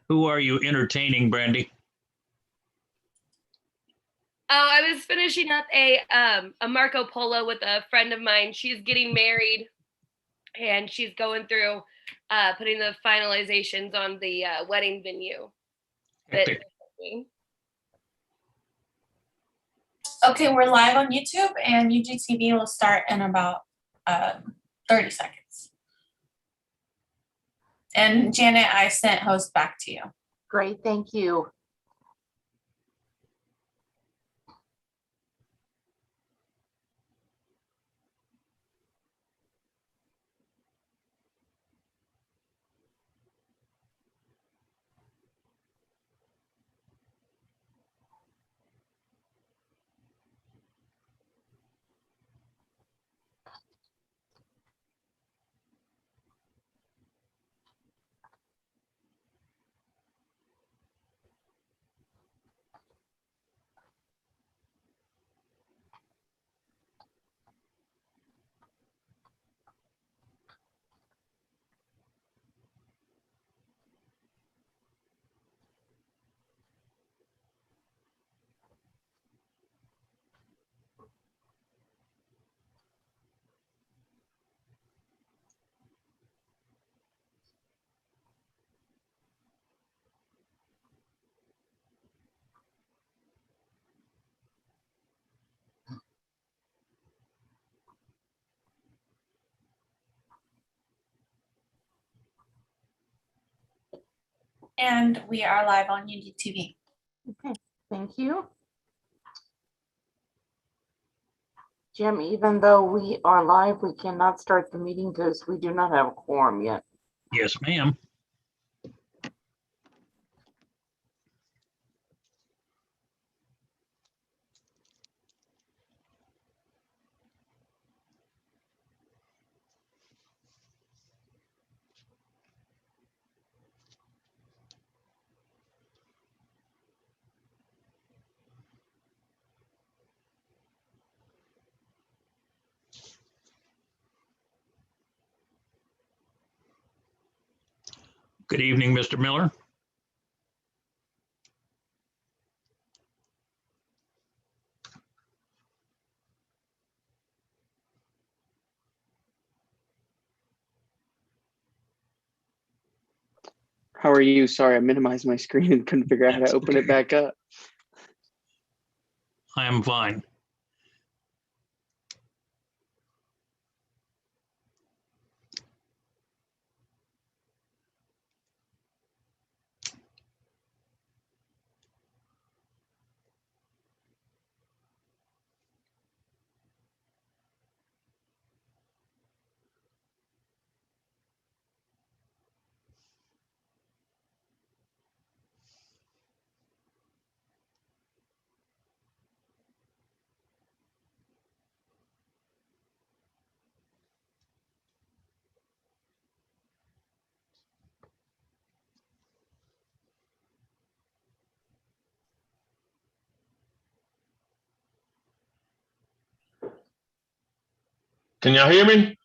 Who are you entertaining, Brandy? Oh, I was finishing up a Marco Polo with a friend of mine. She's getting married, and she's going through putting the finalizations on the wedding venue. Okay, we're live on YouTube, and UGTV will start in about 30 seconds. And Janet, I sent host back to you. Great, thank you. And we are live on UGTV. Okay, thank you. Jim, even though we are live, we cannot start the meeting because we do not have a quorum yet. Yes, ma'am. Good evening, Mr. Miller. How are you? Sorry, I minimized my screen and couldn't figure out how to open it back up. I am fine. Can y'all hear me?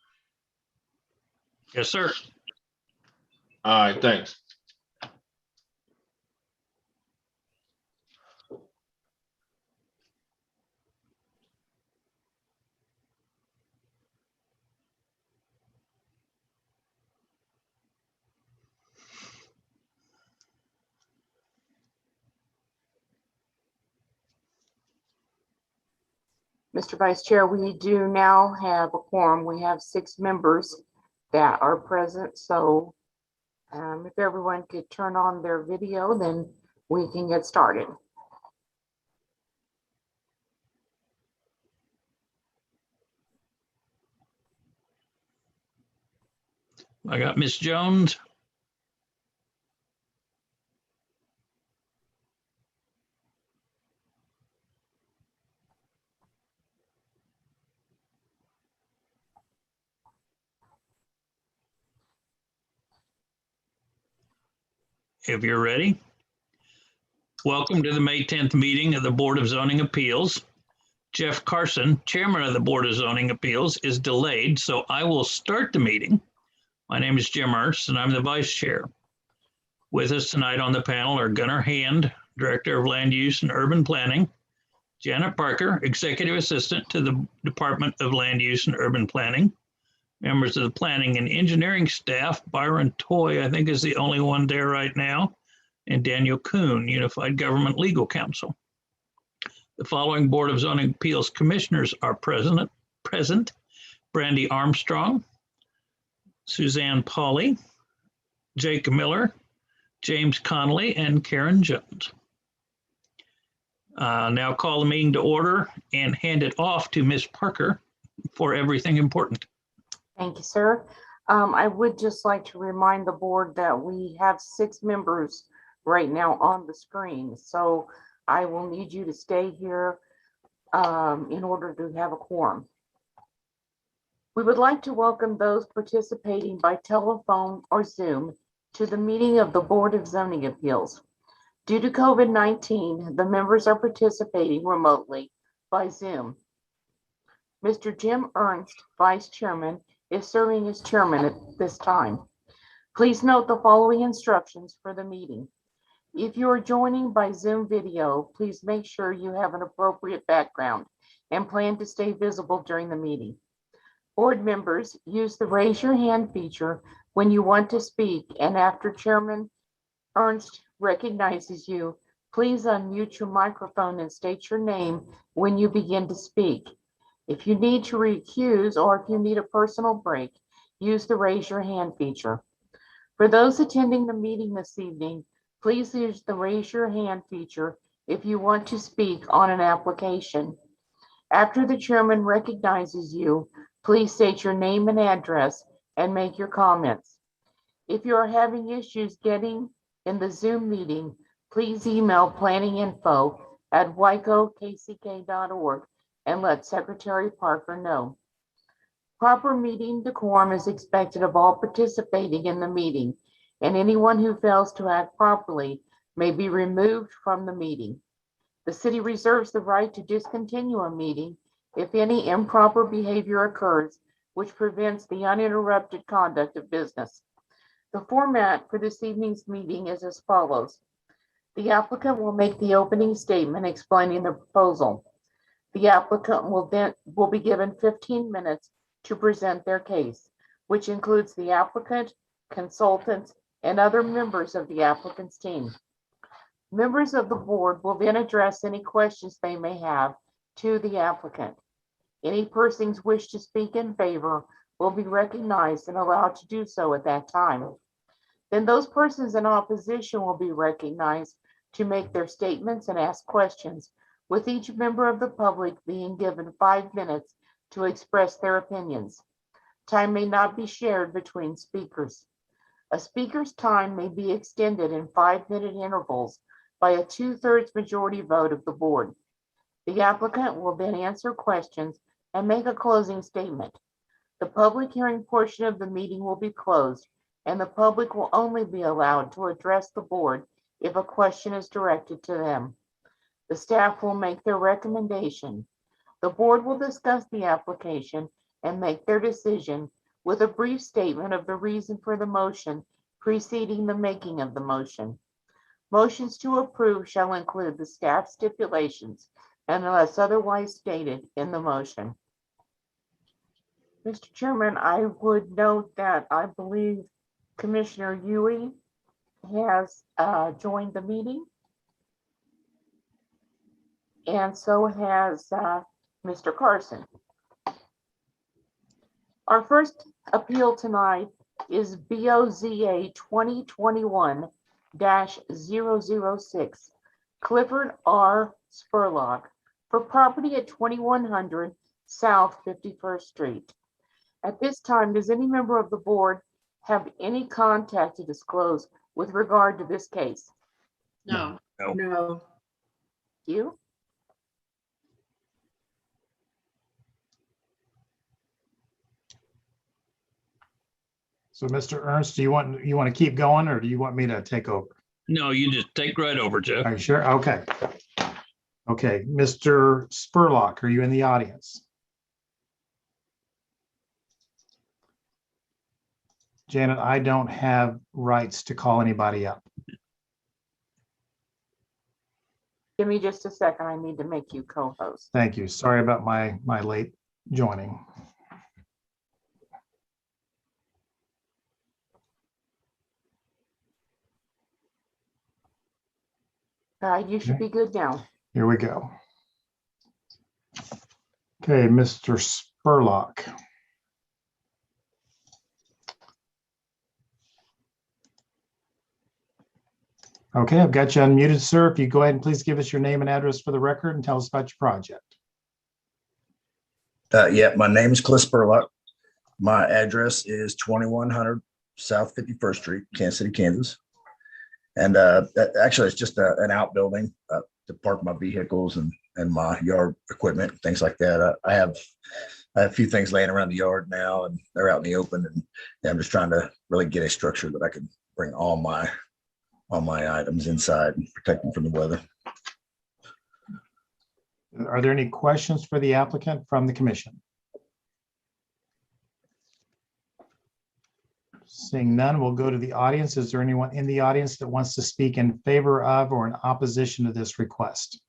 Yes, sir. All right, thanks. Mr. Vice Chair, we do now have a quorum. We have 6 members that are present. So if everyone could turn on their video, then we can get started. I got Miss Jones. If you're ready. Welcome to the May 10th meeting of the Board of Zoning Appeals. Jeff Carson, Chairman of the Board of Zoning Appeals, is delayed, so I will start the meeting. My name is Jim Ernst, and I'm the Vice Chair. With us tonight on the panel are Gunnar Hand, Director of Land Use and Urban Planning, Janet Parker, Executive Assistant to the Department of Land Use and Urban Planning, members of the Planning and Engineering staff, Byron Toy, I think is the only one there right now, and Daniel Kuhn, Unified Government Legal Counsel. The following Board of Zoning Appeals Commissioners are present. Brandy Armstrong, Suzanne Pauley, Jake Miller, James Connolly, and Karen Jones. Now call the meeting to order and hand it off to Ms. Parker for everything important. Thank you, sir. I would just like to remind the board that we have 6 members right now on the screen. So I will need you to stay here in order to have a quorum. We would like to welcome those participating by telephone or Zoom to the meeting of the Board of Zoning Appeals. Due to COVID-19, the members are participating remotely by Zoom. Mr. Jim Ernst, Vice Chairman, is serving as Chairman at this time. Please note the following instructions for the meeting. If you are joining by Zoom video, please make sure you have an appropriate background and plan to stay visible during the meeting. Board members, use the raise your hand feature when you want to speak, and after Chairman Ernst recognizes you, please unmute your microphone and state your name when you begin to speak. If you need to recuse or if you need a personal break, use the raise your hand feature. For those attending the meeting this evening, please use the raise your hand feature if you want to speak on an application. After the chairman recognizes you, please state your name and address and make your comments. If you are having issues getting in the Zoom meeting, please email planninginfo@wicokck.org and let Secretary Parker know. Proper meeting decorum is expected of all participating in the meeting, and anyone who fails to act properly may be removed from the meeting. The city reserves the right to discontinue a meeting if any improper behavior occurs which prevents the uninterrupted conduct of business. The format for this evening's meeting is as follows. The applicant will make the opening statement explaining the proposal. The applicant will be given 15 minutes to present their case, which includes the applicant, consultants, and other members of the applicant's team. Members of the board will then address any questions they may have to the applicant. Any persons wish to speak in favor will be recognized and allowed to do so at that time. Then those persons in opposition will be recognized to make their statements and ask questions, with each member of the public being given 5 minutes to express their opinions. Time may not be shared between speakers. A speaker's time may be extended in 5-minute intervals by a 2/3 majority vote of the board. The applicant will then answer questions and make a closing statement. The public hearing portion of the meeting will be closed, and the public will only be allowed to address the board if a question is directed to them. The staff will make their recommendation. The board will discuss the application and make their decision with a brief statement of the reason for the motion preceding the making of the motion. Motions to approve shall include the staff stipulations unless otherwise stated in the motion. Mr. Chairman, I would note that I believe Commissioner Yui has joined the meeting, and so has Mr. Carson. Our first appeal tonight is BOZA 2021-006, Clifford R. Spurlock, for property at 2100 South 51st Street. At this time, does any member of the board have any contact to disclose with regard to this case? No. No. No. You? So Mr. Ernst, do you want to keep going, or do you want me to take over? No, you just take right over, Jeff. Are you sure? Okay. Okay, Mr. Spurlock, are you in the audience? Janet, I don't have rights to call anybody up. Give me just a second. I need to make you co-host. Thank you. Sorry about my late joining. You should be good now. Here we go. Okay, Mr. Spurlock. Okay, I've got you unmuted, sir. If you go ahead and please give us your name and address for the record and tell us about your project. Yeah, my name is Cliff Spurlock. My address is 2100 South 51st Street, Kansas City, Kansas. And actually, it's just an outbuilding to park my vehicles and my yard equipment, things like that. I have a few things laying around the yard now, and they're out in the open. And I'm just trying to really get a structure that I can bring all my items inside and protect them from the weather. Are there any questions for the applicant from the commission? Seeing none, we'll go to the audience. Is there anyone in the audience that wants to speak in favor of or in opposition to this request?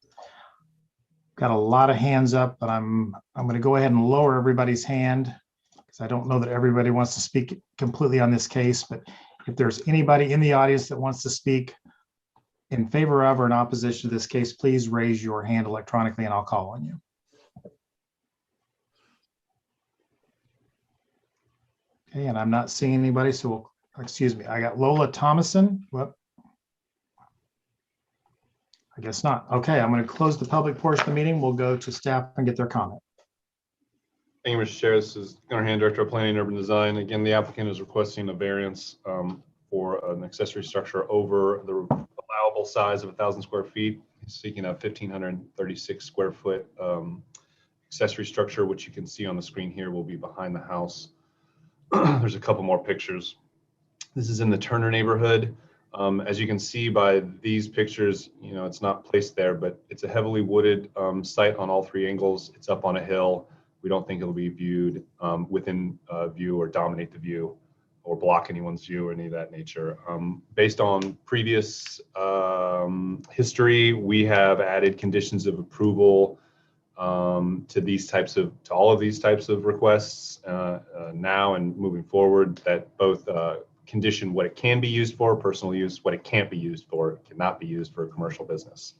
Got a lot of hands up, but I'm going to go ahead and lower everybody's hand because I don't know that everybody wants to speak completely on this case. But if there's anybody in the audience that wants to speak in favor of or in opposition to this case, please raise your hand electronically and I'll call on you. Okay, and I'm not seeing anybody, so excuse me. I got Lola Thomason. Whoop. I guess not. Okay, I'm going to close the public portion of the meeting. We'll go to staff and get their comment. Thank you, Mr. Chair. This is Gunnar Hand, Director of Planning and Urban Design. Again, the applicant is requesting a variance for an accessory structure over the allowable size of 1,000 square feet. He's seeking a 1,536 square foot accessory structure, which you can see on the screen here will be behind the house. There's a couple more pictures. This is in the Turner neighborhood. As you can see by these pictures, you know, it's not placed there, but it's a heavily wooded site on all three angles. It's up on a hill. We don't think it'll be viewed within view or dominate the view or block anyone's view or any of that nature. Based on previous history, we have added conditions of approval to all of these types of requests now and moving forward, that both condition what it can be used for, personal use, what it can't be used for, it cannot be used for a commercial business.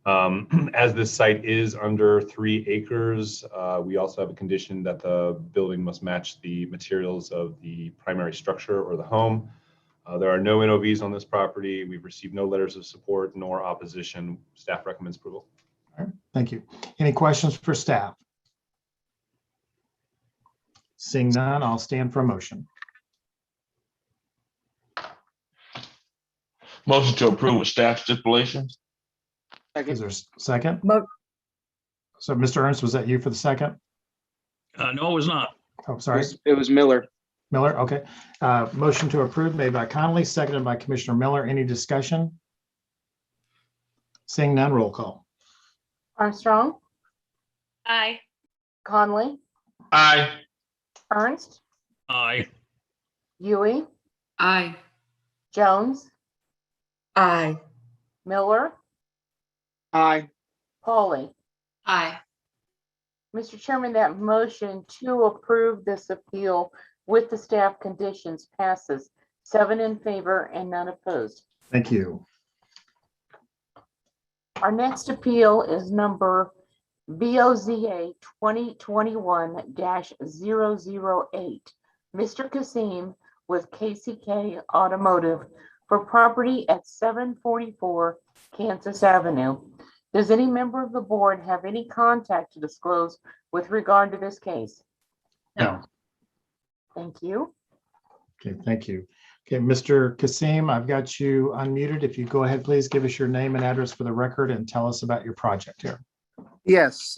As this site is under 3 acres, we also have a condition that the building must match the materials of the primary structure or the home. There are no NOVs on this property. We've received no letters of support nor opposition. Staff recommends approval. All right, thank you. Any questions for staff? Seeing none, I'll stand for a motion. Motion to approve with staff stipulations. Is there a second? Mo- So Mr. Ernst, was that you for the second? No, it was not. Oh, sorry. It was Miller. Miller, okay. Motion to approve made by Connolly, seconded by Commissioner Miller. Any discussion? Seeing none, roll call. Armstrong, Aye. Conley, Aye. Ernst, Aye. Huey, Aye. Jones, Aye. Miller, Aye. Pauly. Aye. Mr. Chairman, that motion to approve this appeal with the staff conditions passes 7 in favor and none opposed. Thank you. Our next appeal is number BOZA 2021-008. Mr. Kasim with KCK Automotive for property at 744 Kansas Avenue. Does any member of the board have any contact to disclose with regard to this case? No. Thank you. Okay, thank you. Okay, Mr. Kasim, I've got you unmuted. If you go ahead, please give us your name and address for the record and tell us about your project here. Yes.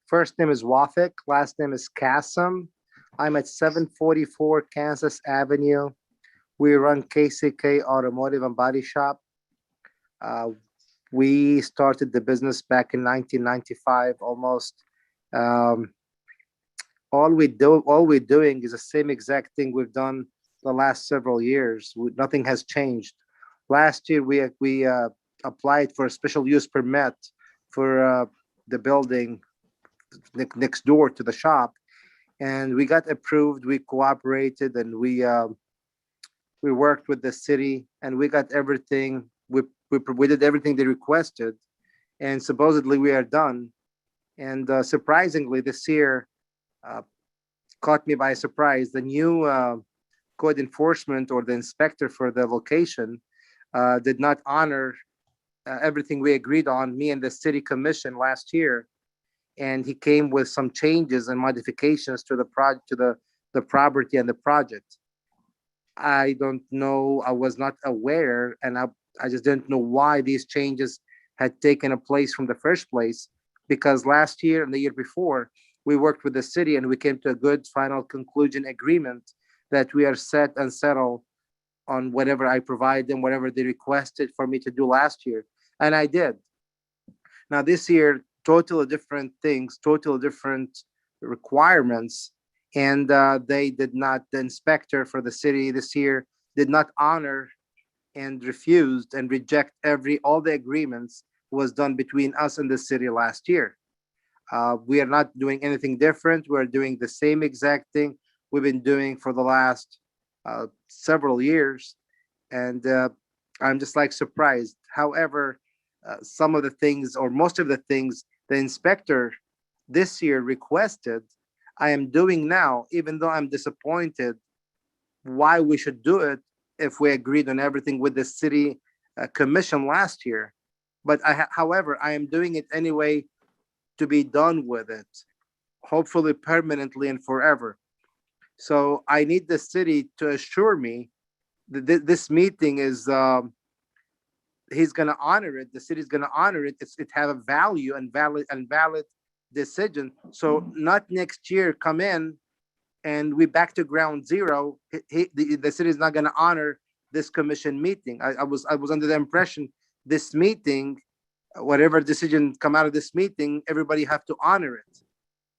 First name is Wafik, last name is Kasim. I'm at 744 Kansas Avenue. We run KCK Automotive and Body Shop. We started the business back in 1995 almost. All we're doing is the same exact thing we've done the last several years. Nothing has changed. Last year, applied for a special use permit for the building next door to the shop, and we got approved. We cooperated, and we worked with the city, and we got everything. We did everything they requested, and supposedly we are done. And surprisingly, this year caught me by surprise. The new code enforcement or the inspector for the location did not honor everything we agreed on, me and the city commission last year. And he came with some changes and modifications to the property and the project. I don't know. I was not aware, and I just didn't know why these changes had taken a place from the first place. Because last year and the year before, we worked with the city and we came to a good final conclusion agreement that we are set and settled on whatever I provide them, whatever they requested for me to do last year. And I did. Now this year, totally different things, totally different requirements. And they did not, the inspector for the city this year did not honor and refused and reject all the agreements was done between us and the city last year. We are not doing anything different. We're doing the same exact thing we've been doing for the last several years. And I'm just like surprised. However, some of the things or most of the things the inspector this year requested, I am doing now, even though I'm disappointed why we should do it if we agreed on everything with the city commission last year. But however, I am doing it anyway to be done with it, hopefully permanently and forever. So I need the city to assure me that this meeting is, he's going to honor it. The city's going to honor it. It have a value and valid decision. So not next year come in and we back to ground zero. The city is not going to honor this commission meeting. I was under the impression this meeting, whatever decision come out of this meeting, everybody have to honor it.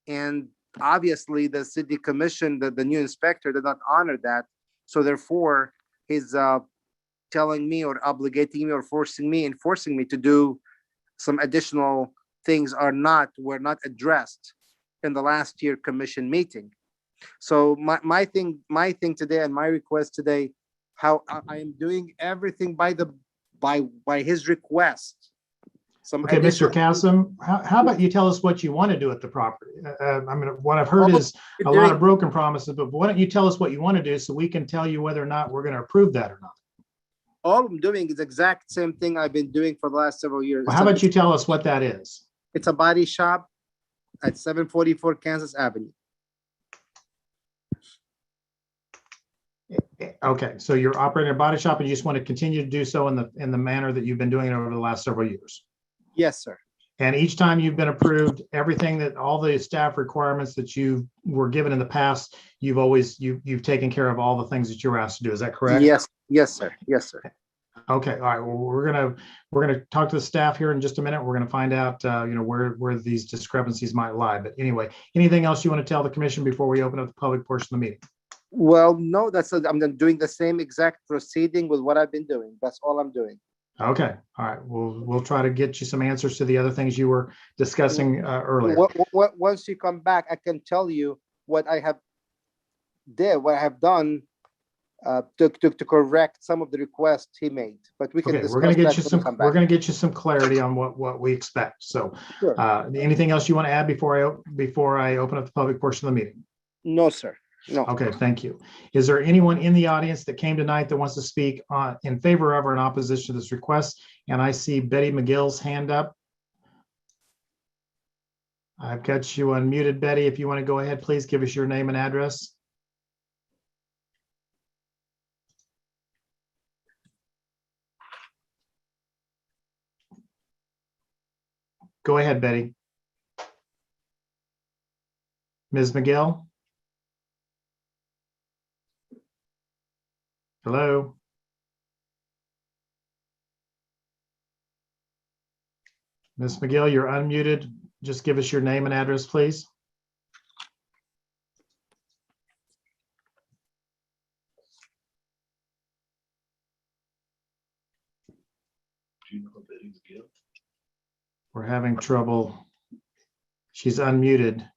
And obviously the city commission, the new inspector did not honor that. So therefore he's telling me or obligating me or enforcing me to do some additional things were not addressed in the last year commission meeting. So my thing today and my request today, how I am doing everything by his request. Okay, Mr. Kasem, how about you tell us what you want to do at the property? I mean, what I've heard is a lot of broken promises, but why don't you tell us what you want to do so we can tell you whether or not we're going to approve that or not? All I'm doing is exact same thing I've been doing for the last several years. Well, how about you tell us what that is? It's a body shop at 744 Kansas Avenue. Okay, so you're operating a body shop and you just want to continue to do so in the manner that you've been doing it over the last several years? Yes, sir. And each time you've been approved, everything that all the staff requirements that you were given in the past, you've taken care of all the things that you were asked to do. Is that correct? Yes, sir. Yes, sir. Okay, all right. Well, we're gonna talk to the staff here in just a minute. We're gonna find out, where these discrepancies might lie. But anyway, anything else you want to tell the commission before we open up the public portion of the meeting? Well, no, I'm doing the same exact proceeding with what I've been doing. That's all I'm doing. Okay, all right. We'll try to get you some answers to the other things you were discussing earlier. Once you come back, I can tell you what I have done to correct some of the requests he made. But we can. Okay, we're going to get you some clarity on what we expect. So, sure. Anything else you want to add before I open up the public portion of the meeting? No, sir. No. Okay, thank you. Is there anyone in the audience that came tonight that wants to speak in favor of or in opposition to this request? And I see Betty McGill's hand up. I've got you unmuted, Betty. If you want to go ahead, please give us your name and address. Go ahead, Betty. Ms. McGill? Hello? Ms. McGill, you're unmuted. Just give us your name and address, please. We're having trouble. She's unmuted.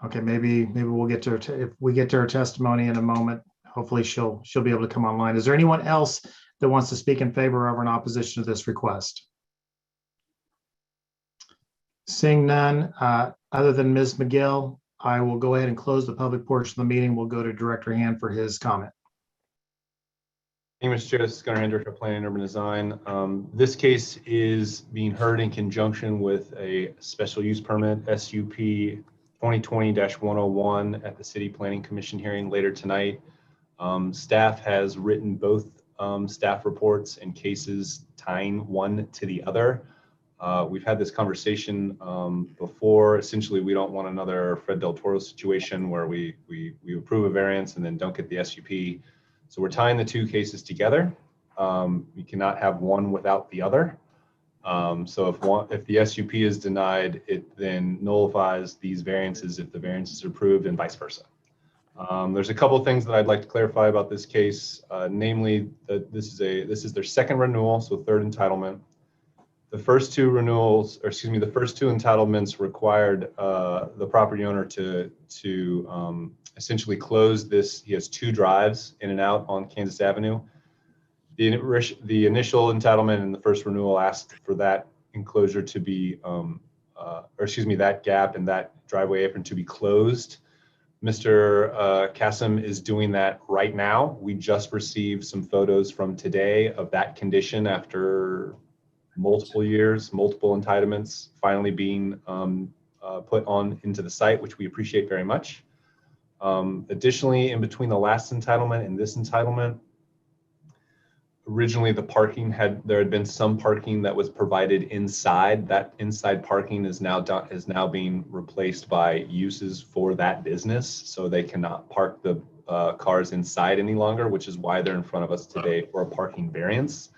Okay, maybe we'll get to her. If we get to her testimony in a moment, hopefully she'll be able to come online. Is there anyone else that wants to speak in favor of or in opposition to this request? Seeing none, other than Ms. McGill, I will go ahead and close the public portion of the meeting. We'll go to Director Hand for his comment. Thank you, Mr. Chair. This is Gunnar Hand, Director of Planning and Urban Design. This case is being heard in conjunction with a special use permit, SUP 2020-101 at the City Planning Commission hearing later tonight. Staff has written both staff reports and cases tying one to the other. We've had this conversation before. Essentially, we don't want another Fred Del Toro situation where we approve a variance and then don't get the SUP. So we're tying the two cases together. We cannot have one without the other. So if the SUP is denied, it then nullifies these variances if the variance is approved, and vice versa. There's a couple of things that I'd like to clarify about this case, namely that this is their second renewal, so third entitlement. The first two renewals, or excuse me, the first two entitlements required the property owner to essentially close this. He has two drives in and out on Kansas Avenue. The initial entitlement and the first renewal asked for that enclosure to be, that gap and that driveway apron to be closed. Mr. Kassim is doing that right now. We just received some photos from today of that condition after multiple years, multiple entitlements finally being put on into the site, which we appreciate very much. Additionally, in between the last entitlement and this entitlement, originally there had been some parking that was provided inside. That inside parking is now being replaced by uses for that business, so they cannot park the cars inside any longer, which is why they're in front of us today for a parking variance.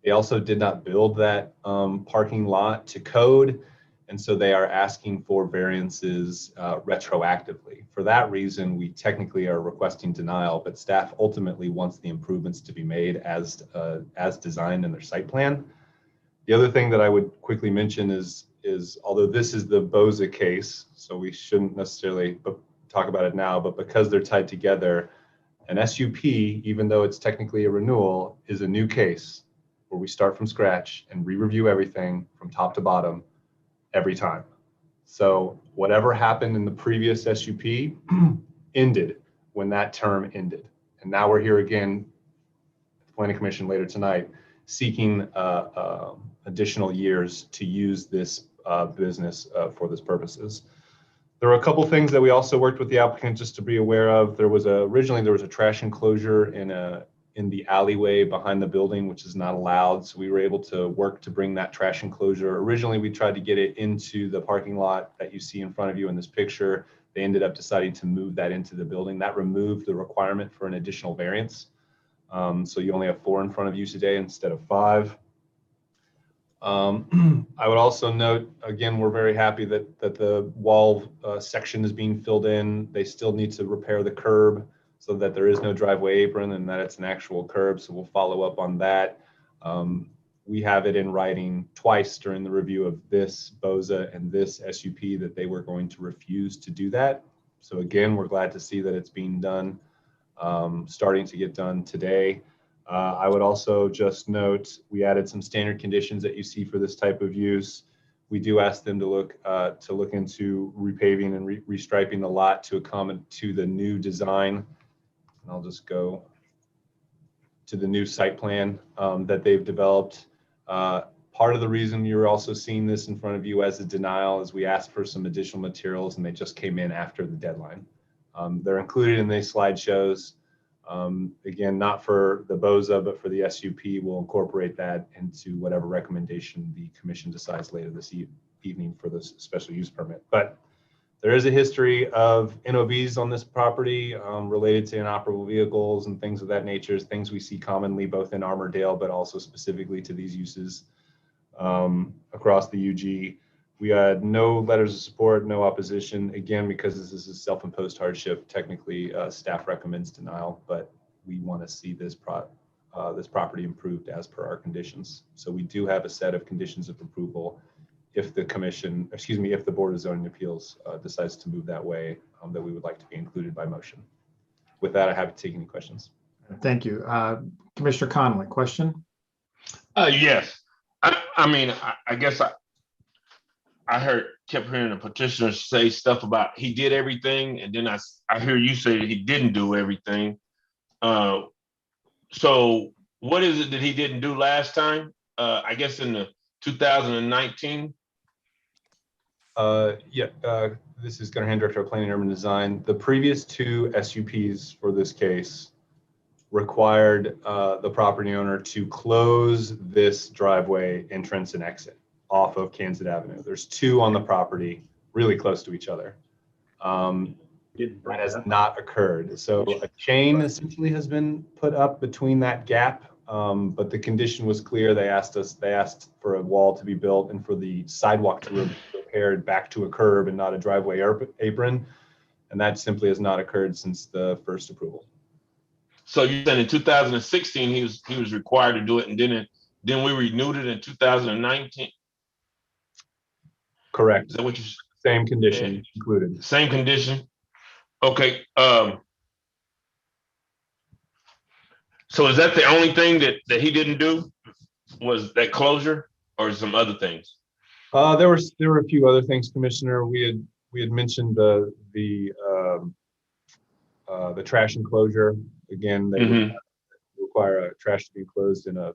They also did not build that parking lot to code, and so they are asking for variances retroactively. For that reason, we technically are requesting denial, but staff ultimately wants the improvements to be made as designed in their site plan. The other thing that I would quickly mention is although this is the Boza case, so we shouldn't necessarily talk about it now, but because they're tied together, an SUP, even though it's technically a renewal, is a new case where we start from scratch and re-review everything from top to bottom every time. So whatever happened in the previous SUP ended when that term ended. And now we're here again, the Planning Commission later tonight, seeking additional years to use this business for this purposes. There were a couple things that we also worked with the applicant just to be aware of. Originally there was a trash enclosure in the alleyway behind the building, which is not allowed. So we were able to work to bring that trash enclosure. Originally, we tried to get it into the parking lot that you see in front of you in this picture. They ended up deciding to move that into the building. That removed the requirement for an additional variance. So you only have 4 in front of you today instead of 5. I would also note, again, we're very happy that the wall section is being filled in. They still need to repair the curb so that there is no driveway apron and that it's an actual curb. So we'll follow up on that. We have it in writing twice during the review of this Boza and this SUP that they were going to refuse to do that. So again, we're glad to see that it's being done, starting to get done today. I would also just note, we added some standard conditions that you see for this type of use. We do ask them to look into repaving and restriping the lot to accommodate to the new design. And I'll just go to the new site plan that they've developed. Part of the reason you're also seeing this in front of you as a denial is we asked for some additional materials and they just came in after the deadline. They're included in these slideshows. Again, not for the Boza, but for the SUP, we'll incorporate that into whatever recommendation the commission decides later this evening for this special use permit. But there is a history of NOVs on this property related to inoperable vehicles and things of that nature, things we see commonly both in Armourdale, but also specifically to these uses across the UG. We had no letters of support, no opposition. Again, because this is a self-imposed hardship, technically staff recommends denial, but we want to see this property improved as per our conditions. So we do have a set of conditions of approval if the if the Board of Zoning Appeals decides to move that way, that we would like to be included by motion. With that, I haven't taken any questions. Thank you. Commissioner Conley, question? Yes. I mean, I guess I kept hearing the petitioner say stuff about he did everything, and then I hear you say that he didn't do everything. So what is it that he didn't do last time? I guess in the 2019. This is Gunnar Hand, Director of Planning and Urban Design. The previous two SUPs for this case required the property owner to close this driveway entrance and exit off of Kansas Avenue. There's two on the property really close to each other. That has not occurred. So a chain essentially has been put up between that gap, but the condition was clear. They asked for a wall to be built and for the sidewalk to be repaired back to a curb and not a driveway apron. And that simply has not occurred since the first approval. So you said in 2016 he was required to do it, and then we renewed it in 2019. Correct. Is that what you? Same condition included. Same condition. Okay. So is that the only thing that he didn't do? Was that closure, or some other things? There were a few other things, Commissioner. We had mentioned the trash enclosure. Again, they require a trash to be enclosed in a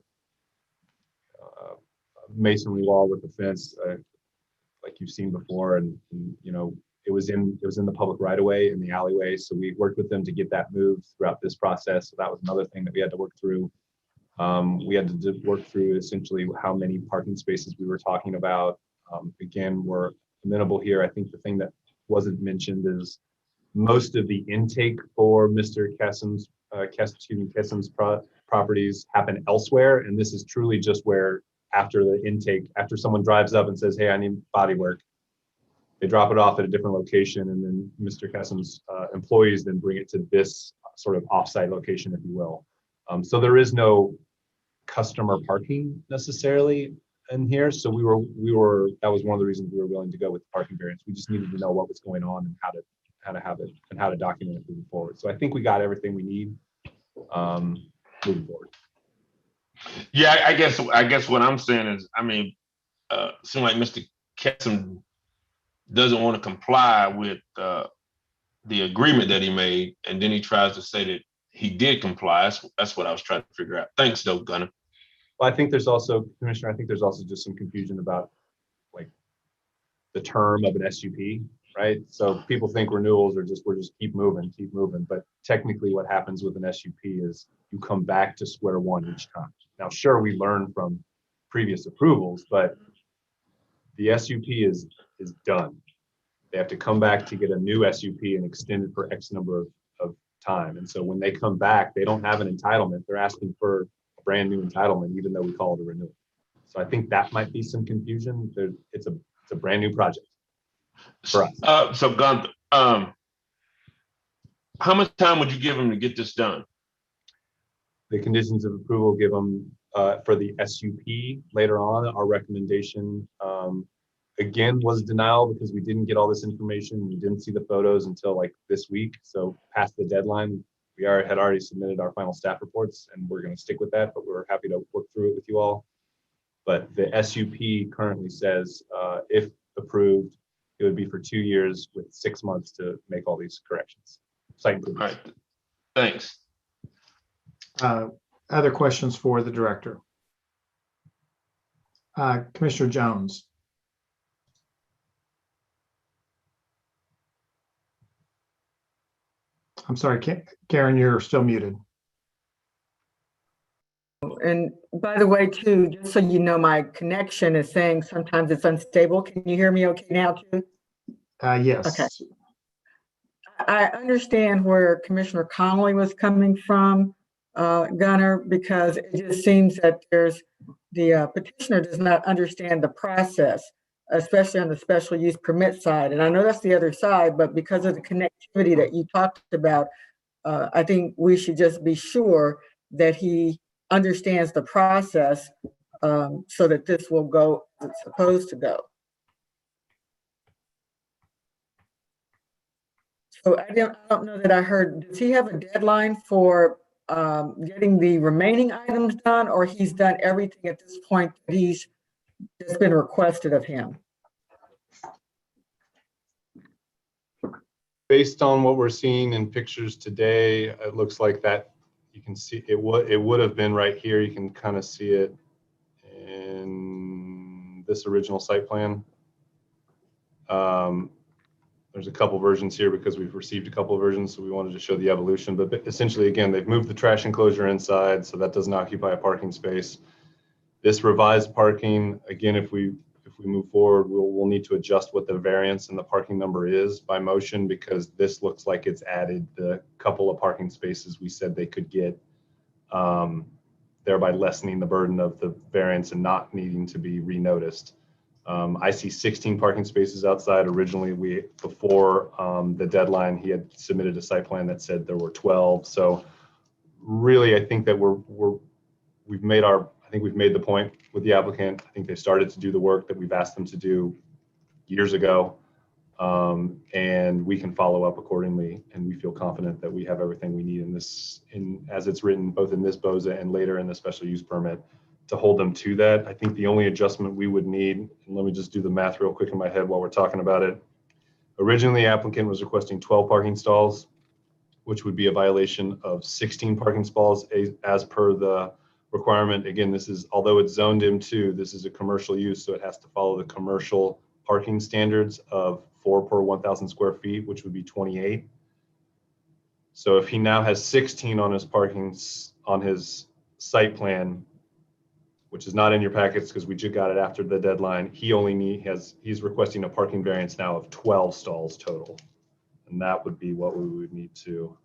masonry wall with a fence, like you've seen before, and you know it was in the public right of way in the alleyway. So we worked with them to get that moved throughout this process. So that was another thing that we had to work through. We had to work through essentially how many parking spaces we were talking about. Again, we're amenable here. I think the thing that wasn't mentioned is most of the intake for Mr. Kessam's properties happen elsewhere, and this is truly just where after the intake, after someone drives up and says, "Hey, I need body work," they drop it off at a different location, and then Mr. Kessam's employees then bring it to this sort of offsite location, if you will. So there is no customer parking necessarily in here. So we were that was one of the reasons we were willing to go with the parking variance. We just needed to know what was going on and how to have it and how to document it moving forward. So I think we got everything we need moving forward. Yeah, I guess what I'm saying is, I mean, seems like Mr. Kessam doesn't want to comply with the agreement that he made, and then he tries to say that he did comply. That's what I was trying to figure out. Thanks, though, Gunnar. Well, I think there's also, Commissioner, just some confusion about like the term of an SUP, right? So people think renewals are we're just keep moving, but technically what happens with an SUP is you come back to square one each time. Now, sure, we learn from previous approvals, but the SUP is done. They have to come back to get a new SUP and extend it for X number of time. And so when they come back, they don't have an entitlement. They're asking for a brand new entitlement, even though we call it a renewal. So I think that might be some confusion. It's a brand new project for us. So Gunnar, how much time would you give them to get this done? The conditions of approval give them for the SUP later on. Our recommendation again was denial because we didn't get all this information. We didn't see the photos until like this week. So past the deadline, we had already submitted our final staff reports, and we're going to stick with that, but we're happy to work through it with you all. But the SUP currently says if approved, it would be for 2 years with 6 months to make all these corrections. Site improvements. All right. Thanks. Other questions for the director? Commissioner Jones. I'm sorry, Karen, you're still muted. And by the way, too, just so you know, my connection is saying sometimes it's unstable. Can you hear me okay now, too? Yes. Okay. I understand where Commissioner Connolly was coming from, Gunnar, because it just seems that the petitioner does not understand the process, especially on the special use permit side. And I know that's the other side, but because of the connectivity that you talked about, I think we should just be sure that he understands the process so that this will go as it's supposed to go. So I don't know that I heard, does he have a deadline for getting the remaining items done, or he's done everything at this point that's been requested of him? Based on what we're seeing in pictures today, it looks like that you can see it would have been right here. You can kind of see it in this original site plan. There's a couple versions here because we've received a couple versions, so we wanted to show the evolution. But essentially, again, they've moved the trash enclosure inside, so that doesn't occupy a parking space. This revised parking, again, if we move forward, we'll need to adjust what the variance and the parking number is by motion, because this looks like it's added the couple of parking spaces we said they could get, thereby lessening the burden of the variance and not needing to be renoticed. I see 16 parking spaces outside. Originally, before the deadline, he had submitted a site plan that said there were 12. So really, I think that we've made the point with the applicant. I think they started to do the work that we've asked them to do years ago. And we can follow up accordingly. And we feel confident that we have everything we need as it's written, both in this BOZA and later in the special use permit, to hold them to that. I think the only adjustment we would need, and let me just do the math real quick in my head while we're talking about it. Originally, the applicant was requesting 12 parking stalls, which would be a violation of 16 parking stalls as per the requirement. Again, this is, although it's zoned M2, this is a commercial use, so it has to follow the commercial parking standards of 4 per 1,000 square feet, which would be 28. So if he now has 16 on his site plan, which is not in your packets because we just got it after the deadline, he's requesting a parking variance now of 12 stalls total. And that would be what we would need to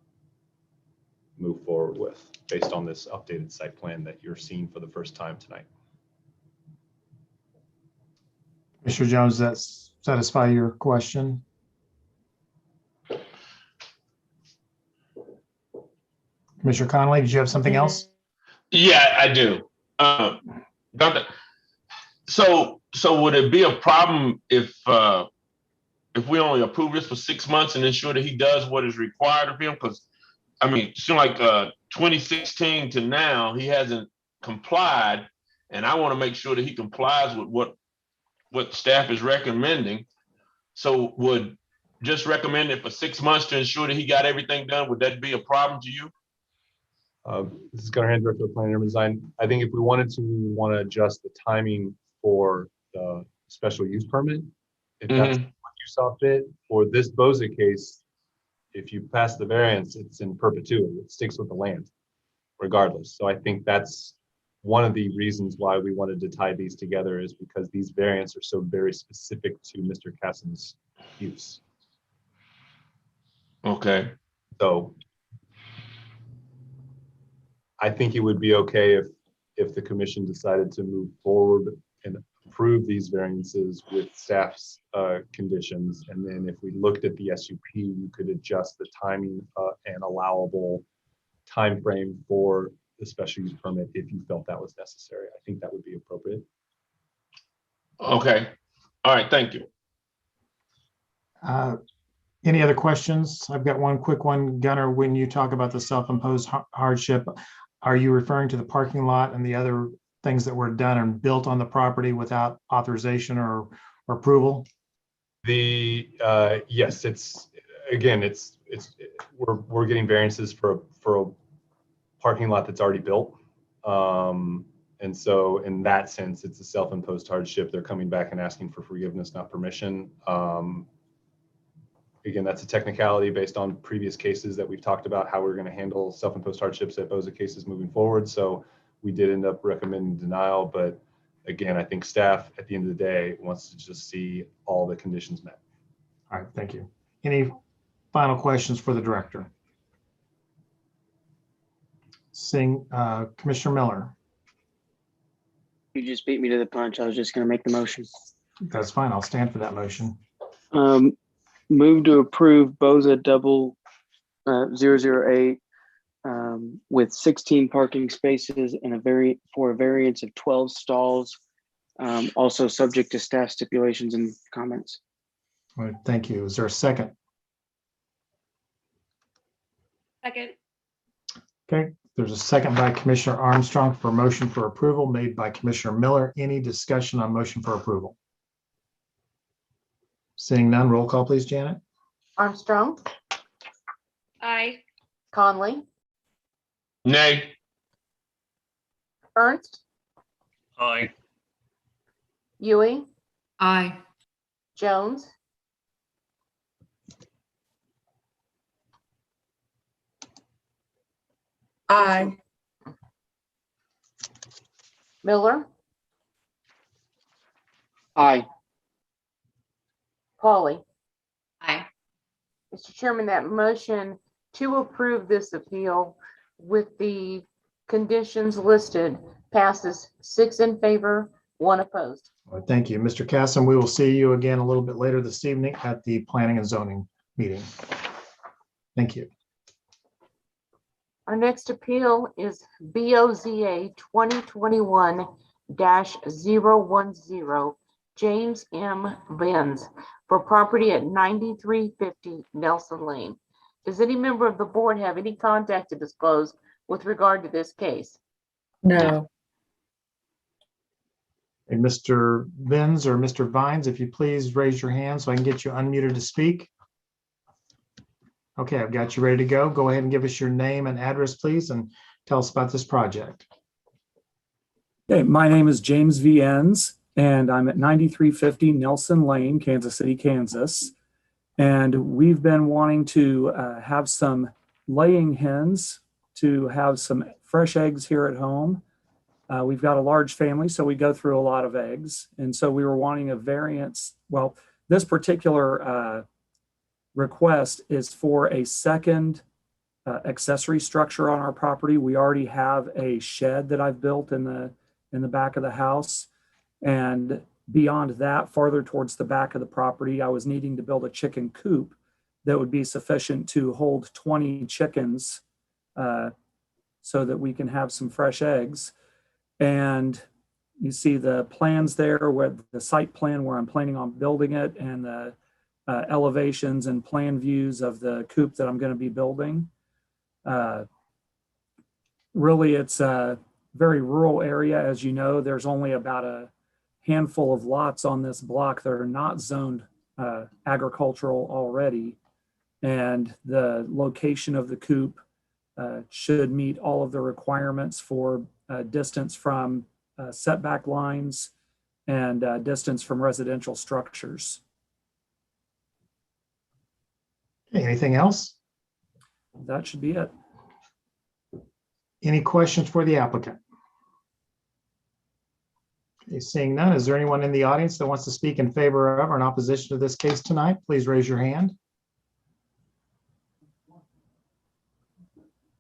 move forward with based on this updated site plan that you're seeing for the first time tonight. Mr. Jones, does that satisfy your question? Commissioner Connolly, did you have something else? Yeah, I do. So would it be a problem if we only approve this for 6 months and ensure that he does what is required of him? Because I mean, it seems like 2016 to now he hasn't complied, and I want to make sure that he complies with what staff is recommending. So would just recommend it for 6 months to ensure that he got everything done? Would that be a problem to you? This is Gunnar Hand, Director of Planning and Design. I think if we wanted to, we would want to adjust the timing for the special use permit. If that's what you saw fit. For this BOZA case, if you pass the variance, it's in perpetuity. It sticks with the land, regardless. So I think that's one of the reasons why we wanted to tie these together, is because these variants are so very specific to Mr. Cassim's use. Okay. So I think it would be okay if the commission decided to move forward and approve these variances with staff's conditions. And then if we looked at the SUP, you could adjust the timing and allowable time frame for the special use permit if you felt that was necessary. I think that would be appropriate. Okay. All right. Thank you. Any other questions? I've got one quick one. Gunnar, when you talk about the self-imposed hardship, are you referring to the parking lot and the other things that were done and built on the property without authorization or approval? Yes, we're getting variances for a parking lot that's already built. And so in that sense, it's a self-imposed hardship. They're coming back and asking for forgiveness, not permission. Again, that's a technicality based on previous cases that we've talked about how we're going to handle self-imposed hardships at BOZA cases moving forward. So we did end up recommending denial, but again, I think staff at the end of the day wants to just see all the conditions met. All right, thank you. Any final questions for the director? Commissioner Miller. You just beat me to the punch. I was just going to make the motion. That's fine. I'll stand for that motion. Move to approve BOZA 008 with 16 parking spaces and for a variance of 12 stalls, also subject to staff stipulations and comments. All right, thank you. Is there a second? Second. Okay, there's a second by Commissioner Armstrong for motion for approval made by Commissioner Miller. Any discussion on motion for approval? Seeing none, roll call, please, Janet. Armstrong, Aye. Conley, Nay. Ernst, Aye. Ewing, Aye. Jones, Aye. Miller, Aye. Pauly. Aye. Mr. Chairman, that motion to approve this appeal with the conditions listed passes 6 in favor, 1 opposed. All right, thank you. Mr. Casson, we will see you again a little bit later this evening at the Planning and Zoning meeting. Thank you. Our next appeal is BOZA 2021-010, James M. Viens, for property at 9350 Nelson Lane. Does any member of the board have any contact to disclose with regard to this case? No. Hey, Mr. Vins or Mr. Vines, if you please raise your hand so I can get you unmuted to speak. Okay, I've got you ready to go. Go ahead and give us your name and address, please, and tell us about this project. Okay, my name is James Viens, and I'm at 9350 Nelson Lane, Kansas City, Kansas. And we've been wanting to have some laying hens to have some fresh eggs here at home. We've got a large family, so we go through a lot of eggs. And so we were wanting a variance. Well, this particular request is for a second accessory structure on our property. We already have a shed that I've built in the back of the house. And beyond that, farther towards the back of the property, I was needing to build a chicken coop that would be sufficient to hold 20 chickens so that we can have some fresh eggs. And you see the plans there, where the site plan where I'm planning on building it, and the elevations and plan views of the coop that I'm going to be building. Really, it's a very rural area. As you know, there's only about a handful of lots on this block that are not zoned agricultural already. And the location of the coop should meet all of the requirements for distance from setback lines and distance from residential structures. Okay, anything else? That should be it. Any questions for the applicant? Okay, seeing none, is there anyone in the audience that wants to speak in favor of or in opposition to this case tonight? Please raise your hand.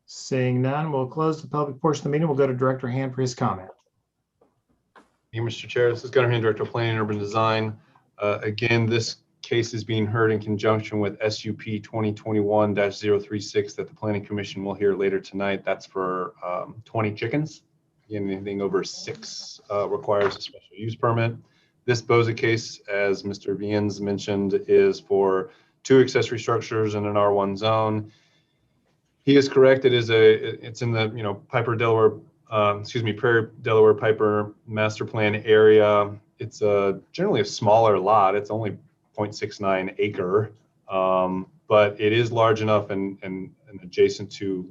Seeing none, we'll close the public portion of the meeting. We'll go to Director Hand for his comment. Thank you, Mr. Chair. This is Gunnar Hand, Director of Planning and Urban Design. Again, this case is being heard in conjunction with SUP 2021-036 that the Planning Commission will hear later tonight. That's for 20 chickens. Again, anything over 6 requires a special use permit. This BOZA case, as Mr. Viens mentioned, is for 2 accessory structures in an R1 zone. He is correct. It's in the Prairie Delaware Piper master plan area. It's generally a smaller lot. It's only 0.69 acre, but it is large enough and adjacent to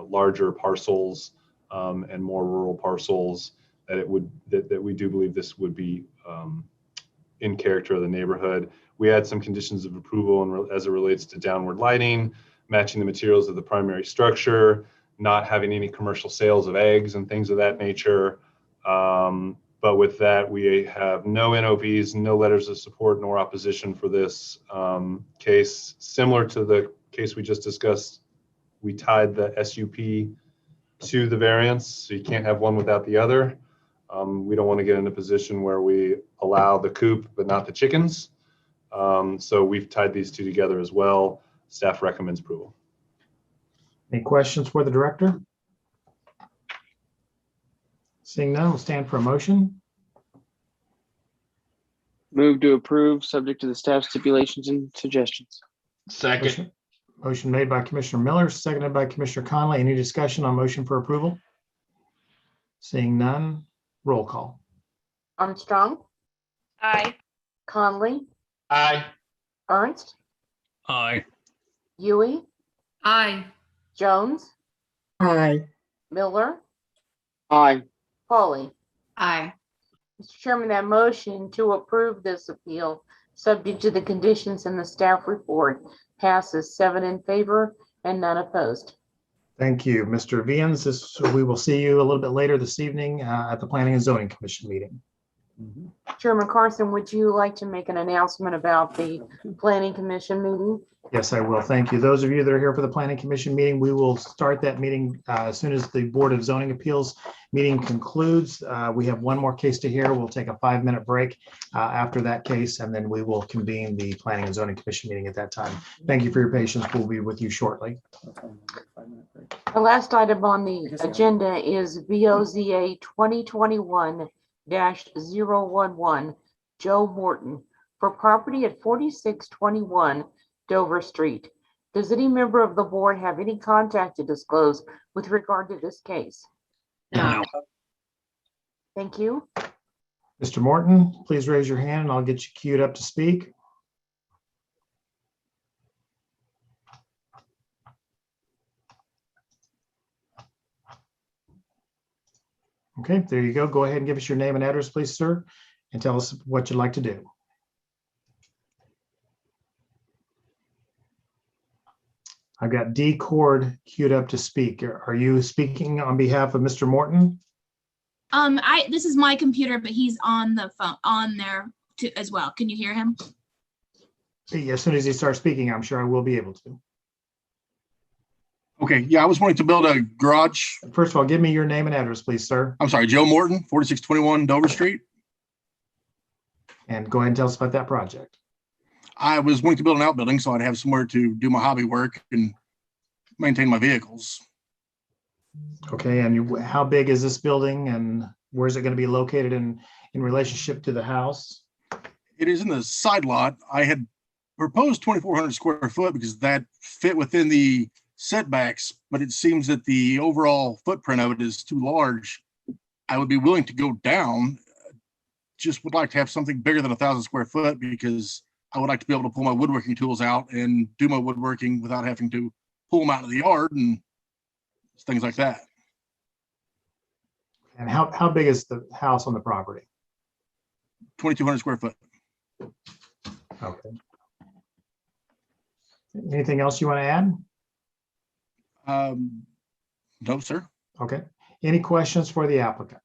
larger parcels and more rural parcels that we do believe this would be in character of the neighborhood. We had some conditions of approval as it relates to downward lighting, matching the materials of the primary structure, not having any commercial sales of eggs and things of that nature. But with that, we have no NOVs, no letters of support, nor opposition for this case. Similar to the case we just discussed, we tied the SUP to the variance, so you can't have one without the other. We don't want to get in a position where we allow the coop but not the chickens. So we've tied these 2 together as well. Staff recommends approval. Any questions for the director? Seeing none, we'll stand for a motion. Move to approve, subject to the staff stipulations and suggestions. Second. Motion made by Commissioner Miller, seconded by Commissioner Conley. Any discussion on motion for approval? Seeing none, roll call. Armstrong, Aye. Conley, Aye. Ernst, Aye. Yui, Aye. Jones, Aye. Miller, Aye. Polly. Aye. Mr. Chairman, that motion to approve this appeal, subject to the conditions in the staff report, passes 7 in favor and none opposed. Thank you, Mr. Viens. We will see you a little bit later this evening at the Planning and Zoning Commission meeting. Chairman Carson, would you like to make an announcement about the Planning Commission meeting? Yes, I will. Thank you. Those of you that are here for the Planning Commission meeting, we will start that meeting as soon as the Board of Zoning Appeals meeting concludes. We have one more case to hear. We'll take a 5-minute break after that case, and then we will convene the Planning and Zoning Commission meeting at that time. Thank you for your patience. We'll be with you shortly. The last item on the agenda is VOZA 2021-011, Joe Morton, for property at 4621 Dover Street. Does any member of the board have any contact to disclose with regard to this case? No. Thank you. Mr. Morton, please raise your hand and I'll get you queued up to speak. Okay, there you go. Go ahead and give us your name and address, please, sir, and tell us what you'd like to do. I've got D. Cord queued up to speak. Are you speaking on behalf of Mr. Morton? This is my computer, but he's on the phone on there too, as well. Can you hear him? As soon as he starts speaking, I'm sure I will be able to. Okay, yeah, I was wanting to build a garage. First of all, give me your name and address, please, sir. I'm sorry, Joe Morton, 4621 Dover Street. And go ahead and tell us about that project. I was wanting to build an outbuilding so I'd have somewhere to do my hobby work and maintain my vehicles. Okay, and how big is this building and where is it going to be located in relationship to the house? It is in the side lot. I had proposed 2,400 square foot because that fit within the setbacks, but it seems that the overall footprint of it is too large. I would be willing to go down, just would like to have something bigger than 1,000 square foot because I would like to be able to pull my woodworking tools out and do my woodworking without having to pull them out of the yard and things like that. And how big is the house on the property? 2,200 square foot. Okay. Anything else you want to add? No, sir. Okay. Any questions for the applicant?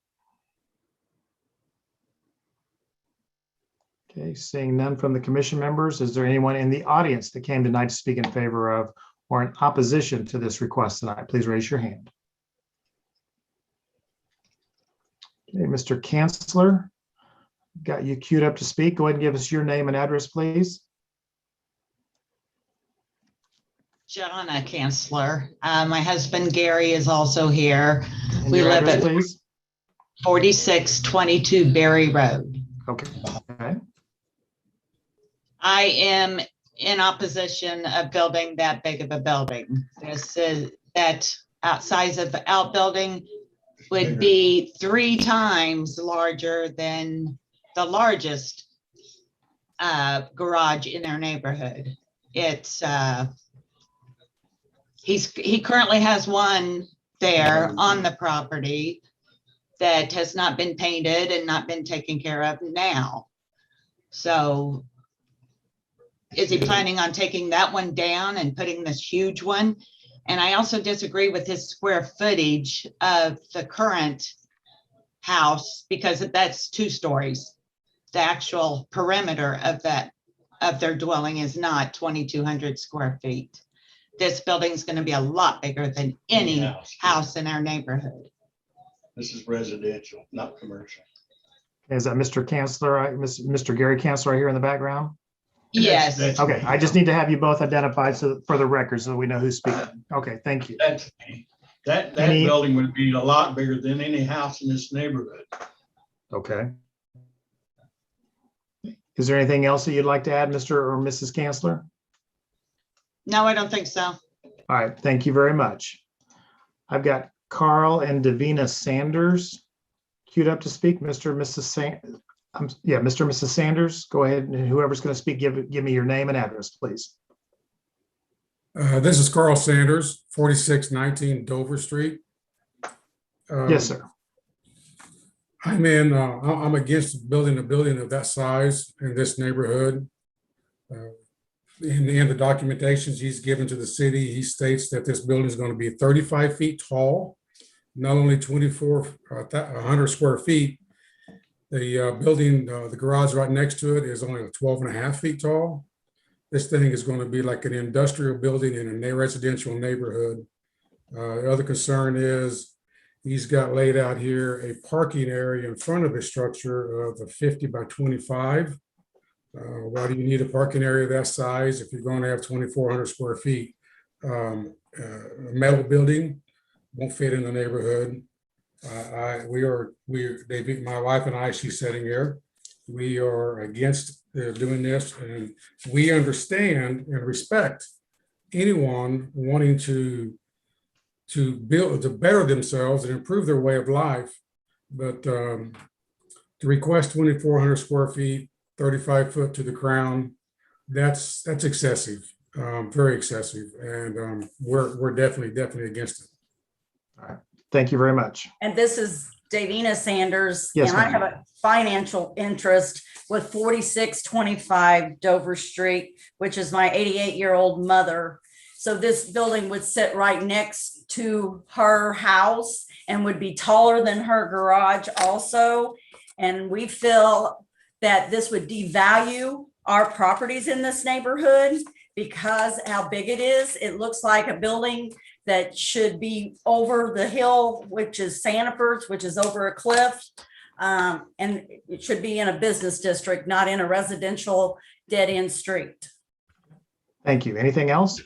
Okay, seeing none from the commission members, is there anyone in the audience that came tonight to speak in favor of or in opposition to this request tonight? Please raise your hand. Okay, Mr. Kanzler, got you queued up to speak. Go ahead and give us your name and address, please. Jonna Kanzler. My husband Gary is also here. And We your live address, at please. 4622 Berry Road. Okay. I am in opposition of building that big of a building. This is that size of outbuilding would be 3 times larger than the largest garage in our neighborhood. It's he currently has one there on the property that has not been painted and not been taken care of now. So is he planning on taking that one down and putting this huge one? And I also disagree with his square footage of the current house because that's 2 stories. The actual perimeter of their dwelling is not 2,200 square feet. This building is going to be a lot bigger than any house in our neighborhood. This is residential, not commercial. Is that Mr. Kanzler, Mr. Gary Kanzler right here in the background? Yes. Okay, I just need to have you both identified so for the record, so we know who's speaking. Okay, thank you. That's me. That Any- building would be a lot bigger than any house in this neighborhood. Okay. Is there anything else that you'd like to add, Mr. or Mrs. Chancellor? No, I don't think so. All right, thank you very much. I've got Carl and Davina Sanders queued up to speak. Mr. and Mrs. Mr. and Mrs. Sanders, go ahead, and whoever's going to speak, give me your name and address, please. This is Carl Sanders, 4619 Dover Street. Yes, sir. I'm against building a building of that size in this neighborhood. In the documentations he's given to the city, he states that this building is going to be 35 feet tall, not only 100 square feet. The building, the garage right next to it is only 12 and a half feet tall. This thing is going to be like an industrial building in a residential neighborhood. The other concern is he's got laid out here a parking area in front of the structure of a 50 by 25. Why do you need a parking area that size if you're going to have 2,400 square feet? A metal building won't fit in the neighborhood. David, my wife and I, she's sitting here, we are against doing this, and we understand and respect anyone wanting to better themselves and improve their way of life. But to request 2,400 square feet, 35 foot to the crown, that's excessive, very excessive, and we're definitely against it. All right, thank you very much. And this is Davina Sanders, Yes, and I ma'am. have a financial interest with 4625 Dover Street, which is my 88-year-old mother. So this building would sit right next to her house and would be taller than her garage also. And we feel that this would devalue our properties in this neighborhood because how big it is. It looks like a building that should be over the hill, which is Sanford's, which is over a cliff. And it should be in a business district, not in a residential dead-end street. Thank you. Anything else?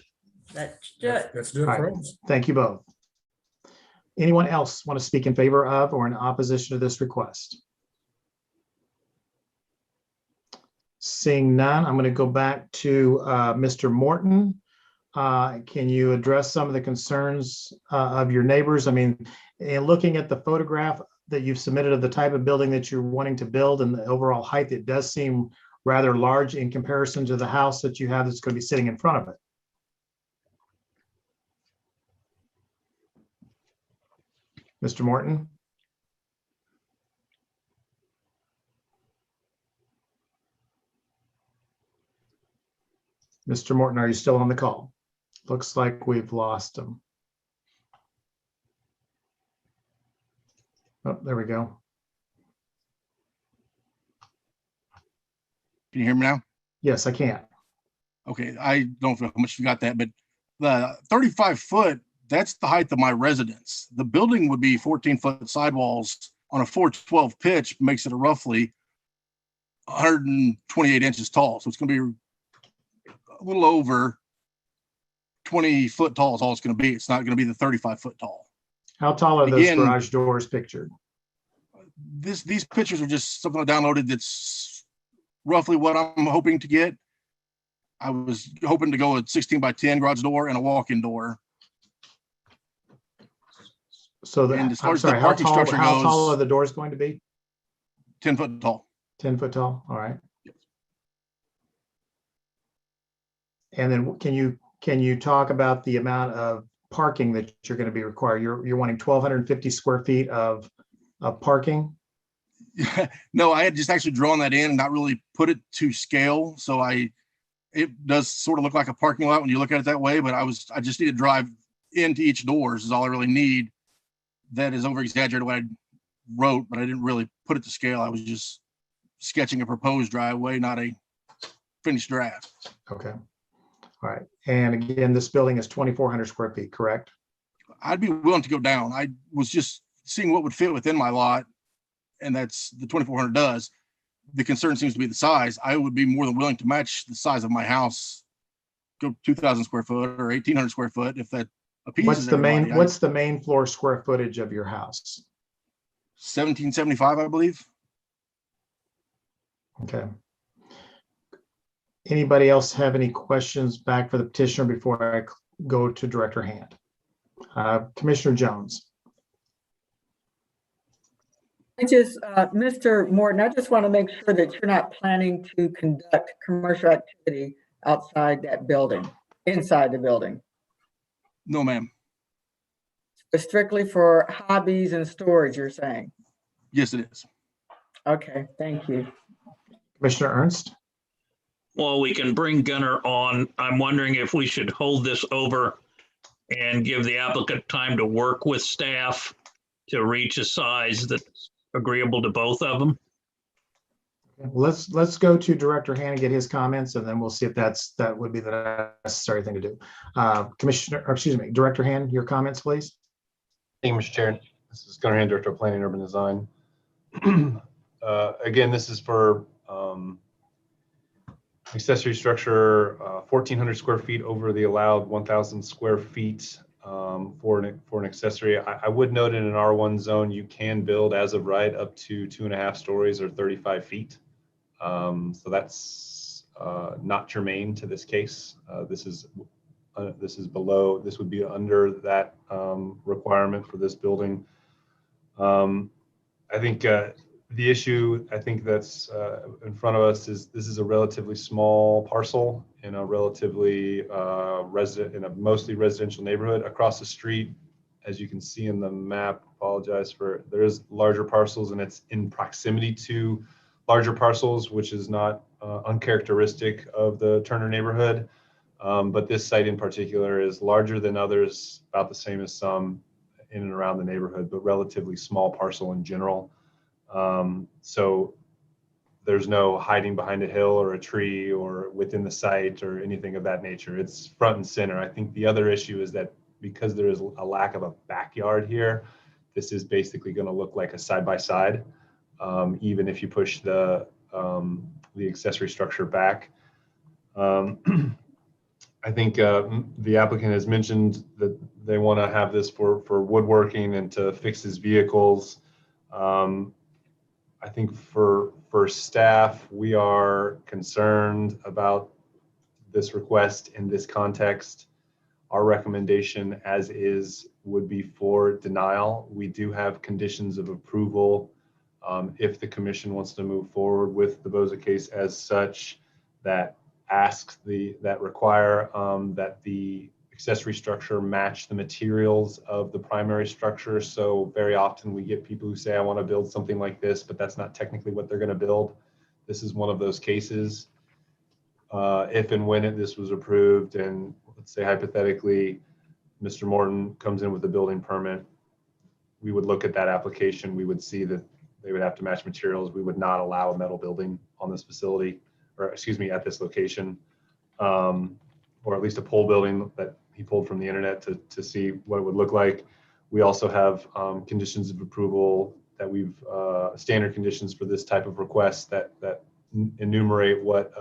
Let's do it. Let's do it, All right, folks. thank you both. Anyone else want to speak in favor of or in opposition to this request? Seeing none, I'm going to go back to Mr. Morton. Can you address some of the concerns of your neighbors? I mean, in looking at the photograph that you've submitted of the type of building that you're wanting to build and the overall height, it does seem rather large in comparison to the house that you have that's going to be sitting in front of it. Mr. Morton? Mr. Morton, are you still on the call? Looks like we've lost him. Oh, there we go. Can you hear me now? Yes, I can. Okay, I don't know how much you got that, but the 35 foot, that's the height of my residence. The building would be 14-foot sidewalls on a 412 pitch, makes it a roughly 128 inches tall. So it's going to be a little over 20 foot tall is all it's going to be. It's not going to be the 35 foot tall. How tall are those Again, garage doors pictured? These pictures are just something I downloaded that's roughly what I'm hoping to get. I was hoping to go with 16 by 10 garage door and a walk-in door. So the, And as far I'm as the sorry, how parking tall, structure how tall goes- are the doors going to be? 10 foot tall. 10 foot tall, all right. And then can you talk about the amount of parking that you're going to be required? You're wanting 1,250 square feet of parking? No, I had just actually drawn that in and not really put it to scale. So it does sort of look like a parking lot when you look at it that way, but I just need to drive into each doors is all I really need. That is over exaggerated what I wrote, but I didn't really put it to scale. I was just sketching a proposed driveway, not a finished draft. Okay. All right. And again, this building is 2,400 square feet, correct? I'd be willing to go down. I was just seeing what would fit within my lot, and that's the 2,400 does. the concern seems to be the size. I would be more than willing to match the size of my house, go 2,000 square foot or 1,800 square foot if that appeases everybody. What's the main floor square footage of your house? 1775, I believe. Okay. Anybody else have any questions back for the petitioner before I go to Director Hand? Commissioner Jones. Mr. Morton, I just want to make sure that you're not planning to conduct commercial activity outside that building, inside the building. No, ma'am. It's strictly for hobbies and storage, you're saying? Yes, it is. Okay, thank you. Commissioner Ernst? Well, we can bring Gunnar on. I'm wondering if we should hold this over and give the applicant time to work with staff to reach a size that's agreeable to both of them. Let's go to Director Hand and get his comments, and then we'll see if that would be the necessary thing to do. Director Hand, your comments, please. Thank you, Mr. Chair. This is Gunnar Hand, Director of Planning and Urban Design. Again, this is for accessory structure, 1,400 square feet over the allowed 1,000 square feet for an accessory. I would note in an R1 zone, you can build as of right up to 2.5 stories or 35 feet. So that's not germane to this case. This is below. This would be under that requirement for this building. I think the issue that's in front of us is this is a relatively small parcel in a relatively mostly residential neighborhood. Across the street, as you can see in the map, there is larger parcels, and it's in proximity to larger parcels, which is not uncharacteristic of the Turner neighborhood. But this site in particular is larger than others, about the same as some in and around the neighborhood, but relatively small parcel in general. So there's no hiding behind a hill or a tree or within the site or anything of that nature. It's front and center. I think the other issue is that because there is a lack of a backyard here, this is basically going to look like a side-by-side, even if you push the accessory structure back. I think the applicant has mentioned that they want to have this for woodworking and to fix his vehicles. I think for staff, we are concerned about this request in this context. Our recommendation as is would be for denial. We do have conditions of approval if the commission wants to move forward with the Boza case as such, that require that the accessory structure match the materials of the primary structure. So very often we get people who say, I want to build something like this, but that's not technically what they're going to build. This is one of those cases. If and when this was approved, and let's say hypothetically, Mr. Morton comes in with a building permit, we would look at that application. We would see that they would have to match materials. We would not allow a metal building on this facility, or excuse me, at this location, or at least a pole building that he pulled from the internet to see what it would look like. We also have conditions of approval that we've standard conditions for this type of request that enumerate what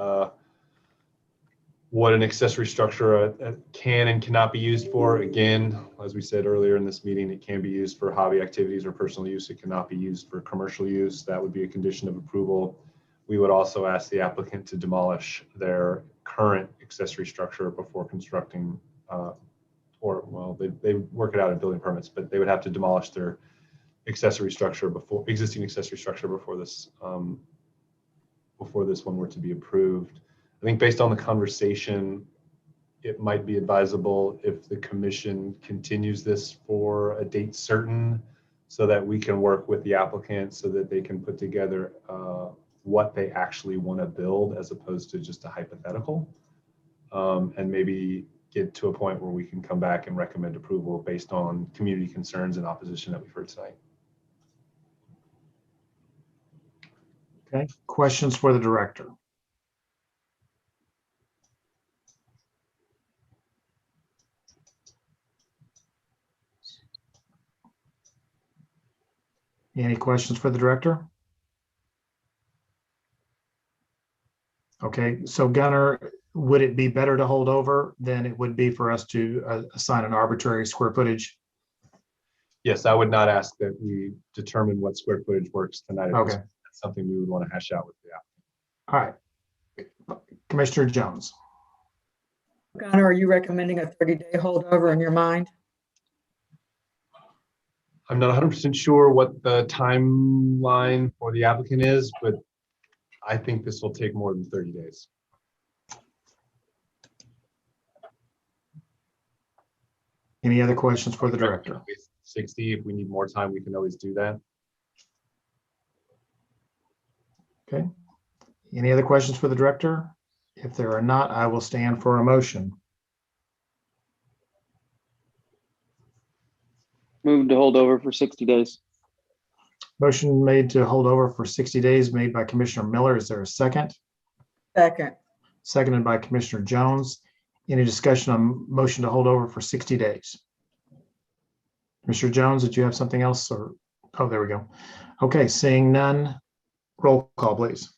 an accessory structure can and cannot be used for. Again, as we said earlier in this meeting, it can be used for hobby activities or personal use. It cannot be used for commercial use. That would be a condition of approval. We would also ask the applicant to demolish their current accessory structure before constructing, they work it out in building permits, but they would have to demolish their existing accessory structure before this one were to be approved. I think based on the conversation, it might be advisable if the commission continues this for a date certain, so that we can work with the applicant so that they can put together what they actually want to build as opposed to just a hypothetical, and maybe get to a point where we can come back and recommend approval based on community concerns and opposition that we've heard tonight. Okay, questions for the director? Any questions for the director? Okay, so Gunnar, would it be better to hold over than it would be for us to assign an arbitrary square footage? Yes, I would not ask that we determine what square footage works tonight. Okay. That's something we would want to hash out with the applicant. All right. Commissioner Jones. Gunnar, are you recommending a 30-day holdover in your mind? I'm not 100% sure what the timeline for the applicant is, but I think this will take more than 30 days. Any other questions for the director? 60, if we need more time, we can always do that. Okay. Any other questions for the director? If there are not, I will stand for a motion. Move to hold over for 60 days. Motion made to hold over for 60 days made by Commissioner Miller. Is there a second? Second. Seconded by Commissioner Jones. Any discussion on motion to hold over for 60 days? Mr. Jones, did you have something else or? Oh, there we go. Okay, seeing none, roll call, please.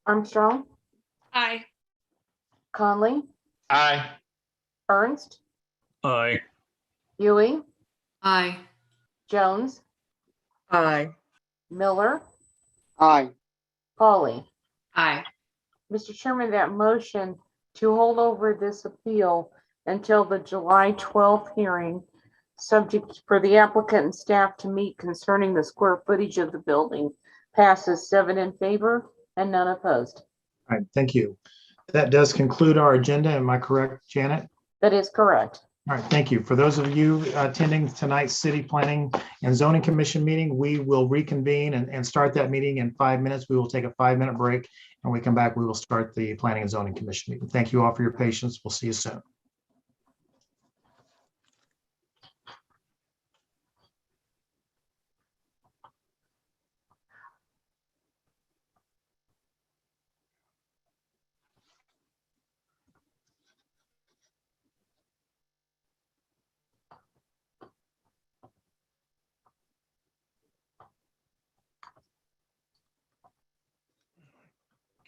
Armstrong, Aye. Conley, Aye. Ernst, Aye. Huey, Aye. Jones, Aye. Miller, Aye. Polly. Aye. Mr. Chairman, that motion to hold over this appeal until the July 12th hearing, subject for the applicant and staff to meet concerning the square footage of the building, passes 7 in favor and none opposed. All right, thank you. That does conclude our agenda. Am I correct, Janet? That is correct. All right, thank you. For those of you attending tonight's City Planning and Zoning Commission meeting, we will reconvene and start that meeting in 5 minutes. We will take a 5-minute break. When we come back, we will start the Planning and Zoning Commission meeting. Thank you all for your patience. We'll see you soon.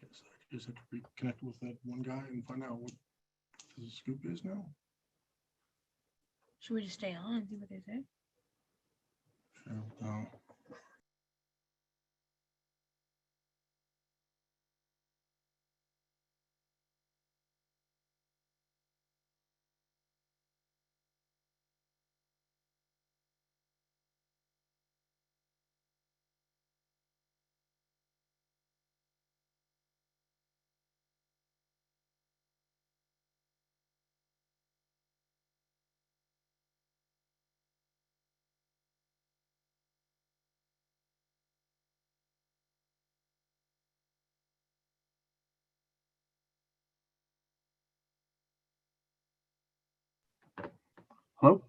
Guess I just have to reconnect with that one guy and find out what the scoop is now. Should we just stay on and see what they say? Sure. Hello?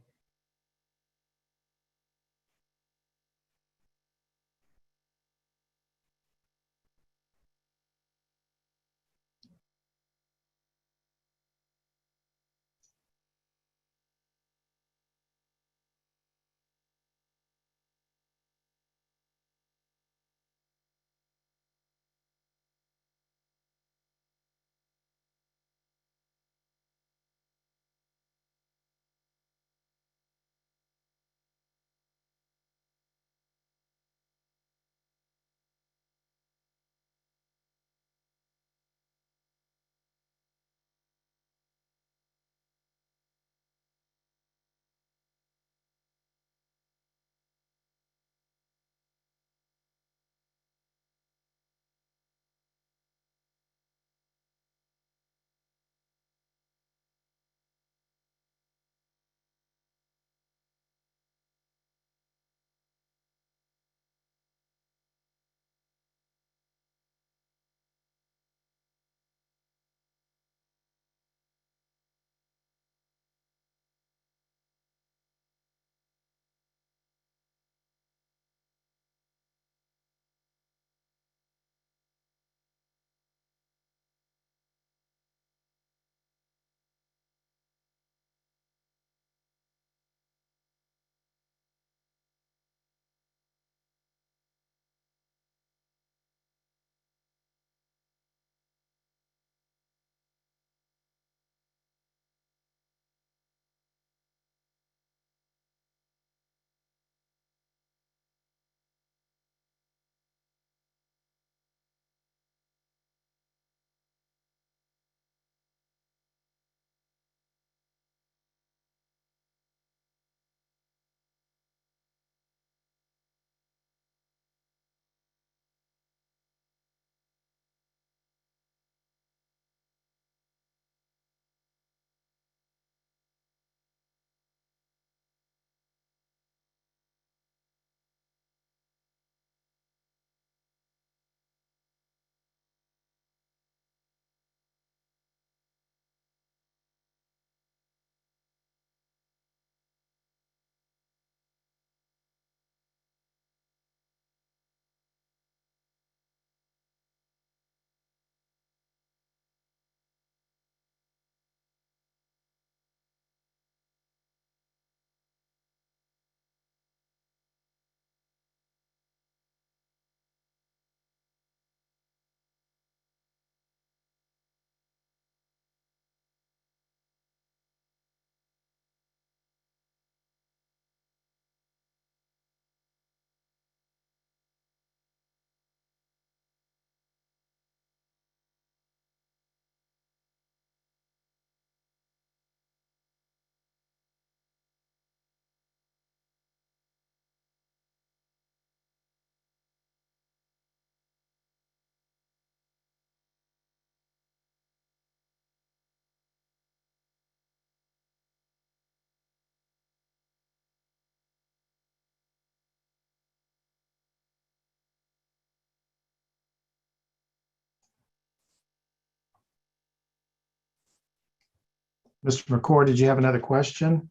Mr. McCord, did you have another question?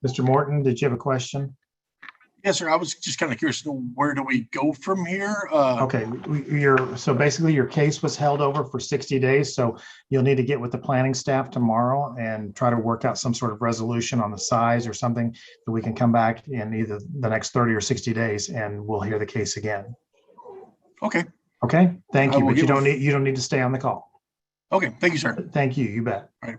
Mr. Morton, did you have a question? Yes, sir. I was just kind of curious, where do we go from here? Okay, so basically your case was held over for 60 days. So you'll need to get with the planning staff tomorrow and try to work out some sort of resolution on the size or something that we can come back in either the next 30 or 60 days and we'll hear the case again. Okay. Okay, thank I you, will but you get don't with- need to stay on the call. Okay, thank you, sir. Thank you, you bet. All right.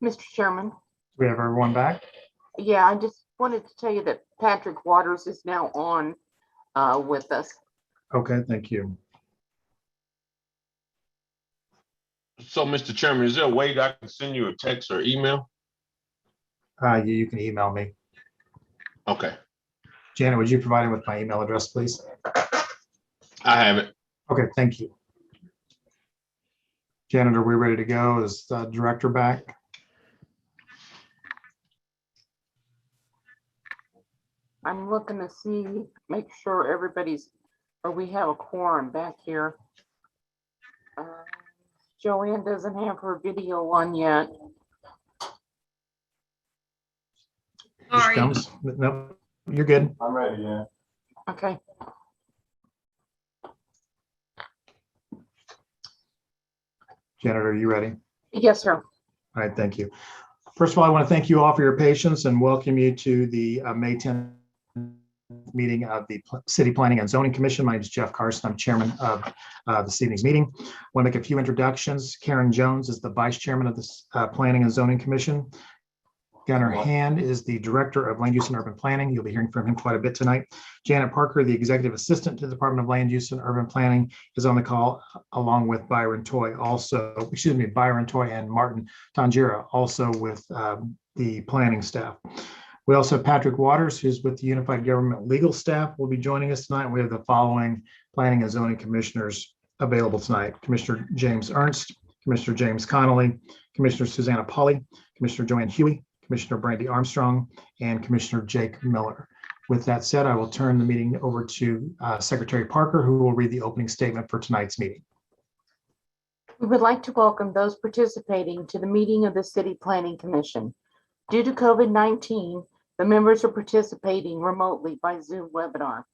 Mr. Chairman, We have everyone back? yeah, I just wanted to tell you that Patrick Waters is now on with us. Okay, thank you. So, Mr. Chairman, is there a way that I can send you a text or email? You can email me. Okay, Janet, would you provide him with my email address, please? I have it. Okay, thank you. Janet, are we ready to go? Is the director back? I'm looking to see, make sure everybody's, or we have a quorum back here. Joanne doesn't have her video on yet. Sorry. No, you're good. I'm ready, yeah. Okay. Janet, are you ready? Yes, sir. All right, thank you. First of all, I want to thank you all for your patience and welcome you to the May 10th meeting of the City Planning and Zoning Commission. My name is Jeff Carson. I'm chairman of this evening's meeting. I want to make a few introductions. Karen Jones is the vice chairman of the Planning and Zoning Commission. Gunnar Hand is the director of Land Use and Urban Planning. You'll be hearing from him quite a bit tonight. Janet Parker, the executive assistant to the Department of Land Use and Urban Planning, is on the call along with Byron Toy, Byron Toy and Martin Tangira, also with the planning staff. We also have Patrick Waters, who's with the Unified Government Legal Staff, will be joining us tonight. We have the following planning and zoning commissioners available tonight: Commissioner James Ernst, Commissioner James Connolly, Commissioner Susanna Polly, Commissioner Joanne Huey, Commissioner Brandy Armstrong, and Commissioner Jake Miller. With that said, I will turn the meeting over to Secretary Parker, who will read the opening statement for tonight's meeting. We would like to welcome those participating to the meeting of the City Planning Commission. Due to COVID-19, the members are participating remotely by Zoom webinar.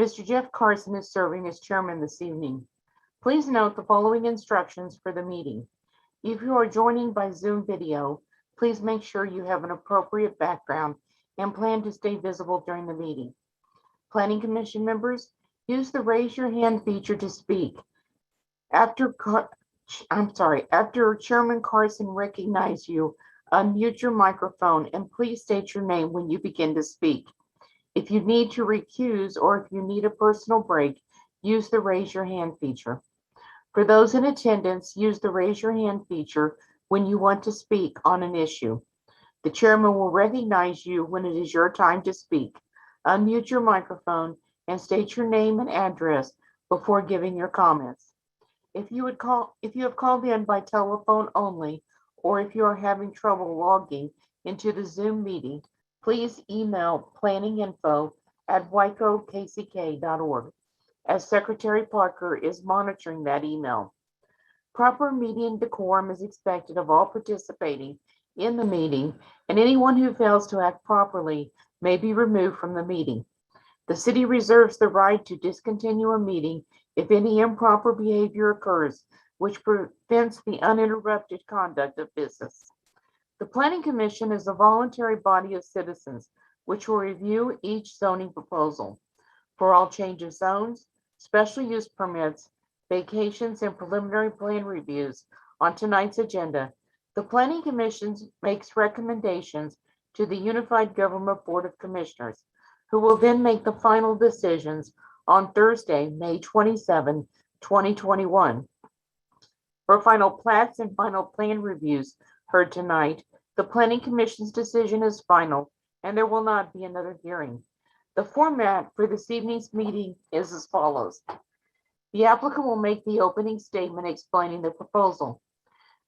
Mr. Jeff Carson is serving as chairman this evening. Please note the following instructions for the meeting. If you are joining by Zoom video, please make sure you have an appropriate background and plan to stay visible during the meeting. Planning Commission members, use the raise your hand feature to speak. After Chairman Carson recognizes you, unmute your microphone and please state your name when you begin to speak. If you need to recuse or if you need a personal break, use the raise your hand feature. For those in attendance, use the raise your hand feature when you want to speak on an issue. The chairman will recognize you when it is your time to speak. Unmute your microphone and state your name and address before giving your comments. If you have called in by telephone only, or if you are having trouble logging into the Zoom meeting, please email planninginfo@wicokck.org, as Secretary Parker is monitoring that email. Proper meeting decorum is expected of all participating in the meeting, and anyone who fails to act properly may be removed from the meeting. The city reserves the right to discontinue a meeting if any improper behavior occurs which prevents the uninterrupted conduct of business. The Planning Commission is a voluntary body of citizens which will review each zoning proposal. For all change of zones, special use permits, vacations, and preliminary plan reviews on tonight's agenda, the Planning Commission makes recommendations to the Unified Government Board of Commissioners, who will then make the final decisions on Thursday, May 27, 2021. For final plats and final plan reviews heard tonight, the Planning Commission's decision is final, and there will not be another hearing. The format for this evening's meeting is as follows. The applicant will make the opening statement explaining the proposal.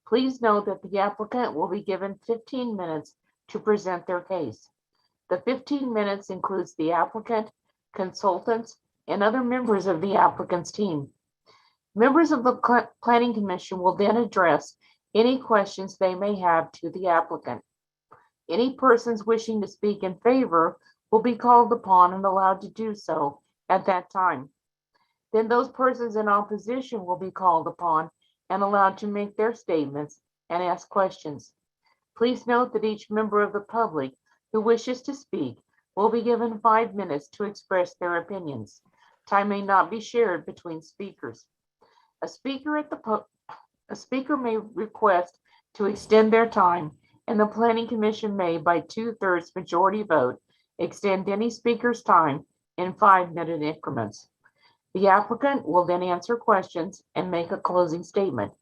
Please note that the applicant will be given 15 minutes to present their case. The 15 minutes includes the applicant, consultants, and other members of the applicant's team. Members of the Planning Commission will then address any questions they may have to the applicant. Any persons wishing to speak in favor will be called upon and allowed to do so at that time. Then those persons in opposition will be called upon and allowed to make their statements and ask questions. Please note that each member of the public who wishes to speak will be given 5 minutes to express their opinions. Time may not be shared between speakers. A speaker may request to extend their time, and the Planning Commission may, by 2/3 majority vote, extend any speaker's time in 5-minute increments. The applicant will then answer questions and make a closing statement.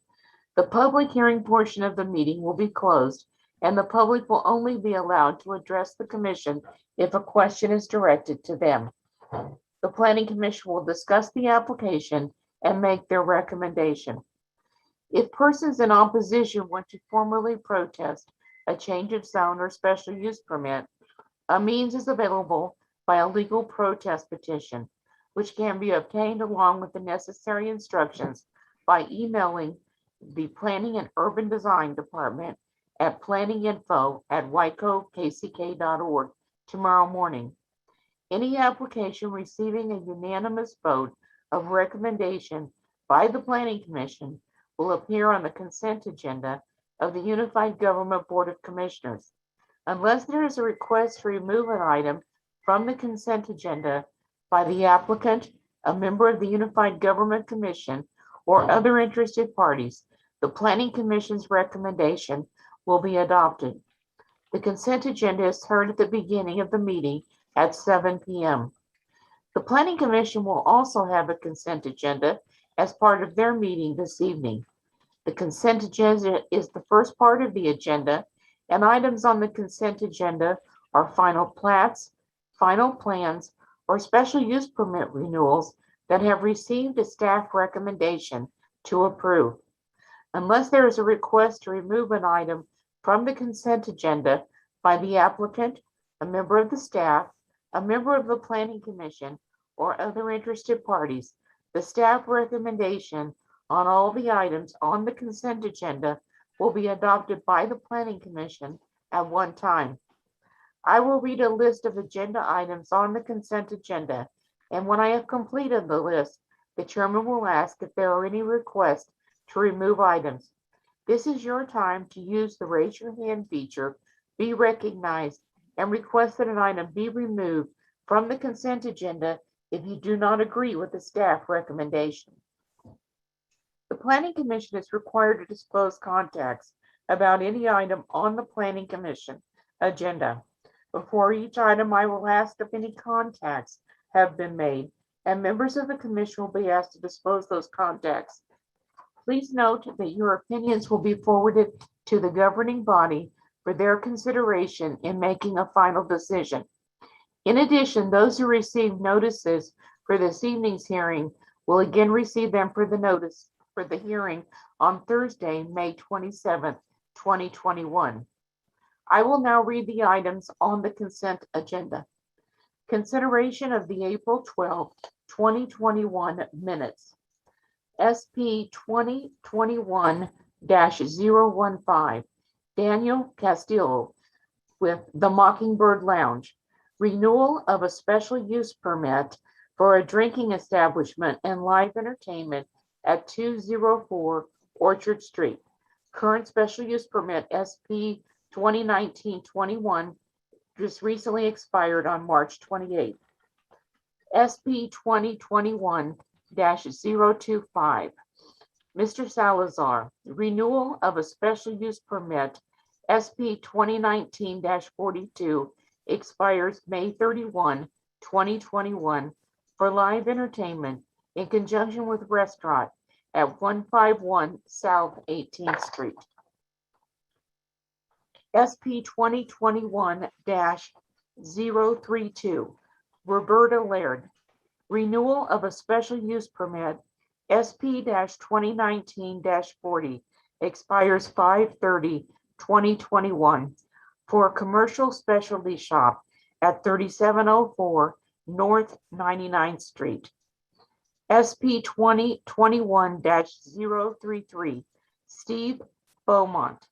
The public hearing portion of the meeting will be closed, and the public will only be allowed to address the commission if a question is directed to them. The Planning Commission will discuss the application and make their recommendation. If persons in opposition want to formally protest a change of zone or special use permit, a means is available by a legal protest petition, which can be obtained along with the necessary instructions by emailing the Planning and Urban Design Department at planninginfo@whitecovekck.org tomorrow morning. Any application receiving a unanimous vote of recommendation by the Planning Commission will appear on the consent agenda of the Unified Government Board of Commissioners. Unless there is a request to remove an item from the consent agenda by the applicant, a member of the Unified Government Commission, or other interested parties, the Planning Commission's recommendation will be adopted. The consent agenda is heard at the beginning of the meeting at 7 p.m. The Planning Commission will also have a consent agenda as part of their meeting this evening. The consent agenda is the first part of the agenda, and items on the consent agenda are final plats, final plans, or special use permit renewals that have received a staff recommendation to approve. Unless there is a request to remove an item from the consent agenda by the applicant, a member of the staff, a member of the Planning Commission, or other interested parties, the staff recommendation on all the items on the consent agenda will be adopted by the Planning Commission at one time. I will read a list of agenda items on the consent agenda, and when I have completed the list, the chairman will ask if there are any requests to remove items. This is your time to use the raise your hand feature, be recognized, and request that an item be removed from the consent agenda if you do not agree with the staff recommendation. The Planning Commission is required to disclose contacts about any item on the Planning Commission agenda. Before each item, I will ask if any contacts have been made, and members of the commission will be asked to disclose those contacts. Please note that your opinions will be forwarded to the governing body for their consideration in making a final decision. In addition, those who receive notices for this evening's hearing will again receive them for the notice for the hearing on Thursday, May 27th, 2021. I will now read the items on the consent agenda. Consideration of the April 12th, 2021 minutes. SP 2021-015, Daniel Castillo with the Mockingbird Lounge. renewal of a special use permit for a drinking establishment and live entertainment at 204 Orchard Street. Current special use permit SP 2019-21 just recently expired on March 28th. SP 2021-025. Mr. Salazar, renewal of a special use permit SP 2019-42 expires May 31, 2021 for live entertainment in conjunction with restaurant at 151 South 18th Street. SP 2021-032, Roberta Laird, renewal of a special use permit SP-2019-40 expires 5/30/2021 for a commercial specialty shop at 3704 North 99th Street. SP 2021-033, Steve Beaumont,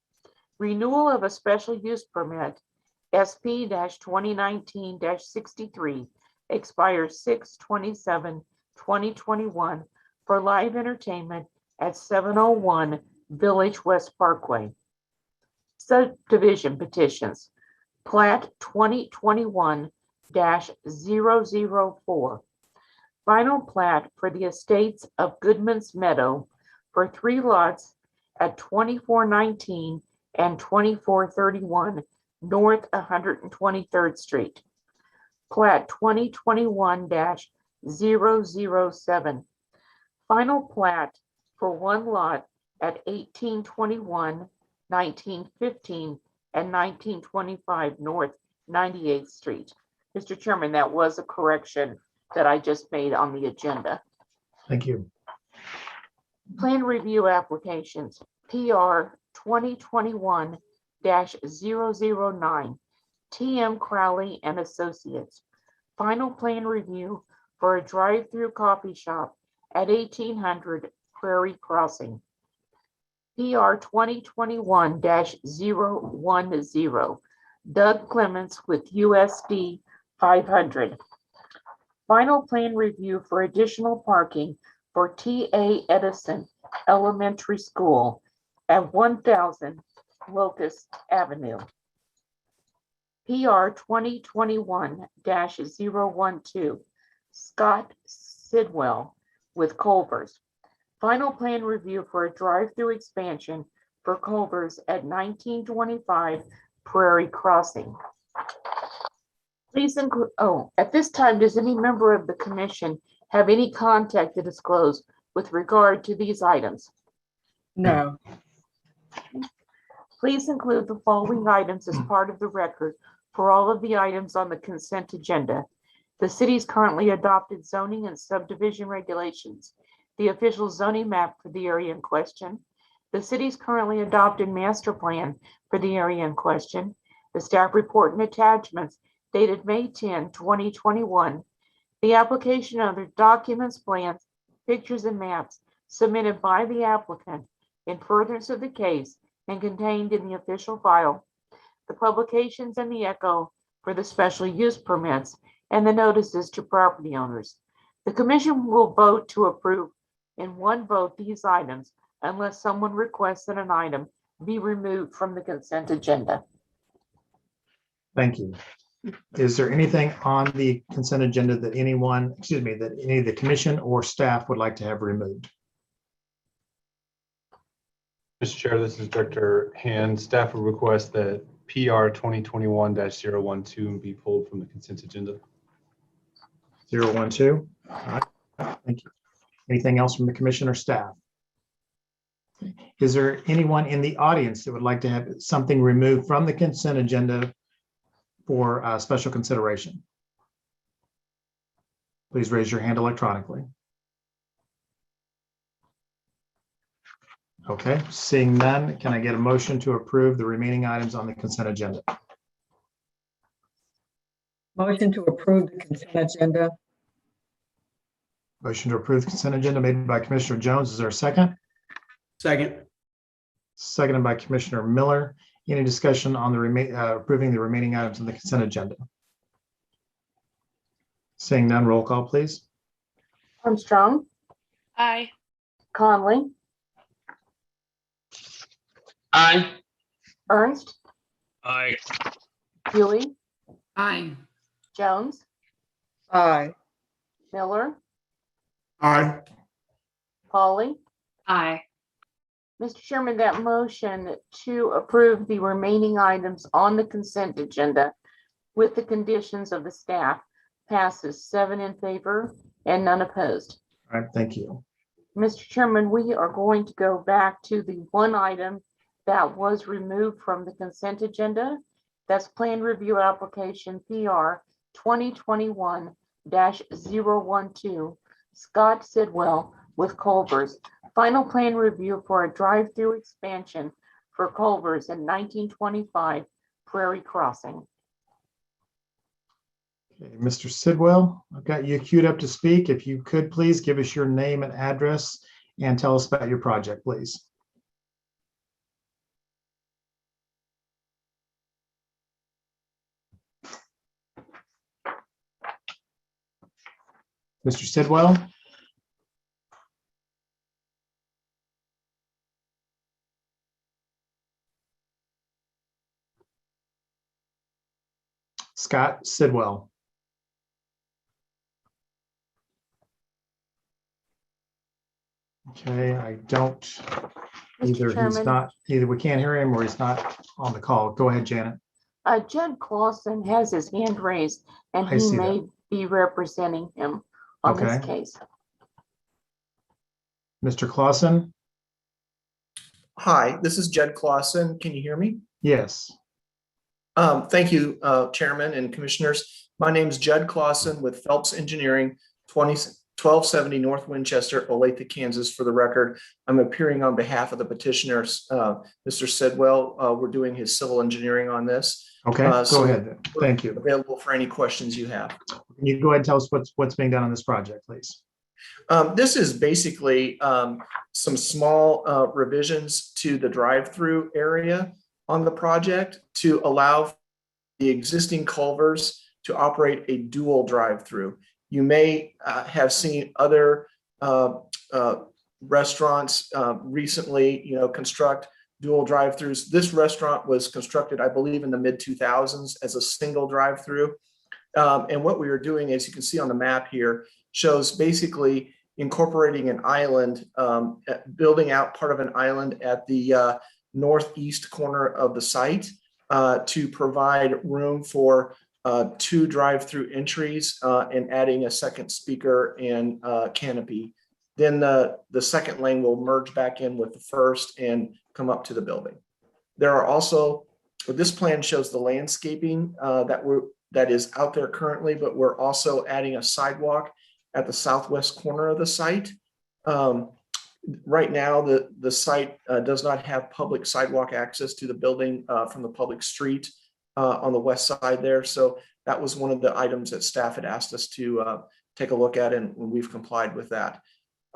renewal of a special use permit SP-2019-63 expires 6/27/2021 for live entertainment at 701 Village West Parkway. Subdivision petitions. Plat 2021-004. Final plat for the estates of Goodman's Meadow for 3 lots at 2419 and 2431 North 123rd Street. Plat 2021-007. Final plat for 1 lot at 1821, 1915, and 1925 North 98th Street. Mr. Chairman, that was a correction that I just made on the agenda. Thank you. Plan review applications, PR 2021-009, TM Crowley and Associates. Final plan review for a drive-through coffee shop at 1800 Prairie Crossing. PR 2021-010, Doug Clements with USD 500. Final plan review for additional parking for TA Edison Elementary School at 1000 Locust Avenue. PR 2021-012, Scott Sidwell with Culver's. Final plan review for a drive-through expansion for Culver's at 1925 Prairie Crossing. Please include, at this time, does any member of the commission have any contact to disclose with regard to these items? No. Please include the following items as part of the record for all of the items on the consent agenda. The city's currently adopted zoning and subdivision regulations, the official zoning map for the area in question, the city's currently adopted master plan for the area in question, the staff report and attachments dated May 10, 2021, the application of the documents, plans, pictures, and maps submitted by the applicant in furtherance of the case and contained in the official file, the publications and the echo for the special use permits, and the notices to property owners. The commission will vote to approve in one vote these items unless someone requests that an item be removed from the consent agenda. Thank you. Is there anything on the consent agenda that anyone, that any of the commission or staff would like to have removed? Mr. Chair, this is Director Hand. Staff would request that PR 2021-012 be pulled from the consent agenda. 012. All right. Thank you. Anything else from the commission or staff? Is there anyone in the audience that would like to have something removed from the consent agenda for special consideration? Please raise your hand electronically. Okay, seeing none, can I get a motion to approve the remaining items on the consent agenda? Motion to approve the consent agenda. Motion to approve the consent agenda made by Commissioner Jones. Is there a second? Second. Seconded by Commissioner Miller. Any discussion on the approving the remaining items on the consent agenda? Seeing none, roll call, please. Armstrong, Aye. Conley, Aye. Ernst, Aye. Huey, Aye. Jones, Aye. Miller, Aye. Polly. Aye. Mr. Chairman, that motion to approve the remaining items on the consent agenda with the conditions of the staff passes 7 in favor and none opposed. All right, thank you. Mr. Chairman, we are going to go back to the one item that was removed from the consent agenda. That's plan review application PR 2021-012, Scott Sidwell with Culvers. Final plan review for a drive-through expansion for Culvers in 1925 Prairie Crossing. Okay, Mr. Sidwell, I've got you queued up to speak. If you could please give us your name and address and tell us about your project, please. Mr. Sidwell? Scott Sidwell. Okay, I don't, either Chairman. either we can't hear him or he's not on the call. Go ahead, Janet. Judd Clausen has his hand raised and I he see may that. be representing him on this Okay. case. Mr. Clausen? Hi, this is Jed Clausen. Can you hear me? Yes. Thank you, Chairman and Commissioners. My name is Jed Clausen with Phelps Engineering, 1270 North Winchester, Olathe, Kansas. For the record, I'm appearing on behalf of the petitioners, Mr. Sidwell. We're doing his civil engineering on this. Okay, go So ahead then. Thank you. Available for any questions you have. Can you go ahead and tell us what's being done on this project, please? This is basically some small revisions to the drive-through area on the project to allow the existing Culvers to operate a dual drive-through. You may have seen other restaurants recently, construct dual drive-throughs. This restaurant was constructed, I believe, in the mid-2000s as a single drive-through. And what we are doing, as you can see on the map here, shows basically incorporating an island, building out part of an island at the northeast corner of the site to provide room for 2 drive-through entries and adding a second speaker and canopy. Then the second lane will merge back in with the first and come up to the building. There are also, this plan shows the landscaping that is out there currently, but we're also adding a sidewalk at the southwest corner of the site. Right now, the site does not have public sidewalk access to the building from the public street on the west side there. So that was one of the items that staff had asked us to take a look at, and we've complied with that.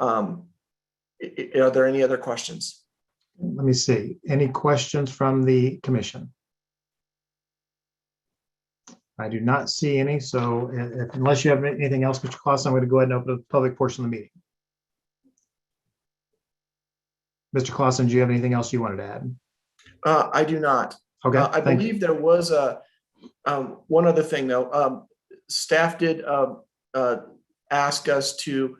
Are there any other questions? Let me see. Any questions from the commission? I do not see any. So unless you have anything else, Mr. Clausen, I'm going to go ahead and open the public portion of the meeting. Mr. Clausen, do you have anything else you wanted to add? I do not. Okay. I believe there was one other thing though. Staff did ask us to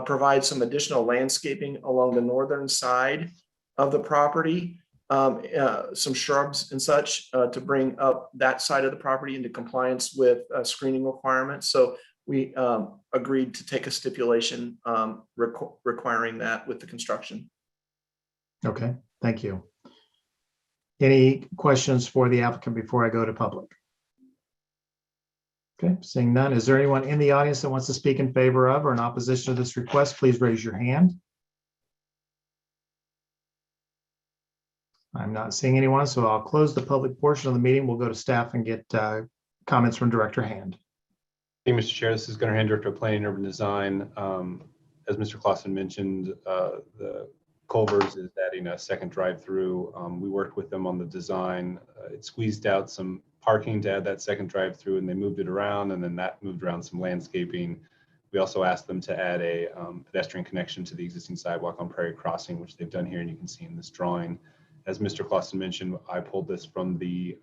provide some additional landscaping along the northern side of the property, some shrubs and such to bring up that side of the property into compliance with screening requirements. So we agreed to take a stipulation requiring that with the construction. Okay, thank you. Any questions for the applicant before I go to public? Okay, seeing none. Is there anyone in the audience that wants to speak in favor of or in opposition to this request? Please raise your hand. I'm not seeing anyone, so I'll close the public portion of the meeting. We'll go to staff and get comments from Director Hand. Hey, Mr. Chair, this is Gunnar Hand, Director of Planning and Urban Design. As Mr. Clausen mentioned, the Culvers is adding a second drive-through. We worked with them on the design. It squeezed out some parking to add that second drive-through, and they moved it around, and then that moved around some landscaping. We also asked them to add a pedestrian connection to the existing sidewalk on Prairie Crossing, which they've done here, and you can see in this drawing. As Mr. Clausen mentioned, I pulled this from the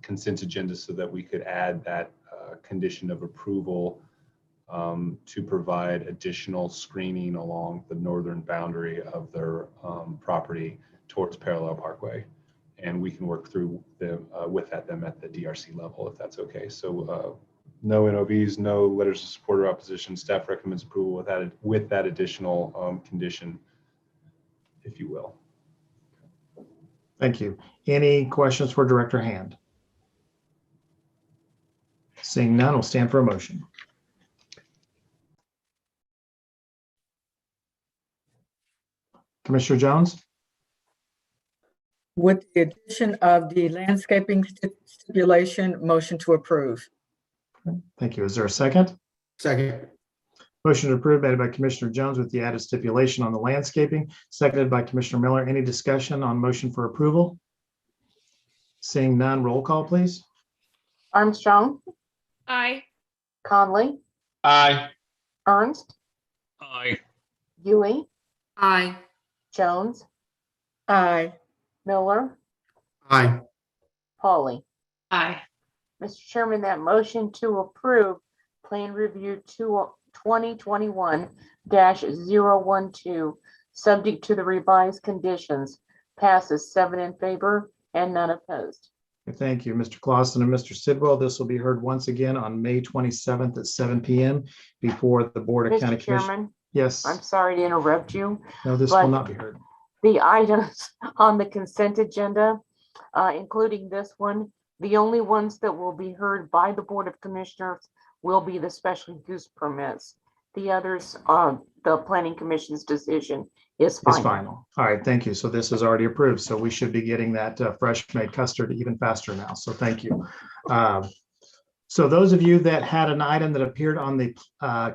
consent agenda so that we could add that condition of approval to provide additional screening along the northern boundary of their property towards Parallel Parkway. And we can work through them with them at the DRC level, if that's okay. So no NOVs, no letters of support or opposition. Staff recommends approval with that additional condition, if you will. Thank you. Any questions for Director Hand? Seeing none, we'll stand for a motion. Commissioner Jones? With the addition of the landscaping stipulation, motion to approve. Thank you. Is there a second? Second. Motion approved made by Commissioner Jones with the added stipulation on the landscaping, seconded by Commissioner Miller. Any discussion on motion for approval? Seeing none, roll call, please. Armstrong, Aye. Conley, Aye. Ernst, Aye. Yui, Aye. Jones, Aye. Miller, Aye. Pauly. Aye. Mr. Chairman, that motion to approve Plan Review 2021-012, subject to the revised conditions, passes 7 in favor and none opposed. Thank you, Mr. Clausen and Mr. Sidwell. This will be heard once again on May 27th at 7 p.m. before the Board of County Mr. Commissioners. Chairman, Yes. I'm sorry to interrupt you. No, this but will not be heard. The items on the consent agenda, including this one, the only ones that will be heard by the Board of Commissioners will be the special use permits. The others, the Planning Commission's decision is final. It's final. All right, thank you. So this is already approved. So we should be getting that fresh made custard even faster now. So thank you. So those of you that had an item that appeared on the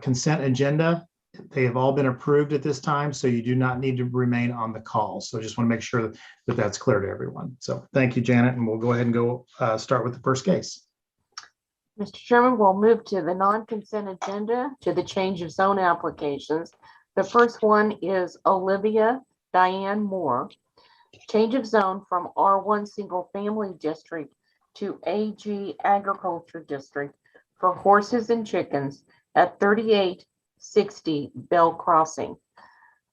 consent agenda, they have all been approved at this time, so you do not need to remain on the call. So just want to make sure that that's clear to everyone. So thank you, Janet, and we'll go ahead and go start with the first case. Mr. Chairman, we'll move to the non-consent agenda to the change of zone applications. The first one is Olivia Diane Moore. Change of zone from R1 Single Family District to AG Agriculture District for horses and chickens at 3860 Bell Crossing.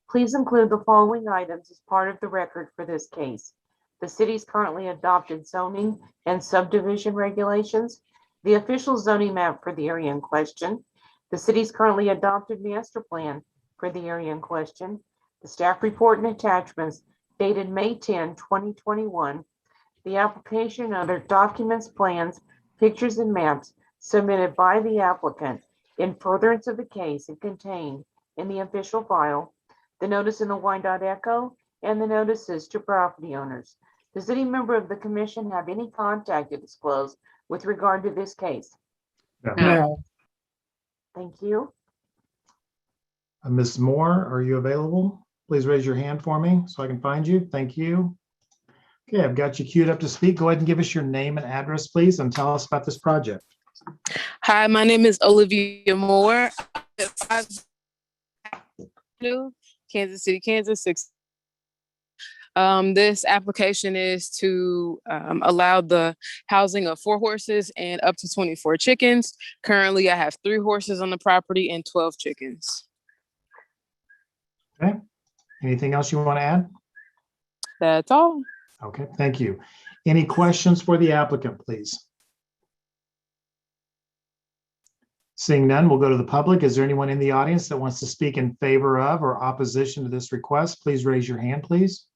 Please include the following items as part of the record for this case. The city's currently adopted zoning and subdivision regulations, the official zoning map for the area in question, the city's currently adopted master plan for the area in question, the staff report and attachments dated May 10, 2021, the application and other documents, plans, pictures, and maps submitted by the applicant in furtherance of the case and contained in the official file, the notice in the Wyandotte Echo, and the notices to property owners. Does any member of the commission have any contact to disclose with regard to this case? No. Thank you. Ms. Moore, are you available? Please raise your hand for me so I can find you. Thank you. Okay, I've got you queued up to speak. Go ahead and give us your name and address, please, and tell us about this project. Hi, my name is Olivia Moore. Kansas City, Kansas. This application is to allow the housing of 4 horses and up to 24 chickens. Currently, I have 3 horses on the property and 12 chickens. Okay. Anything else you want to add? That's all. Okay, thank you. Any questions for the applicant, please? Seeing none, we'll go to the public. Is there anyone in the audience that wants to speak in favor of or opposition to this request? Please raise your hand, please.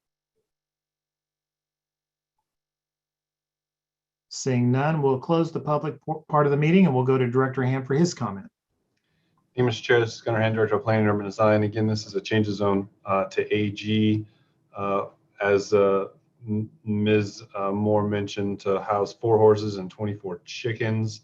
Seeing none, we'll close the public part of the meeting and we'll go to Director Hand for his comment. Hey, Mr. Chair, this is Gunnar Hand, Director of Planning and Urban Design. Again, this is a change of zone to AG. As Ms. Moore mentioned, to house 4 horses and 24 chickens.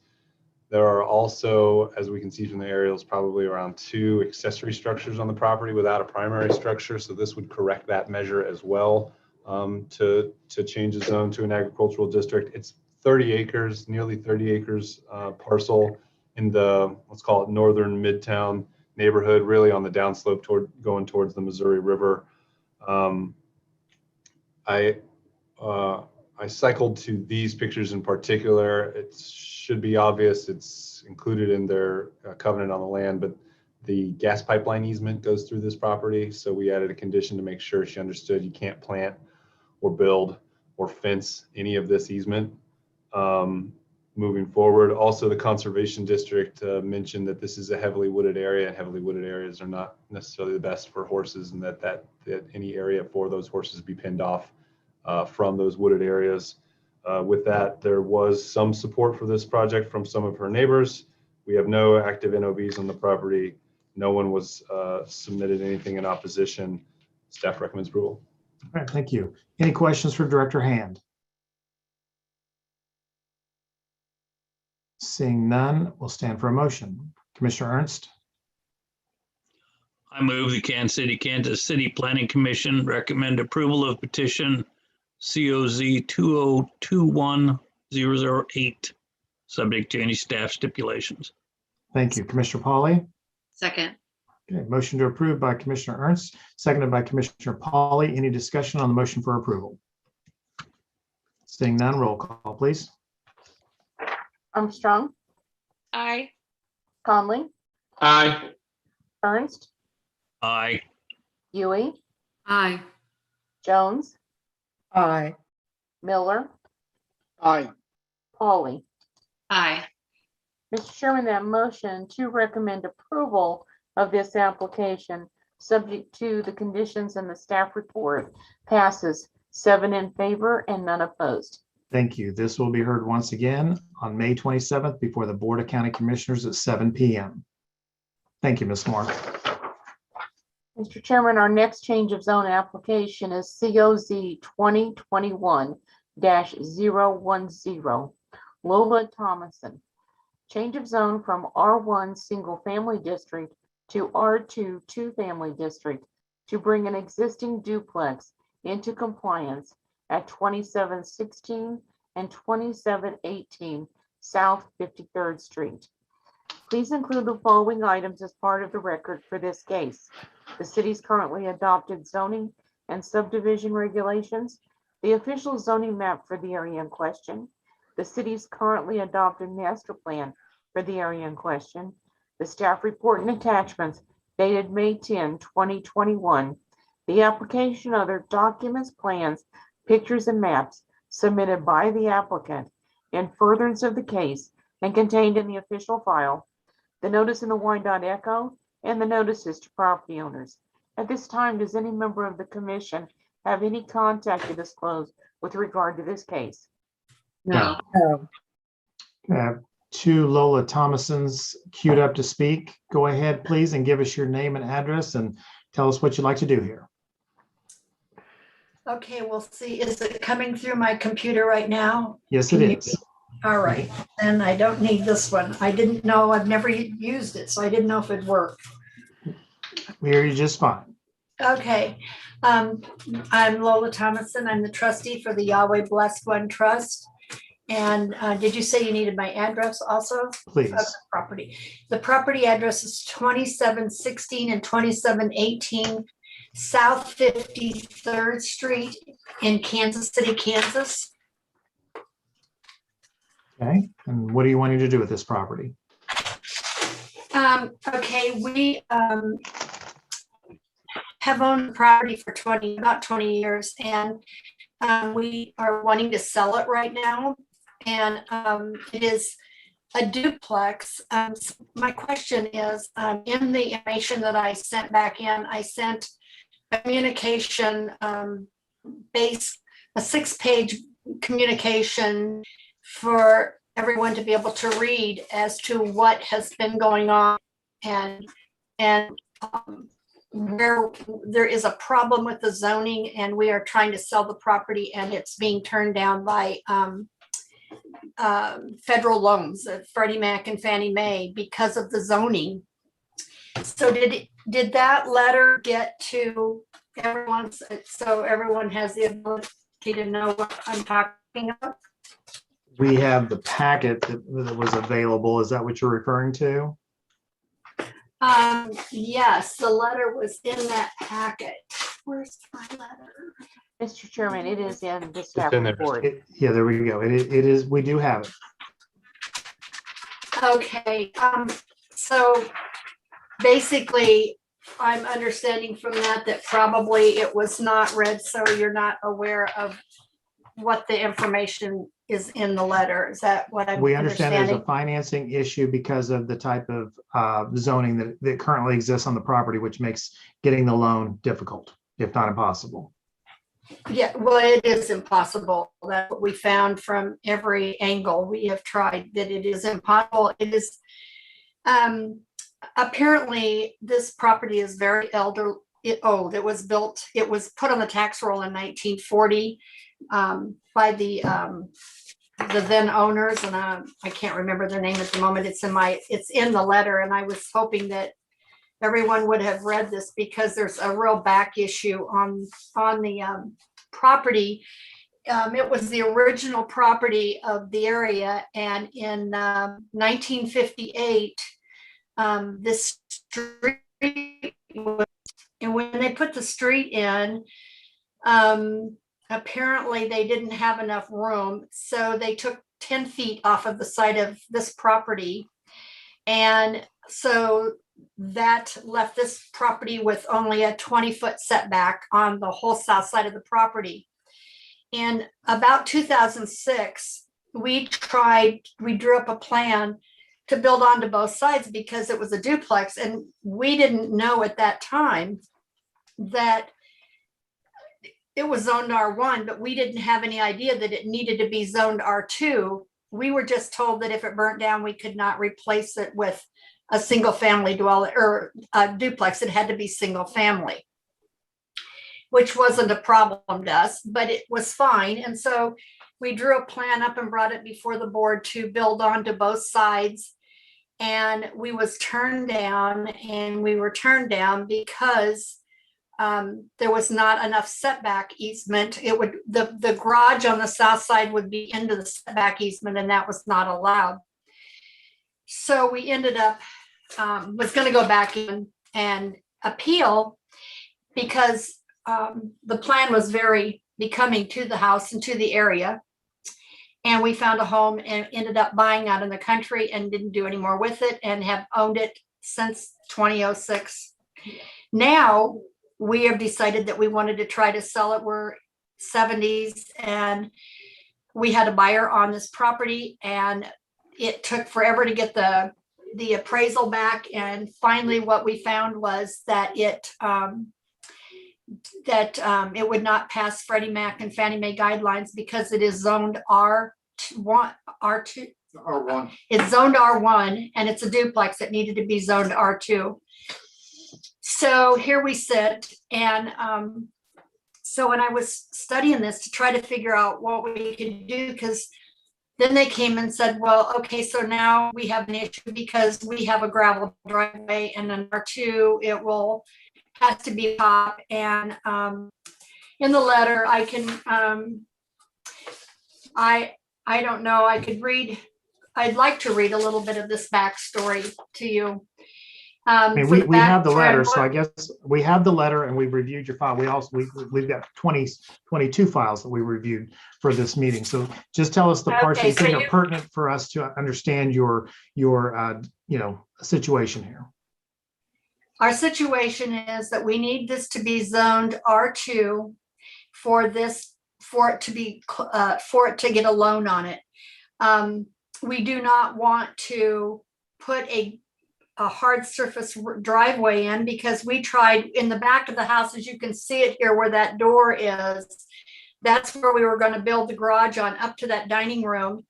There are also, as we can see from the aerials, probably around 2 accessory structures on the property without a primary structure. So this would correct that measure as well to change the zone to an agricultural district. It's 30 acres, nearly 30 acres parcel in the, let's call it northern Midtown neighborhood, really on the downslope going towards the Missouri River. I cycled to these pictures in particular. It should be obvious, it's included in their covenant on the land, but the gas pipeline easement goes through this property. So we added a condition to make sure she understood you can't plant or build or fence any of this easement moving forward. Also, the Conservation District mentioned that this is a heavily wooded area, and heavily wooded areas are not necessarily the best for horses, and that any area for those horses be pinned off from those wooded areas. With that, there was some support for this project from some of her neighbors. We have no active NOVs on the property. No one was submitted anything in opposition. Staff recommends approval. All right, thank you. Any questions for Director Hand? Seeing none, we'll stand for a motion. Commissioner Ernst? I move the Kansas City Planning Commission recommend approval of petition COZ 2021008, subject to any staff stipulations. Thank you. Commissioner Pauly? Second. Okay, motion to approve by Commissioner Ernst, seconded by Commissioner Pauly. Any discussion on the motion for approval? Seeing none, roll call, please. Armstrong, Aye. Conley, Aye. Ernst, Aye. Huey, Aye. Jones, Aye. Miller, Aye. Pauly. Aye. Mr. Chairman, that motion to recommend approval of this application, subject to the conditions in the staff report, passes 7 in favor and none opposed. Thank you. This will be heard once again on May 27th before the Board of County Commissioners at 7 p.m. Thank you, Ms. Moore. Mr. Chairman, our next change of zone application is COZ 2021-010, Lola Thomason. Change of zone from R1 Single Family District to R2 Two Family District to bring an existing duplex into compliance at 2716 and 2718 South 53rd Street. Please include the following items as part of the record for this case: the city's currently adopted zoning and subdivision regulations, the official zoning map for the area in question, the city's currently adopted master plan for the area in question, the staff report and attachments dated May 10, 2021, the application, other documents, plans, pictures, and maps submitted by the applicant in furtherance of the case and contained in the official file, the notice in the Wyandotte Echo, and the notices to property owners. At this time, does any member of the commission have any contact to disclose with regard to this case? No. No. I have two Lola Thomasons queued up to speak. Go ahead, please, and give us your name and address and tell us what you'd like to do here. Okay, we'll see. Is it coming through my computer right now? Yes, it is. All right, then I don't need this one. I didn't know, I've never used it, so I didn't know if it'd work. We hear you just fine. Okay, I'm Lola Thomason. I'm the trustee for the Yahweh Blessed One Trust. And did you say you needed my address also? Please. Of the property. The property address is 2716 and 2718 South 53rd Street in Kansas City, Kansas. Okay, and what are you wanting to do with this property? Okay, we have owned the property for about 20 years, and we are wanting to sell it right now. And it is a duplex. My question is, in the information that I sent back in, I sent a communication base, a 6-page communication for everyone to be able to read as to what has been going on and where there is a problem with the zoning, and we are trying to sell the property and it's being turned down by federal loans, Freddie Mac and Fannie Mae, because of the zoning. So did that letter get to everyone, so everyone has the ability to know what I'm talking about? we have the packet that was available. Is that what you're referring to? Yes, the letter was in that packet. Where's my letter? Mr. Chairman, it is in the staff in there. report. Yeah, there we go. It is, we do have it. Okay, so basically, I'm understanding from that that probably it was not read, so you're not aware of what the information is in the letter. Is that what I'm We understand there's a understanding? financing issue because of the type of zoning that currently exists on the property, which makes getting the loan difficult, if not impossible. Yeah, well, it is impossible. That's what we found from every angle we have tried, that it is impossible. It is, apparently this property is very old. It was built, it was put on the tax roll in 1940 by the then owners, and I can't remember their name at the moment. It's in the letter, and I was hoping that everyone would have read this because there's a real back issue on the property. It was the original property of the area, and in 1958, this street, and when they put the street in, apparently they didn't have enough room, so they took 10 feet off of the side of this property, and so that left this property with only a 20-foot setback on the whole south side of the property. In about 2006, we drew up a plan to build onto both sides because it was a duplex, and we didn't know at that time that it was zoned R1, but we didn't have any idea that it needed to be zoned R2. We were just told that if it burnt down, we could not replace it with a single family dwelling or a duplex. It had to be single family, which wasn't a problem to us, but it was fine. And so we drew a plan up and brought it before the board to build onto both sides. And we was turned down, and we were turned down because there was not enough setback easement. It would, the garage on the south side would be into the setback easement, and that was not allowed. So we ended up, was going to go back in and appeal because the plan was very becoming to the house and to the area. And we found a home and ended up buying out in the country and didn't do any more with it and have owned it since 2006. Now we have decided that we wanted to try to sell it. We're 70s and we had a buyer on this property, and it took forever to get the appraisal back. And finally what we found was that it would not pass Freddie Mac and Fannie Mae guidelines because it is zoned R1. It's zoned R1 and it's a duplex. It needed to be zoned R2. So here we sit, and so when I was studying this to try to figure out what we could do, because then they came and said, well, okay, so now we have an issue because we have a gravel driveway, and then R2, it will has to be top. And in the letter, I can, I don't know, I could read, I'd like to read a little bit of this backstory to you. I mean, we have the letter, so I guess we have the letter and we've reviewed your file. We've got 22 files that we reviewed for this meeting. So just tell us the parts that you think are pertinent for us to understand your situation here. Our situation is that we need this to be zoned R2 for it to get a loan on it. We do not want to put a hard surface driveway in, because we tried in the back of the house, as you can see it here where that door is, that's where we were going to build the garage on up to that dining room,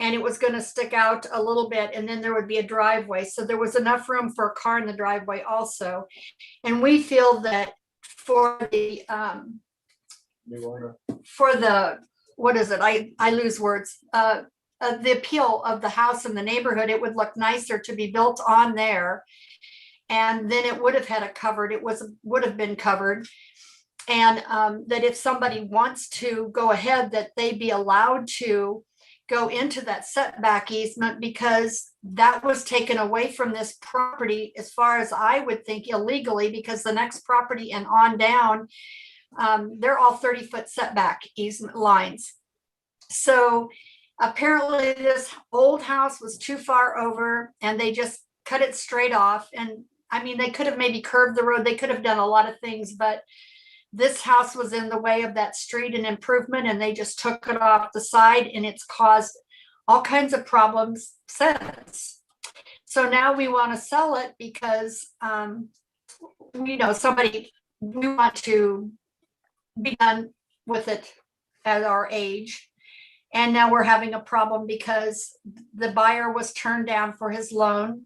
and it was going to stick out a little bit, and then there would be a driveway, so there was enough room for a car in the driveway also. And we feel that for the what is it, I lose words, the appeal of the house in the neighborhood, it would look nicer to be built on there, and then it would have had a covered, would have been covered, and that if somebody wants to go ahead, that they be allowed to go into that setback easement because that was taken away from this property, as far as I would think, illegally, because the next property and on down, they're all 30-foot setback easement lines. So apparently this old house was too far over and they just cut it straight off. And I mean, they could have maybe curved the road. They could have done a lot of things, but this house was in the way of that street and improvement, and they just took it off the side, and it's caused all kinds of problems since. So now we want to sell it because, we want to be done with it at our age. And now we're having a problem because the buyer was turned down for his loan,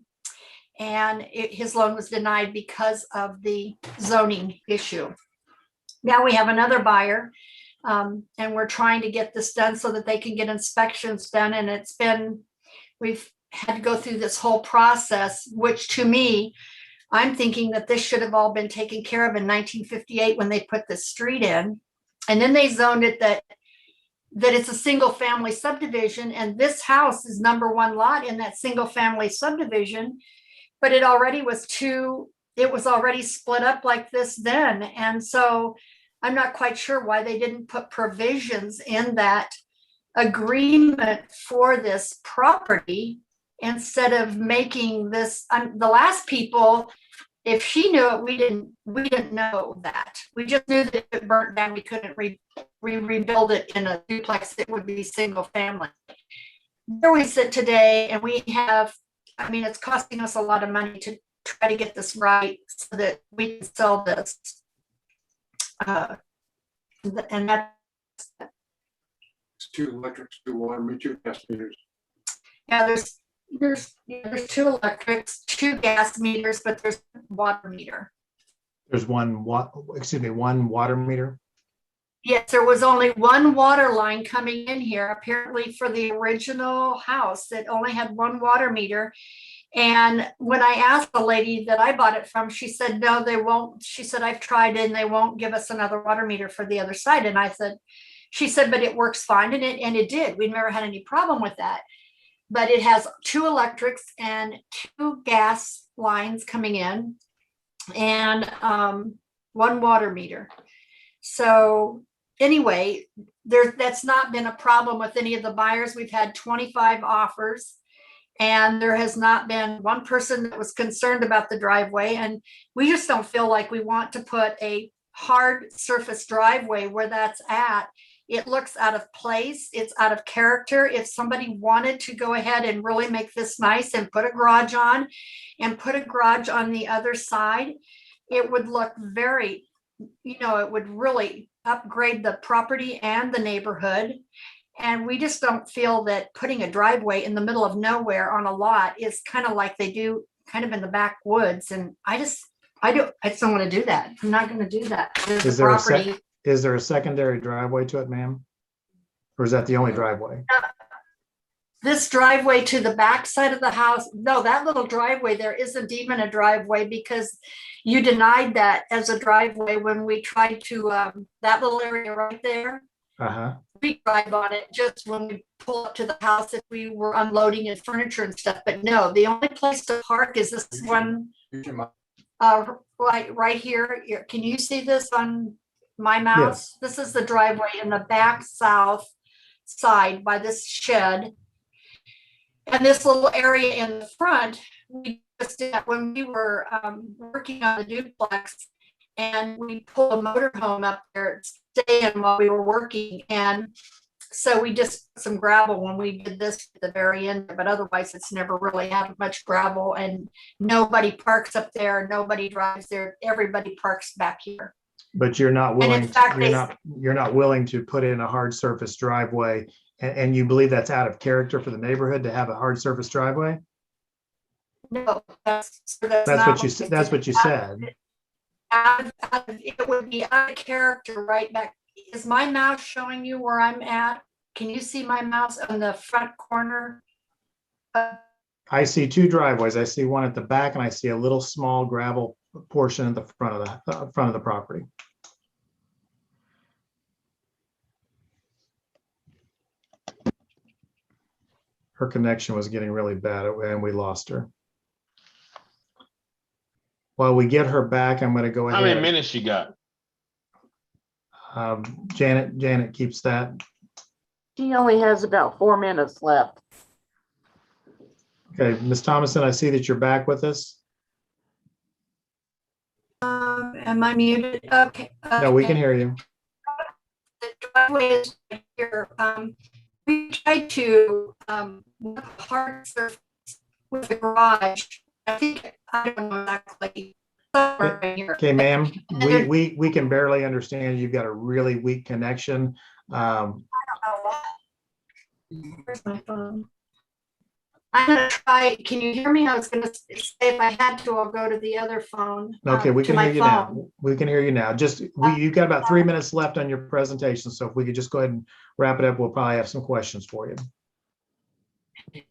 and his loan was denied because of the zoning issue. Now we have another buyer, and we're trying to get this done so that they can get inspections done. And we've had to go through this whole process, which to me, I'm thinking that this should have all been taken care of in 1958 when they put the street in. And then they zoned it that it's a single family subdivision, and this house is number 1 lot in that single family subdivision, but it was already split up like this then. And so I'm not quite sure why they didn't put provisions in that agreement for this property instead of making this, the last people, if she knew it, we didn't know that. We just knew that if it burnt down, we couldn't rebuild it in a duplex. It would be single family. There we sit today, and we have, I mean, it's costing us a lot of money to try to get this right so that we can sell this. And that's 2 electrics, 2 water, 2 gas meters. Yeah, there's 2 electrics, 2 gas meters, but there's water meter. There's one water meter. Yes, there was only 1 water line coming in here, apparently for the original house that only had 1 water meter. And when I asked the lady that I bought it from, she said, no, they won't. She said, I've tried it and they won't give us another water meter for the other side. And she said, but it works fine. And it did. We've never had any problem with that. But it has 2 electrics and 2 gas lines coming in and 1 water meter. So anyway, that's not been a problem with any of the buyers. We've had 25 offers. And there has not been one person that was concerned about the driveway. And we just don't feel like we want to put a hard surface driveway where that's at. It looks out of place. It's out of character. If somebody wanted to go ahead and really make this nice and put a garage on the other side, it would look very, it would really upgrade the property and the neighborhood. And we just don't feel that putting a driveway in the middle of nowhere on a lot is kind of like they do kind of in the backwoods. And I just don't want to do that. I'm not going to do that. Is there a secondary driveway to it, ma'am? Or is that the only driveway? This driveway to the back side of the house, no, that little driveway there isn't even a driveway because you denied that as a driveway when we tried to, that little area right there. Uh-huh. We drive on it just when we pull up to the house if we were unloading and furniture and stuff. But no, the only place to park is this one right here. Can you see this on my mouse? Yes. This is the driveway in the back south side by this shed. And this little area in the front, we just did that when we were working on the duplex, and we pulled a motorhome up there to stay in while we were working. And so we just put some gravel when we did this at the very end, but otherwise it's never really had much gravel, and nobody parks up there. Nobody drives there. Everybody parks back here. But you're not willing, you're not willing to put in a hard surface driveway, and you believe that's out of character for the neighborhood to have a hard surface driveway? No, that's what you said. It would be out of character right back. Is my mouse showing you where I'm at? Can you see my mouse on the front corner? I see 2 driveways. I see one at the back, and I see a little small gravel portion at the front of the property. her connection was getting really bad and we lost her. While we get her back, I'm going to go How many ahead. minutes she got? Janet keeps that. She only has about 4 minutes left. Okay, Ms. Thomason, I see that you're back with us. Am I muted? Okay. No, we can hear you. The driveway is right here. We tried to work hard surface with the garage. I don't know exactly. Right here. Okay, ma'am, we can barely understand. You've got a really weak connection. Where's my phone? I'm gonna try. Can you hear me? I was gonna say if I had to, I'll go to the other phone. Okay, we to can my hear you phone. now. We can hear you now. You've got about 3 minutes left on your presentation. So if we could just go ahead and wrap it up, we'll probably have some questions for you.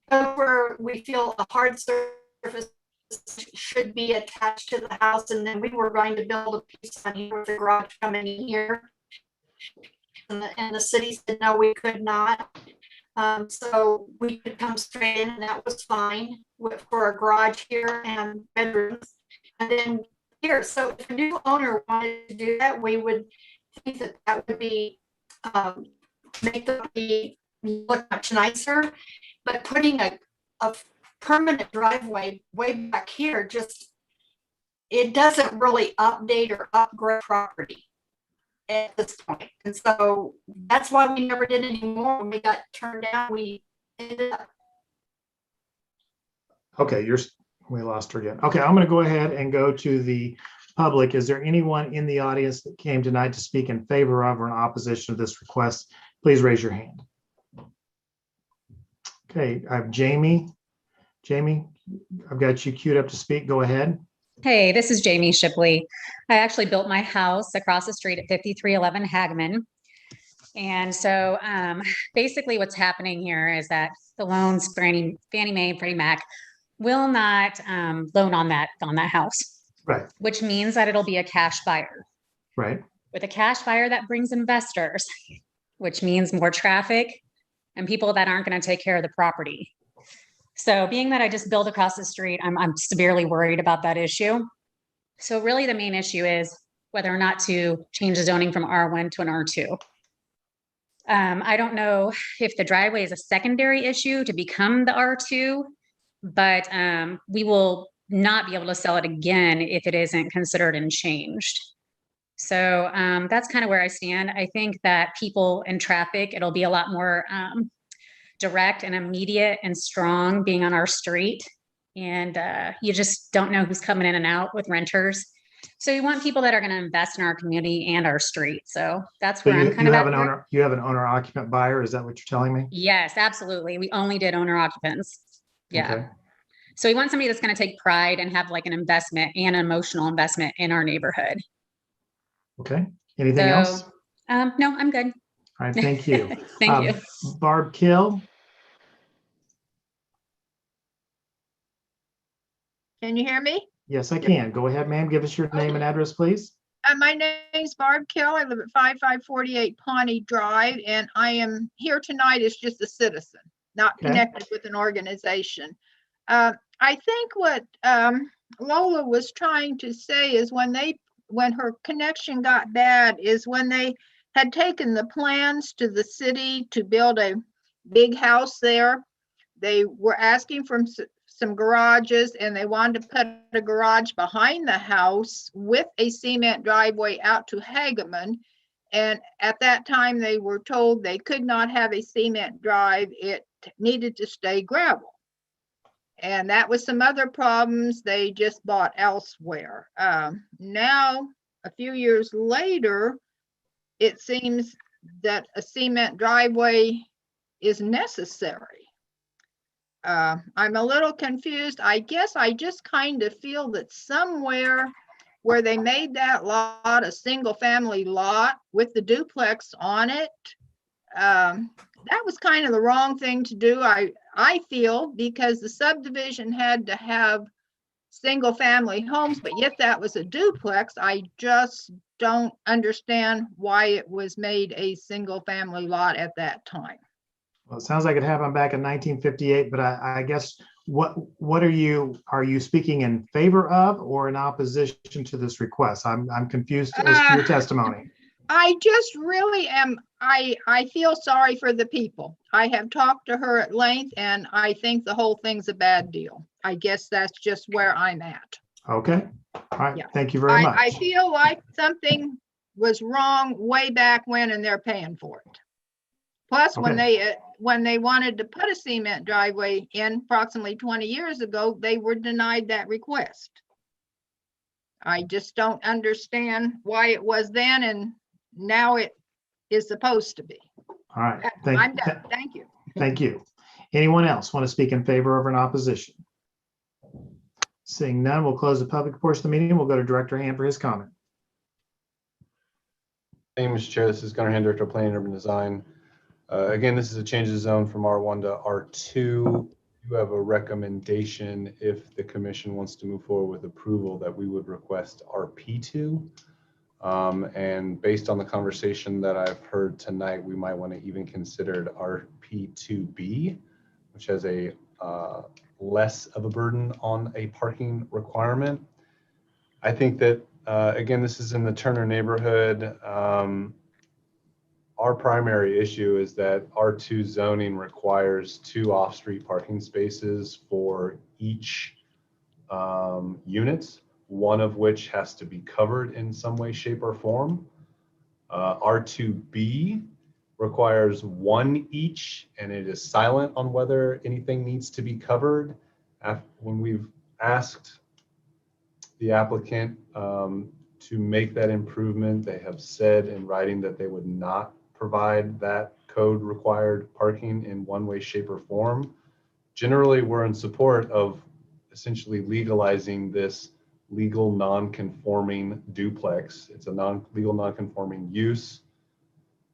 Where we feel a hard surface should be attached to the house, and then we were going to build a piece on here with the garage coming in here. And the city said, no, we could not. So we could come straight in, and that was fine for a garage here and bedrooms. And then here, so if a new owner wanted to do that, we would think that that would be make the look much nicer. But putting a permanent driveway way back here, just it doesn't really update or upgrade property at this point. And so that's why we never did any more. When we got turned down, we ended up. Okay, we lost her again. Okay, I'm going to go ahead and go to the public. Is there anyone in the audience that came tonight to speak in favor of or in opposition to this request? Please raise your hand. Okay, I have Jamie. Jamie, I've got you queued up to speak. Go ahead. Hey, this is Jamie Shipley. I actually built my house across the street at 5311 Hagman. And so basically what's happening here is that the loans, Fannie Mae and Freddie Mac, will not loan on that house. Right. Which means that it'll be a cash buyer. Right. With a cash buyer, that brings investors, which means more traffic and people that aren't going to take care of the property. So being that I just built across the street, I'm severely worried about that issue. So really the main issue is whether or not to change the zoning from R1 to an R2. I don't know if the driveway is a secondary issue to become the R2, but we will not be able to sell it again if it isn't considered and changed. So that's kind of where I stand. I think that people in traffic, it'll be a lot more direct and immediate and strong being on our street. And you just don't know who's coming in and out with renters. So we want people that are going to invest in our community and our street. So that's where I'm kind of at. You have an owner occupant buyer. Is that what you're telling me? Yes, absolutely. We only did owner occupants. Yeah. Okay. So we want somebody that's going to take pride and have like an investment and an emotional investment in our neighborhood. Okay. Anything else? No, I'm good. All right. Thank you. Thank you. Barb Kill. Can you hear me? Yes, I can. Go ahead, ma'am. Give us your name and address, please. My name's Barb Kill. I live at 5548 Pawnee Drive, and I am here tonight as just a citizen, not connected with an organization. I think what Lola was trying to say is when her connection got bad is when they had taken the plans to the city to build a big house there. They were asking for some garages, and they wanted to put a garage behind the house with a cement driveway out to Hageman. And at that time, they were told they could not have a cement drive. It needed to stay gravel. And that was some other problems they just bought elsewhere. Now, a few years later, it seems that a cement driveway is necessary. I'm a little confused. I guess I just kind of feel that somewhere where they made that lot a single family lot with the duplex on it, that was kind of the wrong thing to do, I feel, because the subdivision had to have single family homes, but yet that was a duplex. I just don't understand why it was made a single family lot at that time. Well, it sounds like it happened back in 1958, but I guess what are you speaking in favor of or in opposition to this request? I'm confused as to your testimony. I just really am, I feel sorry for the people. I have talked to her at length and I think the whole thing's a bad deal. I guess that's just where I'm at. Okay. All right. Yeah. Thank you very much. I feel like something was wrong way back when and they're paying for it. Plus, when they wanted to put a cement driveway in approximately 20 years ago, they were denied that request. I just don't understand why it was then and now it is supposed to be. All right. I'm done. Thank you. Thank you. Anyone else want to speak in favor or in opposition? Seeing none, we'll close the public portion of the meeting. We'll go to Director Hand for his comment. Thank you, Mr. Chair. This is Gunnar Hand, Director of Planning and Urban Design. Again, this is a change of zone from R1 to R2. You have a recommendation if the commission wants to move forward with approval that we would request RP2. And based on the conversation that I've heard tonight, we might want to even consider RP2B, which has a less of a burden on a parking requirement. I think that, again, this is in the Turner neighborhood. Our primary issue is that R2 zoning requires 2 off-street parking spaces for each unit, one of which has to be covered in some way, shape, or form. R2B requires 1 each, and it is silent on whether anything needs to be covered. When we've asked the applicant to make that improvement, they have said in writing that they would not provide that code required parking in one way, shape, or form. Generally, we're in support of essentially legalizing this legal non-conforming duplex. It's a legal non-conforming use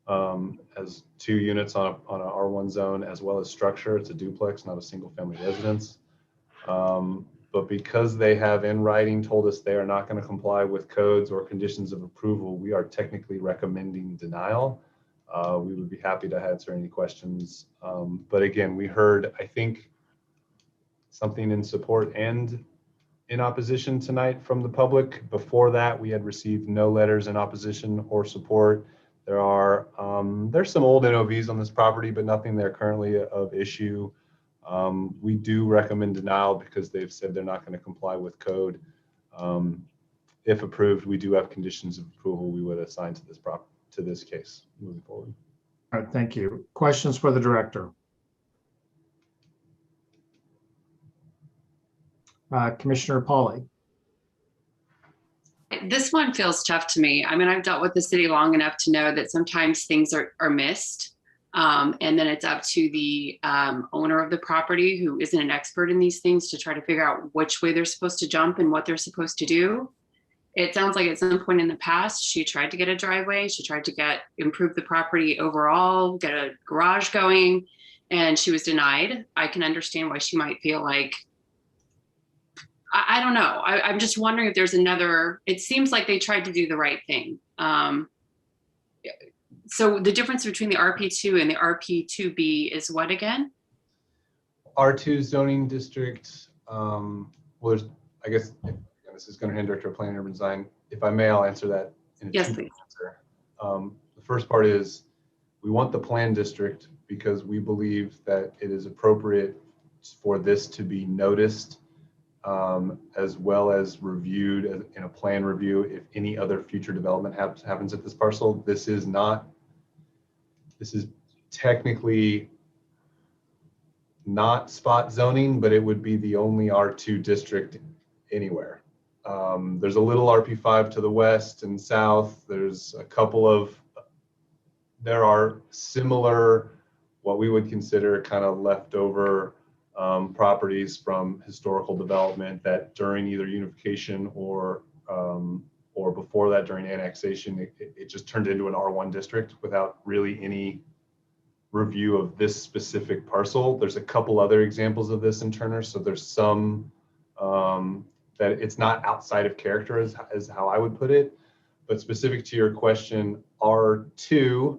as 2 units on a R1 zone as well as structure. It's a duplex, not a single family residence. But because they have in writing told us they are not going to comply with codes or conditions of approval, we are technically recommending denial. We would be happy to answer any questions. But again, we heard, I think, something in support and in opposition tonight from the public. Before that, we had received no letters in opposition or support. There's some old NOVs on this property, but nothing there currently of issue. We do recommend denial because they've said they're not going to comply with code. If approved, we do have conditions of approval we would assign to this case moving forward. All right, thank you. Questions for the director? Commissioner Pauly. This one feels tough to me. I mean, I've dealt with the city long enough to know that sometimes things are missed. And then it's up to the owner of the property, who isn't an expert in these things, to try to figure out which way they're supposed to jump and what they're supposed to do. It sounds like at some point in the past, she tried to get a driveway. She tried to improve the property overall, get a garage going, and she was denied. I can understand why she might feel like, I don't know. I'm just wondering if there's another, it seems like they tried to do the right thing. So the difference between the RP2 and the RP2B is what again? R2 zoning district, I guess, this is Gunnar Hand, Director of Planning and Urban Design. If I may, I'll answer that in a two-part answer. The first part is we want the plan district because we believe that it is appropriate for this to be noticed as well as reviewed in a plan review if any other future development happens at this parcel. This is technically not spot zoning, but it would be the only R2 district anywhere. There's a little RP5 to the west and south. There are similar, what we would consider kind of leftover properties from historical development that during either unification or before that during annexation, it just turned into an R1 district without really any review of this specific parcel. There's a couple other examples of this in Turner, so there's some that it's not outside of character as how I would put it, but specific to your question, R2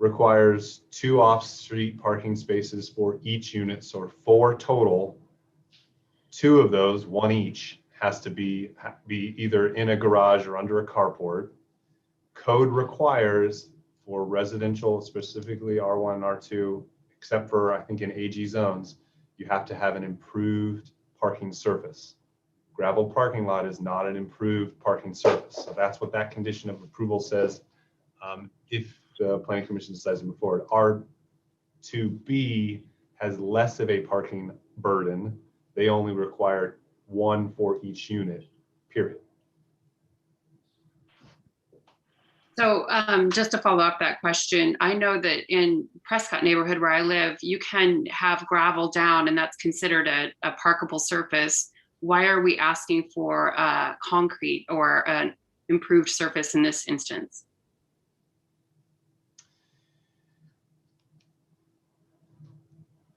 requires 2 off-street parking spaces for each unit, so 4 total. 2 of those, 1 each, has to be either in a garage or under a carport. Code requires for residential, specifically R1 and R2, except for I think in AG zones, you have to have an improved parking surface. Gravel parking lot is not an improved parking surface. So that's what that condition of approval says. If the planning commission decides to move forward, R2B has less of a parking burden. They only require 1 for each unit, period. So just to follow up that question, I know that in Prescott neighborhood where I live, you can have gravel down and that's considered a parkable surface. Why are we asking for concrete or an improved surface in this instance?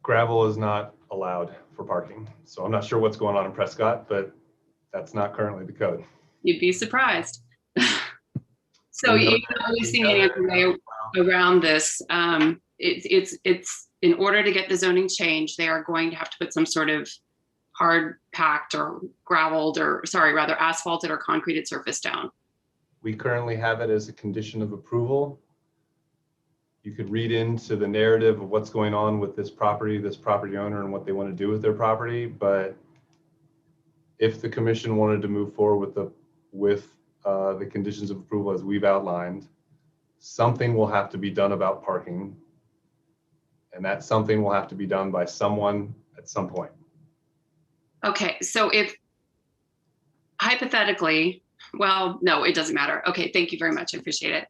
Gravel is not allowed for parking. So I'm not sure what's going on in Prescott, but that's not currently the code. You'd be surprised. So you're always thinking of a way around this. It's in order to get the zoning change, they are going to have to put some sort of hard packed or graveled or rather asphalted or concreted surface down. We currently have it as a condition of approval. You could read into the narrative of what's going on with this property owner and what they want to do with their property. But if the commission wanted to move forward with the conditions of approval as we've outlined, something will have to be done about parking. And that something will have to be done by someone at some point. Okay, so if hypothetically, well, no, it doesn't matter. Okay, thank you very much. I appreciate it.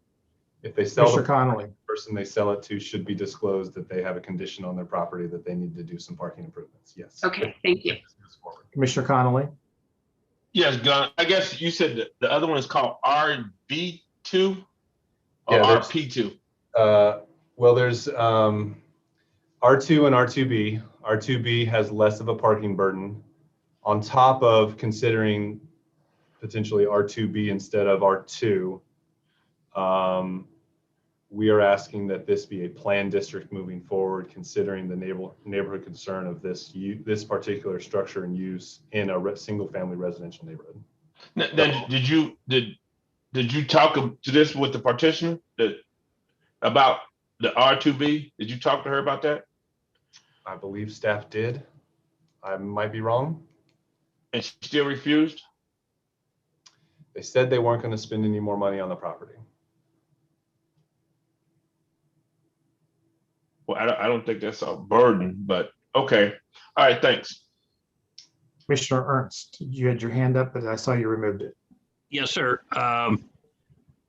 If they sell Mr. the Connolly. person they sell it to should be disclosed that they have a condition on their property that they need to do some parking improvements. Yes. Okay, thank you. Commissioner Connolly. Yes, Gunn. I guess you said that the other one is called RB2 or Yeah, RP2. Well, there's R2 and R2B. R2B has less of a parking burden on top of considering potentially R2B instead of R2. We are asking that this be a planned district moving forward, considering the neighborhood concern of this particular structure and use in a single family residential neighborhood. Then did you talk to this with the partitioner about the R2B? Did you talk to her about that? I believe staff did. I might be wrong. And she still refused? They said they weren't going to spend any more money on the property. Well, I don't think that's a burden, but okay. All right, thanks. Commissioner Ernst, you had your hand up, but I saw you removed it. Yes, sir.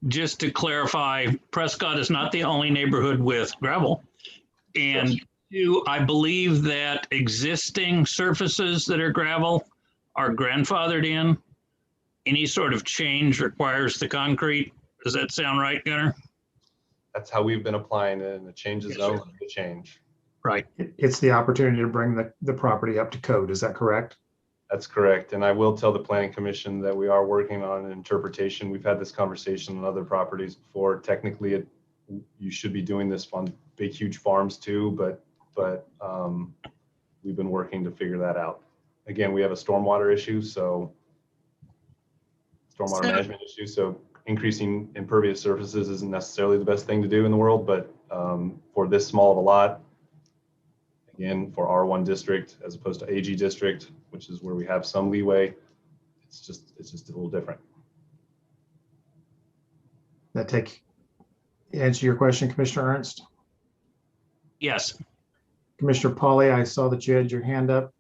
Just to clarify, Prescott is not the only neighborhood with gravel. And two, I believe that existing surfaces that are gravel are grandfathered in. Any sort of change requires the concrete. Does that sound right, Gunnar? That's how we've been applying it, and the change is only the change. Right. It's the opportunity to bring the property up to code. Is that correct? That's correct. And I will tell the planning commission that we are working on an interpretation. We've had this conversation on other properties before. Technically, you should be doing this on big, huge farms too, but we've been working to figure that out. Again, we have a stormwater issue, stormwater management issue. So increasing impervious surfaces isn't necessarily the best thing to do in the world, but for this small of a lot, again, for R1 district as opposed to AG district, which is where we have some leeway, it's just a little different. That answer your question, Commissioner Ernst? Yes. Commissioner Pauly, I saw that you had your hand up.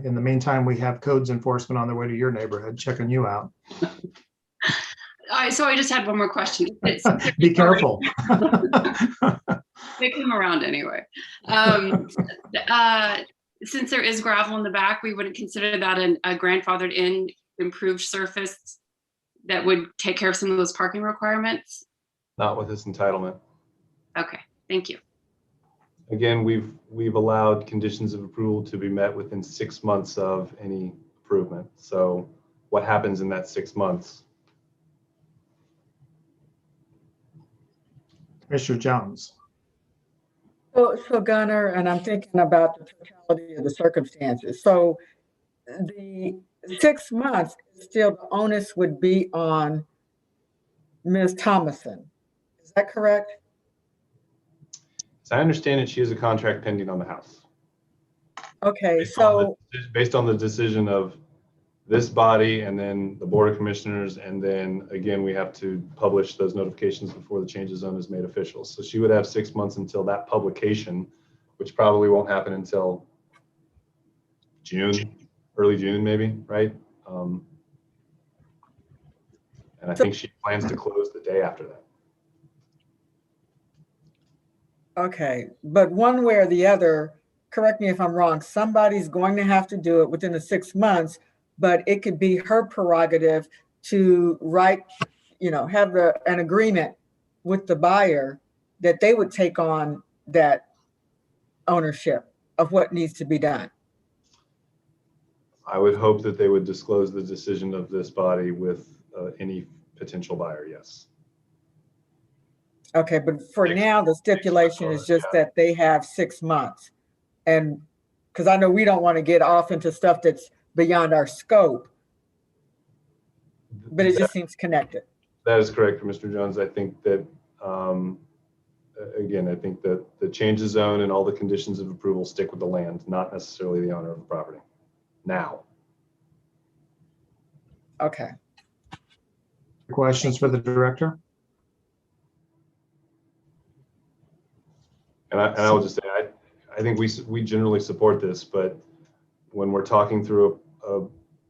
In the meantime, we have codes enforcement on their way to your neighborhood, checking you out. So I just had one more question. Be careful. They come around anyway. Since there is gravel in the back, we wouldn't consider that a grandfathered in improved surface that would take care of some of those parking requirements? Not with this entitlement. Okay, thank you. Again, we've allowed conditions of approval to be met within 6 months of any improvement. So what happens in that 6 months? Commissioner Jones. So Gunnar, and I'm thinking about the totality of the circumstances. So the 6 months, still the onus would be on Ms. Thomason. Is that correct? As I understand it, she has a contract pending on the house. Okay, so Based on the decision of this body and then the Board of Commissioners, and then again, we have to publish those notifications before the change of zone is made official. So she would have 6 months until that publication, which probably won't happen until June, early June, maybe, right? And I think she plans to close the day after that. okay, but one way or the other, correct me if I'm wrong, somebody's going to have to do it within the 6 months, but it could be her prerogative to write, have an agreement with the buyer that they would take on that ownership of what needs to be done. I would hope that they would disclose the decision of this body with any potential buyer, yes. Okay, but for now, the stipulation is just that they have 6 months. And because I know we don't want to get off into stuff that's beyond our scope, but it just seems connected. That is correct, Mr. Jones. I think that, again, I think that the change of zone and all the conditions of approval stick with the land, not necessarily the owner of the property. Now. Okay. Questions for the director? And I will just say, I think we generally support this, but when we're talking through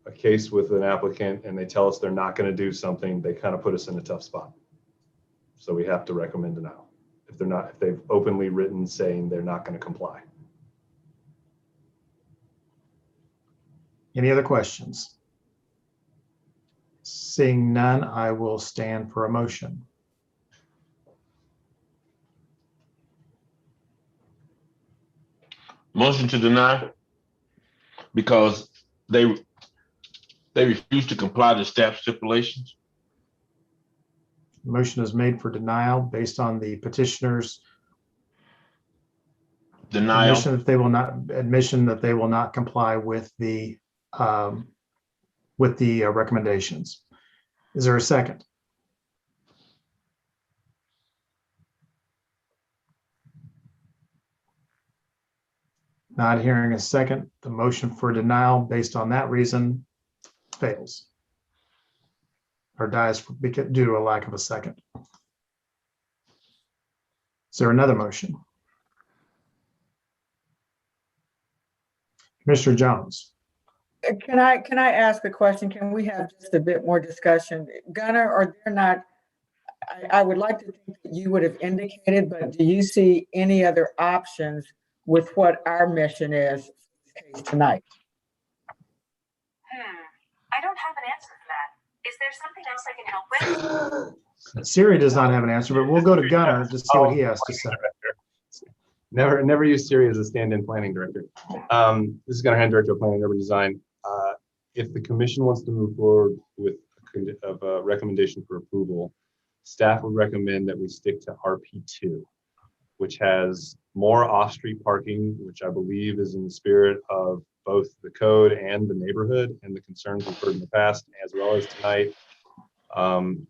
a case with an applicant and they tell us they're not going to do something, they kind of put us in a tough spot. So we have to recommend denial if they've openly written saying they're not going to comply. Any other questions? Seeing none, I will stand for a motion. Motion to deny because they refuse to comply to staff stipulations. Motion is made for denial based on the petitioner's admission that they will not comply with the recommendations. Is there a second? Not hearing a second, the motion for denial based on that reason fails or dies due to a lack of a second. Is there another motion? Commissioner Jones. Can I ask a question? Can we have just a bit more discussion? Gunnar, are there not, I would like to think that you would have indicated, but do you see any other options with what our mission is tonight? I don't have an answer for that. Is there something else I can help with? Siri does not have an answer, but we'll go to Gunnar to see what he has to say. Never use Siri as a stand-in planning director. This is Gunnar Hand, Director of Planning and Urban Design. If the commission wants to move forward with a recommendation for approval, staff would recommend that we stick to RP2, which has more off-street parking, which I believe is in the spirit of both the code and the neighborhood and the concerns we've heard in the past, as well as tonight. And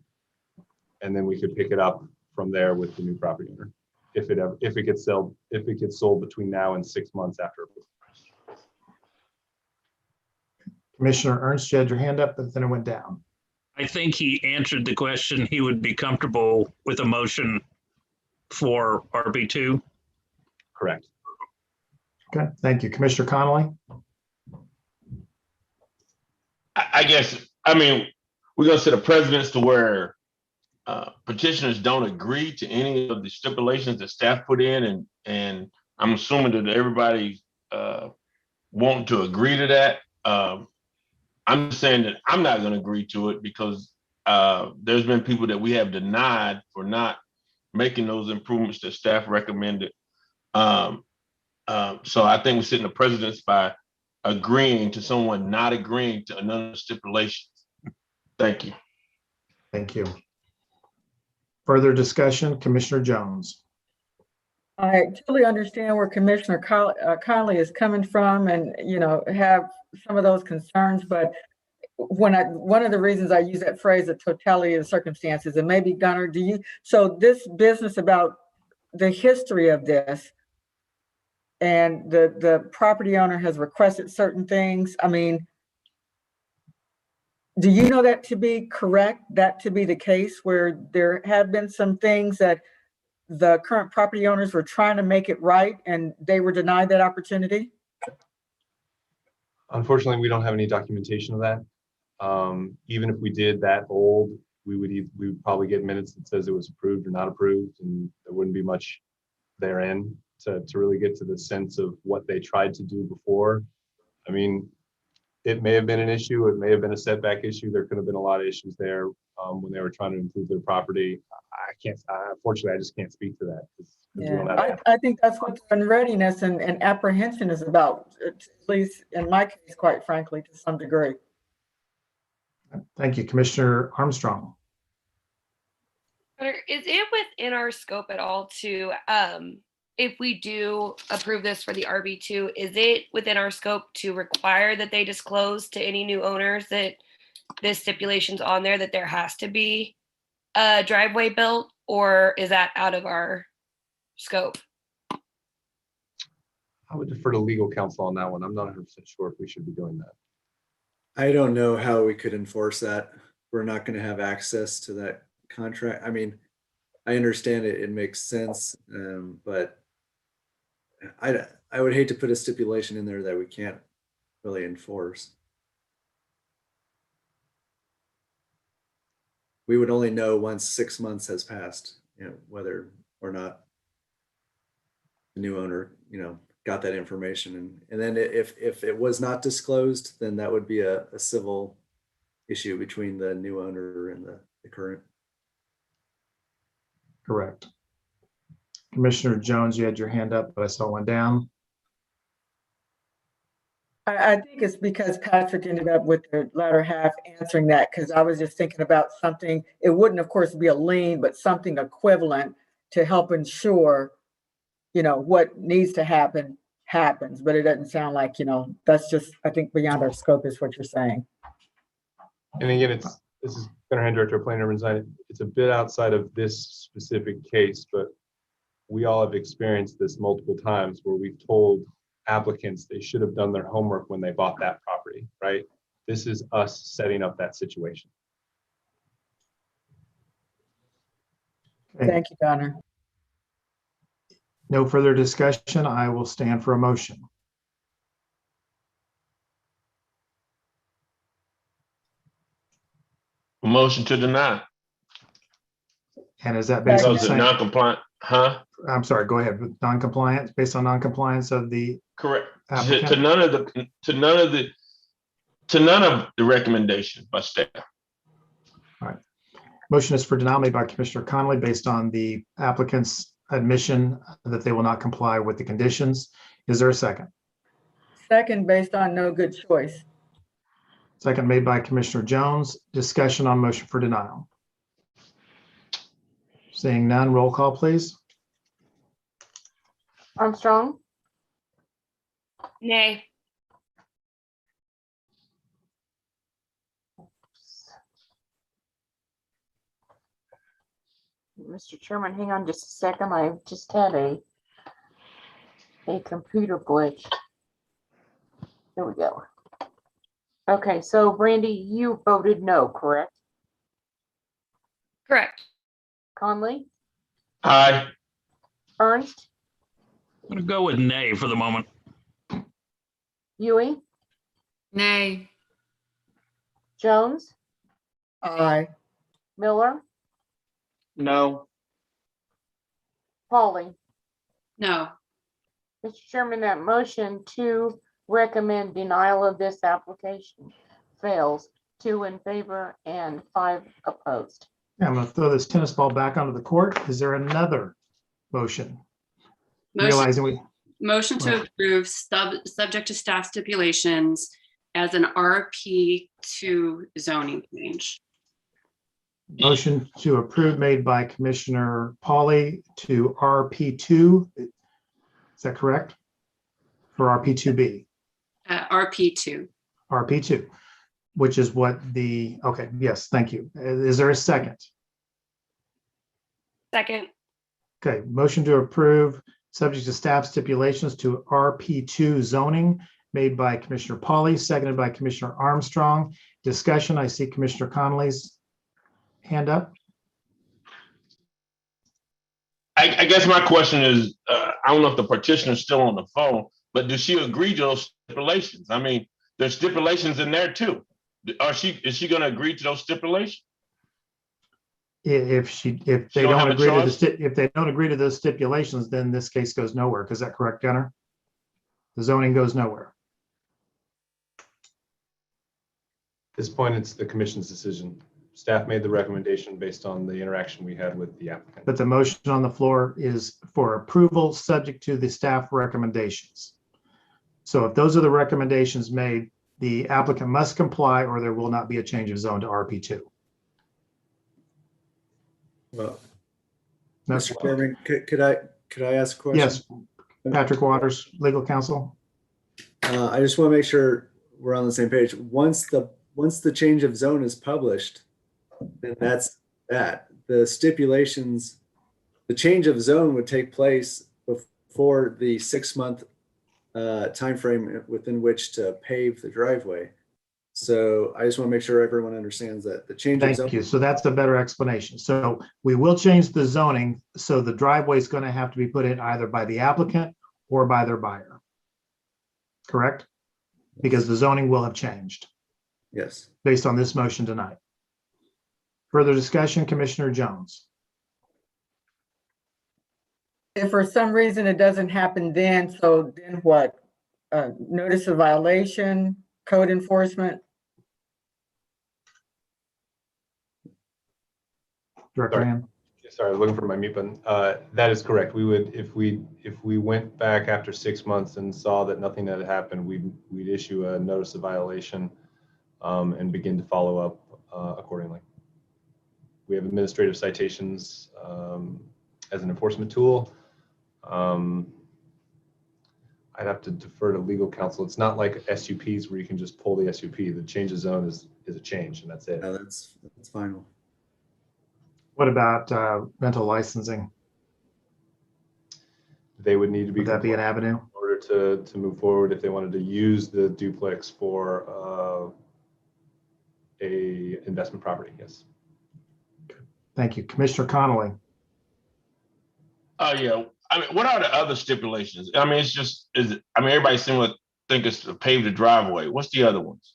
then we could pick it up from there with the new property owner, if it gets sold between now and 6 months after approval. Commissioner Ernst, you had your hand up, but then it went down. I think he answered the question. He would be comfortable with a motion for RB2. Correct. Okay, thank you. Commissioner Connolly? I guess, we're going to set a precedence to where petitioners don't agree to any of the stipulations that staff put in, and I'm assuming that everybody want to agree to that. I'm saying that I'm not going to agree to it because there's been people that we have denied for not making those improvements that staff recommended. So I think we're setting a precedence by agreeing to someone not agreeing to another stipulation. Thank you. Thank you. Further discussion, Commissioner Jones. I totally understand where Commissioner Conley is coming from and, have some of those concerns, but one of the reasons I use that phrase, the totality of circumstances, and maybe Gunnar, so this business about the history of this and the property owner has requested certain things. I mean, do you know that to be correct, that to be the case where there have been some things that the current property owners were trying to make it right and they were denied that opportunity? Unfortunately, we don't have any documentation of that. Even if we did that old, we would probably get minutes that says it was approved or not approved, and there wouldn't be much therein to really get to the sense of what they tried to do before. I mean, it may have been an issue. It may have been a setback issue. There could have been a lot of issues there when they were trying to improve their property. Unfortunately, I just can't speak to that. Yeah, I think that's what unreadiness and apprehension is about, at least in my case, quite frankly, to some degree. Thank you, Commissioner Armstrong. Is it within our scope at all to, if we do approve this for the RB2, is it within our scope to require that they disclose to any new owners that this stipulation's on there, that there has to be a driveway built, or is that out of our scope? I would defer to legal counsel on that one. I'm not 100% sure if we should be doing that. I don't know how we could enforce that. We're not going to have access to that contract. I mean, I understand it makes sense, but I would hate to put a stipulation in there that we can't really enforce. We would only know once 6 months has passed, whether or not the new owner, got that information. And then if it was not disclosed, then that would be a civil issue between the new owner and the current. Correct. Commissioner Jones, you had your hand up, but I saw one down. I think it's because Patrick ended up with the latter half answering that, because I was just thinking about something. It wouldn't, of course, be a lien, but something equivalent to help ensure, what needs to happen happens. But it doesn't sound like, that's just, I think, beyond our scope is what you're saying. And again, this is Gunnar Hand, Director of Planning and Urban Design. It's a bit outside of this specific case, but we all have experienced this multiple times where we've told applicants they should have done their homework when they bought that property, right? This is us setting up that situation. Okay. Thank you, Gunnar. No further discussion. I will stand for a motion. Motion to deny. And is that based on Because of non-compliant, huh? I'm sorry, go ahead. Non-compliance, based on non-compliance of the Correct. applicant? To none of the recommendation by staff. All right. Motion is for denial made by Commissioner Connolly based on the applicant's admission that they will not comply with the conditions. Is there a second? Second, based on no good choice. Second made by Commissioner Jones. Discussion on motion for denial. Seeing none, roll call, please. Armstrong, Nay. Mr. Chairman, hang on just a second. I just had a computer glitch. There we go. Okay, so Brandy, you voted no, correct? Correct. Conley, Aye. Ernst, I'm going to go with nay for the moment. Huey, Nay. Jones, Aye. Miller, No. Pauly. No. Mr. Chairman, that motion to recommend denial of this application fails. 2 in favor and 5 opposed. I'm going to throw this tennis ball back onto the court. Is there another motion? Motion to approve subject to staff stipulations as an RP2 zoning change. Motion to approve made by Commissioner Pauly to RP2. Is that correct? For RP2B, RP2. RP2, which is what the, okay, yes, thank you. Is there a second? Second. Okay, motion to approve, subject to staff stipulations to RP2 zoning made by Commissioner Pauly, seconded by Commissioner Armstrong. Discussion, I see Commissioner Connolly's hand up. I guess my question is, I don't know if the petitioner is still on the phone, but does she agree to those stipulations? I mean, there's stipulations in there too. Is she going to agree to those stipulations? If they don't agree to if they don't agree to those stipulations, then this case goes nowhere. Is that correct, Gunnar? The zoning goes nowhere. At this point, it's the commission's decision. Staff made the recommendation based on the interaction we had with the applicant. But the motion on the floor is for approval subject to the staff recommendations. So if those are the recommendations made, the applicant must comply or there will not be a change of zone to RP2. Well, That's Mr. Chairman, could I ask a question? Yes, Patrick Waters, legal counsel. I just want to make sure we're on the same page. Once the change of zone is published, then that's that. The stipulations, the change of zone would take place before the 6-month timeframe within which to pave the driveway. So I just want to make sure everyone understands that the change of zone. Thank you. So that's a better explanation. So we will change the zoning. So the driveway is going to have to be put in either by the applicant or by their buyer. Correct? Because the zoning will have changed. Yes. Based on this motion tonight. Further discussion, Commissioner Jones. If for some reason it doesn't happen then, so then what? Notice of violation, code enforcement? Director Hand. Sorry, I was looking for my mute button. That is correct. We would, if we went back after 6 months and saw that nothing had happened, we'd issue a notice of violation and begin to follow up accordingly. We have administrative citations as an enforcement tool. I'd have to defer to legal counsel. It's not like SUPs where you can just pull the SUP. The change of zone is a change, and that's it. Yeah, that's final. What about rental licensing? They would need to be. Would that be an avenue? In order to move forward, if they wanted to use the duplex for a investment property, yes. Thank you. Commissioner Connolly. Yeah. I mean, what are the other stipulations? I mean, it's just, everybody seems to think it's to pave the driveway. What's the other ones?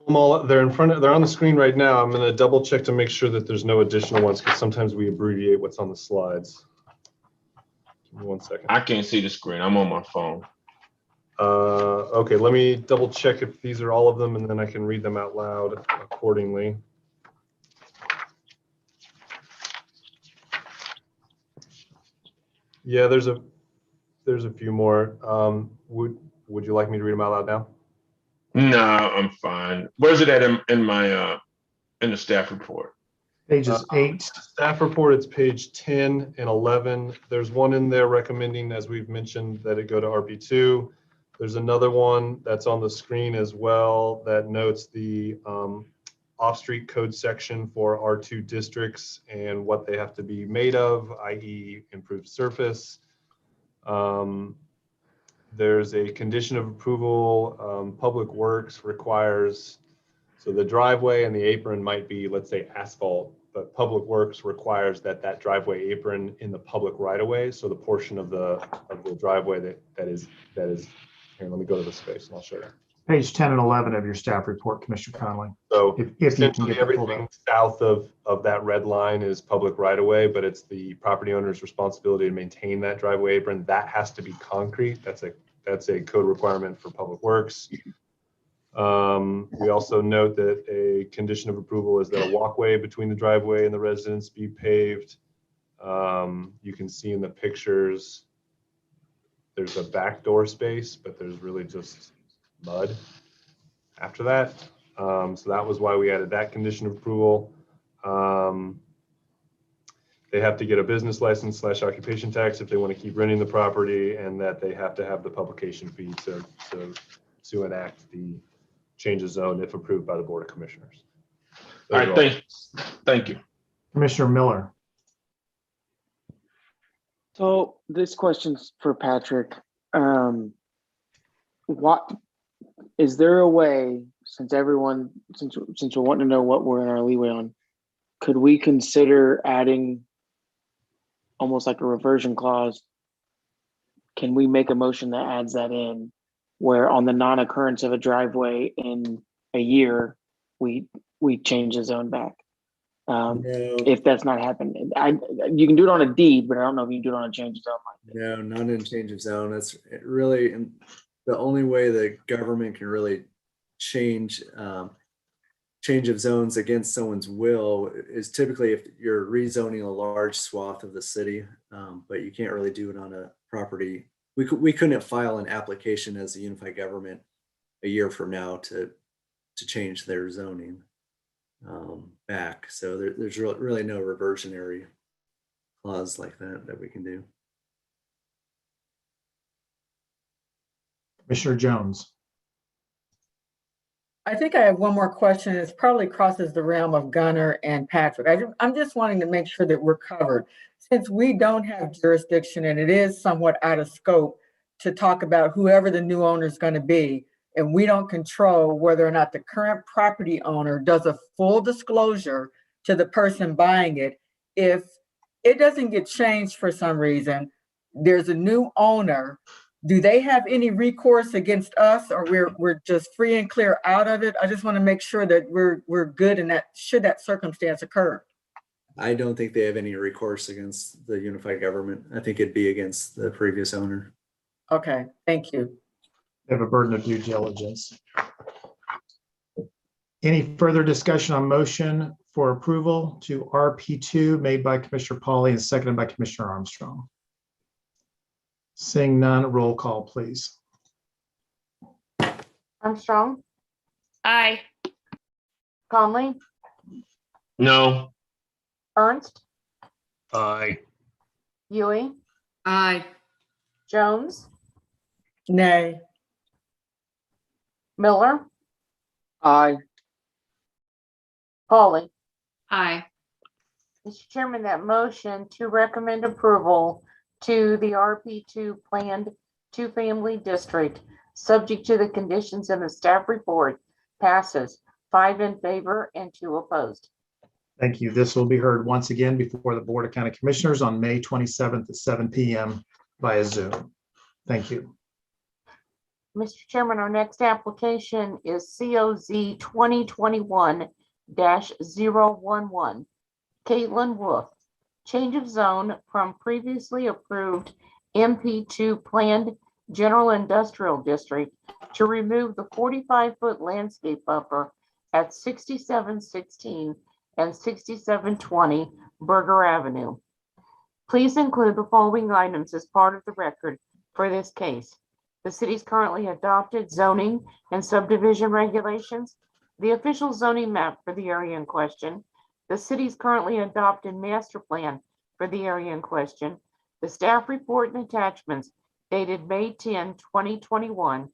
They're on the screen right now. I'm going to double check to make sure that there's no additional ones because sometimes we abbreviate what's on the slides. Give me 1 second. I can't see the screen. I'm on my phone. Okay, let me double check if these are all of them and then I can read them out loud accordingly. Yeah, there's a few more. Would you like me to read them out loud now? No, I'm fine. Where's it at in my in the staff report? Pages 8. Staff report, it's page 10 and 11. There's one in there recommending, as we've mentioned, that it go to RP2. There's another one that's on the screen as well that notes the off-street code section for R2 districts and what they have to be made of, i.e. improved surface. There's a condition of approval. Public Works requires, so the driveway and the apron might be, let's say, asphalt, but Public Works requires that driveway apron in the public right-of-way. So the portion of the driveway that is here. Let me go to the space and I'll show you. Page 10 and 11 of your staff report, Commissioner Connolly. So if you can get everything south of that red line is public right-of-way, but it's the property owner's responsibility to maintain that driveway apron. That has to be concrete. That's a code requirement for Public Works. We also note that a condition of approval is that a walkway between the driveway and the residence be paved. You can see in the pictures, there's a back door space, but there's really just mud after that. So that was why we added that condition of approval. They have to get a business license / occupation tax if they want to keep renting the property, and that they have to have the publication fee to enact the change of zone if approved by the Board of Commissioners. All right, thank you. Commissioner Miller. So this question's for Patrick. What is there a way, since we're wanting to know what we're in our leeway on, could we consider adding almost like a reversion clause? Can we make a motion that adds that in, where on the non-occurrence of a driveway in a year, we change the zone back? No, If that's not happening, you can do it on a deed, but I don't know if you can do it on a change of zone. no, not in change of zone. That's really, and the only way the government can really change change of zones against someone's will is typically if you're rezoning a large swath of the city, but you can't really do it on a property. We couldn't file an application as a unified government a year from now to change their zoning back. So there's really no reversionary clause like that we can do. Commissioner Jones. I think I have one more question. It probably crosses the realm of Gunner and Patrick. I'm just wanting to make sure that we're covered. Since we don't have jurisdiction and it is somewhat out of scope to talk about whoever the new owner is going to be, and we don't control whether or not the current property owner does a full disclosure to the person buying it. If it doesn't get changed for some reason, there's a new owner, do they have any recourse against us, or we're just free and clear out of it? I just want to make sure that we're good in that, should that circumstance occur. I don't think they have any recourse against the unified government. I think it'd be against the previous owner. Okay, thank you. They have a burden of due diligence. Any further discussion on motion for approval to RP2 made by Commissioner Pauly and seconded by Commissioner Armstrong? Seeing none, roll call, please. Armstrong, Aye. Conley, No. Ernst, Aye. Huey, Aye. Jones, Nay. Miller, Aye. Pauly. Aye. Mr. Chairman, that motion to recommend approval to the RP2 planned two-family district, subject to the conditions in the staff report, passes 5 in favor and 2 opposed. Thank you. This will be heard once again before the Board of County Commissioners on May 27th at 7 p.m. via Zoom. Thank you. Mr. Chairman, our next application is COZ 2021-011. Caitlin Wolf, change of zone from previously approved MP2 planned general industrial district to remove the 45-foot landscape buffer at 6716 and 6720 Berger Avenue. Please include the following items as part of the record for this case. The city's currently adopted zoning and subdivision regulations, the official zoning map for the area in question, the city's currently adopted master plan for the area in question, the staff report and attachments dated May 10, 2021,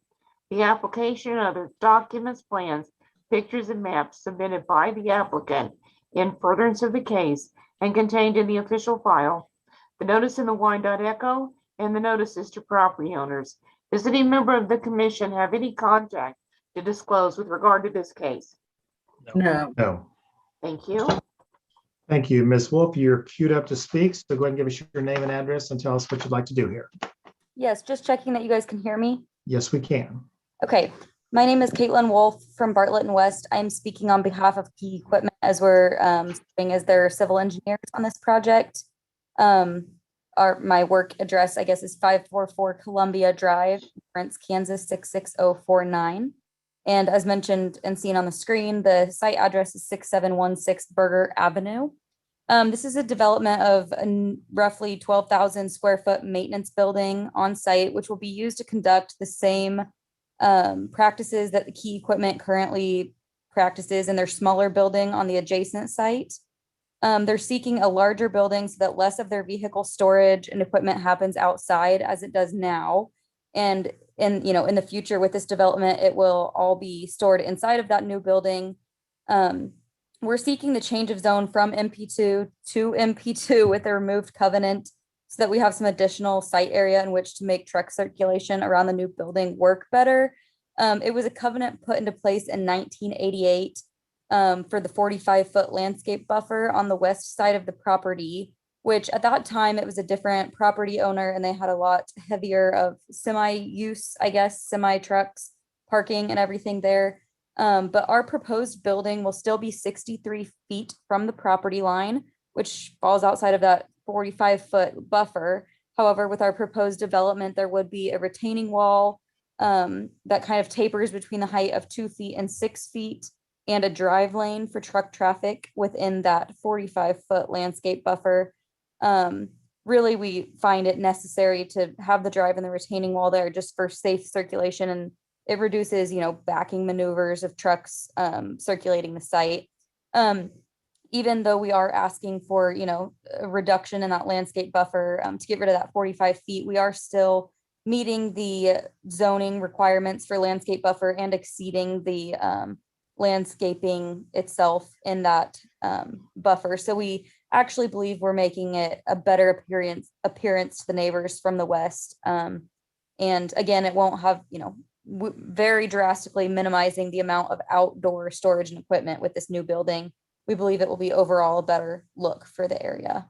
the application and other documents, plans, pictures, and maps submitted by the applicant in furtherance of the case and contained in the official file, the notice in the Wyandotte Echo, and the notices to property owners. Does any member of the commission have any contact to disclose with regard to this case? No. No. Thank you. Thank you. Ms. Wolf, you're queued up to speak. So go ahead and give us your name and address and tell us what you'd like to do here. Yes, just checking that you guys can hear me. Yes, we can. Okay, my name is Caitlin Wolf from Bartlett and West. I'm speaking on behalf of Key Equipment as we're serving as their civil engineers on this project. My work address, I guess, is 544 Columbia Drive, Lawrence, Kansas 66049. And as mentioned and seen on the screen, the site address is 6716 Berger Avenue. This is a development of a roughly 12,000 square foot maintenance building on site, which will be used to conduct the same practices that the Key Equipment currently practices in their smaller building on the adjacent site. They're seeking a larger building so that less of their vehicle storage and equipment happens outside as it does now. And in the future with this development, it will all be stored inside of that new building. We're seeking the change of zone from MP2 to MP2 with a removed covenant so that we have some additional site area in which to make truck circulation around the new building work better. It was a covenant put into place in 1988 for the 45-foot landscape buffer on the west side of the property, which at that time it was a different property owner and they had a lot heavier of semi-use, I guess, semi-trucks, parking and everything there. But our proposed building will still be 63 feet from the property line, which falls outside of that 45-foot buffer. However, with our proposed development, there would be a retaining wall that kind of tapers between the height of 2 feet and 6 feet, and a drive lane for truck traffic within that 45-foot landscape buffer. Really, we find it necessary to have the drive and the retaining wall there just for safe circulation, and it reduces, backing maneuvers of trucks circulating the site. Even though we are asking for, a reduction in that landscape buffer to get rid of that 45 feet, we are still meeting the zoning requirements for landscape buffer and exceeding the landscaping itself in that buffer. So we actually believe we're making it a better appearance to the neighbors from the west. And again, it won't have, very drastically minimizing the amount of outdoor storage and equipment with this new building. We believe it will be overall a better look for the area.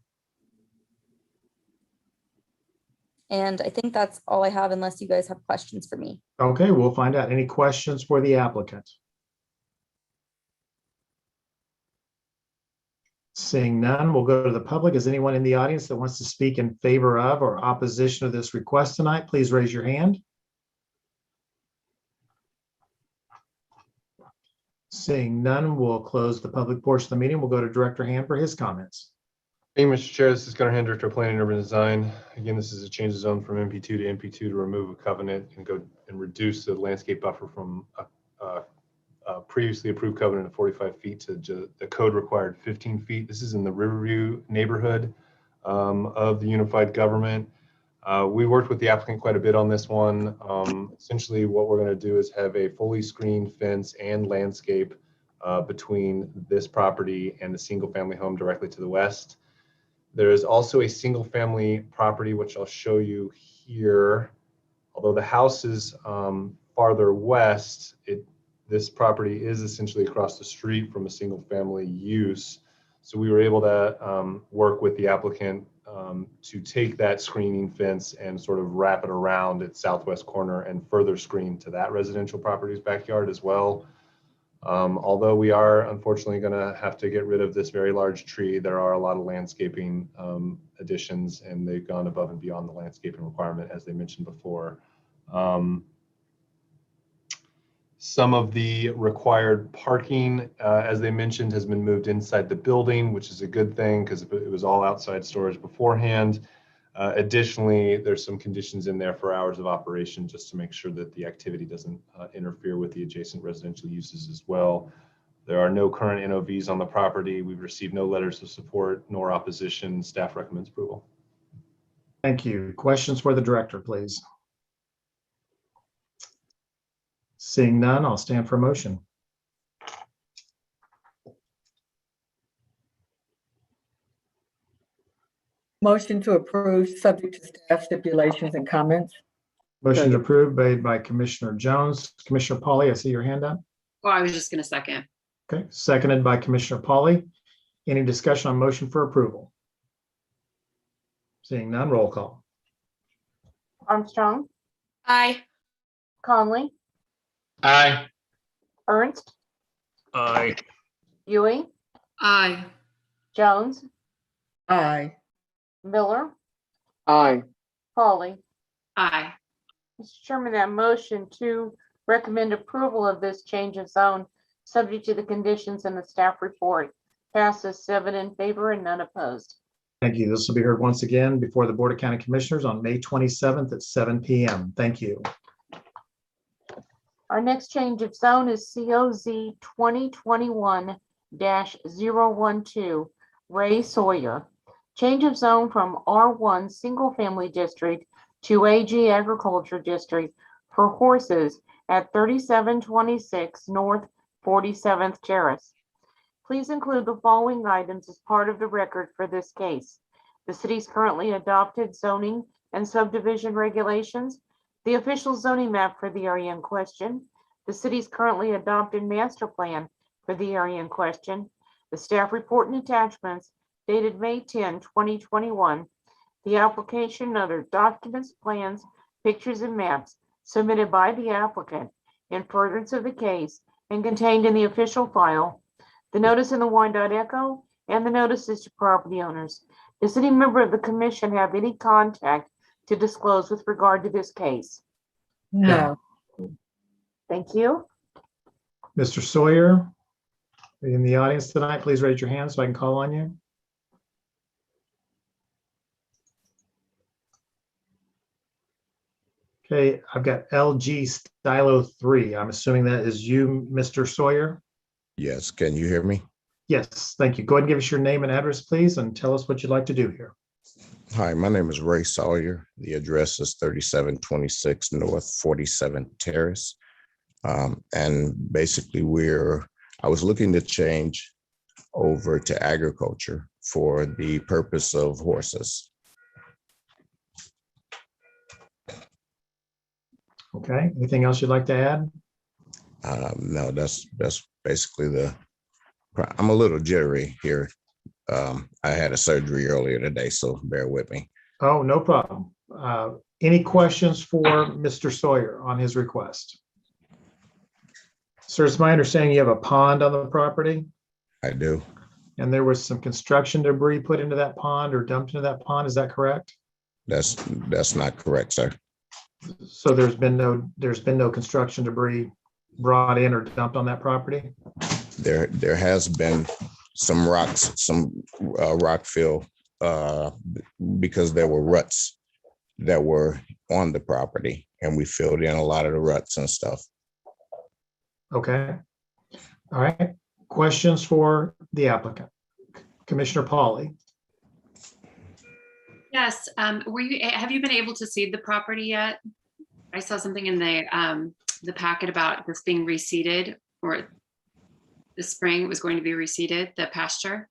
And I think that's all I have unless you guys have questions for me. Okay, we'll find out. Any questions for the applicant? Seeing none, we'll go to the public. Is anyone in the audience that wants to speak in favor of or opposition to this request tonight? Please raise your hand. Seeing none, we'll close the public portion of the meeting. We'll go to Director Hand for his comments. Thank you, Mr. Chair. This is Gunnar Hand, Director of Planning and Urban Design. Again, this is a change of zone from MP2 to MP2 to remove a covenant and go and reduce the landscape buffer from a previously approved covenant of 45 feet to the code required 15 feet. This is in the Riverview neighborhood of the unified government. We worked with the applicant quite a bit on this one. Essentially, what we're going to do is have a fully screened fence and landscape between this property and the single family home directly to the west. There is also a single family property, which I'll show you here. Although the house is farther west, this property is essentially across the street from a single family use. So we were able to work with the applicant to take that screening fence and sort of wrap it around its southwest corner and further screen to that residential property's backyard as well. Although we are unfortunately going to have to get rid of this very large tree, there are a lot of landscaping additions, and they've gone above and beyond the landscaping requirement, as they mentioned before. Some of the required parking, as they mentioned, has been moved inside the building, which is a good thing because it was all outside storage beforehand. Additionally, there's some conditions in there for hours of operation just to make sure that the activity doesn't interfere with the adjacent residential uses as well. There are no current NOVs on the property. We've received no letters of support nor opposition. Staff recommends approval. Thank you. Questions for the director, please. Seeing none, I'll stand for a motion. Motion to approve, subject to staff stipulations and comments. Motion approved made by Commissioner Jones. Commissioner Pauly, I see your hand up. Oh, I was just going to second. Okay, seconded by Commissioner Pauly. Any discussion on motion for approval? Seeing none, roll call. Armstrong, Aye. Conley, Aye. Ernst, Aye. Ewing, Aye. Jones, Aye. Miller, Aye. Pauly. Aye. Mr. Chairman, that motion to recommend approval of this change of zone, subject to the conditions in the staff report, passes 7 in favor and none opposed. Thank you. This will be heard once again before the Board of County Commissioners on May 27th at 7 p.m. Thank you. Our next change of zone is COZ 2021-012, Ray Sawyer. Change of zone from R1 Single Family District to AG Agriculture District for horses at 3726 North 47th Terrace. Please include the following items as part of the record for this case: the city's currently adopted zoning and subdivision regulations, the official zoning map for the area in question, the city's currently adopted master plan for the area in question, the staff report and attachments dated May 10, 2021, the application and other documents, plans, pictures, and maps submitted by the applicant in furtherance of the case and contained in the official file, the notice in the Wyandotte Echo, and the notices to property owners. Does any member of the commission have any contact to disclose with regard to this case? No. Thank you. Mr. Sawyer, are you in the audience tonight? Please raise your hand so I can call on you. Okay, I've got LG Stylo 3. I'm assuming that is you, Mr. Sawyer? Yes, can you hear me? Yes, thank you. Go ahead and give us your name and address, please, and tell us what you'd like to do here. Hi, my name is Ray Sawyer. The address is 3726 North 47th Terrace. And basically I was looking to change over to agriculture for the purpose of horses. Okay, anything else you'd like to add? No, that's basically I'm a little jittery here. I had a surgery earlier today, so bear with me. Oh, no problem. Any questions for Mr. Sawyer on his request? Sir, it's my understanding you have a pond on the property? I do. And there was some construction debris put into that pond or dumped into that pond, is that correct? That's not correct, sir. So there's been no construction debris brought in or dumped on that property? There has been some rocks, some rock fill, because there were ruts that were on the property, and we filled in a lot of the ruts and stuff. Okay. All right. Questions for the applicant? Commissioner Pauly. Yes, have you been able to see the property yet? I saw something in the packet about this being reseeded, or the spring it was going to be reseeded, the pasture.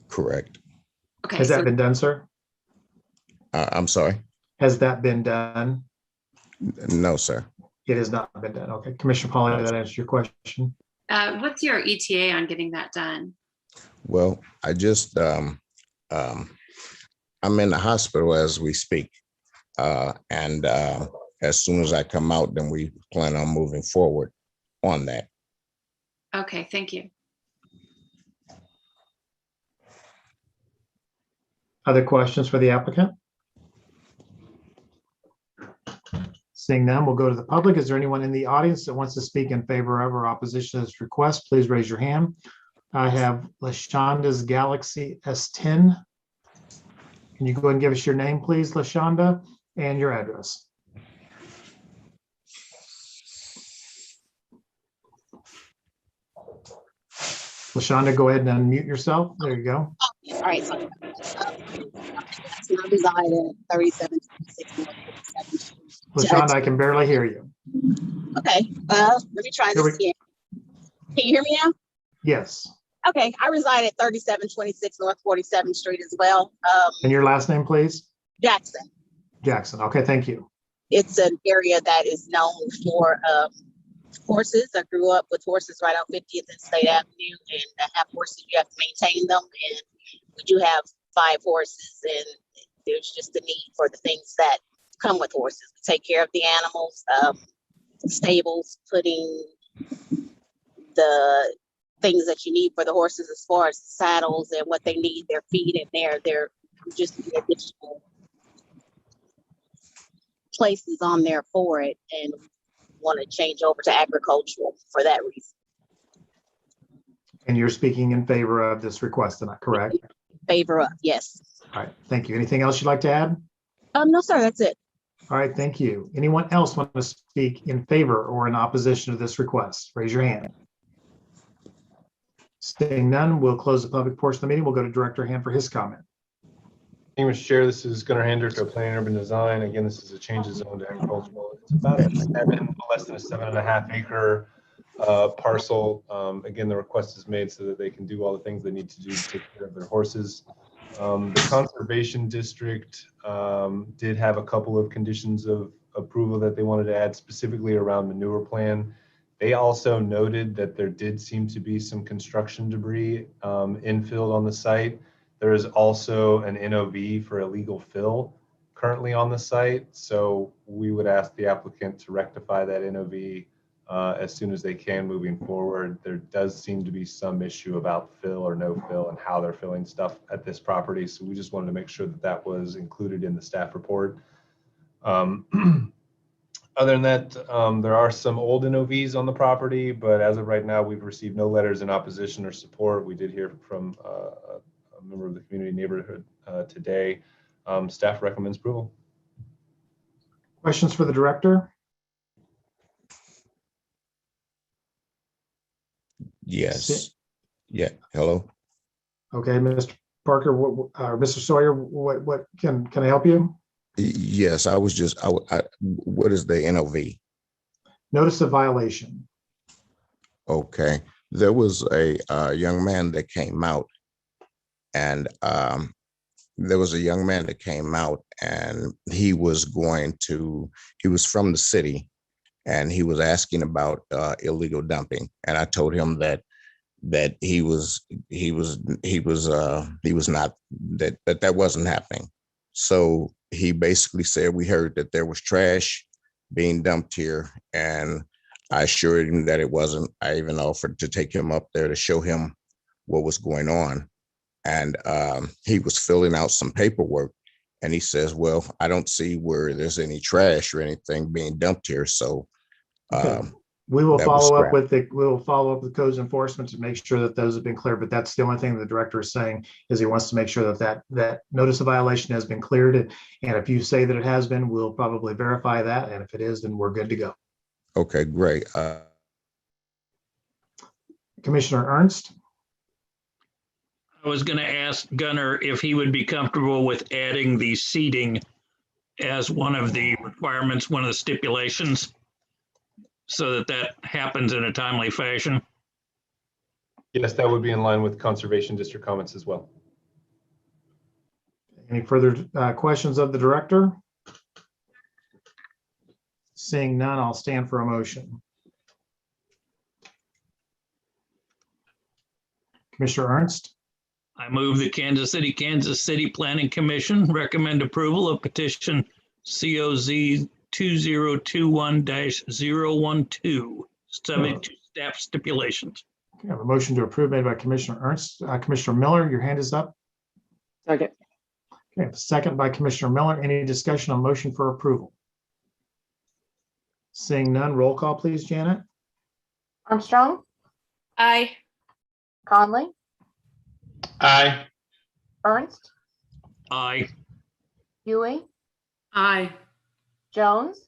Correct. Okay. Has that been done, sir? I'm sorry? Has that been done? No, sir. It has not been done. Okay. Commissioner Pauly, that answers your question. What's your ETA on getting that done? Well, I just, I'm in the hospital as we speak. And as soon as I come out, then we plan on moving forward on that. Okay, thank you. Other questions for the applicant? Seeing none, we'll go to the public. Is there anyone in the audience that wants to speak in favor of or opposition to this request? Please raise your hand. I have LaShonda's Galaxy S10. Can you go ahead and give us your name, please, LaShonda, and your address? LaShonda, go ahead and unmute yourself. There you go. All right. So, I reside at 3726. LaShonda, I can barely hear you. Okay. Let me try this again. Can you hear me now? Yes. Okay. I reside at 3726 North 47th Street as well. And your last name, please? Jackson. Jackson. Okay. Thank you. It's an area that is known for horses. I grew up with horses right on 50th and State Avenue, and to have horses, you have to maintain them. And we do have 5 horses, and there's just a need for the things that come with horses. We take care of the animals, stables, putting the things that you need for the horses as far as saddles and what they need, their feed, and they're just additional places on there for it, and want to change over to agricultural for that reason. And you're speaking in favor of this request, am I correct? Favor of, yes. All right, thank you. Anything else you'd like to add? No, sir, that's it. All right, thank you. Anyone else want to speak in favor or in opposition to this request? Raise your hand. Seeing none, we'll close the public portion of the meeting. We'll go to Director Hand for his comment. Thank you, Mr. Chair. This is Gunnar Hand, Director of Planning and Urban Design. Again, this is a change of zone to agricultural. It's about less than a 7.5 acre parcel. Again, the request is made so that they can do all the things they need to do to take care of their horses. The Conservation District did have a couple of conditions of approval that they wanted to add, specifically around manure plan. They also noted that there did seem to be some construction debris infilled on the site. There is also an NOV for illegal fill currently on the site. So we would ask the applicant to rectify that NOV as soon as they can moving forward. There does seem to be some issue about fill or no fill and how they're filling stuff at this property. So we just wanted to make sure that that was included in the staff report. Other than that, there are some old NOVs on the property, but as of right now, we've received no letters in opposition or support. We did hear from a member of the community neighborhood today. Staff recommends approval. Questions for the director? Yes. Yeah. Hello. Okay, Mr. Parker, Mr. Sawyer, what can I help you? Yes, I was just, what is the NOV? Notice of violation. Okay. There was a young man that came out and he was from the city and he was asking about illegal dumping. And I told him that he was not, that wasn't happening. So he basically said, we heard that there was trash being dumped here, and I assured him that it wasn't. I even offered to take him up there to show him what was going on. And he was filling out some paperwork, and he says, well, I don't see where there's any trash or anything being dumped here. So we will follow up with codes enforcement to make sure that those have been cleared. But that's the only thing the director is saying is he wants to make sure that notice of violation has been cleared. And if you say that it has been, we'll probably verify that. And if it is, then we're good to go. Okay, great. Commissioner Ernst. I was going to ask Gunnar if he would be comfortable with adding the seating as one of the requirements, one of the stipulations, so that happens in a timely fashion. Yes, that would be in line with Conservation District comments as well. Any further questions of the director? Seeing none, I'll stand for a motion. Commissioner Ernst. I move the Kansas City Planning Commission recommend approval of petition COZ 2021-012, subject to staff stipulations. Okay, I have a motion to approve made by Commissioner Ernst. Commissioner Miller, your hand is up. Second. Okay, second by Commissioner Miller. Any discussion on motion for approval? Seeing none, roll call, please, Janet. Armstrong, Aye. Conley, Aye. Ernst, Aye. Huey, Aye. Jones,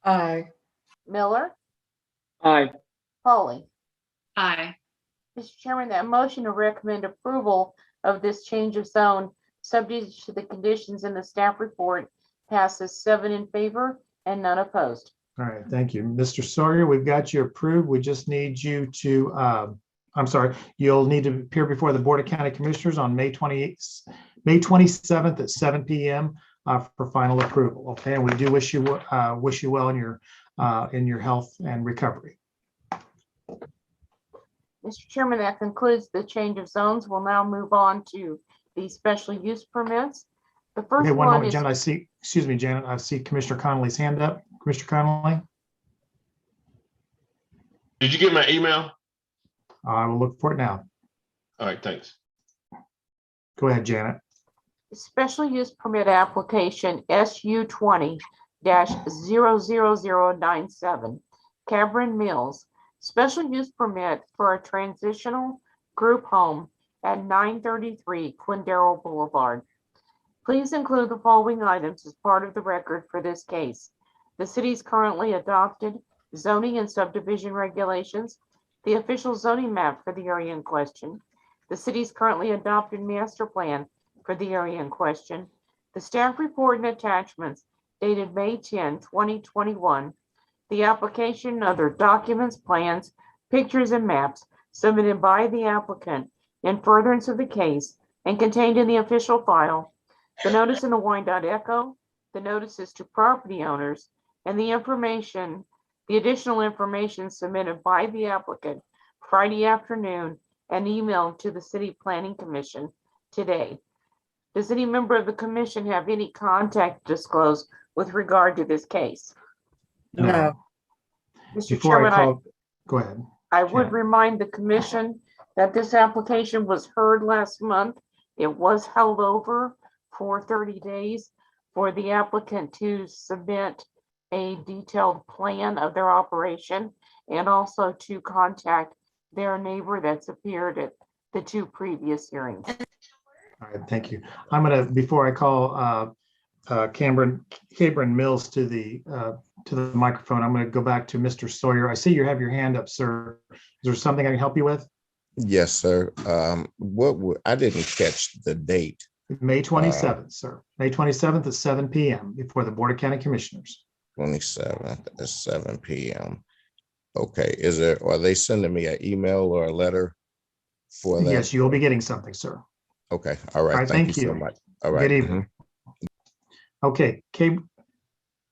Aye. Miller, Aye. Foley. Aye. Mr. Chairman, that motion to recommend approval of this change of zone subject to the conditions in the staff report passes 7 in favor and none opposed. All right, thank you. Mr. Sawyer, we've got you approved. We just need you to, you'll need to appear before the Board of County Commissioners on May 27th at 7 p.m. For final approval. Okay, and we do wish you well in your health and recovery. Mr. Chairman, that concludes the change of zones. We'll now move on to the special use permits. The first Okay, one one moment, is. Janet. Janet, I see Commissioner Connolly's hand up. Commissioner Connolly. Did you get my email? I will look for it now. All right, thanks. Go ahead, Janet. Special use permit application SU 20-00097, Cameron Mills. Special use permit for a transitional group home at 933 Quindaro Boulevard. Please include the following items as part of the record for this case. The city's currently adopted zoning and subdivision regulations, the official zoning map for the area in question, the city's currently adopted master plan for the area in question, the staff report and attachments dated May 10, 2021, the application and other documents, plans, pictures, and maps submitted by the applicant in furtherance of the case and contained in the official file, the notice in the Wyandotte Echo, the notices to property owners, and the additional information submitted by the applicant Friday afternoon and emailed to the City Planning Commission today. Does any member of the commission have any contact to disclose with regard to this case? No. Mr. Before I Chairman, call, go ahead. I would remind the commission that this application was heard last month. It was held over for 30 days for the applicant to submit a detailed plan of their operation and also to contact their neighbor that's appeared at the two previous hearings. All right, thank you. I'm gonna, before I call Cameron Mills to the microphone, I'm gonna go back to Mr. Sawyer. I see you have your hand up, sir. Is there something I can help you with? Yes, sir. I didn't catch the date. May 27th, sir. May 27th at 7 p.m. before the Board of County Commissioners. 27th at 7 p.m. Okay, are they sending me an email or a letter for that? Yes, you'll be getting something, sir. Okay, all right. All right, Thank you so much. All right. Good evening. Okay,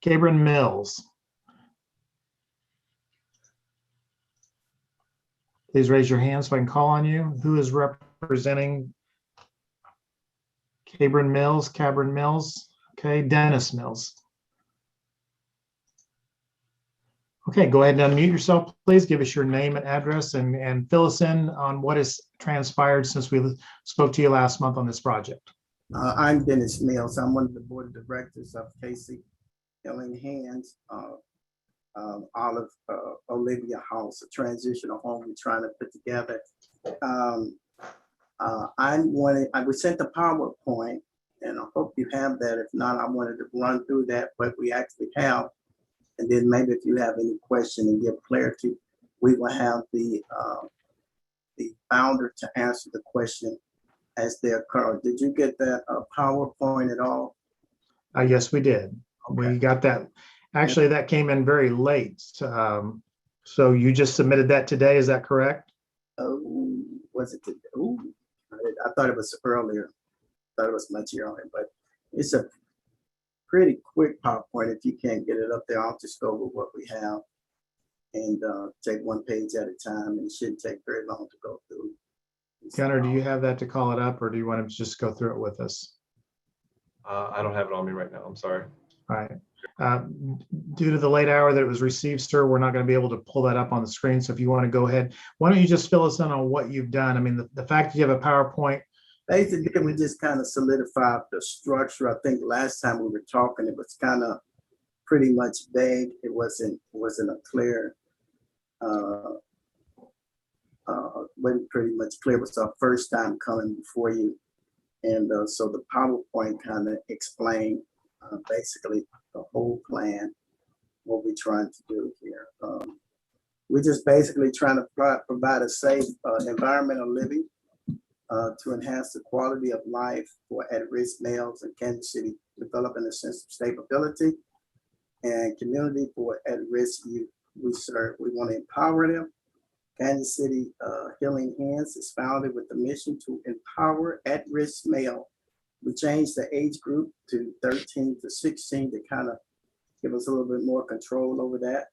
Cabron Mills. Please raise your hand so I can call on you. Who is representing Cabron Mills? Okay, Dennis Mills. Okay, go ahead and unmute yourself, please. Give us your name and address and fill us in on what has transpired since we spoke to you last month on this project. I'm Dennis Mills. I'm one of the board of directors of Casey Healing Hands, Olive Olivia House, a transitional home we're trying to put together. We sent the PowerPoint, and I hope you have that. If not, I wanted to run through that, what we actually have. And then maybe if you have any question and give clarity, we will have the founder to answer the question as they occur. Did you get that PowerPoint at all? Yes, we did. Okay. We got that. Actually, that came in very late. So you just submitted that today, is that correct? Oh, was it today? Ooh, I thought it was earlier. I thought it was much earlier, but it's a pretty quick PowerPoint. If you can't get it up there, I'll just go with what we have and take one page at a time, and it shouldn't take very long to go through. Gunnar, do you have that to call it up, or do you want to just go through it with us? I don't have it on me right now. I'm sorry. All right. Due to the late hour that it was received, sir, we're not going to be able to pull that up on the screen. So if you want to go ahead, why don't you just fill us in on what you've done? I mean, the fact that you have a PowerPoint. Basically, we just kind of solidified the structure. I think last time we were talking, it was kind of pretty much vague. It wasn't a clear, wasn't pretty much clear. It was our first time coming before you. And so the PowerPoint kind of explained basically the whole plan, what we're trying to do here. We're just basically trying to provide a safe environment of living to enhance the quality of life for at-risk males in Kansas City, developing a sense of stability and community for at-risk youth we serve. We want to empower them. Kansas City Healing Hands is founded with the mission to empower at-risk male. We changed the age group to 13 to 16 to kind of give us a little bit more control over that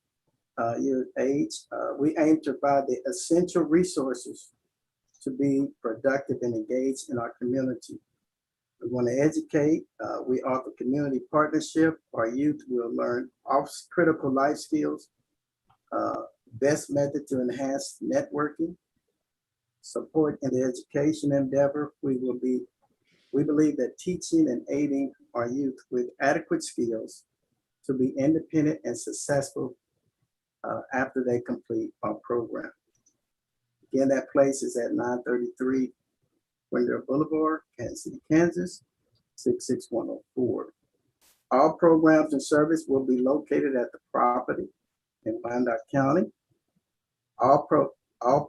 year age. We aim to provide the essential resources to be productive and engaged in our community. We want to educate. We offer community partnership. Our youth will learn critical life skills, best method to enhance networking, support in the education endeavor. We believe that teaching and aiding our youth with adequate skills to be independent and successful after they complete our program. Again, that place is at 933 Winter Boulevard, Kansas City, Kansas. 66104. All programs and service will be located at the property in Wyandotte County. All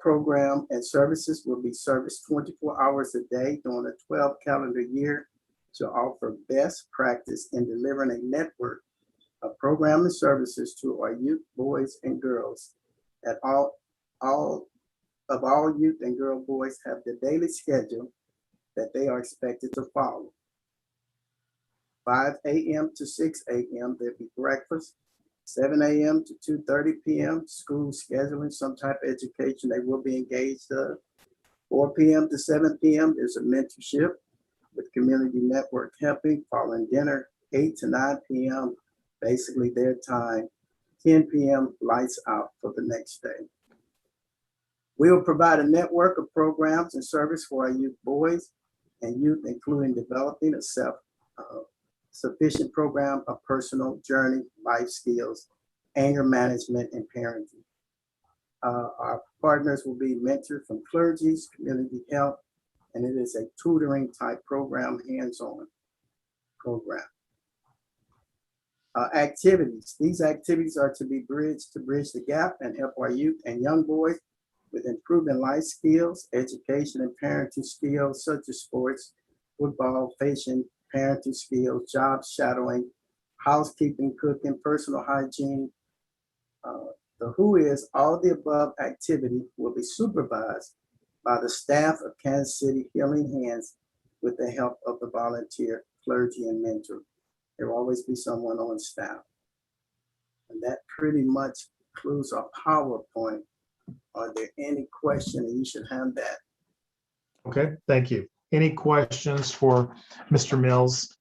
program and services will be serviced 24 hours a day during a 12 calendar year to offer best practice in delivering a network of program and services to our youth, boys, and girls. At all youth and girl boys have the daily schedule that they are expected to follow. 5 a.m. to 6 a.m. there'll be breakfast. 7 a.m. to 2:30 p.m. school scheduling, some type of education they will be engaged in. 4 p.m. to 7 p.m. there's a mentorship with community network helping. Following dinner, 8 to 9 p.m. basically their time. 10 p.m. lights out for the next day. We will provide a network of programs and service for our youth boys and youth, including developing a self-sufficient program of personal journey, life skills, anger management, and parenting. Our partners will be mentors from clergies, community health, and it is a tutoring type program, hands-on program. Activities. These activities are to be bridged to bridge the gap and help our youth and young boys with improving life skills, education, and parenting skills such as sports, football, fishing, parenting skills, job shadowing, housekeeping, cooking, personal hygiene. The who is all the above activity will be supervised by the staff of Kansas City Healing Hands with the help of the volunteer clergy and mentor. There will always be someone on staff. And that pretty much concludes our PowerPoint. Are there any questions? You should have that. Okay, thank you. Any questions for Mr. Mills?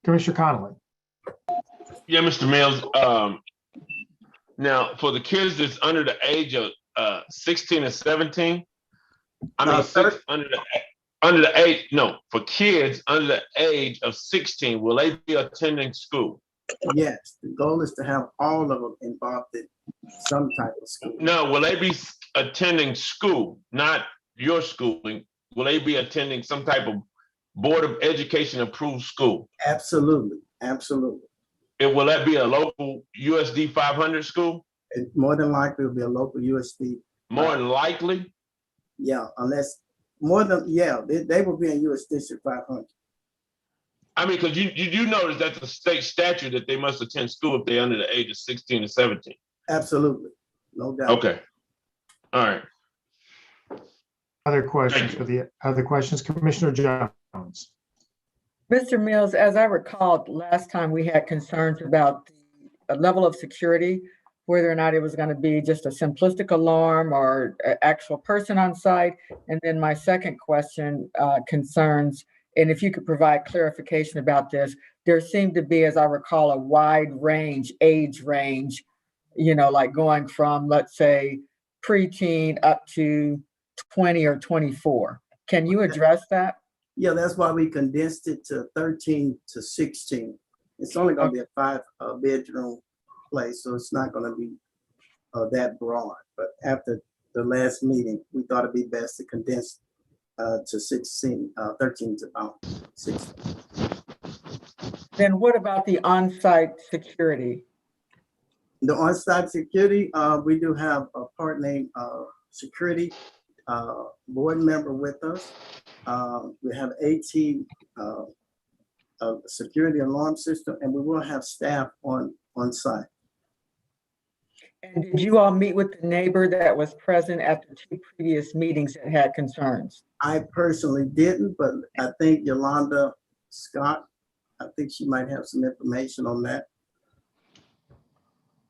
Commissioner Connolly. Yeah, Mr. Mills. Now, for the kids that's under the age of 16 and 17, for kids under the age of 16, will they be attending school? Yes, the goal is to have all of them involved in some type of school. No, will they be attending school, not your schooling? Will they be attending some type of Board of Education approved school? Absolutely, absolutely. And will that be a local USD 500 school? It more than likely will be a local USD. More than likely? Yeah, unless more than, yeah, they will be in US District 500. I mean, because you notice that's a state statute that they must attend school if they're under the age of 16 or 17. Absolutely, no doubt. Okay, all right. Other questions for the other questions, Commissioner Jones? Mr. Mills, as I recall, last time we had concerns about the level of security, whether or not it was going to be just a simplistic alarm or an actual person on site. And then my second question concerns, and if you could provide clarification about this, there seemed to be, as I recall, a wide range, age range, you know, like going from, let's say, preteen up to 20 or 24. Can you address that? Yeah, that's why we condensed it to 13 to 16. It's only going to be a 5-bedroom place, so it's not going to be that broad. But after the last meeting, we thought it'd be best to condense to 13 to about 16. Then what about the on-site security? The on-site security, we do have a part named security board member with us. We have security alarm system, and we will have staff on site. And did you all meet with the neighbor that was present at the 2 previous meetings that had concerns? I personally didn't, but I think Yolanda Scott, I think she might have some information on that.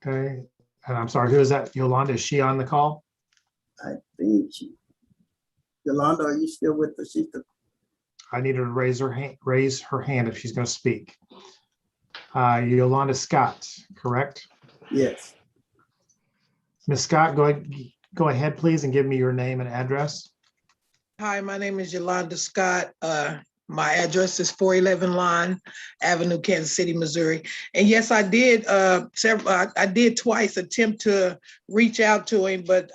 Okay, and I'm sorry, who is that? Yolanda, is she on the call? I think Yolanda, are you still with us? I need her to raise her hand if she's going to speak. Yolanda Scott, correct? Yes. Ms. Scott, go ahead, please, and give me your name and address. Hi, my name is Yolanda Scott. My address is 411 Lawn Avenue, Kansas City, Missouri. And yes, I did I did twice attempt to reach out to him, but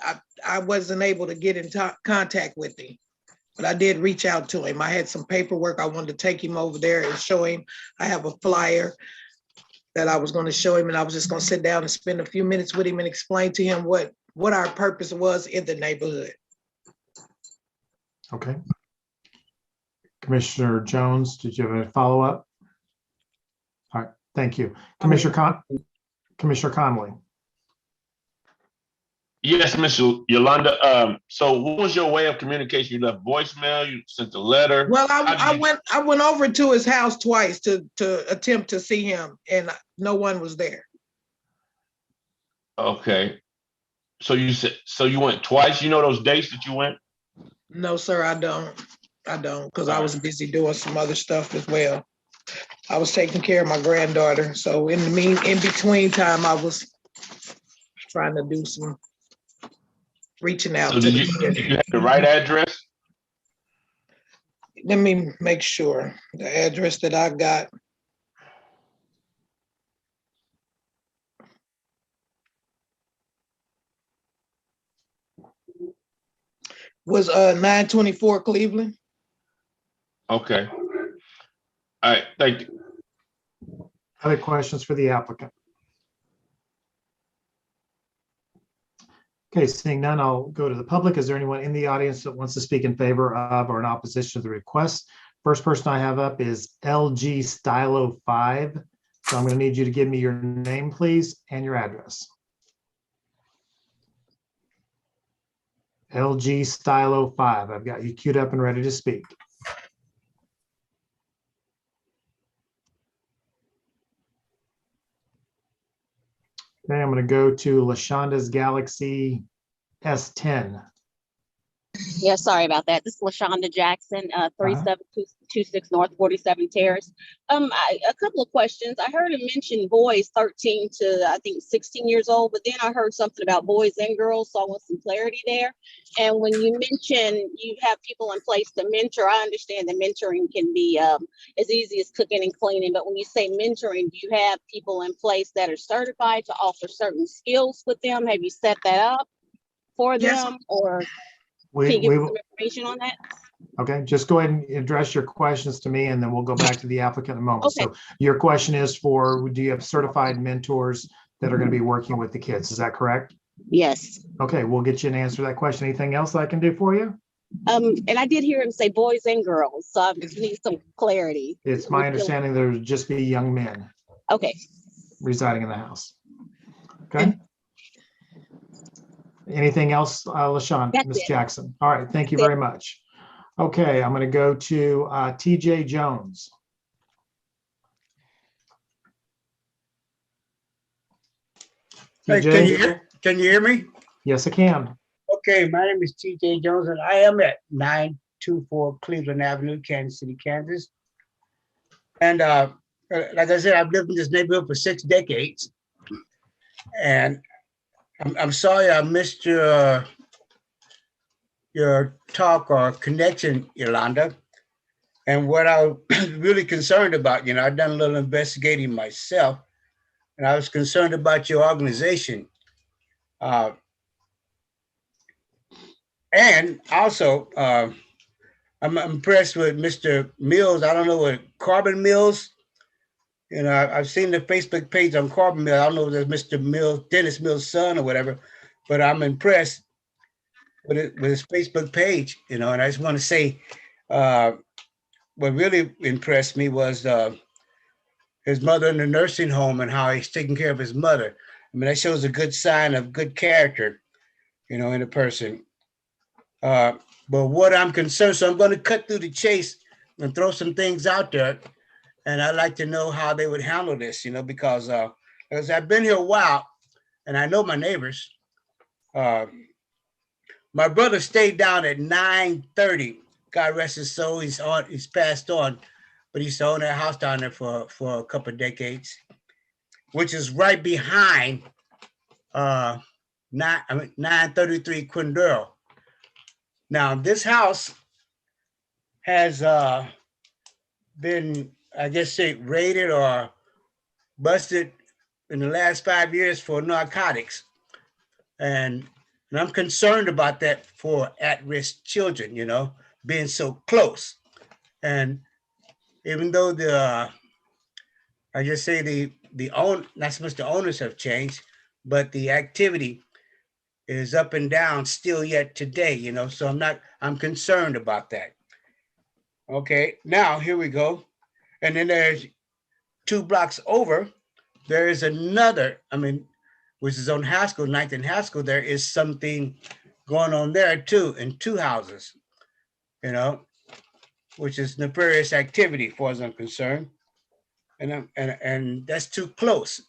I wasn't able to get in contact with him. But I did reach out to him. I had some paperwork. I wanted to take him over there and show him. I have a flyer that I was going to show him, and I was just going to sit down and spend a few minutes with him and explain to him what our purpose was in the neighborhood. Okay. Commissioner Jones, did you have a follow-up? All right, thank you. Commissioner Connolly. Yes, Miss Yolanda. So what was your way of communication? You left voicemail, you sent a letter? Well, I went over to his house twice to attempt to see him, and no one was there. Okay. So you went twice. You know those dates that you went? No, sir, I don't, because I was busy doing some other stuff as well. I was taking care of my granddaughter. So in between time, I was trying to do some reaching out. So did you have the right address? Let me make sure the address that I got. Was 924 Cleveland. Okay. All right, thank you. Other questions for the applicant? Okay, seeing none, I'll go to the public. Is there anyone in the audience that wants to speak in favor of or in opposition to the request? First person I have up is LG Stylo 5. So I'm going to need you to give me your name, please, and your address. LG Stylo 5. I've got you queued up and ready to speak. Okay, I'm going to go to LaShonda's Galaxy S10. Yeah, sorry about that. This is LaShonda Jackson, 3726 North 47 Terrace. A couple of questions. I heard him mention boys 13 to I think 16 years old, but then I heard something about boys and girls, so I want some clarity there. And when you mention you have people in place to mentor, I understand that mentoring can be as easy as cooking and cleaning, but when you say mentoring, do you have people in place that are certified to offer certain skills with them? Have you set that up for them, or can you give us some information on that? Okay, just go ahead and address your questions to me, and then we'll go back to the applicant in a moment. Okay. So your question is for, do you have certified mentors that are going to be working with the kids? Is that correct? Yes. Okay, we'll get you an answer to that question. Anything else I can do for you? And I did hear him say boys and girls, so I just need some clarity. It's my understanding there would just be young men. Okay. Residing in the house. Okay. Anything else, LaShawn, Ms. Jackson? All right, thank you very much. Okay, I'm going to go to TJ Jones. Hey, can you hear me? Yes, I can. Okay, my name is TJ Jones, and I am at 924 Cleveland Avenue, Kansas City, Kansas. And like I said, I've lived in this neighborhood for 6 decades. And I'm sorry I missed your talk or connection, Yolanda. And what I was really concerned about, I've done a little investigating myself, and I was concerned about your organization. And also, I'm impressed with Mr. Mills. I don't know what Carbon Mills. I've seen the Facebook page on Carbon Mills. I don't know if that's Mr. Mills, Dennis Mills' son or whatever, but I'm impressed with his Facebook page. And I just want to say, what really impressed me was his mother in the nursing home and how he's taking care of his mother. I mean, that shows a good sign of good character, in a person. But what I'm concerned, so I'm going to cut through the chase and throw some things out there. And I'd like to know how they would handle this, because I've been here a while and I know my neighbors. My brother stayed down at 930. God rest his soul. He's passed on, but he used to own that house down there for a couple of decades, which is right behind 933 Quindale. Now, this house has been, I guess, raided or busted in the last 5 years for narcotics. And I'm concerned about that for at-risk children, being so close. And even though I just say not so much the owners have changed, but the activity is up and down still yet today, you know, so I'm concerned about that. Okay, now here we go. And then there's 2 blocks over, there is another, which is on Haskell, 9th and Haskell, there is something going on there too, in 2 houses, you know, which is nefarious activity as far as I'm concerned. And that's too close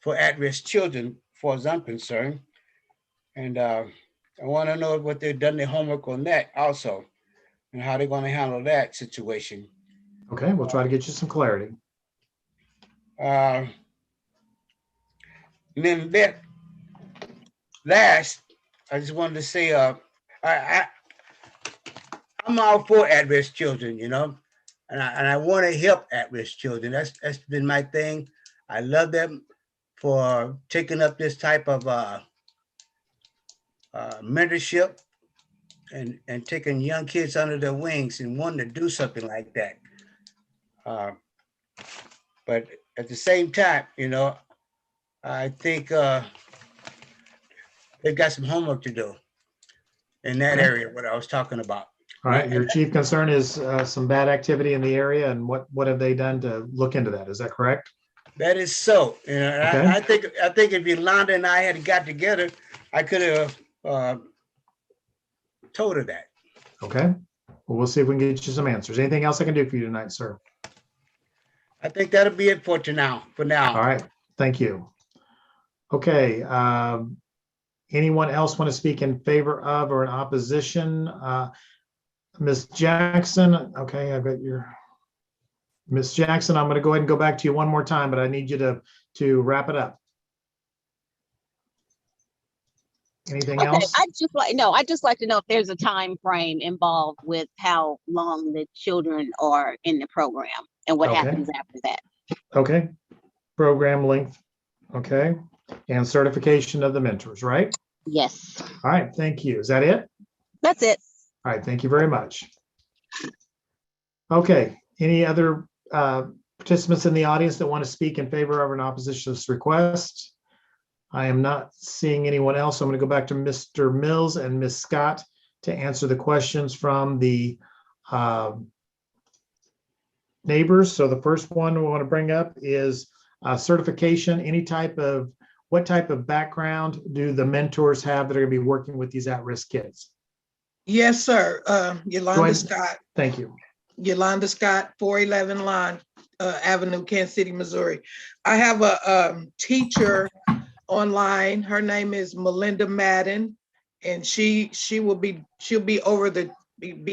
for at-risk children as far as I'm concerned. And I want to know what they've done their homework on that also, and how they're going to handle that situation. Okay, we'll try to get you some clarity. And then that last, I just wanted to say, I'm all for at-risk children, you know, and I want to help at-risk children. That's been my thing. I love them for taking up this type of mentorship and taking young kids under their wings and wanting to do something like that. But at the same time, you know, I think they've got some homework to do in that area, what I was talking about. All right, your chief concern is some bad activity in the area, and what have they done to look into that? Is that correct? That is so. You know, Okay. I think if Yolanda and I had got together, I could have told her that. Okay. Well, we'll see if we can get you some answers. Anything else I can do for you tonight, sir? I think that'll be it for now. All right. Thank you. Okay. Anyone else want to speak in favor of or in opposition? Ms. Jackson. Okay, I've got your Ms. Jackson. I'm going to go ahead and go back to you one more time, but I need you to wrap it up. Anything else? I'd just like to know if there's a time frame involved with how long the children are in the program and what happens after that. Okay. Program length. Okay. And certification of the mentors, right? Yes. All right. Thank you. Is that it? That's it. All right. Thank you very much. Okay. Any other participants in the audience that want to speak in favor of or in opposition to this request? I am not seeing anyone else. So I'm going to go back to Mr. Mills and Ms. Scott to answer the questions from the neighbors. So the first one we want to bring up is certification. What type of background do the mentors have that are going to be working with these at-risk kids? Yes, sir. Yolanda Scott. Thank you. Yolanda Scott, 411 Lawn Avenue, Kansas City, Missouri. I have a teacher online. Her name is Melinda Madden, and she'll be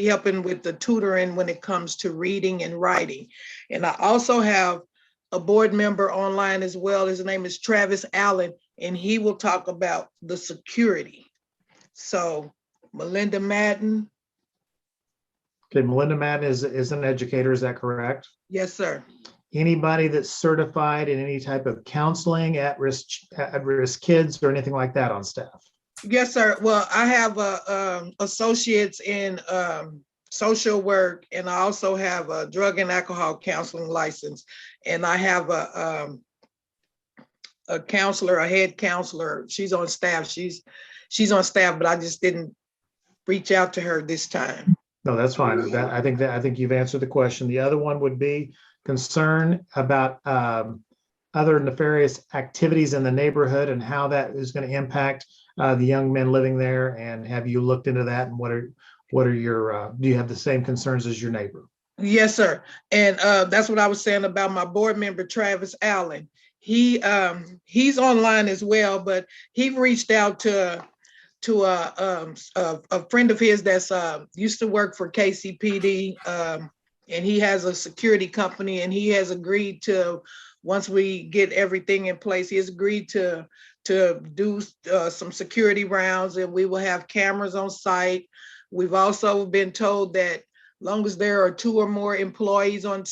helping with the tutoring when it comes to reading and writing. And I also have a board member online as well. His name is Travis Allen, and he will talk about the security. So Melinda Madden. Okay, Melinda Madden is an educator, is that correct? Yes, sir. Anybody that's certified in any type of counseling, at-risk kids or anything like that on staff? Yes, sir. Well, I have associates in social work, and I also have a drug and alcohol counseling license. And I have a counselor, a head counselor. She's on staff. She's on staff, but I just didn't reach out to her this time. No, that's fine. I think you've answered the question. The other one would be concern about other nefarious activities in the neighborhood and how that is going to impact the young men living there. And have you looked into that? And what are your do you have the same concerns as your neighbor? Yes, sir. And that's what I was saying about my board member, Travis Allen. He's online as well, but he reached out to a friend of his that's used to work for KCPD, and he has a security company, and he has agreed to, once we get everything in place, he has agreed to do some security rounds, and we will have cameras on site. We've also been told that long as there are 2 or more employees on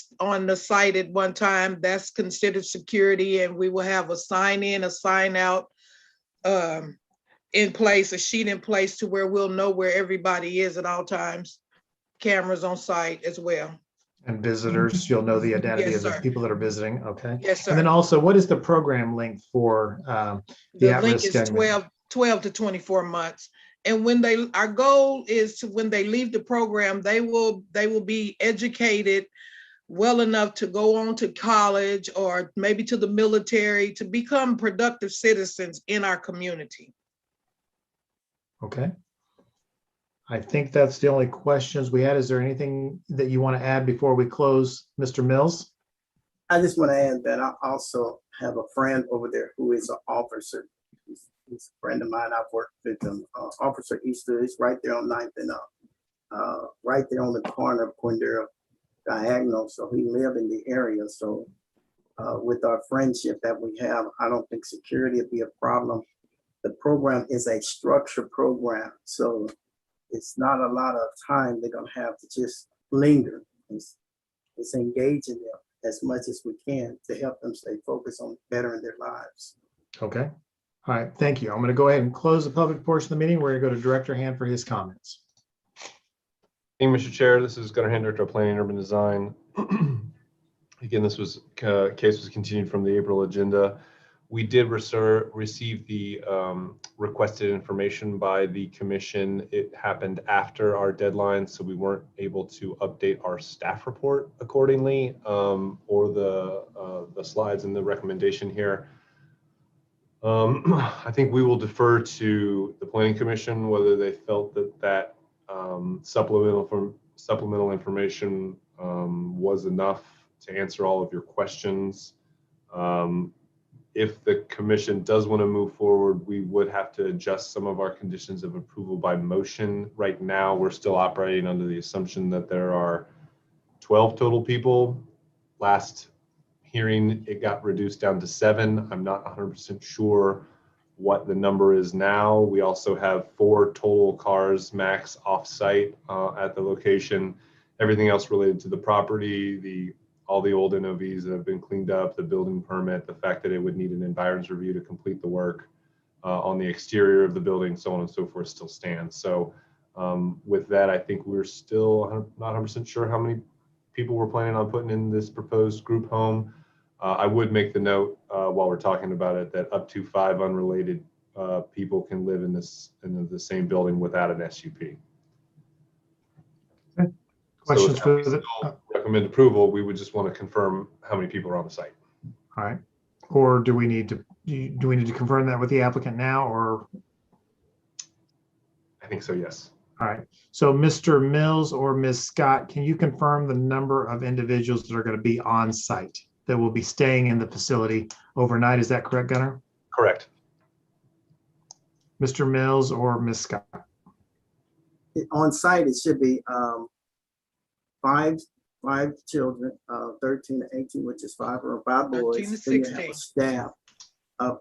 the site at one time, that's considered security, and we will have a sign in, a sign out in place, a sheet in place to where we'll know where everybody is at all times. cameras on site as well. And visitors, you'll know the identity Yes, of the sir. people that are visiting, okay? Yes, And then sir. also, what is the program length for the The link at-risk is young men? 12 to 24 months. And when our goal is to, when they leave the program, they will be educated well enough to go on to college or maybe to the military to become productive citizens in our community. Okay. I think that's the only questions we had. Is there anything that you want to add before we close, Mr. Mills? I just want to add that I also have a friend over there who is an officer. He's a friend of mine. I've worked with him. Officer Easter is right there on 9th and right there on the corner of Quindera Diagonal. So he lived in the area. So with our friendship that we have, I don't think security would be a problem. The program is a structured program. So it's not a lot of time they're going to have to just linger. It's engaging them as much as we can to help them stay focused on bettering their lives. Okay. All right. Thank you. I'm going to go ahead and close the public portion of the meeting. We're going to go to Director Hand for his comments. Thank you, Mr. Chair. This is Gunnar Hand, Director of Planning and Urban Design. Again, this was case was continued from the April agenda. We did receive the requested information by the commission. It happened after our deadline, so we weren't able to update our staff report accordingly, or the slides and the recommendation here. I think we will defer to the Planning Commission whether they felt that supplemental information was enough to answer all of your questions. If the commission does want to move forward, we would have to adjust some of our conditions of approval by motion. Right now, we're still operating under the assumption that there are 12 total people. Last hearing, it got reduced down to 7. I'm not 100% sure what the number is now. We also have 4 total cars max off-site at the location. Everything else related to the property, all the old NOVs that have been cleaned up, the building permit, the fact that it would need an environs review to complete the work on the exterior of the building, so on and so forth, still stands. So with that, I think we're still not 100% sure how many people we're planning on putting in this proposed group home. I would make the note while we're talking about it that up to 5 unrelated people can live in the same building without an SUP. Questions so for the recommend approval. We would just want to confirm how many people are on the site. all right, or do we need to confirm that with the applicant now, or? I think so, yes. All right, so Mr. Mills or Ms. Scott, can you confirm the number of individuals that are going to be on site that will be staying in the facility overnight? Is that correct, Gunnar? Correct. Mr. Mills or Ms. Scott? On site, it should be five children, 13 to 18, which is 5 or 5 boys. 13 to Then you 16. have a staff,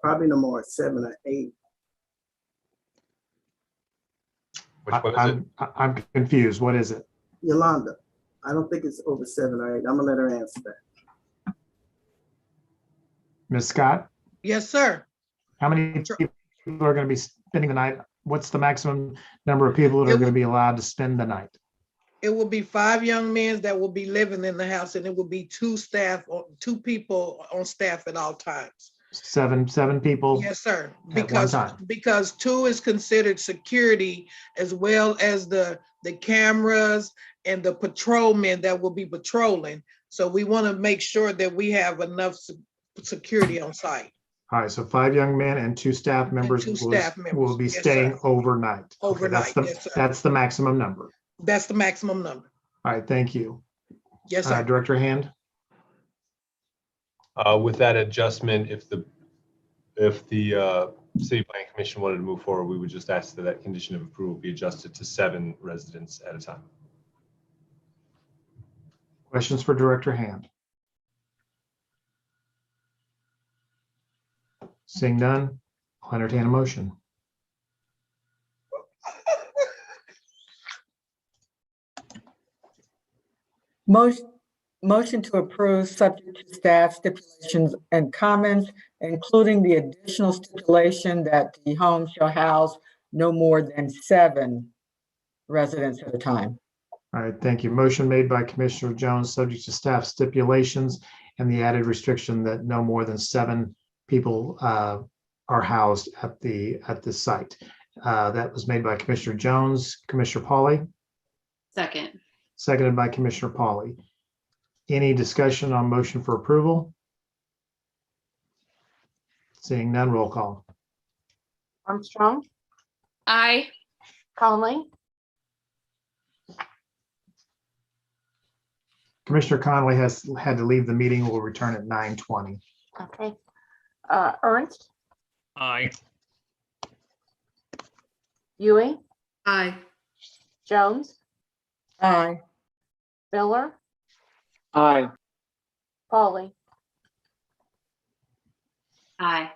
probably no more 7 or 8. Which one is it? I'm confused. What is it? Yolanda, I don't think it's over 7 or 8. I'm gonna let her answer that. Ms. Scott? Yes, sir. How many people are going to be spending the night? What's the maximum number of people that are going to be allowed to spend the night? It will be 5 young men that will be living in the house, and it will be 2 people on staff at all times. Seven people? Yes, sir. At one time. Because 2 is considered security, as well as the cameras and the patrolmen that will be patrolling. So we want to make sure that we have enough security on site. All right, so 5 young men and 2 staff members, will be Yes, staying sir. overnight. Overnight, Okay, yes, sir. that's the maximum number. That's the maximum number. All right, thank you. Yes, sir. Director Hand? With that adjustment, if the City Planning Commission wanted to move forward, we would just ask that that condition of approval be adjusted to 7 residents at a time. Questions for Director Hand? Seeing none, I'll entertain a motion. Motion to approve subject to staff stipulations and comments, including the additional stipulation that the home shall house no more than 7 residents at a time. All right, thank you. Motion made by Commissioner Jones, subject to staff stipulations and the added restriction that no more than 7 people are housed at the site. That was made by Commissioner Jones. Commissioner Pauly, Second. seconded by Commissioner Pauly. Any discussion on motion for approval? Seeing none, roll call. Armstrong, Aye. Conley, Commissioner Conley has had to leave the meeting. Will return at 9:20. okay. Ernst, Aye. Ewing, Aye. Jones, Aye. Miller, Aye. Pauly. Aye.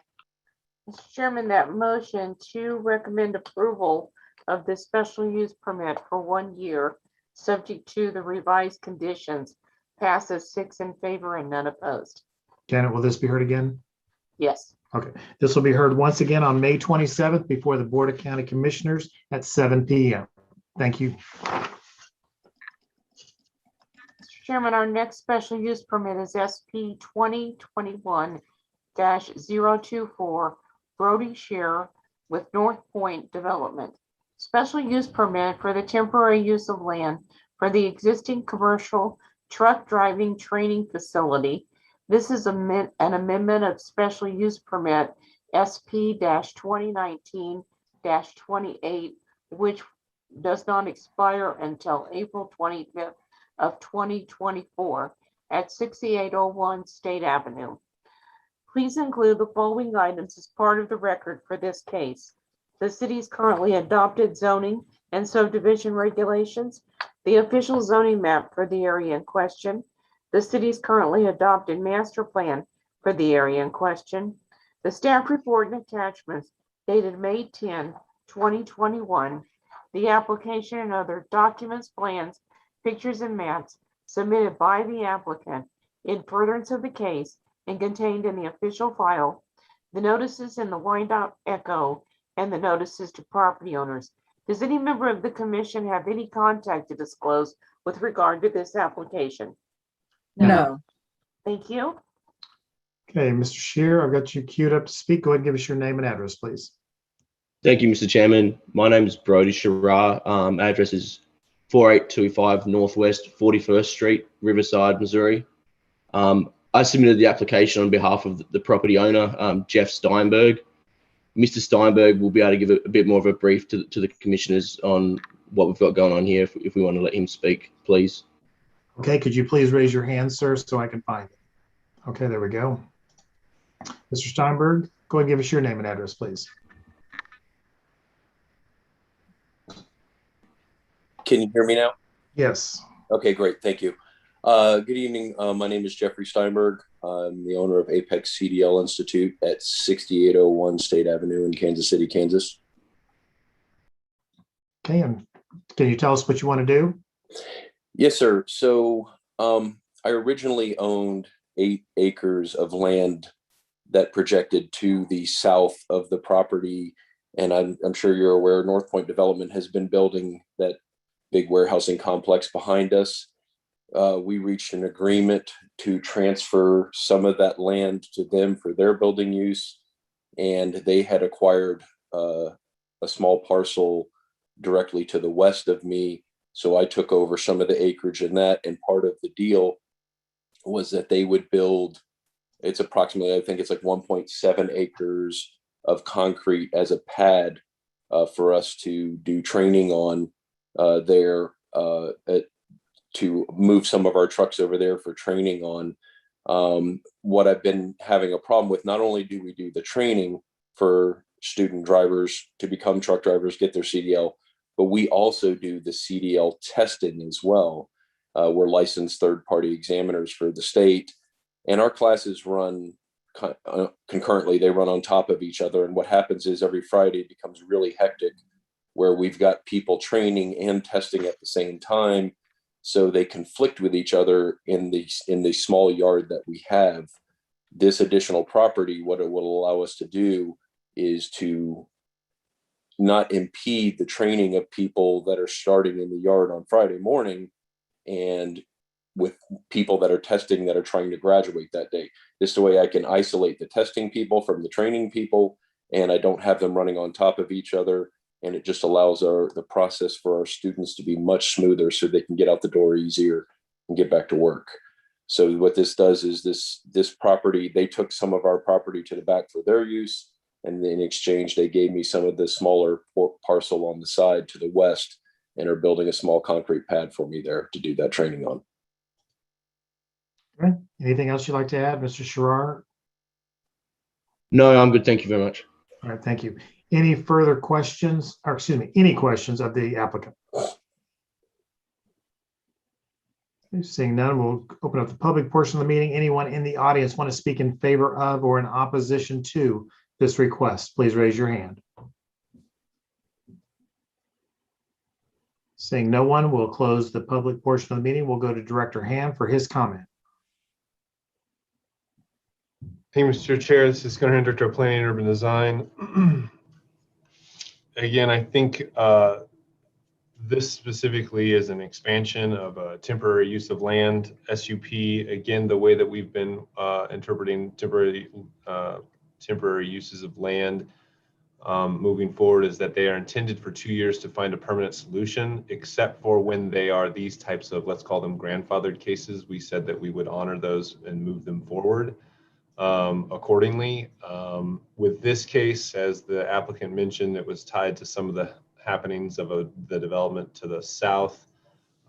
Mr. Chairman, that motion to recommend approval of the special use permit for 1 year, subject to the revised conditions, passes 6 in favor and none opposed. Janet, will this be heard again? Yes. Okay, this will be heard once again on May 27th before the Board of County Commissioners at 7 p.m. Thank you. Mr. Chairman, our next special use permit is SP 2021-024 Brody Share with North Point Development. Special use permit for the temporary use of land for the existing commercial truck driving training facility. This is an amendment of special use permit SP 2019-28, which does not expire until April 25th of 2024 at 6801 State Avenue. Please include the following items as part of the record for this case. The city's currently adopted zoning and subdivision regulations, the official zoning map for the area in question, the city's currently adopted master plan for the area in question, the staff report and attachments dated May 10, 2021, the application and other documents, plans, pictures, and maps submitted by the applicant in furtherance of the case and contained in the official file, the notices in the Wyandotte Echo, and the notices to property owners. Does any member of the commission have any contact to disclose with regard to this application? No. Thank you. Okay, Mr. Shear, I've got you queued up to speak. Go ahead and give us your name and address, please. Thank you, Mr. Chairman. My name is Brody Shara. Address is 4825 Northwest 41st Street, Riverside, Missouri. I submitted the application on behalf of the property owner, Jeff Steinberg. Mr. Steinberg will be able to give a bit more of a brief to the commissioners on what we've got going on here if we want to let him speak, please. Okay, could you please raise your hand, sir, so I can find it? Okay, there we go. Mr. Steinberg, go ahead and give us your name and address, please. Can you hear me now? Yes. Okay, great. Thank you. Good evening. My name is Jeffrey Steinberg. I'm the owner of Apex CDL Institute at 6801 State Avenue in Kansas City, Kansas. Okay, and can you tell us what you want to do? Yes, sir. So I originally owned 8 acres of land that projected to the south of the property. And I'm sure you're aware, North Point Development has been building that big warehousing complex behind us. We reached an agreement to transfer some of that land to them for their building use. And they had acquired a small parcel directly to the west of me. So I took over some of the acreage in that. And part of the deal was that they would build, it's approximately, I think it's like 1.7 acres of concrete as a pad for us to do training on there, to move some of our trucks over there for training on. What I've been having a problem with, not only do we do the training for student drivers to become truck drivers, get their CDL, but we also do the CDL testing as well. We're licensed third-party examiners for the state, and our classes run concurrently. They run on top of each other, and what happens is every Friday it becomes really hectic, where we've got people training and testing at the same time, so they conflict with each other in the small yard that we have. This additional property, what it will allow us to do is to not impede the training of people that are starting in the yard on Friday morning, and with people that are testing that are trying to graduate that day. This way I can isolate the testing people from the training people, and I don't have them running on top of each other. And it just allows the process for our students to be much smoother so they can get out the door easier and get back to work. So what this does is this property, they took some of our property to the back for their use. And in exchange, they gave me some of the smaller parcel on the side to the west and are building a small concrete pad for me there to do that training on. Okay. Anything else you'd like to add, Mr. Sherrar? No, I'm good. Thank you very much. All right, thank you. Any further questions, or excuse me, any questions of the applicant? Seeing none, we'll open up the public portion of the meeting. Anyone in the audience want to speak in favor of or in opposition to this request, please raise your hand. Seeing no one, we'll close the public portion of the meeting. We'll go to Director Hand for his comment. Thank you, Mr. Chair. This is Gunnar Hand, Director of Planning and Urban Design. Again, I think this specifically is an expansion of a temporary use of land, SUP. Again, the way that we've been interpreting temporary uses of land moving forward is that they are intended for 2 years to find a permanent solution, except for when they are these types of, let's call them grandfathered cases. We said that we would honor those and move them forward accordingly. With this case, as the applicant mentioned, it was tied to some of the happenings of the development to the south.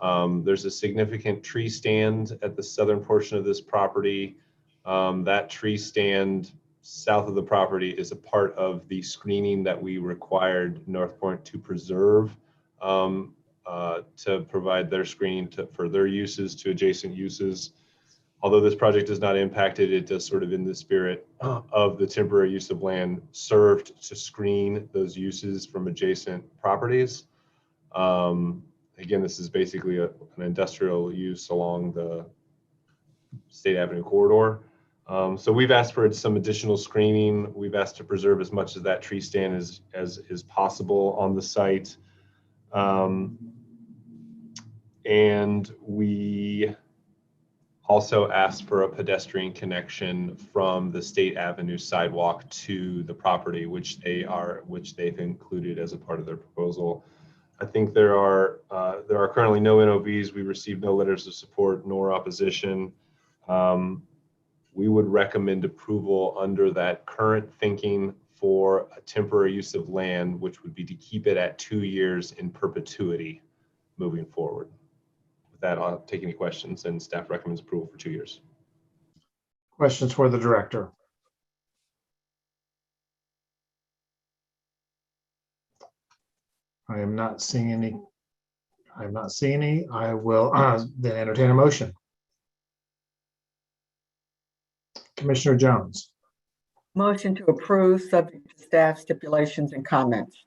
There's a significant tree stand at the southern portion of this property. That tree stand south of the property is a part of the screening that we required North Point to preserve, to provide their screening for their uses to adjacent uses. Although this project is not impacted, it does sort of in the spirit of the temporary use of land served to screen those uses from adjacent properties. Again, this is basically an industrial use along the State Avenue corridor. So we've asked for some additional screening. We've asked to preserve as much of that tree stand as is possible on the site. And we also asked for a pedestrian connection from the State Avenue sidewalk to the property, which they've included as a part of their proposal. I think there are currently no NOVs. We received no letters of support nor opposition. We would recommend approval under that current thinking for a temporary use of land, which would be to keep it at 2 years in perpetuity moving forward. With that, I'll take any questions, and staff recommends approval for 2 years. Questions for the director? I am not seeing any. I will then entertain a motion. Commissioner Jones. Motion to approve, subject to staff stipulations and comments.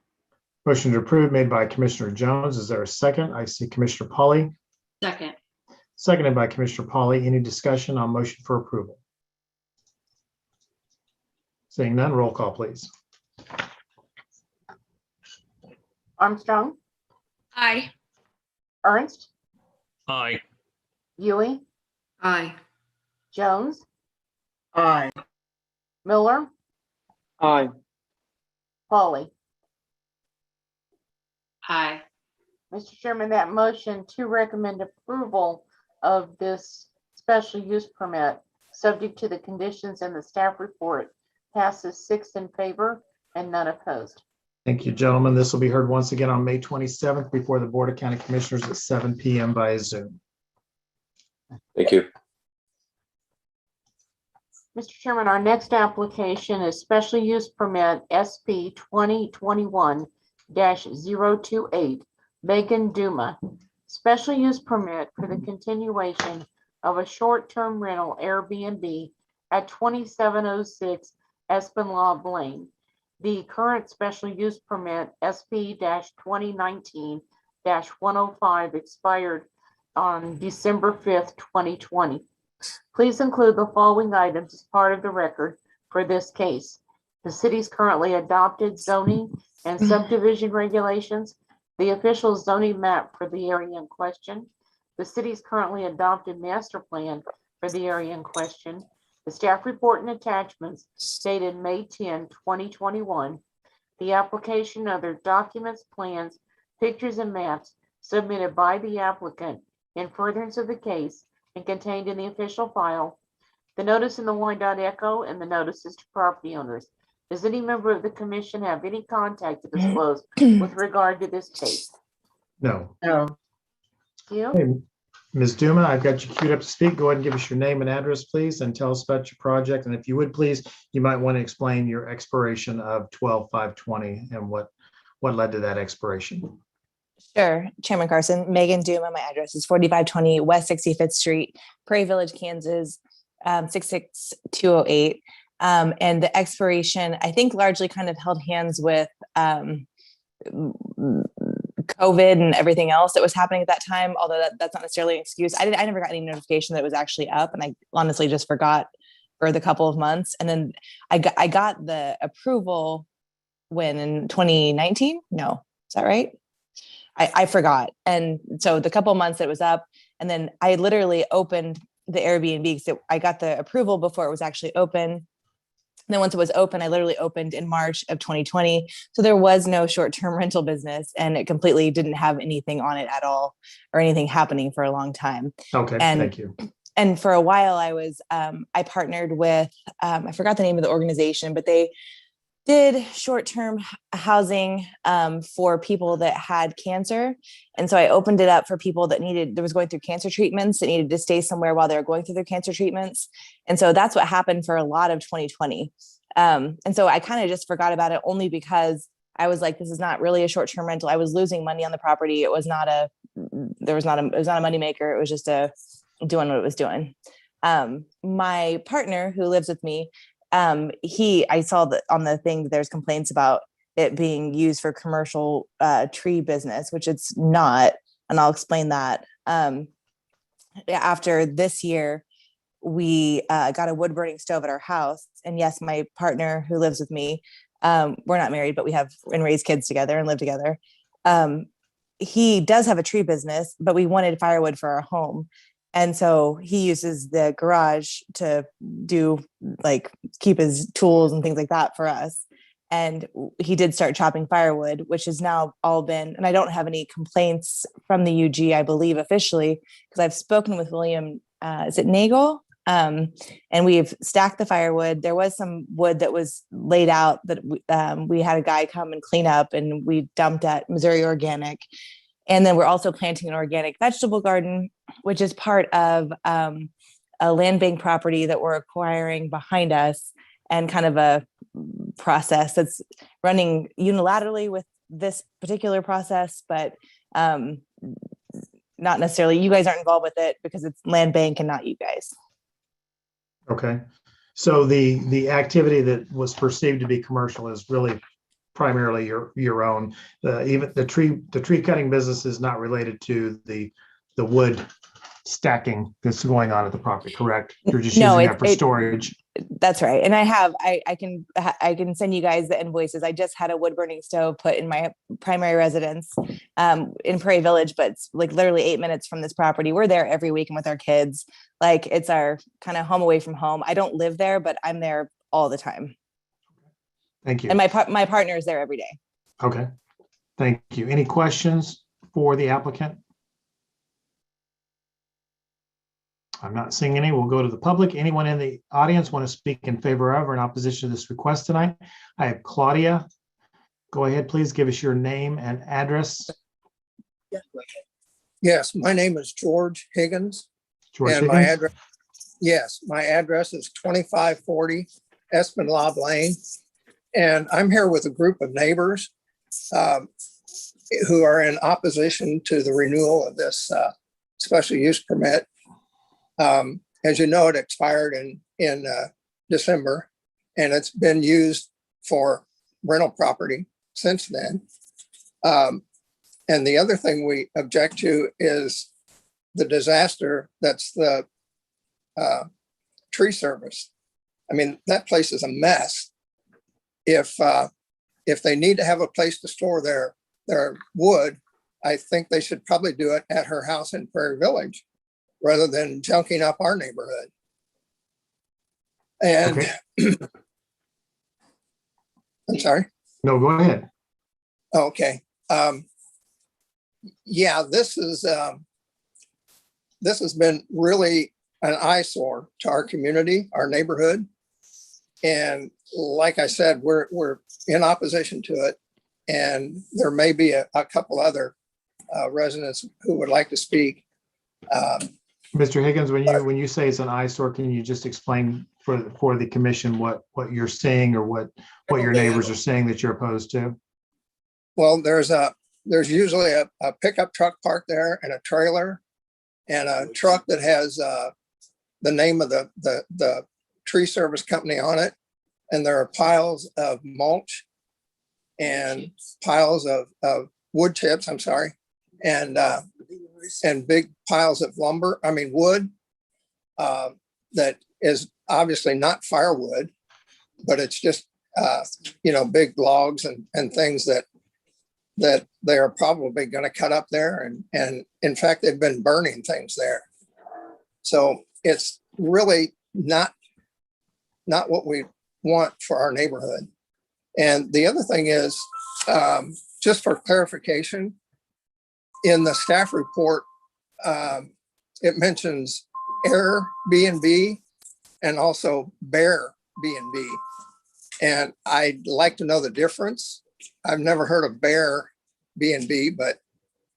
Motion to approve made by Commissioner Jones. Is there a second? I see Commissioner Pauly. Second. Seconded by Commissioner Pauly. Any discussion on motion for approval? Seeing none, roll call, please. Armstrong, Aye. Ernst, Aye. Yui, Aye. Jones, Aye. Miller, Aye. Pauly. Aye. Mr. Chairman, that motion to recommend approval of this special use permit, subject to the conditions in the staff report, passes 6 in favor and none opposed. Thank you, gentlemen. This will be heard once again on May 27th before the Board of County Commissioners at 7 p.m. via Zoom. Thank you. Mr. Chairman, our next application is special use permit SP 2021-028, Megan Duma. Special use permit for the continuation of a short-term rental Airbnb at 2706 Esplanade Lane. The current special use permit SP-2019-105 expired on December 5th, 2020. Please include the following items as part of the record for this case: the city's currently adopted zoning and subdivision regulations, the official zoning map for the area in question, the city's currently adopted master plan for the area in question, the staff report and attachments dated May 10, 2021, the application, other documents, plans, pictures, and maps submitted by the applicant in furtherance of the case and contained in the official file, the notice in the Wyandotte and the notices to property owners. Does any member of the commission have any contact to disclose with regard to this case? No. No. You? Hey, Ms. Duma, I've got you queued up to speak. Go ahead and give us your name and address, please, and tell us about your project. And if you would, please, you might want to explain your expiration of 12/5/20 and what led to that expiration. Sure, Chairman Carson. Megan Duma, my address is 4520 West 65th Street, Prairie Village, Kansas, 66208. And the expiration, I think, largely kind of held hands with COVID and everything else that was happening at that time, although that's not necessarily an excuse. I never got any notification that it was actually up, and I honestly just forgot for the couple of months. And then I got the approval when in 2019? No, is that right? I forgot. And so the couple of months it was up, and then I literally opened the Airbnb because I got the approval before it was actually open. And then once it was open, I literally opened in March of 2020. So there was no short-term rental business, and it completely didn't have anything on it at all or anything happening for a long time. Okay, thank you. And for a while I partnered with, I forgot the name of the organization, but they did short-term housing for people that had cancer. And so I opened it up for people that was going through cancer treatments, that needed to stay somewhere while they were going through their cancer treatments. And so that's what happened for a lot of 2020. And so I kind of just forgot about it, only because I was like, this is not really a short-term rental. I was losing money on the property. It was not a moneymaker. It was just doing what it was doing. My partner, who lives with me, I saw that on the thing, there's complaints about it being used for commercial tree business, which it's not. And I'll explain that. After this year, we got a wood burning stove at our house. And yes, my partner who lives with me, we're not married, but we have and raise kids together and live together. He does have a tree business, but we wanted firewood for our home. And so he uses the garage to keep his tools and things like that for us. And he did start chopping firewood, which has now all been, and I don't have any complaints from the UG, I believe, officially, because I've spoken with William, is it Nagel? And we've stacked the firewood. There was some wood that was laid out that we had a guy come and clean up, and we dumped at Missouri Organic. And then we're also planting an organic vegetable garden, which is part of a land bank property that we're acquiring behind us, and kind of a process that's running unilaterally with this particular process, but not necessarily, you guys aren't involved with it because it's land bank and not you guys. Okay. So the activity that was perceived to be commercial is really primarily your own. Even the tree cutting business is not related to the wood stacking that's going on at the property, correct? You're just using that for storage. That's right. And I can send you guys the invoices. I just had a wood burning stove put in my primary residence in Prairie Village, but it's like literally 8 minutes from this property. We're there every weekend with our kids. Like, it's our kind of home away from home. I don't live there, but I'm there all the time. Thank you. And my partner is there every day. Okay. Thank you. Any questions for the applicant? I'm not seeing any. We'll go to the public. Anyone in the audience want to speak in favor of or in opposition to this request tonight? I have Claudia. Go ahead, please give us your name and address. Yes, my name is George Higgins. George and Higgins? my address is 2540 Esplanade Lane. And I'm here with a group of neighbors who are in opposition to the renewal of this special use permit. As you know, it expired in December, and it's been used for rental property since then. And the other thing we object to is the disaster that's the tree service. I mean, that place is a mess. if they need to have a place to store their wood, I think they should probably do it at her house in Prairie Village rather than junking up our neighborhood. And I'm sorry. No, go ahead. Okay. Yeah, this has been really an eyesore to our community, our neighborhood. And like I said, we're in opposition to it. And there may be a couple other residents who would like to speak. Mr. Higgins, when you say it's an eyesore, can you just explain for the commission what you're saying or what your neighbors are saying that you're opposed to? Well, there's usually a pickup truck parked there and a trailer and a truck that has the name of the tree service company on it. And there are piles of mulch and piles of wood chips, I'm sorry, and big piles of lumber, wood, that is obviously not firewood, but it's just, big logs and things that they are probably going to cut up there. And in fact, they've been burning things there. So it's really not what we want for our neighborhood. And the other thing is, just for clarification, in the staff report, it mentions Airbnb and also Bear B&B. And I'd like to know the difference. I've never heard of Bear B&B, but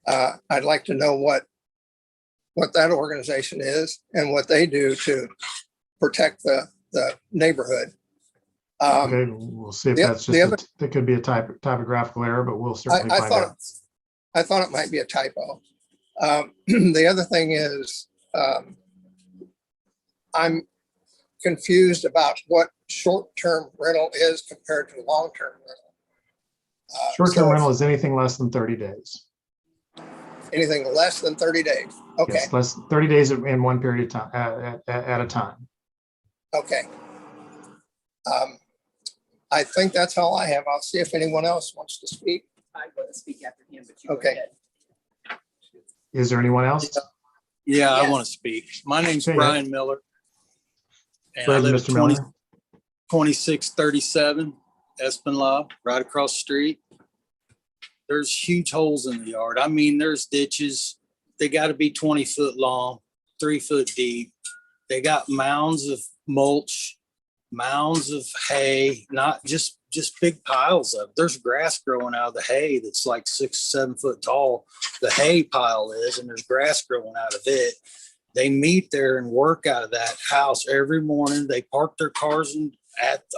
I'd like to know what that organization is and what they do to protect the neighborhood. Okay, we'll see if that's just that could be a typographical error, but we'll certainly find out. I thought it might be a typo. The other thing is, I'm confused about what short-term rental is compared to long-term rental. Short-term rental is anything less than 30 days. Anything less than 30 days. Okay. Yes, less than 30 days in one period of time at a time. Okay. I think that's all I have. I'll see if anyone else wants to speak. I want to speak after him, but you okay. Go ahead. Is there anyone else? Yeah, yes. I want to speak. My name's Brian Miller. And I live Mr. at Miller. 2637 Espinlaw, right across the street. There's huge holes in the yard. There's ditches. They got to be 20 foot long, 3 foot deep. They got mounds of mulch, mounds of hay, not just big piles of it. There's grass growing out of the hay that's like 6, 7 foot tall. The hay pile is, and there's grass growing out of it. They meet there and work out of that house every morning. They park their cars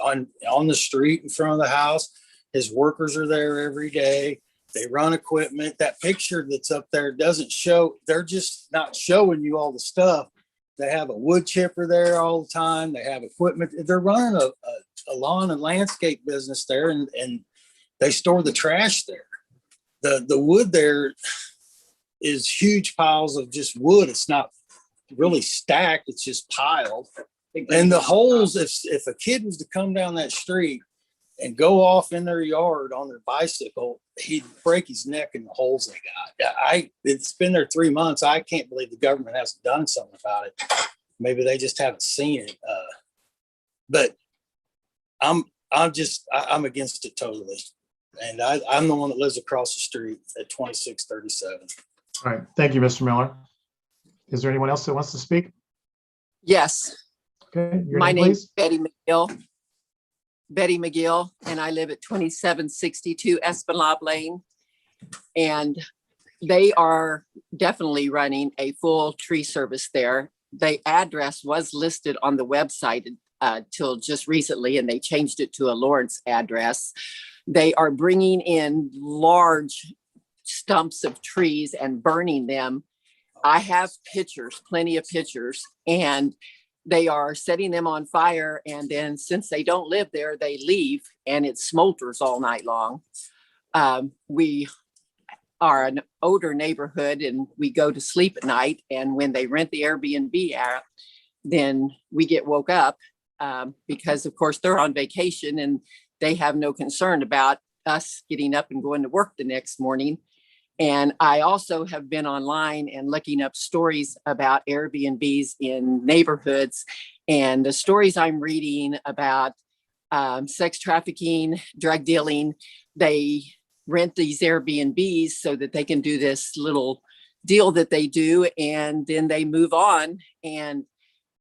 on the street in front of the house. His workers are there every day. They run equipment. That picture that's up there doesn't show. They're just not showing you all the stuff. They have a wood chipper there all the time. They have equipment. They're running a lawn and landscape business there, and they store the trash there. The wood there is huge piles of just wood. It's not really stacked. It's just piled. And the holes, if a kid was to come down that street and go off in their yard on their bicycle, he'd break his neck in the holes they got. It's been there 3 months. I can't believe the government hasn't done something about it. Maybe they just haven't seen it. But I'm against it totally. And I'm the one that lives across the street at 2637. All right. Thank you, Mr. Miller. Is there anyone else that wants to speak? Yes. Okay. My name is Betty McGill, and I live at 2762 Espinlaw Lane. And they are definitely running a full tree service there. The address was listed on the website till just recently, and they changed it to a Lawrence address. They are bringing in large stumps of trees and burning them. I have pictures, plenty of pictures, and they are setting them on fire. And then since they don't live there, they leave and it smolders all night long. We are an older neighborhood and we go to sleep at night. And when they rent the Airbnb out, then we get woke up because of course they're on vacation and they have no concern about us getting up and going to work the next morning. And I also have been online and looking up stories about Airbnbs in neighborhoods. And the stories I'm reading about sex trafficking, drug dealing, they rent these Airbnbs so that they can do this little deal that they do, and then they move on. And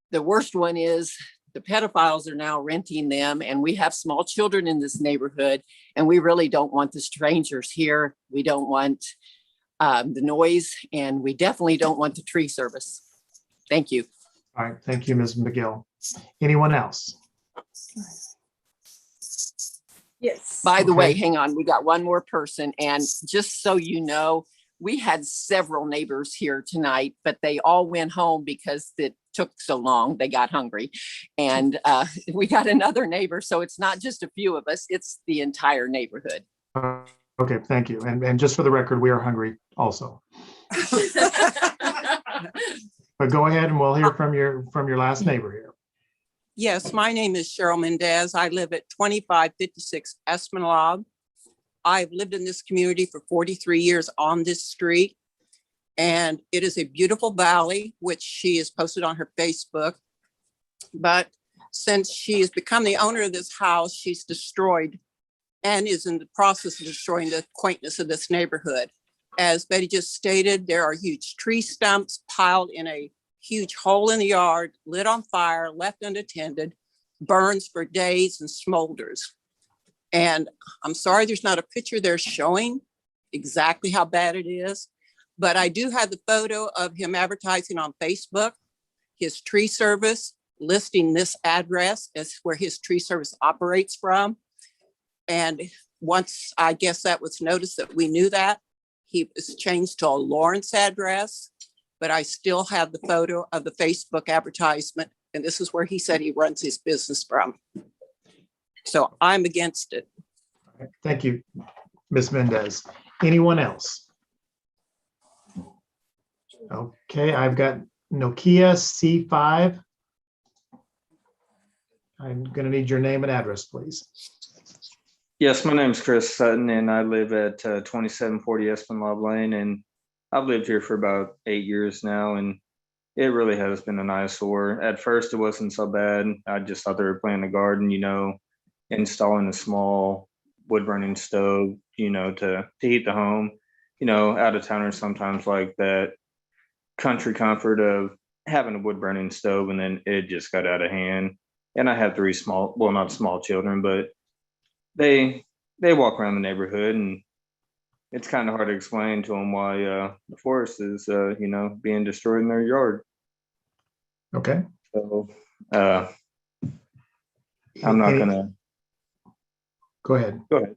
the worst one is the pedophiles are now renting them, and we have small children in this neighborhood, and we really don't want the strangers here. We don't want the noise, and we definitely don't want the tree service. Thank you. All right, thank you, Ms. McGill. Anyone else? Yes. By the way, Okay. hang on, we got one more person. And just so you know, we had several neighbors here tonight, but they all went home because it took so long. They got hungry. And we got another neighbor. So it's not just a few of us, it's the entire neighborhood. Okay, thank you. And just for the record, we are hungry also. But go ahead and we'll hear from your last neighbor here. Yes, my name is Cheryl Mendez. I live at 2556 Esplanade. I've lived in this community for 43 years on this street, and it is a beautiful valley, which she has posted on her Facebook. But since she has become the owner of this house, she's destroyed and is in the process of destroying the quaintness of this neighborhood. As Betty just stated, there are huge tree stumps piled in a huge hole in the yard, lit on fire, left unattended, burns for days and smolders. And I'm sorry there's not a picture there showing exactly how bad it is, but I do have the photo of him advertising on Facebook, his tree service, listing this address as where his tree service operates from. And once I guess that was noticed that we knew that, he was changed to a Lawrence address, but I still have the photo of the Facebook advertisement. And this is where he said he runs his business from. So I'm against it. Thank you, Ms. Mendez. Anyone else? Okay, I've got Nokia C5. I'm going to need your name and address, please. Yes, my name is Chris Sutton, and I live at 2740 Esplanade Lane, and I've lived here for about 8 years now, and it really has been an eyesore. At first, it wasn't so bad. I just thought they were planting a garden, installing a small wood burning stove, to heat the home. Out of towners sometimes like that country comfort of having a wood burning stove, and then it just got out of hand. And I have 3 small, well, not small children, but they walk around the neighborhood, and it's kind of hard to explain to them why the forest is, being destroyed in their yard. Okay. So I'm not gonna. Go ahead. Go ahead.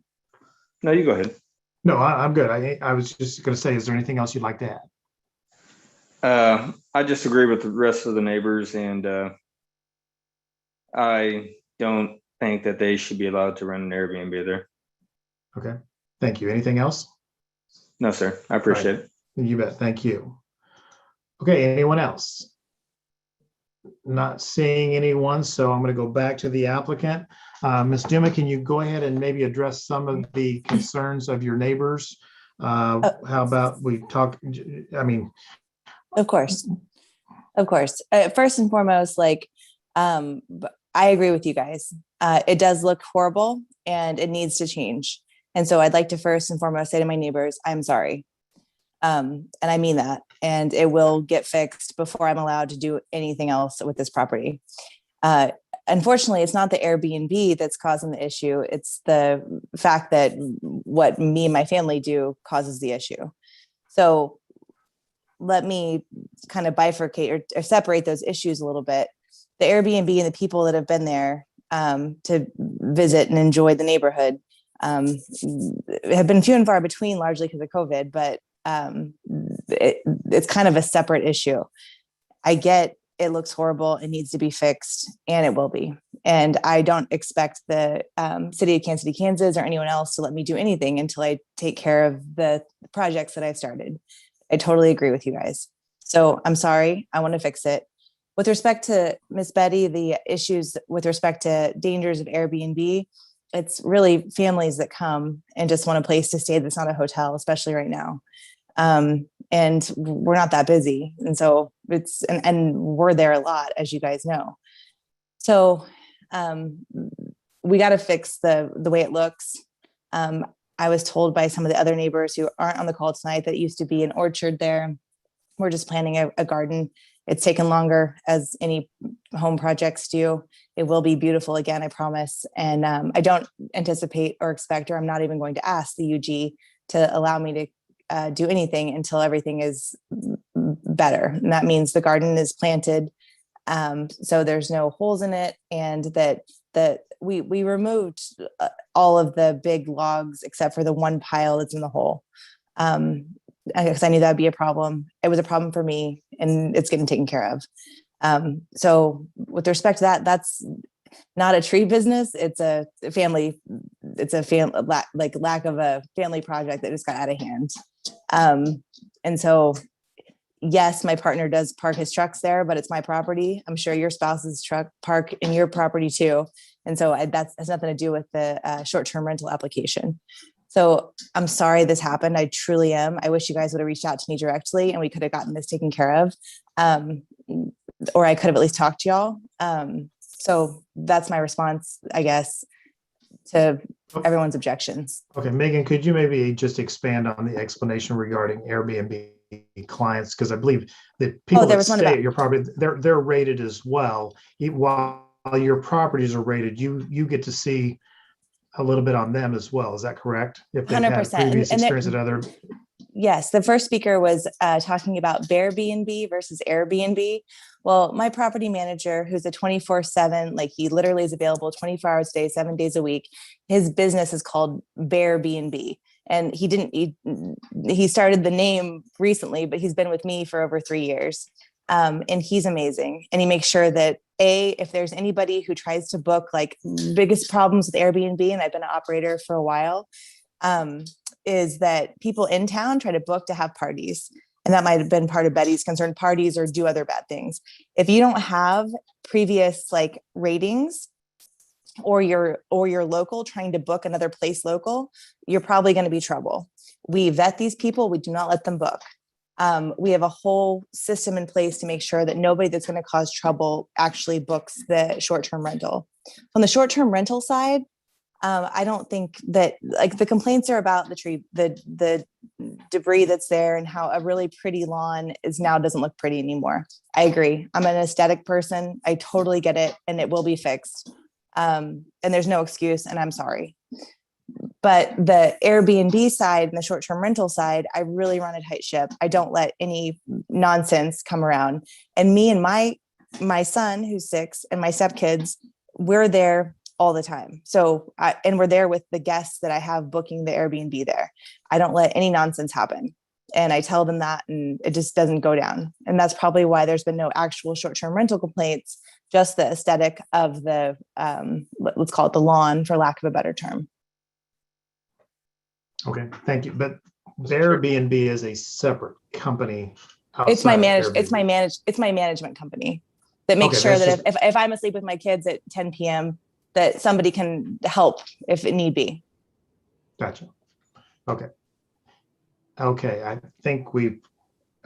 No, you go ahead. No, I'm good. I was just going to say, is there anything else you'd like to add? I just agree with the rest of the neighbors, and I don't think that they should be allowed to rent an Airbnb there. Okay. Thank you. Anything else? No, sir. I appreciate it. You bet. Thank you. Okay. Anyone else? Not seeing anyone, so I'm going to go back to the applicant. Ms. Duma, can you go ahead and maybe address some of the concerns of your neighbors? How about we talk, Of course. First and foremost, I agree with you guys. It does look horrible and it needs to change. And so I'd like to first and foremost say to my neighbors, I'm sorry. And I mean that, and it will get fixed before I'm allowed to do anything else with this property. Unfortunately, it's not the Airbnb that's causing the issue. It's the fact that what me and my family do causes the issue. So let me kind of bifurcate or separate those issues a little bit. The Airbnb and the people that have been there to visit and enjoy the neighborhood have been few and far between, largely because of COVID, but it's kind of a separate issue. I get it looks horrible, it needs to be fixed, and it will be. And I don't expect the city of Kansas City, Kansas, or anyone else to let me do anything until I take care of the projects that I've started. I totally agree with you guys. So I'm sorry, I want to fix it. With respect to Miss Betty, the issues with respect to dangers of Airbnb, it's really families that come and just want a place to stay that's not a hotel, especially right now. And we're not that busy. And so and we're there a lot, as you guys know. So we got to fix the way it looks. I was told by some of the other neighbors who aren't on the call tonight that it used to be an orchard there. We're just planning a garden. It's taken longer, as any home projects do. It will be beautiful again, I promise. And I don't anticipate or expect, or I'm not even going to ask the UG to allow me to do anything until everything is better. And that means the garden is planted, so there's no holes in it, and that we removed all of the big logs except for the one pile that's in the hole. Because I knew that'd be a problem. It was a problem for me, and it's getting taken care of. So with respect to that, that's not a tree business. It's a family. It's a lack of a family project that just got out of hand. And so, yes, my partner does park his trucks there, but it's my property. I'm sure your spouse's truck park in your property too. And so that has nothing to do with the short-term rental application. So I'm sorry this happened. I truly am. I wish you guys would have reached out to me directly and we could have gotten this taken care of. Or I could have at least talked to y'all. So that's my response, I guess, to everyone's objections. Okay, Megan, could you maybe just expand on the explanation regarding Airbnb clients? Because I believe that people that stay at your property, they're rated as well. While your properties are rated, you get to see a little bit on them as well. Is that correct? If they've 100%. had previous experience at other. Yes, the first speaker was talking about Airbnb versus Airbnb. Well, my property manager, who's a 24/7, like he literally is available 24 hours a day, 7 days a week. His business is called Airbnb. And he started the name recently, but he's been with me for over 3 years. And he's amazing. And he makes sure that if there's anybody who tries to book, like biggest problems with Airbnb, and I've been an operator for a while, is that people in town try to book to have parties. And that might have been part of Betty's concern, parties or do other bad things. If you don't have previous like ratings, or you're local trying to book another place local, you're probably going to be trouble. We vet these people. We do not let them book. We have a whole system in place to make sure that nobody that's going to cause trouble actually books the short-term rental. On the short-term rental side, I don't think that, like, the complaints are about the tree, the debris that's there, and how a really pretty lawn doesn't look pretty anymore. I agree. I'm an aesthetic person. I totally get it, and it will be fixed. And there's no excuse, and I'm sorry. But the Airbnb side and the short-term rental side, I really run a tight ship. I don't let any nonsense come around. And me and my son, who's 6, and my stepkids, we're there all the time. So, and we're there with the guests that I have booking the Airbnb there. I don't let any nonsense happen. And I tell them that, and it just doesn't go down. And that's probably why there's been no actual short-term rental complaints, just the aesthetic of the, let's call it the lawn, for lack of a better term. Okay, thank you. But the Airbnb is a separate company. It's my management company that makes sure that if I'm asleep with my kids at 10 p.m., that somebody can help if it need be. Gotcha. Okay. Okay, I think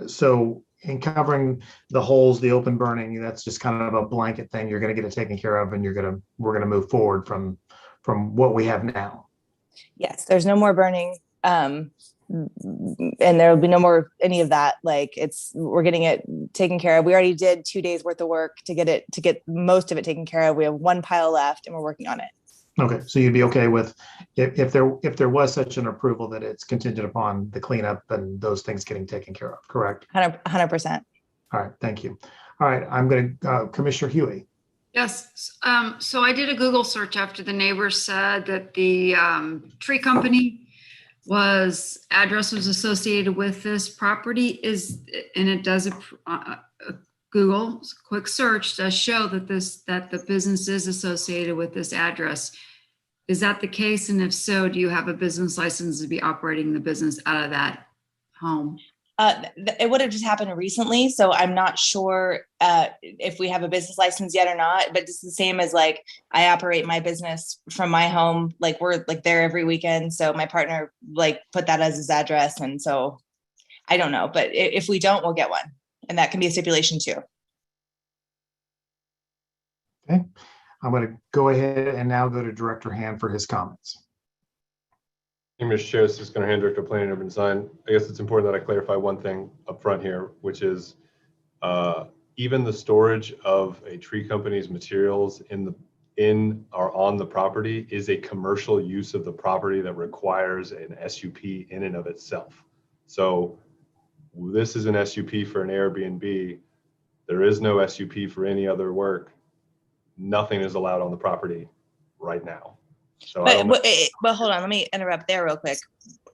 so in covering the holes, the open burning, that's just kind of a blanket thing. You're going to get it taken care of, and we're going to move forward from what we have now. Yes, there's no more burning. And there will be no more any of that. Like, we're getting it taken care of. We already did 2 days worth of work to get most of it taken care of. We have one pile left, and we're working on it. Okay, so you'd be okay with if there was such an approval that it's contingent upon the cleanup and those things getting taken care of, correct? 100%. All right, thank you. All right, I'm going to Commissioner Huey. Yes. So I did a Google search after the neighbors said that the tree company address was associated with this property, and it does a Google quick search does show that the business is associated with this address. Is that the case? And if so, do you have a business license to be operating the business out of that home? It would have just happened recently, so I'm not sure if we have a business license yet or not. But it's the same as like I operate my business from my home. Like we're like there every weekend, so my partner like put that as his address, and so I don't know. But if we don't, we'll get one, and that can be a stipulation too. Okay, I'm going to go ahead and now go to Director Hand for his comments. Thank you, Mr. Chair. This is Gunnar Hand, Director of Planning and Urban Design. I guess it's important that I clarify one thing up front here, which is even the storage of a tree company's materials in or on the property is a commercial use of the property that requires an SUP in and of itself. So this is an SUP for an Airbnb. There is no SUP for any other work. Nothing is allowed on the property right now. So but hold on, let me interrupt there real quick.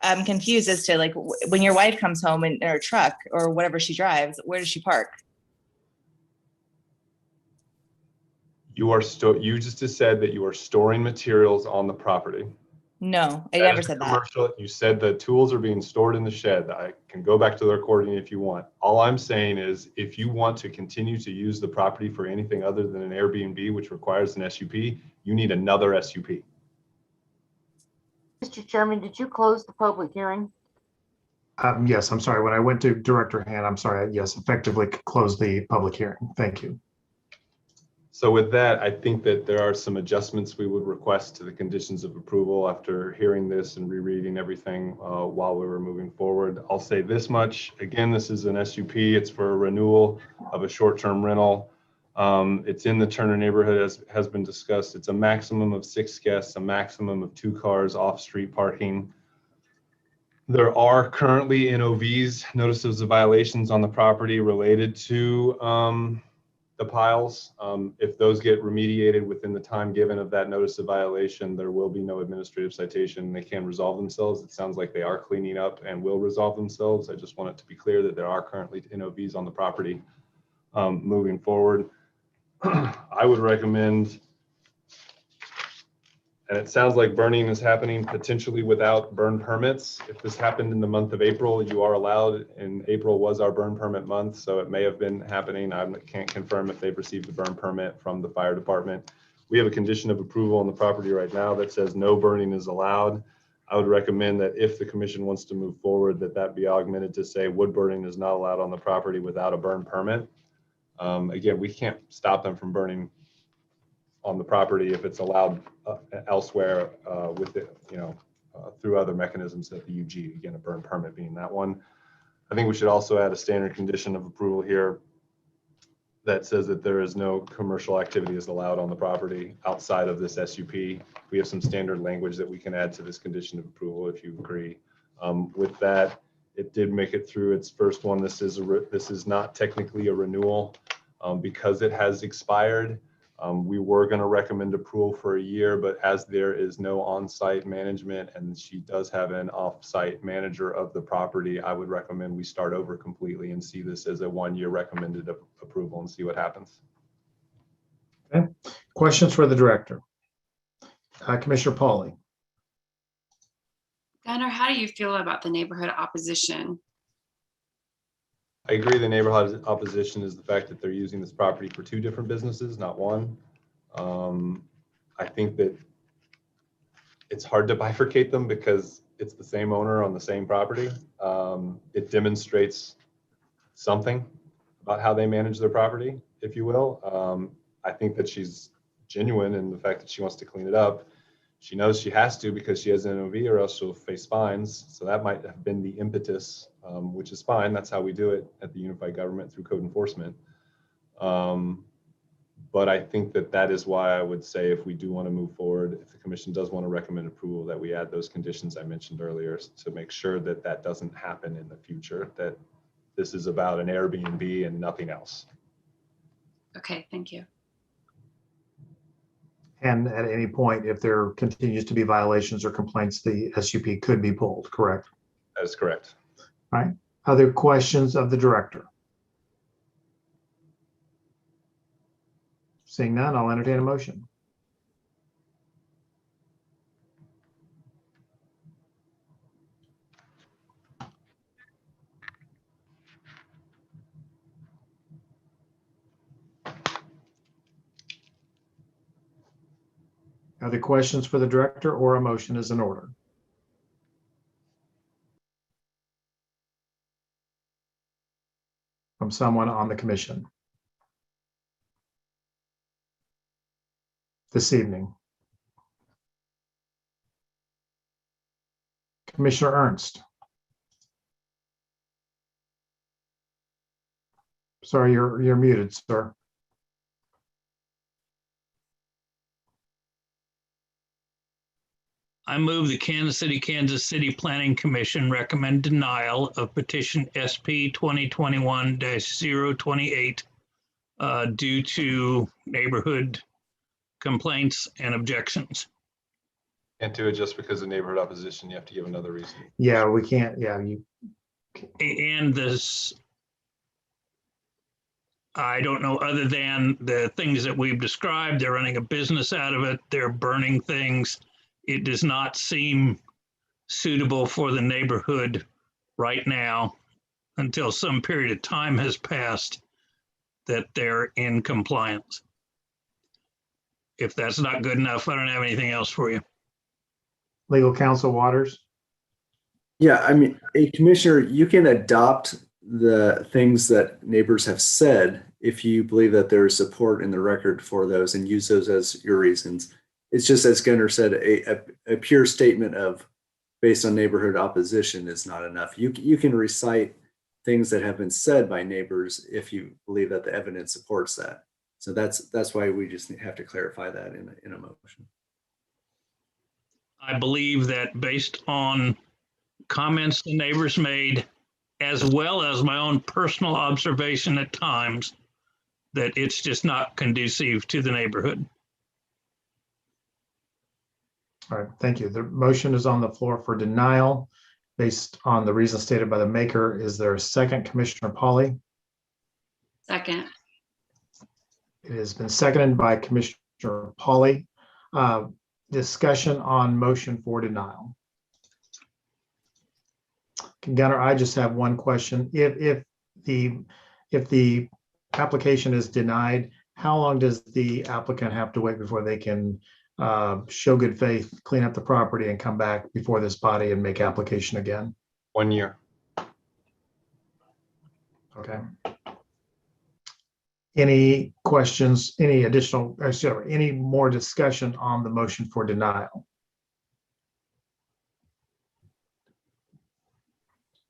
I'm confused as to like when your wife comes home in her truck or whatever she drives, where does she park? You just said that you are storing materials on the property. No, I never said that. You said the tools are being stored in the shed. I can go back to the recording if you want. All I'm saying is if you want to continue to use the property for anything other than an Airbnb, which requires an SUP, you need another SUP. Mr. Chairman, did you close the public hearing? Yes, I'm sorry. When I went to Director Hand, I'm sorry. Yes, effectively close the public hearing. Thank you. So with that, I think that there are some adjustments we would request to the conditions of approval after hearing this and rereading everything while we were moving forward. I'll say this much. Again, this is an SUP. It's for a renewal of a short-term rental. It's in the Turner neighborhood, as has been discussed. It's a maximum of 6 guests, a maximum of 2 cars off-street parking. There are currently NOVs, notices of violations on the property related to the piles. If those get remediated within the time given of that notice of violation, there will be no administrative citation. They can resolve themselves. It sounds like they are cleaning up and will resolve themselves. I just want it to be clear that there are currently NOVs on the property moving forward. I would recommend, and it sounds like burning is happening potentially without burn permits. If this happened in the month of April, you are allowed, and April was our burn permit month, so it may have been happening. I can't confirm if they've received a burn permit from the fire department. We have a condition of approval on the property right now that says no burning is allowed. I would recommend that if the commission wants to move forward, that be augmented to say wood burning is not allowed on the property without a burn permit. Again, we can't stop them from burning on the property if it's allowed elsewhere with it, through other mechanisms at the UG. Again, a burn permit being that one. I think we should also add a standard condition of approval here that says that there is no commercial activity is allowed on the property outside of this SUP. We have some standard language that we can add to this condition of approval if you agree. With that, it did make it through its first one. This is not technically a renewal because it has expired. We were going to recommend approval for a year, but as there is no on-site management and she does have an off-site manager of the property, I would recommend we start over completely and see this as a 1-year recommended approval and see what happens. Okay. Questions for the director? Commissioner Pauly. Gunnar, how do you feel about the neighborhood opposition? I agree. The neighborhood opposition is the fact that they're using this property for 2 different businesses, not one. I think that it's hard to bifurcate them because it's the same owner on the same property. It demonstrates something about how they manage their property, if you will. I think that she's genuine in the fact that she wants to clean it up. She knows she has to because she has an NOV or else she'll face fines. So that might have been the impetus, which is fine. That's how we do it at the unified government through code enforcement. But I think that is why I would say if we do want to move forward, if the commission does want to recommend approval, that we add those conditions I mentioned earlier to make sure that that doesn't happen in the future, that this is about an Airbnb and nothing else. Okay, thank you. And at any point, if there continues to be violations or complaints, the SUP could be pulled, correct? That is correct. All right. Other questions of the director? Seeing none, I'll entertain a motion. Other questions for the director, or a motion is in order? From someone on the commission this evening. Commissioner Ernst. Sorry, you're muted, sir. I move the Kansas City Planning Commission recommend denial of petition SP 2021-028 due to neighborhood complaints and objections. Can't do it just because of neighborhood opposition. You have to give another reason. Yeah, we can't. Yeah, And this, I don't know, other than the things that we've described, they're running a business out of it, they're burning things. It does not seem suitable for the neighborhood right now until some period of time has passed that they're in compliance. If that's not good enough, I don't have anything else for you. Legal counsel Waters. Yeah, I mean, a commissioner, you can adopt the things that neighbors have said if you believe that there is support in the record for those and use those as your reasons. It's just, as Gunnar said, a pure statement of based on neighborhood opposition is not enough. You can recite things that have been said by neighbors if you believe that the evidence supports that. So that's why we just have to clarify that in a motion. I believe that based on comments the neighbors made, as well as my own personal observation at times, that it's just not conducive to the neighborhood. All right, thank you. The motion is on the floor for denial based on the reasons stated by the maker. Is there a second, Commissioner Pauly? Second. It has been seconded by Commissioner Pauly. Discussion on motion for denial. Gunnar, I just have one question. If the application is denied, how long does the applicant have to wait before they can show good faith, clean up the property, and come back before this body and make application again? 1 year. Okay. Any questions, any additional, any more discussion on the motion for denial?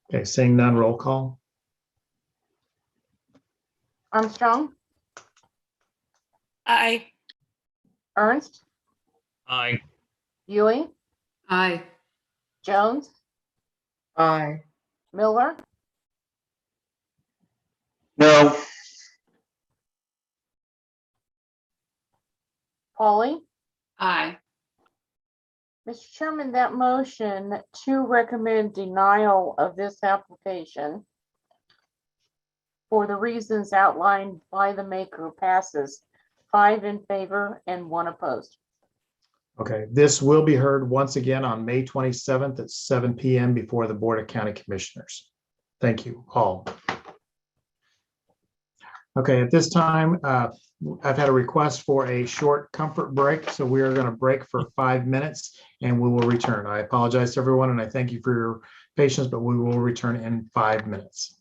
Okay, seeing none, roll call. Armstrong, Aye. Ernst, Aye. Ewing, Aye. Jones, Aye. Miller, No. Pauly. Aye. Mr. Chairman, that motion to recommend denial of this application for the reasons outlined by the maker passes 5 in favor and 1 opposed. Okay, this will be heard once again on May 27th at 7 p.m. before the Board of County Commissioners. Thank you all. Okay, at this time, I've had a request for a short comfort break, so we are going to break for 5 minutes and we will return. I apologize to everyone and I thank you for your patience, but we will return in 5 minutes.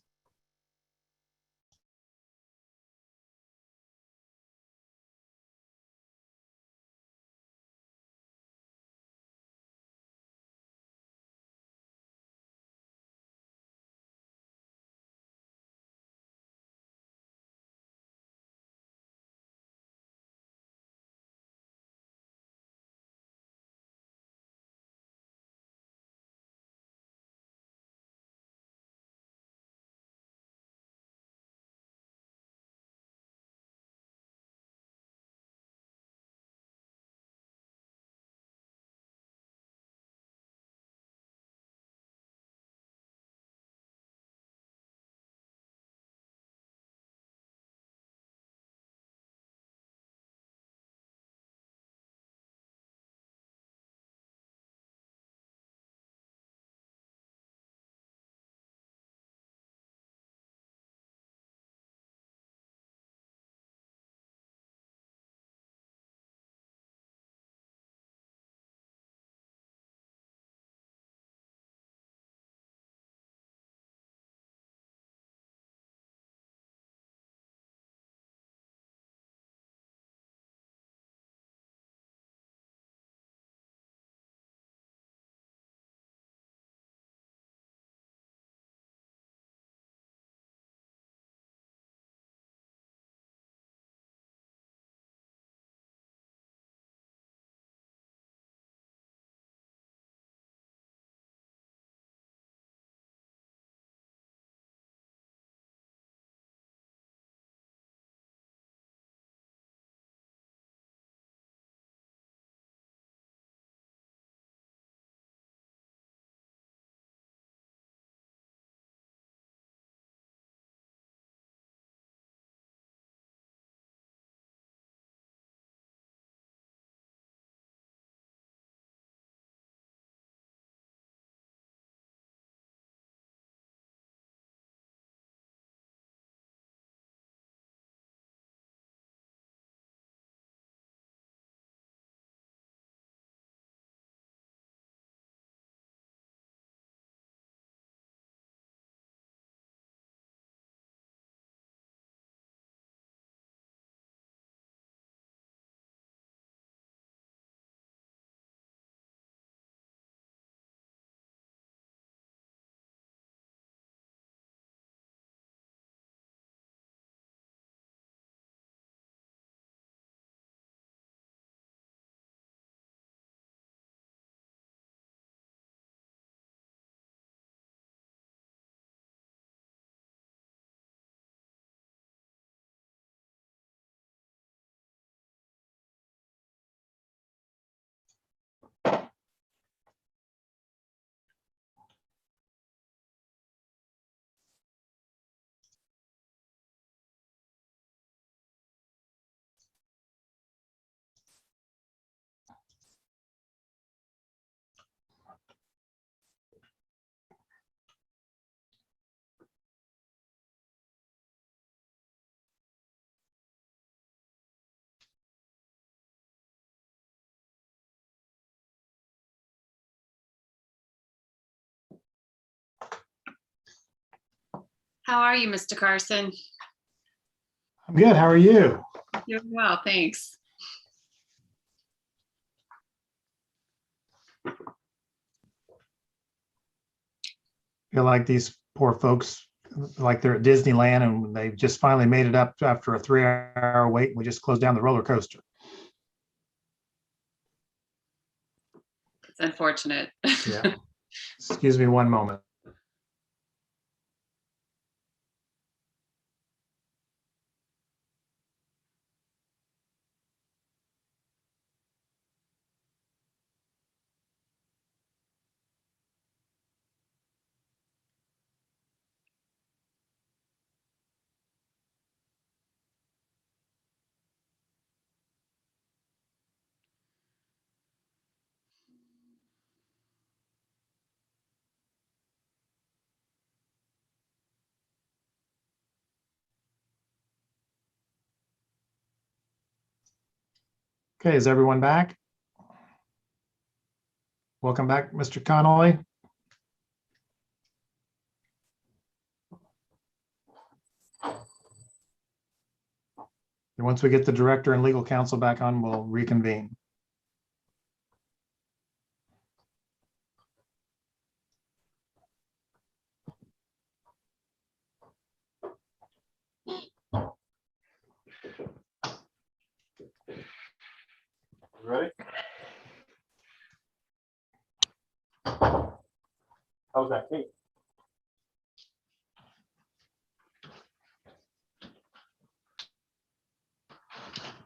How are you, Mr. Carson? I'm good. How are you? Doing well, thanks. Feel like these poor folks, like they're at Disneyland and they just finally made it up after a 3-hour wait. We just closed down the roller coaster. It's unfortunate. Yeah. Excuse me one moment. Okay, is everyone back? Welcome back, Mr. Connolly. And once we get the director and legal counsel back on, we'll reconvene. Ready? How's that cake?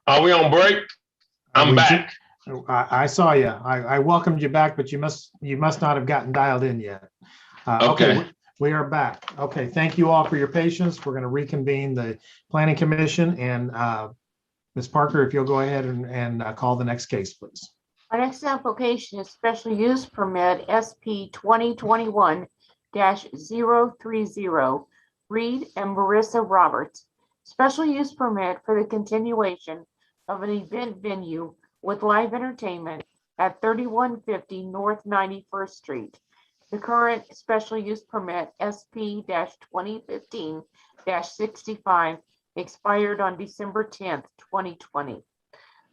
Are we on break? I'm back. I saw you. I welcomed you back, but you must not have gotten dialed in yet. Okay. We are back. Okay, thank you all for your patience. We're going to reconvene the Planning Commission, and Ms. Parker, if you'll go ahead and call the next case, please. Our next application is special use permit SP 2021-030, Reed and Marissa Roberts. Special use permit for the continuation of an event venue with live entertainment at 3150 North 91st Street. The current special use permit SP-2015-65 expired on December 10th, 2020.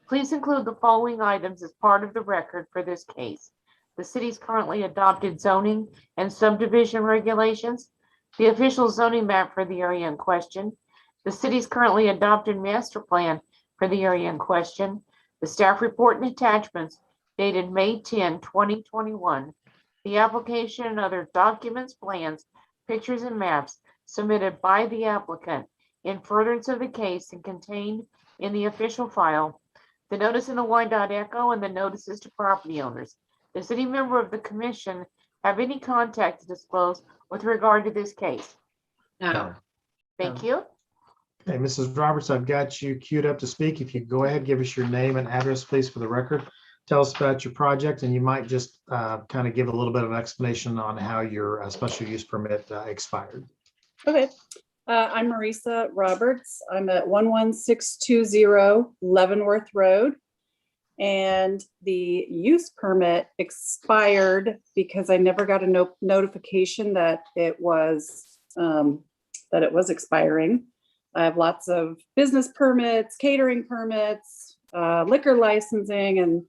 Please include the following items as part of the record for this case: the city's currently adopted zoning and subdivision regulations, the official zoning map for the area in question, the city's currently adopted master plan for the area in question, the staff report and attachments dated May 10, 2021, the application and other documents, plans, pictures, and maps submitted by the applicant in furtherance of the case and contained in the official file, the notice in the Y. Echo, and the notices to property owners. Does any member of the commission have any contact to disclose with regard to this case? No. Thank you. Okay, Mrs. Roberts, I've got you queued up to speak. If you go ahead, give us your name and address, please, for the record. Tell us about your project, and you might just kind of give a little bit of an explanation on how your special use permit expired. Okay. I'm Marissa Roberts. I'm at 11620 Leavenworth Road. And the use permit expired because I never got a notification that it was expiring. I have lots of business permits, catering permits, liquor licensing, and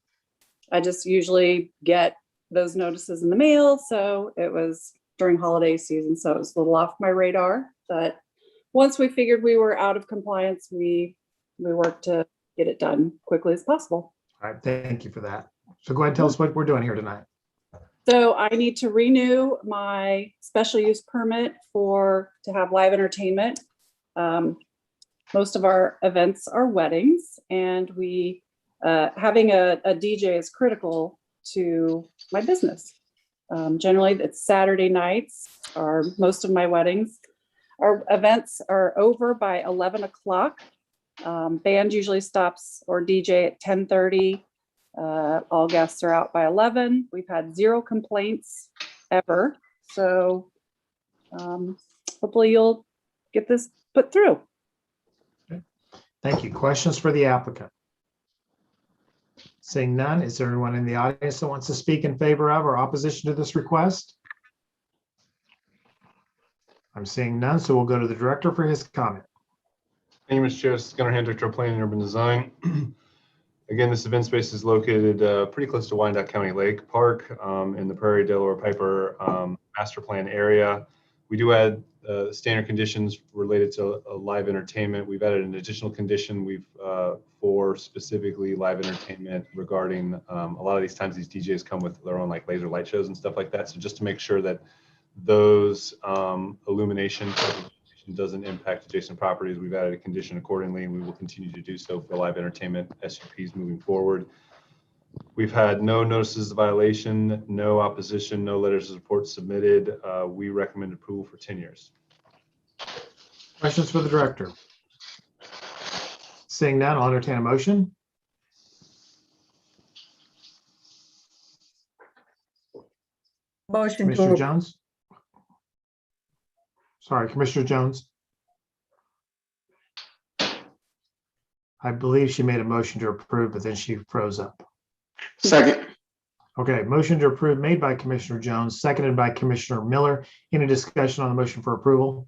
I just usually get those notices in the mail. So it was during holiday season, so it was a little off my radar. But once we figured we were out of compliance, we worked to get it done quickly as possible. All right, thank you for that. So go ahead and tell us what we're doing here tonight. So I need to renew my special use permit to have live entertainment. Most of our events are weddings, and having a DJ is critical to my business. Generally, it's Saturday nights are most of my weddings. Our events are over by 11 o'clock. Band usually stops or DJ at 10:30. All guests are out by 11. We've had 0 complaints ever. So hopefully you'll get this put through. Okay. Thank you. Questions for the applicant? Seeing none, is there anyone in the audience that wants to speak in favor of or opposition to this request? I'm seeing none, so we'll go to the director for his comment. Thank you, Mr. Chair. This is Gunnar Hand, Director of Planning and Urban Design. Again, this event space is located pretty close to Wyandotte County Lake Park in the Prairie Delaware Piper master plan area. We do add standard conditions related to live entertainment. We've added an additional condition for specifically live entertainment regarding a lot of these times these DJs come with their own like laser light shows and stuff like that. So just to make sure that those illumination doesn't impact adjacent properties, we've added a condition accordingly, and we will continue to do so for live entertainment SUPs moving forward. We've had no notices of violation, no opposition, no letters of support submitted. We recommend approval for 10 years. Questions for the director? Seeing none, I'll entertain a motion. Motion Commissioner to, Jones? Sorry, Commissioner Jones. I believe she made a motion to approve, but then she froze up. Second. Okay, motion to approve made by Commissioner Jones, seconded by Commissioner Miller. Any discussion on the motion for approval?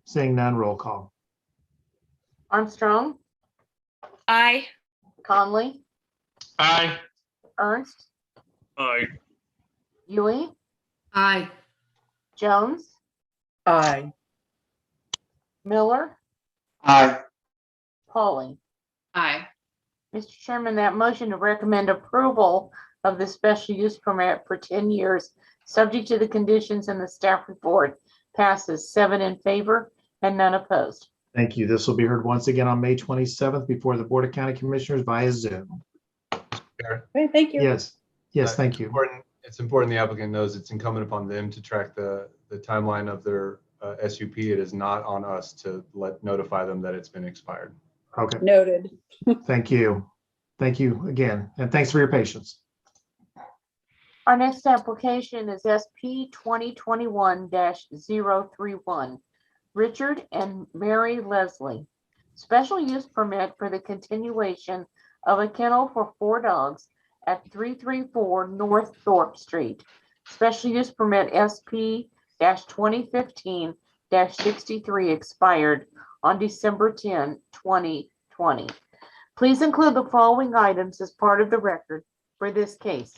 Seeing none, roll call. Armstrong, Aye. Conley, Aye. Ernst, Aye. Yui, Aye. Jones, aye. Miller, Aye. Pauling. Aye. Mr. Chairman, that motion to recommend approval of the special use permit for 10 years, subject to the conditions in the staff report, passes 7 in favor and none opposed. Thank you. This will be heard once again on May 27th before the Board of County Commissioners via Zoom. Okay, thank you. Yes, yes, thank you. It's important the applicant knows it's incumbent upon them to track the timeline of their SUP. It is not on us to notify them that it's been expired. Okay. Noted. Thank you. Thank you again, and thanks for your patience. Our next application is SP 2021-031. Richard and Mary Leslie. Special use permit for the continuation of a kennel for 4 dogs at 334 North Thorpe Street. Special use permit SP-2015-63 expired on December 10, 2020. Please include the following items as part of the record for this case.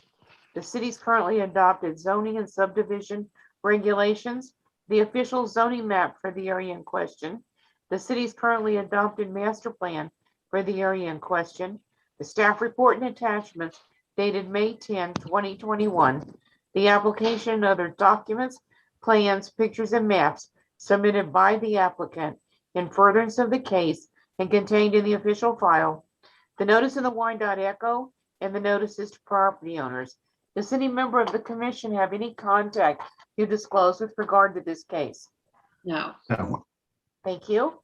The city's currently adopted zoning and subdivision regulations, the official zoning map for the area in question, the city's currently adopted master plan for the area in question, the staff report and attachments dated May 10, 2021, the application and other documents, plans, pictures, and maps submitted by the applicant in furtherance of the case and contained in the official file, the notice in the Wyandotte Echo, and the notices to property owners. Does any member of the commission have any contact to disclose with regard to this case? No. No. Thank you.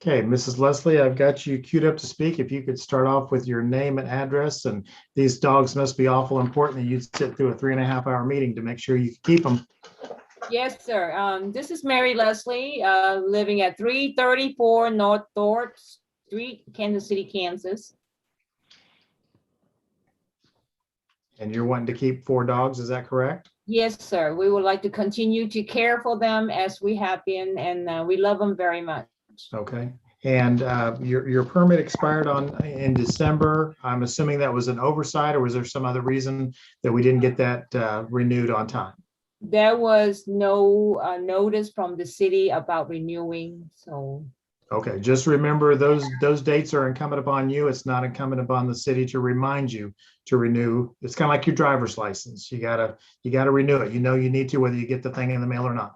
Okay, Mrs. Leslie, I've got you queued up to speak. If you could start off with your name and address, and these dogs must be awful important that you'd sit through a 3.5-hour meeting to make sure you keep them. Yes, sir. This is Mary Leslie, living at 334 North Thorpe Street, Kansas City, Kansas. And you're wanting to keep 4 dogs, is that correct? Yes, sir. We would like to continue to care for them as we have been, and we love them very much. Okay. And your permit expired in December. I'm assuming that was an oversight, or was there some other reason that we didn't get that renewed on time? There was no notice from the city about renewing, so. Okay, just remember those dates are incumbent upon you. It's not incumbent upon the city to remind you to renew. It's kind of like your driver's license. You gotta renew it. You know you need to, whether you get the thing in the mail or not.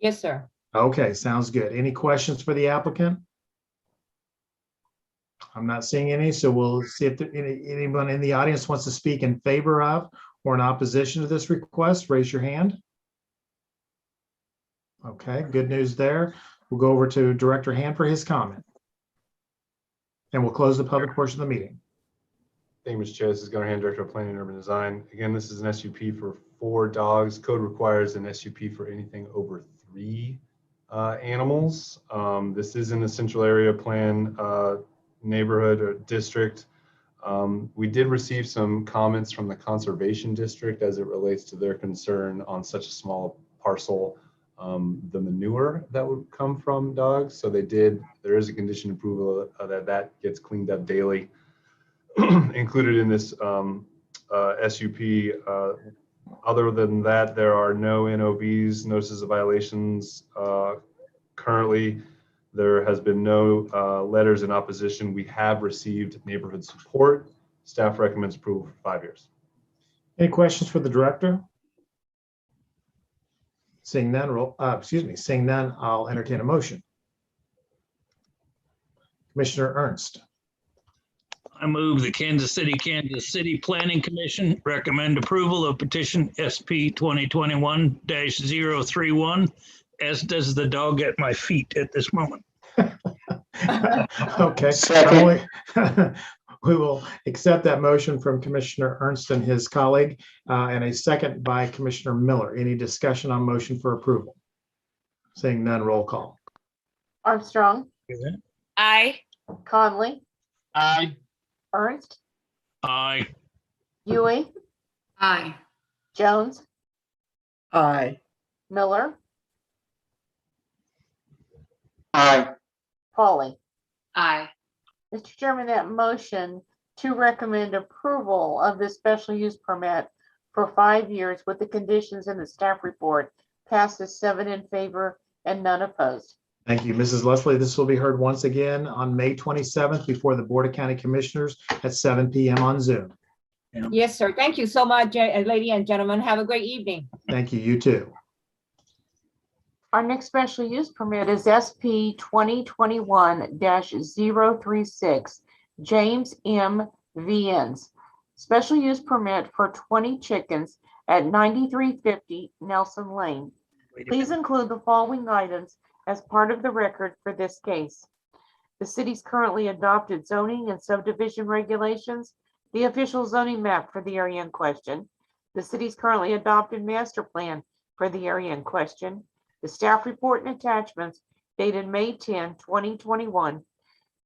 Yes, sir. Okay, sounds good. Any questions for the applicant? I'm not seeing any, so we'll see if anyone in the audience wants to speak in favor of or in opposition to this request. Raise your hand. Okay, good news there. We'll go over to Director Hand for his comment. And we'll close the public portion of the meeting. Thank you, Mr. Chair. This is Gunnar Hand, Director of Planning and Urban Design. Again, this is an SUP for 4 dogs. Code requires an SUP for anything over 3 animals. This is in the central area plan neighborhood or district. We did receive some comments from the conservation district as it relates to their concern on such a small parcel the manure that would come from dogs. So there is a condition approval that gets cleaned up daily, included in this SUP. Other than that, there are no NOVs, notices of violations. Currently, there has been no letters in opposition. We have received neighborhood support. Staff recommends approval for 5 years. Any questions for the director? Seeing none, I'll entertain a motion. Commissioner Ernst. I move the Kansas City Planning Commission recommend approval of petition SP 2021-031, as does the dog at my feet at this moment. Okay. We will accept that motion from Commissioner Ernst and his colleague, and a second by Commissioner Miller. Any discussion on motion for approval? Seeing none, roll call. Armstrong. Aye. Conley. Aye. Ernst. Aye. Huey. Aye. Jones. Aye. Miller. Aye. Pauly. Aye. Mr. Chairman, that motion to recommend approval of this special use permit for 5 years with the conditions in the staff report passes 7 in favor and none opposed. Thank you, Mrs. Leslie. This will be heard once again on May 27th before the Board of County Commissioners at 7 p.m. on Zoom. Yes, sir. Thank you so much, ladies and gentlemen. Have a great evening. Thank you. You too. Our next special use permit is SP 2021-036, James M. Viens. Special use permit for 20 chickens at 9350 Nelson Lane. Please include the following items as part of the record for this case: the city's currently adopted zoning and subdivision regulations, the official zoning map for the area in question, the city's currently adopted master plan for the area in question, the staff report and attachments dated May 10, 2021,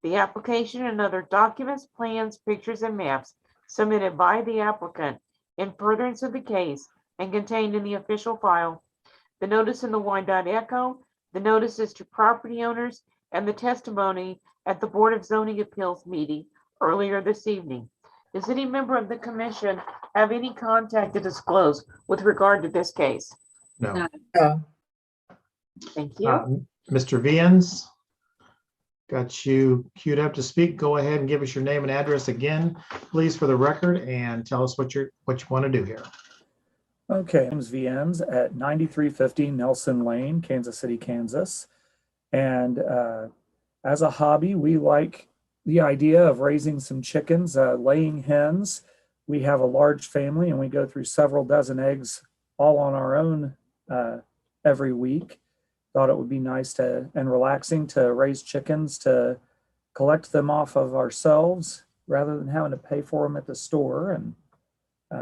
the application and other documents, plans, pictures, and maps submitted by the applicant in furtherance of the case and contained in the official file, the notice in the Wyandotte Echo, the notices to property owners, and the testimony at the Board of Zoning Appeals meeting earlier this evening. Does any member of the commission have any contact to disclose with regard to this case? No. Thank you. Mr. Viens, got you queued up to speak. Go ahead and give us your name and address again, please, for the record, and tell us what you want to do here. Okay, I'm Viens at 9350 Nelson Lane, Kansas City, Kansas. And as a hobby, we like the idea of raising some chickens, laying hens. We have a large family and we go through several dozen eggs all on our own every week. Thought it would be nice and relaxing to raise chickens, to collect them off of ourselves rather than having to pay for them at the store, and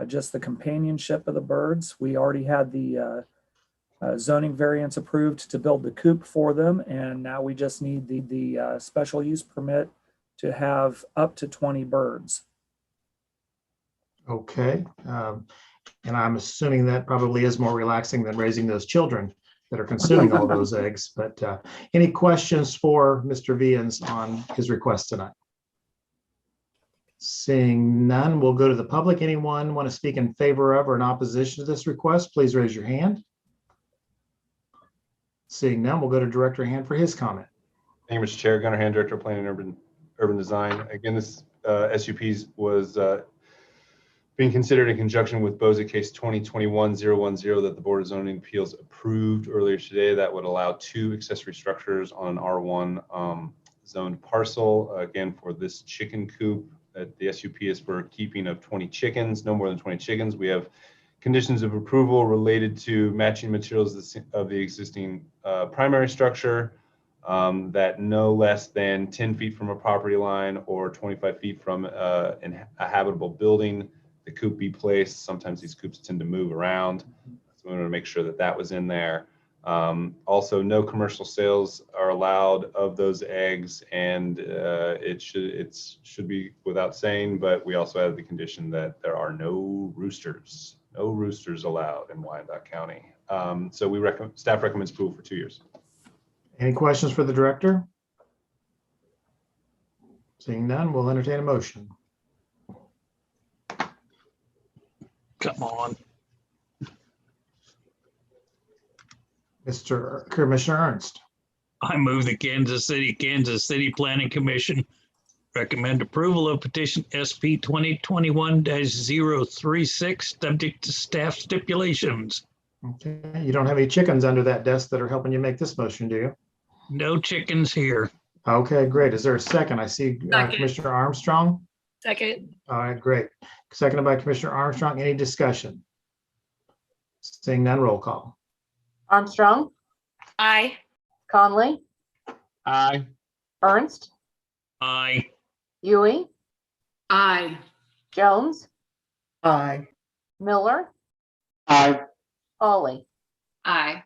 just the companionship of the birds. We already had the zoning variance approved to build the coop for them, and now we just need the special use permit to have up to 20 birds. Okay. And I'm assuming that probably is more relaxing than raising those children that are consuming all those eggs. But any questions for Mr. Viens on his request tonight? Seeing none, we'll go to the public. Anyone want to speak in favor of or in opposition to this request, please raise your hand. Seeing none, we'll go to Director Hand for his comment. Thank you, Mr. Chair. Gunnar Hand, Director of Planning and Urban Design. Again, this SUP was being considered in conjunction with BOZA case 2021-010 that the Board of Zoning Appeals approved earlier today. That would allow 2 accessory structures on an R1 zoned parcel. Again, for this chicken coop, the SUP is for keeping of 20 chickens, no more than 20 chickens. We have conditions of approval related to matching materials of the existing primary structure, that no less than 10 feet from a property line or 25 feet from a habitable building, the coop be placed. Sometimes these coops tend to move around, so we wanted to make sure that that was in there. Also, no commercial sales are allowed of those eggs, and it should be without saying, but we also have the condition that there are no roosters allowed in Wyandotte County. So staff recommends approval for 2 years. Any questions for the director? Seeing none, we'll entertain a motion. Come on. Mr. Commissioner Ernst. I move the Kansas City Planning Commission recommend approval of petition SP 2021-036, subject to staff stipulations. Okay, you don't have any chickens under that desk that are helping you make this motion, do you? No chickens here. Okay, great. Is there a second? I see Commissioner Armstrong. Second. All right, great. Seconded by Commissioner Armstrong. Any discussion? Seeing none, roll call. Armstrong, Aye. Conley, Aye. Ernst, Aye. Huey, Aye. Jones, Aye. Miller, Aye. Polly. Aye.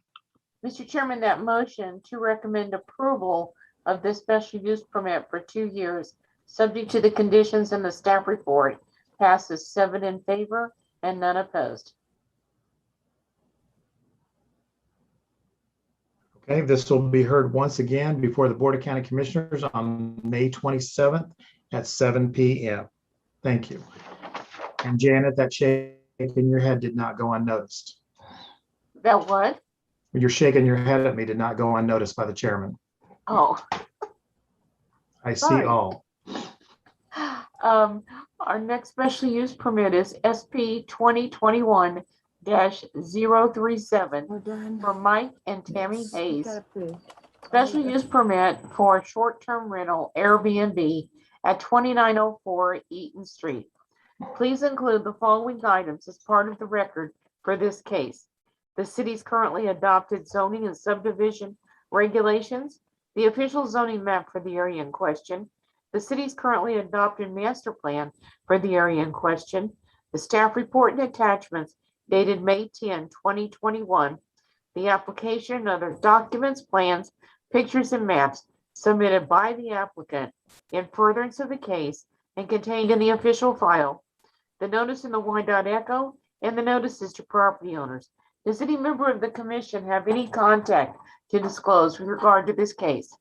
Mr. Chairman, that motion to recommend approval of this special use permit for 2 years, subject to the conditions in the staff report, passes 7 in favor and none opposed. Okay, this will be heard once again before the Board of County Commissioners on May 27th at 7 p.m. Thank you. And Janet, that shake in your head did not go unnoticed. That what? You're shaking your head at me did not go unnoticed by the chairman. Oh. I see Sorry. all. Our next special use permit is SP 2021-037 for Mike and Tammy Hayes. Special use permit for short-term rental Airbnb at 2904 Eaton Street. Please include the following items as part of the record for this case: the city's currently adopted zoning and subdivision regulations, the official zoning map for the area in question, the city's currently adopted master plan for the area in question, the staff report and attachments dated May 10, 2021, the application and other documents, plans, pictures, and maps submitted by the applicant in furtherance of the case and contained in the official file, the notice in the Wyandotte Echo, and the notices to property owners. Does any member of the commission have any contact to disclose with regard to this case?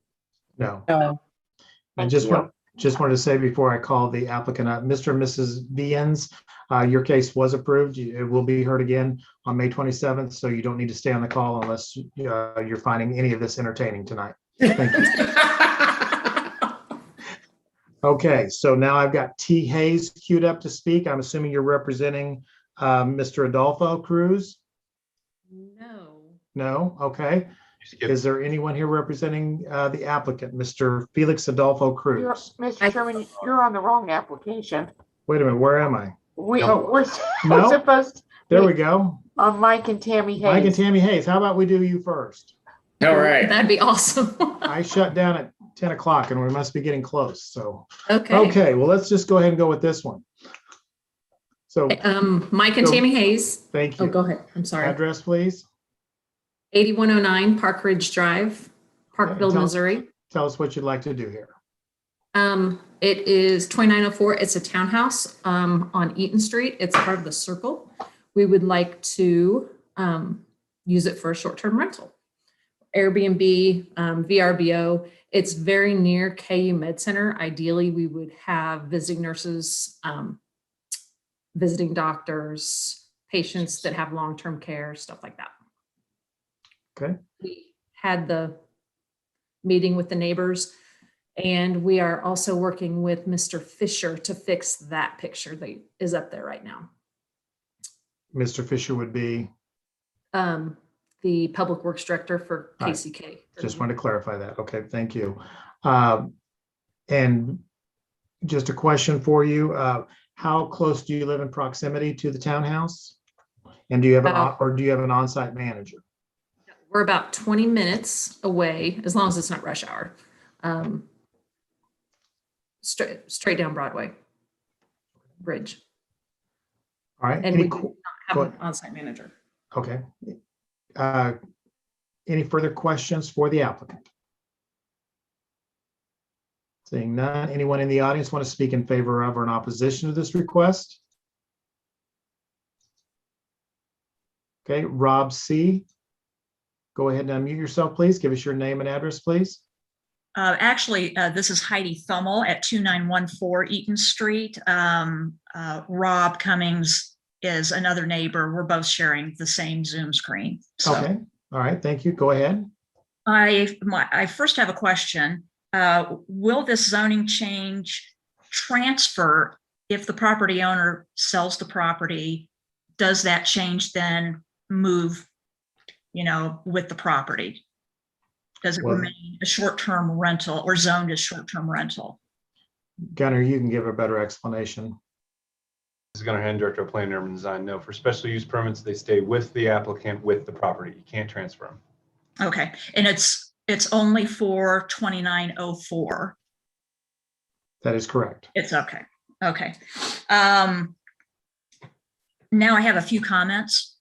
No. No. I Thank you. just wanted to say before I call the applicant up, Mr. and Mrs. Viens, your case was approved. It will be heard again on May 27th, so you don't need to stay on the call unless you're finding any of this entertaining tonight. Thank you. Okay, so now I've got T. Hayes queued up to speak. I'm assuming you're representing Mr. Adolfo Cruz? No. No? Okay. Is there anyone here representing the applicant, Mr. Felix Adolfo Cruz? Mr. Chairman, you're on the wrong application. Wait a minute, where am I? We're No? supposed There we go. on Mike and Tammy Hayes. Mike and Tammy Hayes, how about we do you first? All right. That'd be awesome. I shut down at 10 o'clock and we must be getting close, so. Okay. Okay, well, let's just go ahead and go with this one. So, Mike and So- Tammy Hayes. thank you. Oh, go ahead. I'm sorry. Address, please. 8109 Park Ridge Drive, Parkville, tell- Missouri. Tell us what you'd like to do here. It is 2904. It's a townhouse on Eaton Street. It's part of the Circle. We would like to use it for a short-term rental. Airbnb, VRBO. It's very near KU Med Center. Ideally, we would have visiting nurses, visiting doctors, patients that have long-term care, stuff like that. Okay. We had the meeting with the neighbors, and we are also working with Mr. Fisher to fix that picture that is up there right now. Mr. Fisher would be, The Public Works Director for All right. KCK. just wanted to clarify that. Okay, thank you. And just a question for you. How close do you live in proximity to the townhouse? And do you have an on-site manager? We're about 20 minutes away, as long as it's not rush hour. Straight down Broadway Bridge. All right. And Any we qu- do not go have an ahead. on-site manager. Okay. Any further questions for the applicant? Seeing none, anyone in the audience want to speak in favor of or in opposition to this request? Okay, Rob C., Go ahead and unmute yourself, please. Give us your name and address, please. This is Heidi Thummel at 2914 Eaton Street. Rob Cummings is another neighbor. We're both sharing the same Zoom screen. So Okay. All right. Thank you. Go ahead. I first have a question. Will this zoning change transfer if the property owner sells the property? Does that change then move, with the property? Does it remain a short-term rental or zoned as short-term rental? Gunnar, you can give a better explanation. This is Gunnar Hand, Director of Planning and Urban Design. No, for special use permits, they stay with the applicant with the property. You can't transfer them. Okay, and it's only for 2904. That is correct. It's okay. Okay. Now I have a few comments.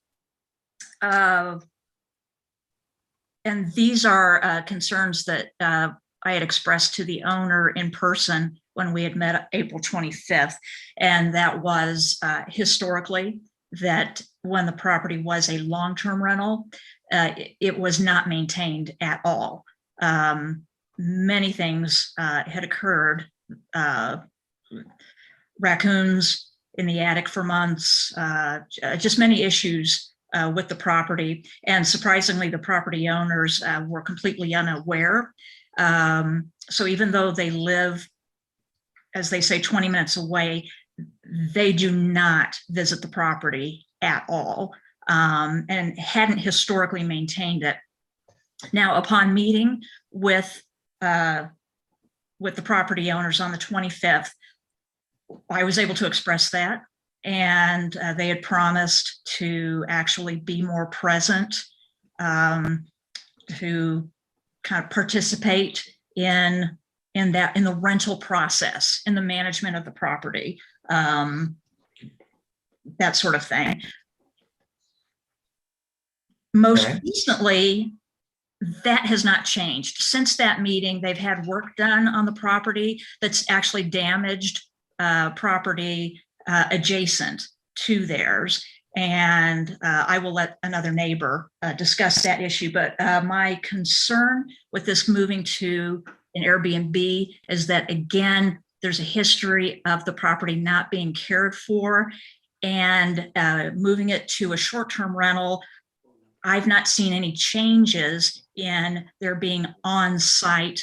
And these are concerns that I had expressed to the owner in person when we had met April 25th. And that was historically that when the property was a long-term rental, it was not maintained at all. Many things had occurred. Raccoons in the attic for months, just many issues with the property. And surprisingly, the property owners were completely unaware. So even though they live, as they say, 20 minutes away, they do not visit the property at all, and hadn't historically maintained it. Now, upon meeting with the property owners on the 25th, I was able to express that. And they had promised to actually be more present, to kind of participate in the rental process, in the management of the property, that sort of thing. Most recently, that has not changed. Since that meeting, they've had work done on the property that's actually damaged property adjacent to theirs. And I will let another neighbor discuss that issue. But my concern with this moving to an Airbnb is that, again, there's a history of the property not being cared for, and moving it to a short-term rental, I've not seen any changes in there being on-site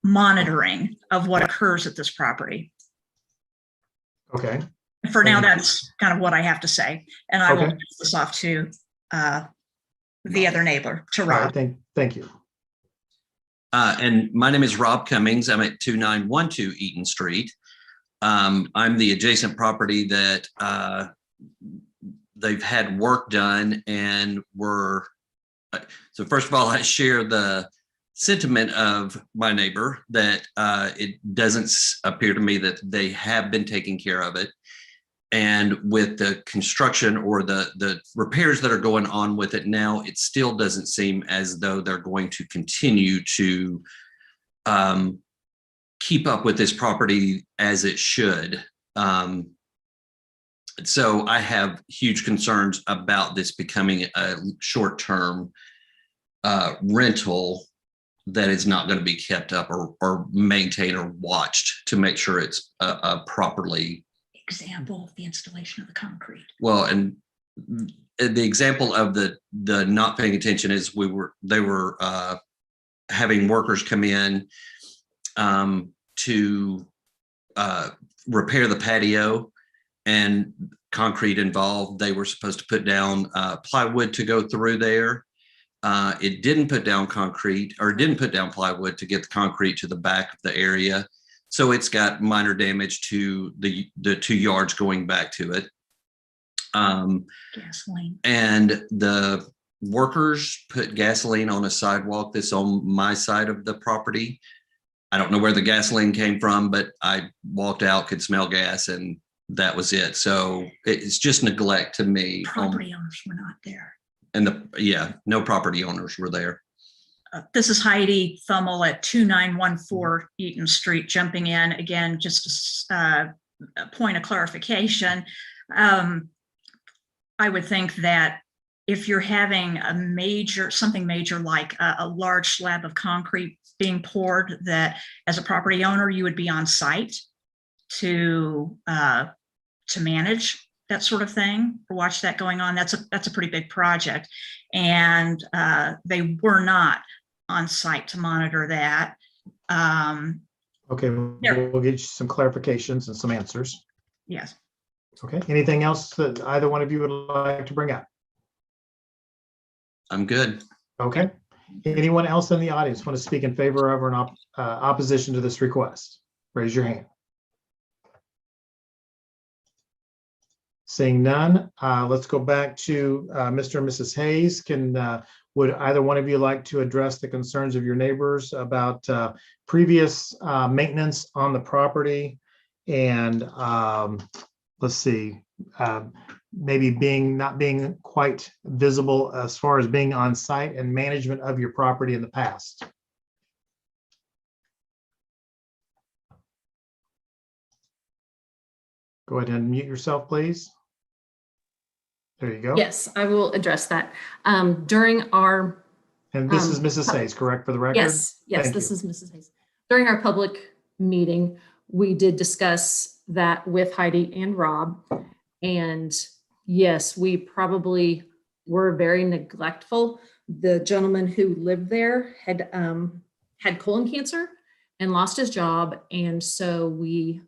monitoring of what occurs at this property. Okay. For now, that's kind of what I have to say. And I will pass this off to the other neighbor, to Rob. Right, thank you. And my name is Rob Cummings. I'm at 2912 Eaton Street. I'm the adjacent property that they've had work done, and so first of all, I share the sentiment of my neighbor that it doesn't appear to me that they have been taking care of it. And with the construction or the repairs that are going on with it now, it still doesn't seem as though they're going to continue to keep up with this property as it should. So I have huge concerns about this becoming a short-term rental that is not going to be kept up or maintained or watched to make sure it's properly. Example of the installation of the concrete. Well, and the example of the not paying attention is they were having workers come in to repair the patio, and concrete involved. They were supposed to put down plywood to go through there. It didn't put down concrete, or didn't put down plywood to get the concrete to the back of the area. So it's got minor damage to the 2 yards going back to it. Gasoline. And the workers put gasoline on a sidewalk that's on my side of the property. I don't know where the gasoline came from, but I walked out, could smell gas, and that was it. So it's just neglect to me. Property owners were not there. And no property owners were there. This is Heidi Thummel at 2914 Eaton Street, jumping in again, just a point of clarification. I would think that if you're having something major like a large slab of concrete being poured, that as a property owner, you would be on site to manage that sort of thing, or watch that going on. That's a pretty big project. And they were not on site to monitor that. Okay, we'll get you some clarifications and some answers. Yes. Okay, anything else that either one of you would like to bring up? I'm good. Okay. Anyone else in the audience want to speak in favor of or in opposition to this request? Raise your hand. Seeing none, let's go back to Mr. and Mrs. Hayes. Would either one of you like to address the concerns of your neighbors about previous maintenance on the property and let's see, maybe not being quite visible as far as being on site and management of your property in the past? Go ahead and mute yourself, please. There you go. Yes, I will address that. During our And this is Mrs. Hayes, correct, for the record? Yes, Thank this you. is Mrs. Hayes. During our public meeting, we did discuss that with Heidi and Rob. And yes, we probably were very neglectful. The gentleman who lived there had colon cancer and lost his job. And so we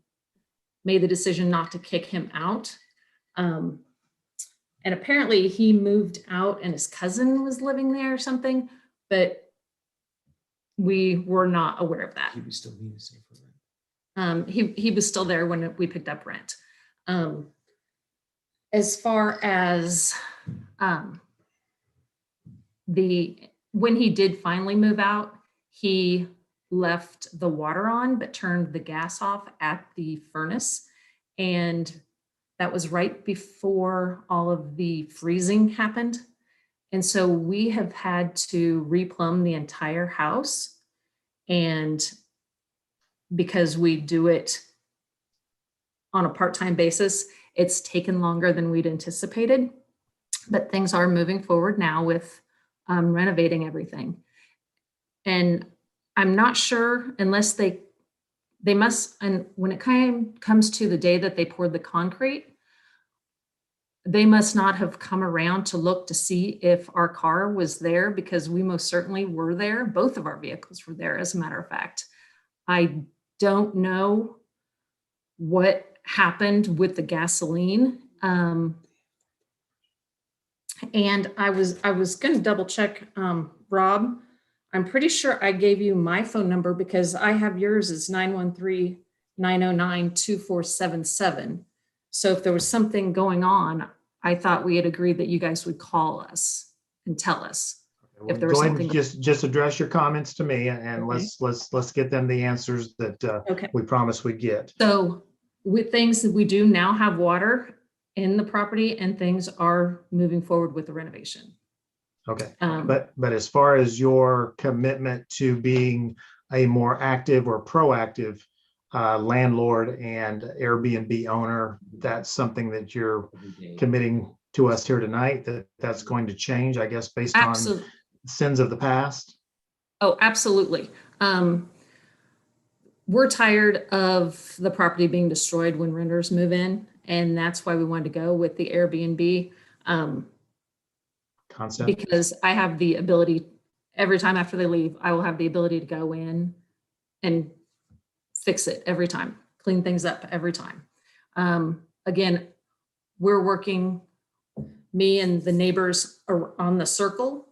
made the decision not to kick him out. And apparently he moved out and his cousin was living there or something, but we were not aware of that. He was still he was still there when we picked up rent. As far as when he did finally move out, he left the water on, but turned the gas off at the furnace. And that was right before all of the freezing happened. And so we have had to replumb the entire house. And because we do it on a part-time basis, it's taken longer than we'd anticipated. But things are moving forward now with renovating everything. And I'm not sure unless they must, and when it comes to the day that they poured the concrete, they must not have come around to look to see if our car was there, because we most certainly were there. Both of our vehicles were there, as a matter of fact. I don't know what happened with the gasoline. And I was going to double check, Rob. I'm pretty sure I gave you my phone number because I have yours as 913-909-2477. So if there was something going on, I thought we had agreed that you guys would call us and tell us if there was Go ahead something. and just address your comments to me, and Okay. let's get them the answers that we promised we'd get. So with things that we do now have water in the property, and things are moving forward with the renovation. Okay, but as far as your commitment to being a more active or proactive landlord and Airbnb owner, that's something that you're committing to us here tonight, that's going to change, I guess, based on sins of the past? Oh, absolutely. We're tired of the property being destroyed when renters move in, and that's why we wanted to go with the Airbnb concept. Because I have the ability, every time after they leave, I will have the ability to go in and fix it every time, clean things up every time. Again, we're working, me and the neighbors on the circle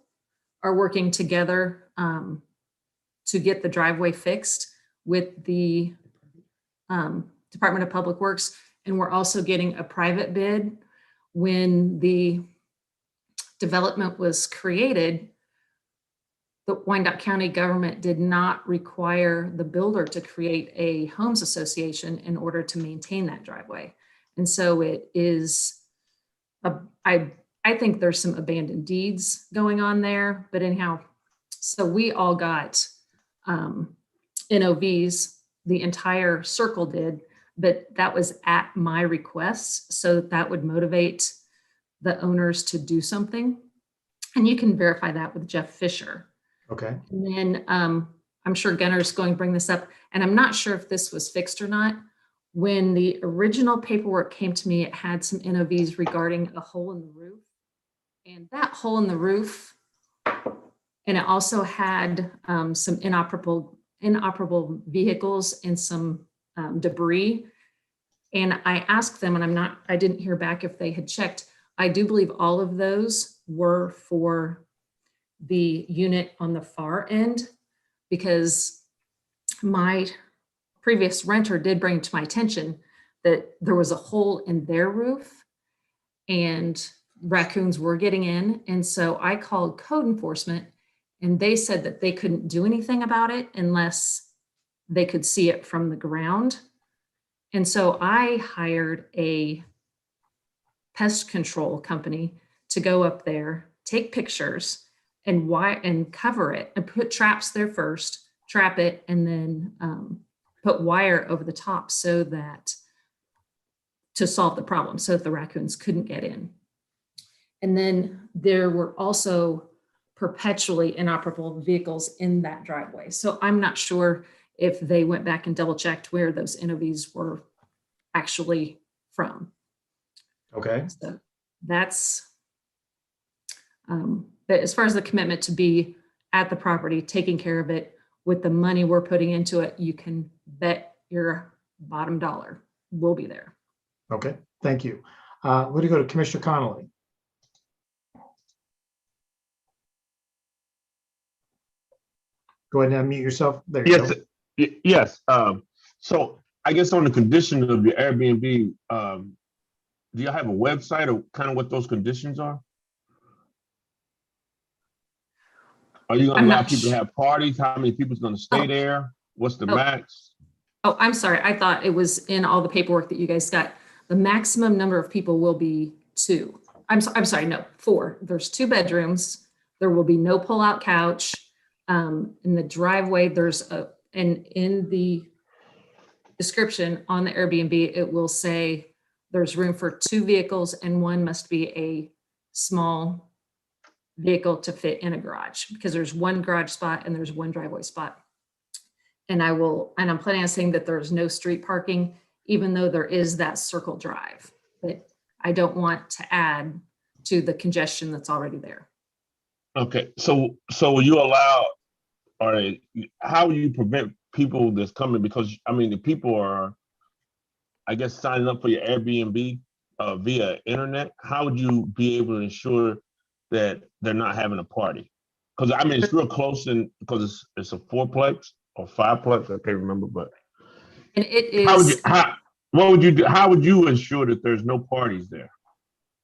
are working together to get the driveway fixed with the Department of Public Works. And we're also getting a private bid. When the development was created, the Wyandotte County government did not require the builder to create a homes association in order to maintain that driveway. And so it is, I think there's some abandoned deeds going on there, but anyhow, so we all got NOVs, the entire circle did, but that was at my request. So that would motivate the owners to do something. And you can verify that with Jeff Fisher. Okay. And then I'm sure Gunner's going to bring this up, and I'm not sure if this was fixed or not. When the original paperwork came to me, it had some NOVs regarding a hole in the roof. And that hole in the roof, and it also had some inoperable vehicles and some debris. And I asked them, and I didn't hear back if they had checked. I do believe all of those were for the unit on the far end, because my previous renter did bring to my attention that there was a hole in their roof and raccoons were getting in. And so I called code enforcement, and they said that they couldn't do anything about it unless they could see it from the ground. And so I hired a pest control company to go up there, take pictures, and cover it, and put traps there first, trap it, and then put wire over the top so that to solve the problem, so that the raccoons couldn't get in. And then there were also perpetually inoperable vehicles in that driveway. So I'm not sure if they went back and double checked where those NOVs were actually from. Okay. So that's, but as far as the commitment to be at the property, taking care of it with the money we're putting into it, you can bet your bottom dollar we'll be there. Okay, thank you. We're going to go to Commissioner Connolly. Go ahead and unmute yourself. There you go. Yes. So I guess on the condition of your Airbnb, do you have a website or kind of what those conditions are? Are you going to allow people to have parties? How many people's going to stay there? What's the max? Oh, I'm sorry. I thought it was in all the paperwork that you guys got. The maximum number of people will be 2. I'm sorry, no, 4. There's 2 bedrooms. There will be no pull-out couch. In the driveway, and in the description on the Airbnb, it will say there's room for 2 vehicles and one must be a small vehicle to fit in a garage, because there's 1 garage spot and there's 1 driveway spot. And I'm planning on saying that there's no street parking, even though there is that circle drive, but I don't want to add to the congestion that's already there. Okay, so you allow, or how will you prevent people that's coming? Because I mean, the people are, I guess, signing up for your Airbnb via internet. How would you be able to ensure that they're not having a party? Because I mean, it's real close, and because it's a 4-plex or 5-plex, I can't remember, but and it is. What would you do? How would you ensure that there's no parties there?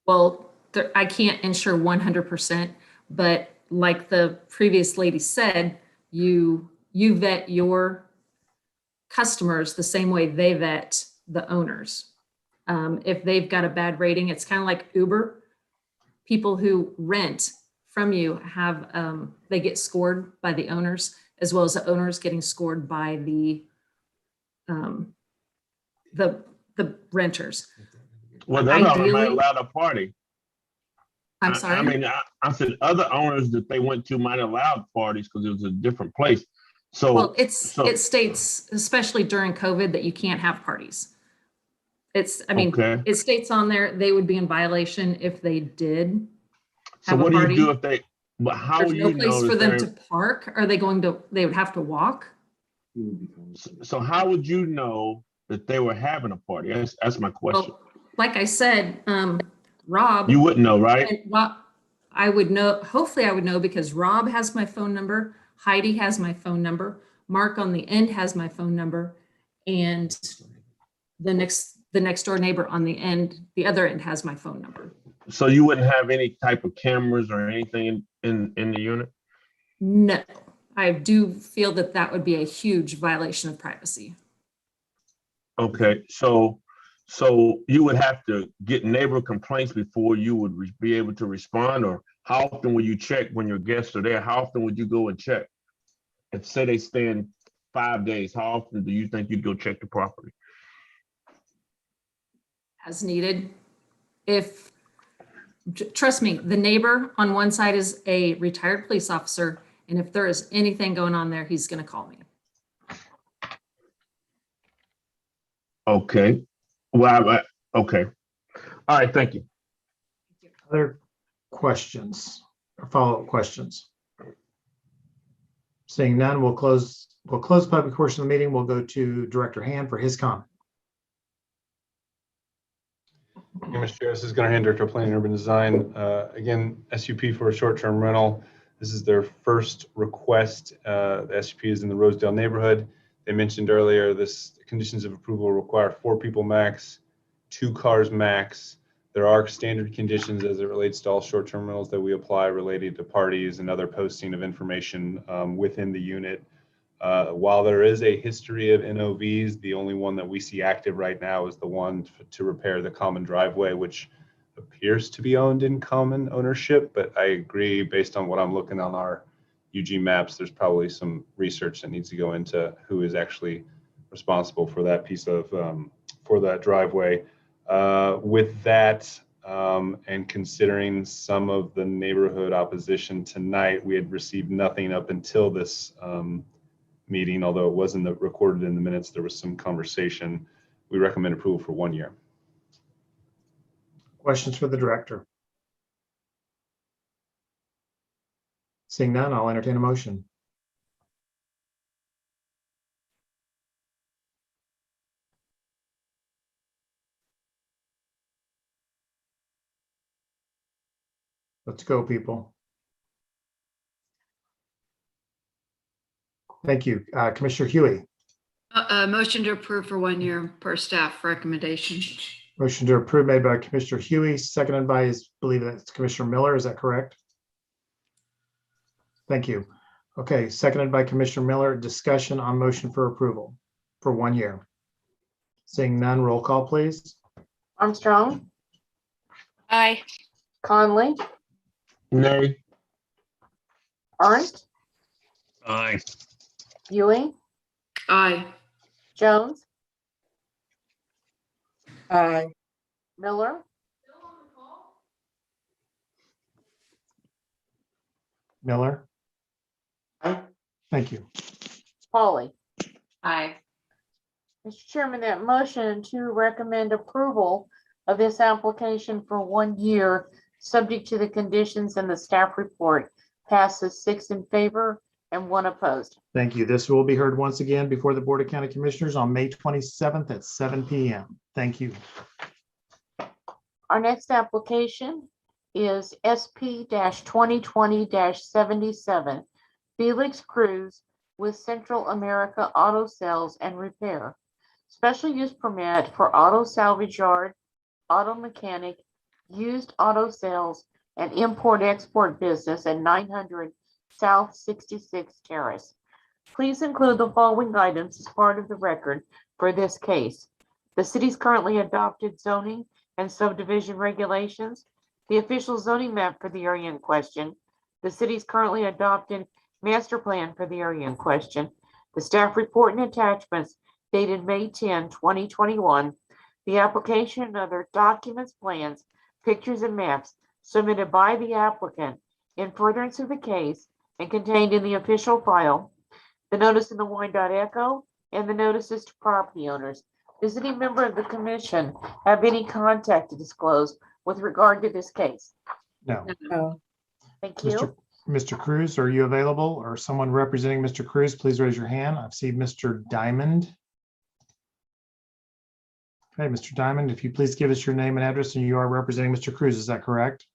Well, I can't ensure 100%, but like the previous lady said, you vet your customers the same way they vet the owners. If they've got a bad rating, it's kind of like Uber. People who rent from you have, they get scored by the owners, as well as the owners getting scored by the renters. Well, they're not allowed to party. I'm sorry? I mean, I said other owners that they went to might allow parties because it was a different place. So, well, it states, especially during COVID, that you can't have parties. It states on there they would be in violation if they did have a party. So what do you do if they? But how There's do no you place know for them to park? Are they going to? They would have to walk. So how would you know that they were having a party? That's my question. Well, like I said, Rob. You wouldn't know, right? I would know. Hopefully, I would know because Rob has my phone number. Heidi has my phone number. Mark on the end has my phone number, and the next door neighbor on the other end has my phone number. So you wouldn't have any type of cameras or anything in the unit? No, I do feel that would be a huge violation of privacy. Okay, so you would have to get neighbor complaints before you would be able to respond, or how often will you check when your guests are there? How often would you go and check? And say they spend 5 days, how often do you think you'd go check the property? As needed. If Trust me, the neighbor on one side is a retired police officer, and if there is anything going on there, he's going to call me. Okay. Well, okay. All right. Thank you. Other questions or follow-up questions? Seeing none, we'll close public portion of the meeting. We'll go to Director Hand for his comment. Mr. Chair, this is Gunnar Hand, Director of Planning and Urban Design. Again, SUP for a short-term rental. This is their first request. The SUP is in the Rosedale neighborhood. They mentioned earlier this conditions of approval require 4 people max, 2 cars max. There are standard conditions as it relates to all short-term rentals that we apply related to parties and other posting of information within the unit. While there is a history of NOVs, the only one that we see active right now is the one to repair the common driveway, which appears to be owned in common ownership. But I agree, based on what I'm looking on our UG maps, there's probably some research that needs to go into who is actually responsible for that piece of for that driveway. With that, and considering some of the neighborhood opposition tonight, we had received nothing up until this meeting, although it wasn't recorded in the minutes, there was some conversation. We recommend approval for 1 year. Questions for the director? Seeing none, I'll entertain a motion. Let's go, people. Thank you. Commissioner Huey. Motion to approve for 1 year per staff recommendation. Motion to approve made by Commissioner Huey, seconded by, I believe that's Commissioner Miller. Is that correct? Thank you. Okay, seconded by Commissioner Miller. Discussion on motion for approval for 1 year. Seeing none, roll call, please. Armstrong, Aye. Conley, Nay. Ernst, Aye. Ewing, Aye. Jones, Aye. Miller, Miller. Aye. Thank you. Polly. Aye. Mr. Chairman, that motion to recommend approval of this application for 1 year, subject to the conditions in the staff report, passes 6 in favor and 1 opposed. Thank you. This will be heard once again before the Board of County Commissioners on May 27th at 7 p.m. Thank you. Our next application is SP-2020-77, Felix Cruz with Central America Auto Sales and Repair. Special use permit for auto salvage yard, auto mechanic, used auto sales, and import-export business at 900 South 66 Terrace. Please include the following items as part of the record for this case: the city's currently adopted zoning and subdivision regulations, the official zoning map for the area in question, the city's currently adopted master plan for the area in question, the staff report and attachments dated May 10, 2021, the application and other documents, plans, pictures, and maps submitted by the applicant in furtherance of the case and contained in the official file, the notice in the Wyandotte Echo, and the notices to property owners. Does any member of the commission have any contact to disclose with regard to this case? No. No. Thank you. Mr. Cruz, are you available, or someone representing Mr. Cruz? Please raise your hand. I see Mr. Diamond. Okay, Mr. Diamond, if you please give us your name and address, and you are representing Mr. Cruz, is that correct?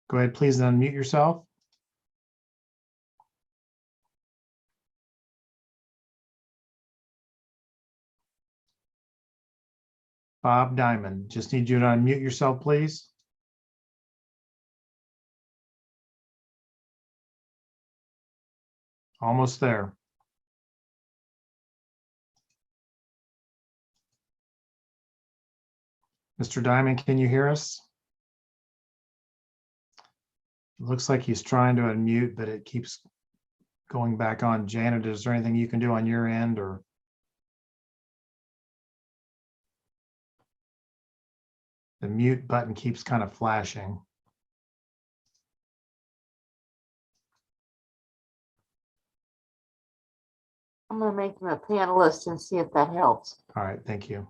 Go ahead, please unmute yourself. Bob Diamond, just need you to unmute yourself, please. Almost there. Mr. Diamond, can you hear us? It looks like he's trying to unmute, but it keeps going back on. Janet, is there anything you can do on your end, or? The mute button keeps kind of flashing. I'm gonna make him a panelist and see if that helps. All right, thank you.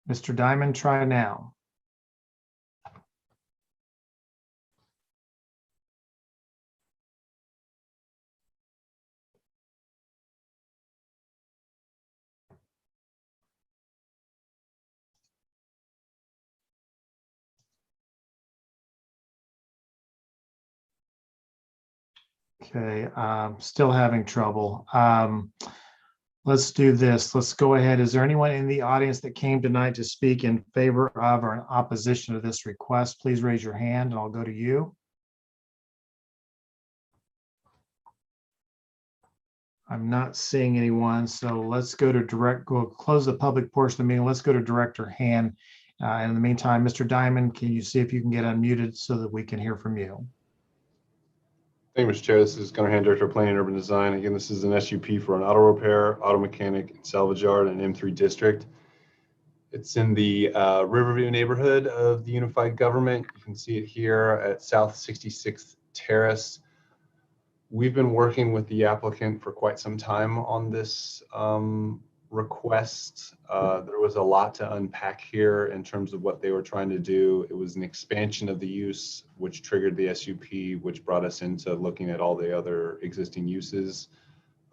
Mr. Diamond, try now. Okay, still having trouble. Let's do this. Let's go ahead. Is there anyone in the audience that came tonight to speak in favor of or in opposition to this request? Please raise your hand and I'll go to you. I'm not seeing anyone, so let's go to we'll close the public portion of the meeting. Let's go to Director Hand. In the meantime, Mr. Diamond, can you see if you can get unmuted so that we can hear from you? Thank you, Mr. Chair. This is Gunnar Hand, Director of Planning and Urban Design. Again, this is an SUP for an auto repair, auto mechanic, and salvage yard in M3 district. It's in the Riverview neighborhood of the unified government. You can see it here at South 66th Terrace. We've been working with the applicant for quite some time on this request. There was a lot to unpack here in terms of what they were trying to do. It was an expansion of the use, which triggered the SUP, which brought us into looking at all the other existing uses.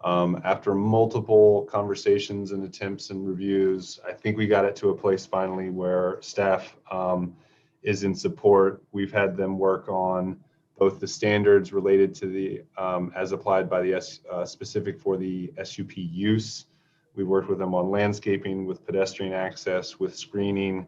After multiple conversations and attempts and reviews, I think we got it to a place finally where staff is in support. We've had them work on both the standards related to the as applied by the specific for the SUP use. We worked with them on landscaping, with pedestrian access, with screening,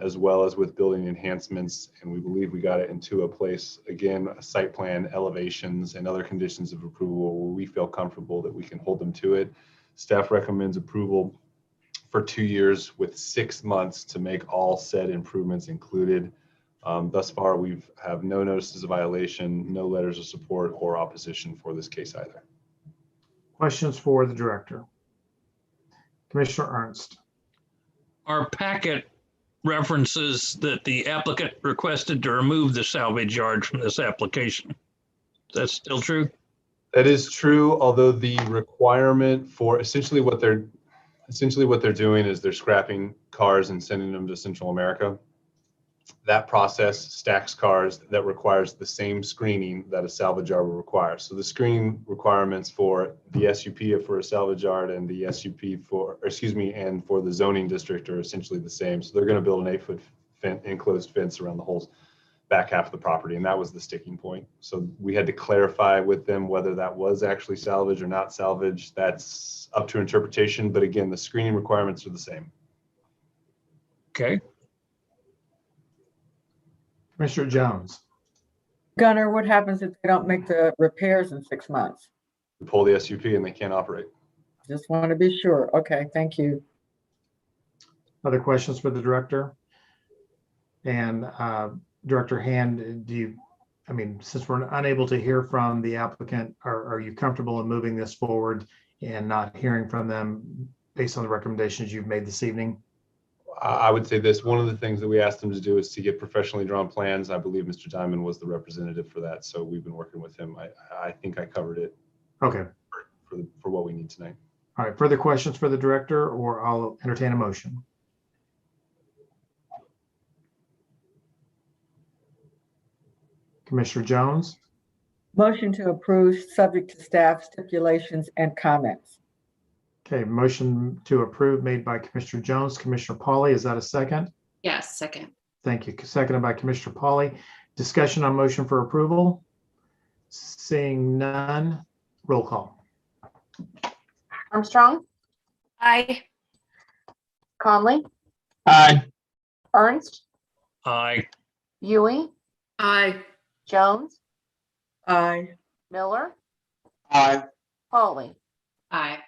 as well as with building enhancements. And we believe we got it into a place, again, a site plan, elevations, and other conditions of approval where we feel comfortable that we can hold them to it. Staff recommends approval for 2 years with 6 months to make all said improvements included. Thus far, we have no notices of violation, no letters of support or opposition for this case either. Questions for the director? Commissioner Ernst. Our packet references that the applicant requested to remove the salvage yard from this application. That's still true? That is true, although the requirement for essentially what they're doing is they're scrapping cars and sending them to Central America. That process stacks cars that requires the same screening that a salvage yard will require. So the screening requirements for the SUP for a salvage yard and the SUP and for the zoning district are essentially the same. So they're going to build an 8-foot enclosed fence around the whole back half of the property, and that was the sticking point. So we had to clarify with them whether that was actually salvage or not salvage. That's up to interpretation, but again, the screening requirements are the same. Okay. Commissioner Jones. Gunnar, what happens if they don't make the repairs in 6 months? We pull the SUP and they can't operate. Just want to be sure. Okay, thank you. Other questions for the director? And Director Hand, since we're unable to hear from the applicant, are you comfortable in moving this forward and not hearing from them based on the recommendations you've made this evening? I would say this, one of the things that we asked them to do is to get professionally drawn plans. I believe Mr. Diamond was the representative for that. So we've been working with him. I think I covered it. Okay. For what we need tonight. All right, further questions for the director, or I'll entertain a motion. Commissioner Jones. Motion to approve subject to staff stipulations and comments. Okay, motion to approve made by Commissioner Jones. Commissioner Pauly, is that a second? Yes, second. Thank you. Seconded by Commissioner Pauly. Discussion on motion for approval. Seeing none, roll call. Armstrong, Aye. Conley, Aye. Ernst, Aye. Ewing, Aye. Jones, Aye. Miller, Aye. Pauly. Aye.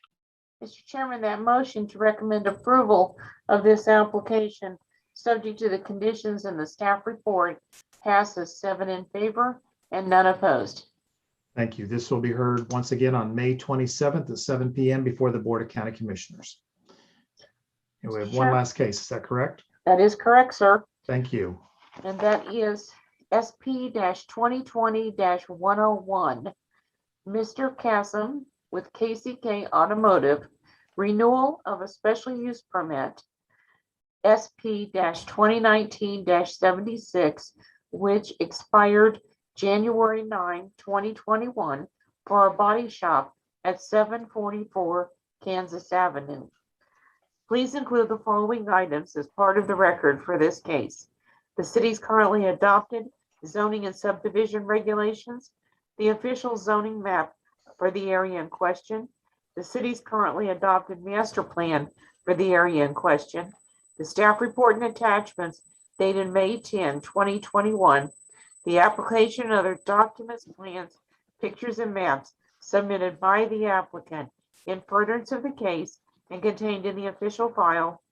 Mr. Chairman, that motion to recommend approval of this application, subject to the conditions in the staff report, passes 7 in favor and none opposed. Thank you. This will be heard once again on May 27th at 7 p.m. before the Board of County Commissioners. And we have one Sure. last case. Is that correct? That is correct, sir. Thank you. And that is SP-2020-101. Mr. Cassim with KCK Automotive, renewal of a special use permit, SP-2019-76, which expired January 9, 2021, for a body shop at 744 Kansas Avenue. Please include the following items as part of the record for this case. The city's currently adopted zoning and subdivision regulations, the official zoning map for the area in question, the city's currently adopted master plan for the area in question, the staff report and attachments dated May 10, 2021, the application and other documents, plans, pictures, and maps submitted by the applicant in furtherance of the case and contained in the official file,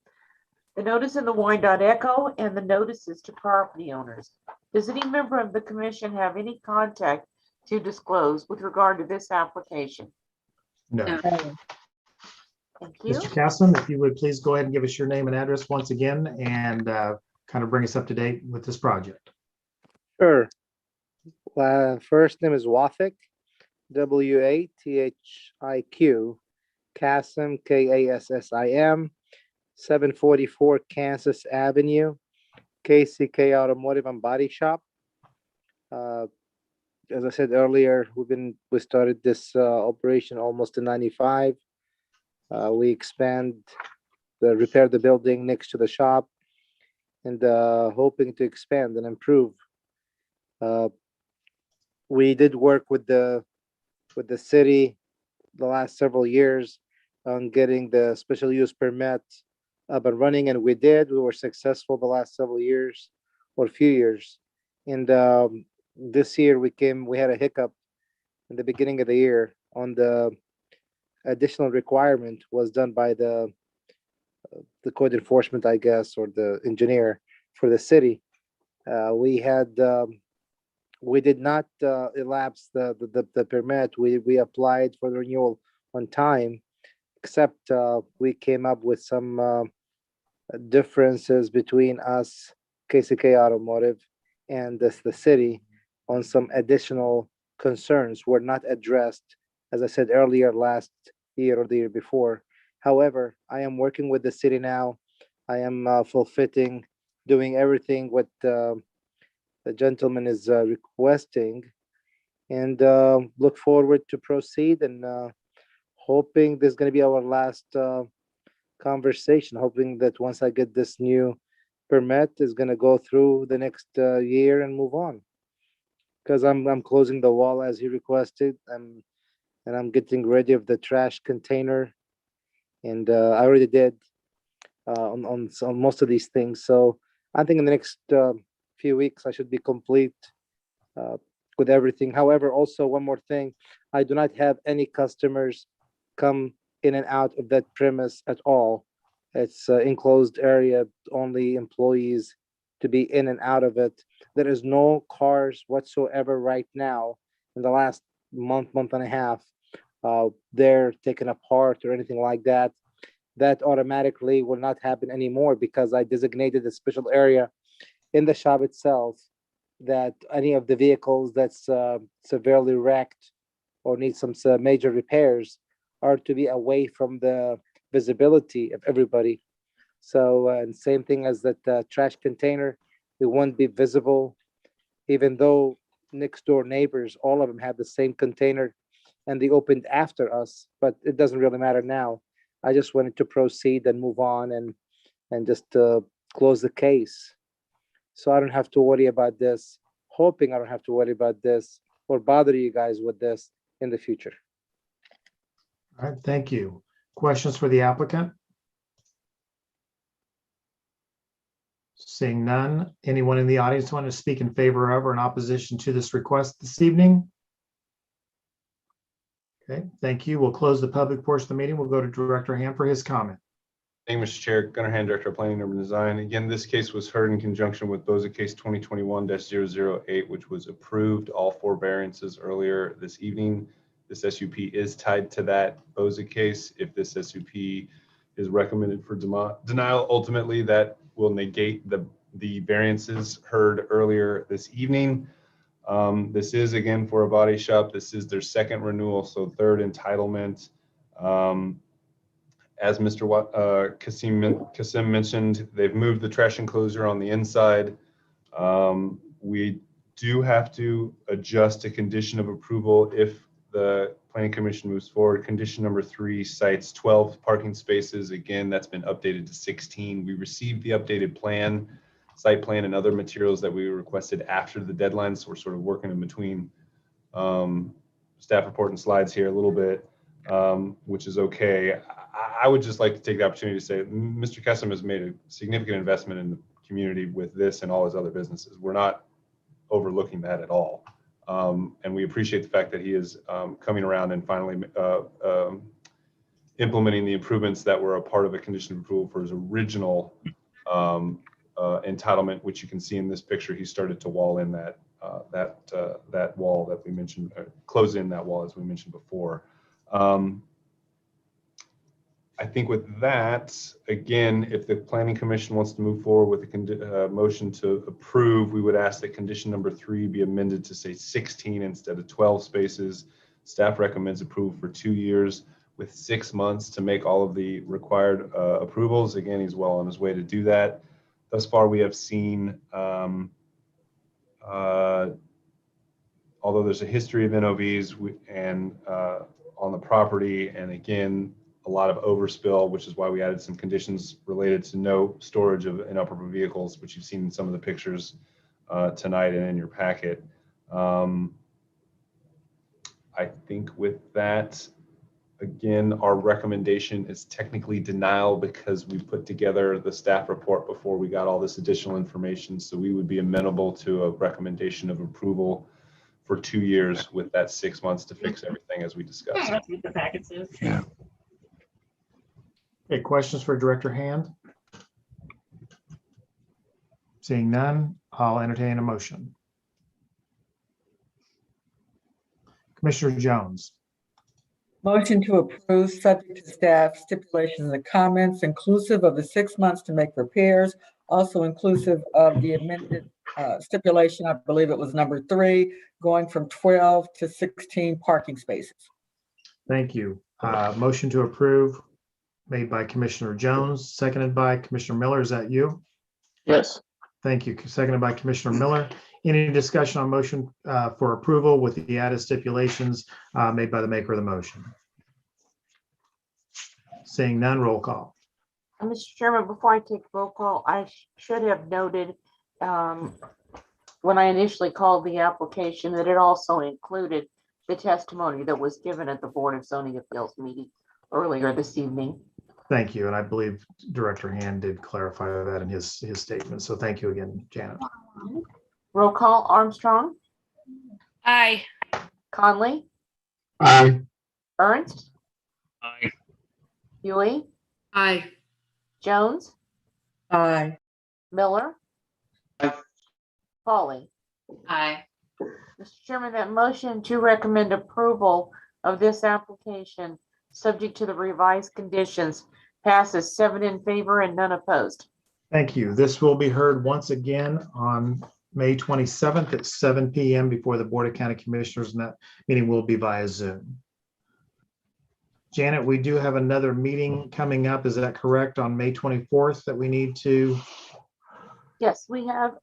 the notice in the Wyandotte Echo, and the notices to property owners. Does any member of the commission have any contact to disclose with regard to this application? No. Thank you. Mr. Cassim, if you would please go ahead and give us your name and address once again and kind of bring us up to date with this project. Sure. First name is Wathick, W-A-T-H-I-Q, Cassim, K-A-S-S-I-M, 744 Kansas Avenue, KCK Automotive and Body Shop. As I said earlier, we started this operation almost in 95. We repaired the building next to the shop and hoping to expand and improve. We did work with the city the last several years on getting the special use permit up and running, and we did. We were successful the last several years or a few years. And this year we had a hiccup in the beginning of the year on the additional requirement was done by the code enforcement, I guess, or the engineer for the city. We did not elapse the permit. We applied for the renewal on time, except we came up with some differences between us, KCK Automotive, and the city on some additional concerns were not addressed, as I said earlier, last year or the year before. However, I am working with the city now. I am doing everything what the gentleman is requesting, and look forward to proceed, and hoping this is going to be our last conversation, hoping that once I get this new permit is going to go through the next year and move on, because I'm closing the wall as he requested, and I'm getting ready of the trash container, and I already did on most of these things. So I think in the next few weeks I should be complete with everything. However, also one more thing, I do not have any customers come in and out of that premise at all. It's an enclosed area, only employees to be in and out of it. There is no cars whatsoever right now in the last month and a half. They're taken apart or anything like that. That automatically will not happen anymore because I designated a special area in the shop itself that any of the vehicles that's severely wrecked or need some major repairs are to be away from the visibility of everybody. So, and same thing as that trash container, it won't be visible, even though next door neighbors, all of them have the same container and they opened after us, but it doesn't really matter now. I just wanted to proceed and move on and just close the case. So I don't have to worry about this, hoping I don't have to worry about this or bother you guys with this in the future. All right, thank you. Questions for the applicant? Seeing none, anyone in the audience want to speak in favor of or in opposition to this request this evening? Okay, thank you. We'll close the public portion of the meeting. We'll go to Director Ham for his comment. Thank you, Mr. Chair. Gunnar Hand, Director of Planning and Urban Design. Again, this case was heard in conjunction with BOZA case 2021-008, which was approved, all 4 variances earlier this evening. This SUP is tied to that BOZA case. If this SUP is recommended for denial, ultimately that will negate the variances heard earlier this evening. This is, again, for a body shop. This is their 2nd renewal, so 3rd entitlement. As Mr. Kasim mentioned, they've moved the trash enclosure on the inside. We do have to adjust a condition of approval if the Planning Commission moves forward. Condition number 3 cites 12 parking spaces. Again, that's been updated to 16. We received the updated plan, site plan, and other materials that we requested after the deadline, so we're sort of working in between staff report and slides here a little bit, which is okay. I would just like to take the opportunity to say Mr. Kasim has made a significant investment in the community with this and all his other businesses. We're not overlooking that at all. And we appreciate the fact that he is coming around and finally implementing the improvements that were a part of a condition of approval for his original entitlement, which you can see in this picture. He started to wall in that wall that we mentioned, close in that wall as we mentioned before. I think with that, again, if the Planning Commission wants to move forward with a motion to approve, we would ask that condition number 3 be amended to say 16 instead of 12 spaces. Staff recommends approval for 2 years with 6 months to make all of the required approvals. Again, he's well on his way to do that. Thus far, we have seen, although there's a history of NOVs and on the property, and again, a lot of overspill, which is why we added some conditions related to no storage of inoperable vehicles, which you've seen in some of the pictures tonight and in your packet. I think with that, again, our recommendation is technically denial because we put together the staff report before we got all this additional information. So we would be amenable to a recommendation of approval for 2 years with that 6 months to fix everything as we discussed. That's what the packet says. Yeah. Okay, questions for Director Hand? Seeing none, I'll entertain a motion. Commissioner Jones. Motion to approve, subject to staff stipulations and comments, inclusive of the 6 months to make repairs, also inclusive of the amended stipulation, I believe it was number 3, going from 12 to 16 parking spaces. Thank you. Motion to approve made by Commissioner Jones, seconded by Commissioner Miller. Is that you? Yes. Thank you. Seconded by Commissioner Miller. Any discussion on motion for approval with the added stipulations made by the maker of the motion? Seeing none, roll call. Mr. Chairman, before I take roll call, I should have noted when I initially called the application that it also included the testimony that was given at the Board of Zoning Appeals meeting earlier this evening. Thank you. And I believe Director Hand did clarify that in his statement. So thank you again, Janet. Roll call. Armstrong. Aye. Conley. Aye. Ernst. Aye. Huey. Aye. Jones. Aye. Miller. Aye. Foley. Aye. Mr. Chairman, that motion to recommend approval of this application subject to the revised conditions passes 7 in favor and none opposed. Thank you. This will be heard once again on May 27th at 7 p.m. before the Board of County Commissioners, and that meeting will be via Zoom. Janet, we do have another meeting coming up. Is that correct? On May 24th that we need to? Yes, we have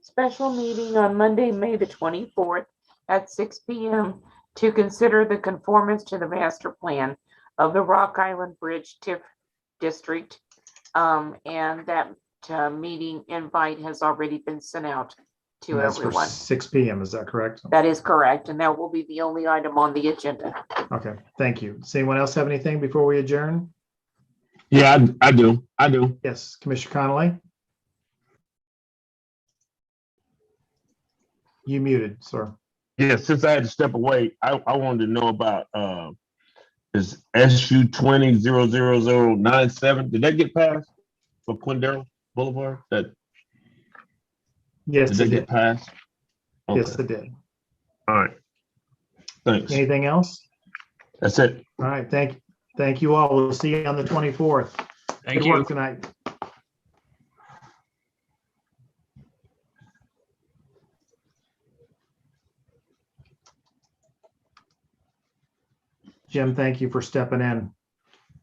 special meeting on Monday, May the 24th at 6 p.m. to consider the conformance to the master plan of the Rock Island Bridge TIF district. And that meeting invite has already been sent out to That's everyone. for 6 p.m. Is that correct? That is correct. And that will be the only item on the agenda. Okay, thank you. Does anyone else have anything before we adjourn? Yeah, I do. Yes, Commissioner Connolly. You muted, sir. Yeah, since I had to step away, I wanted to know about is SU 20-00097. Did that get passed for Quindale Boulevard? Yes, Did that it get did. passed? Yes, Okay. it did. All right. Thanks. Anything else? That's it. All right, thank you all. We'll see you on the 24th. Thank Good you. work tonight. Jim, thank you for stepping in.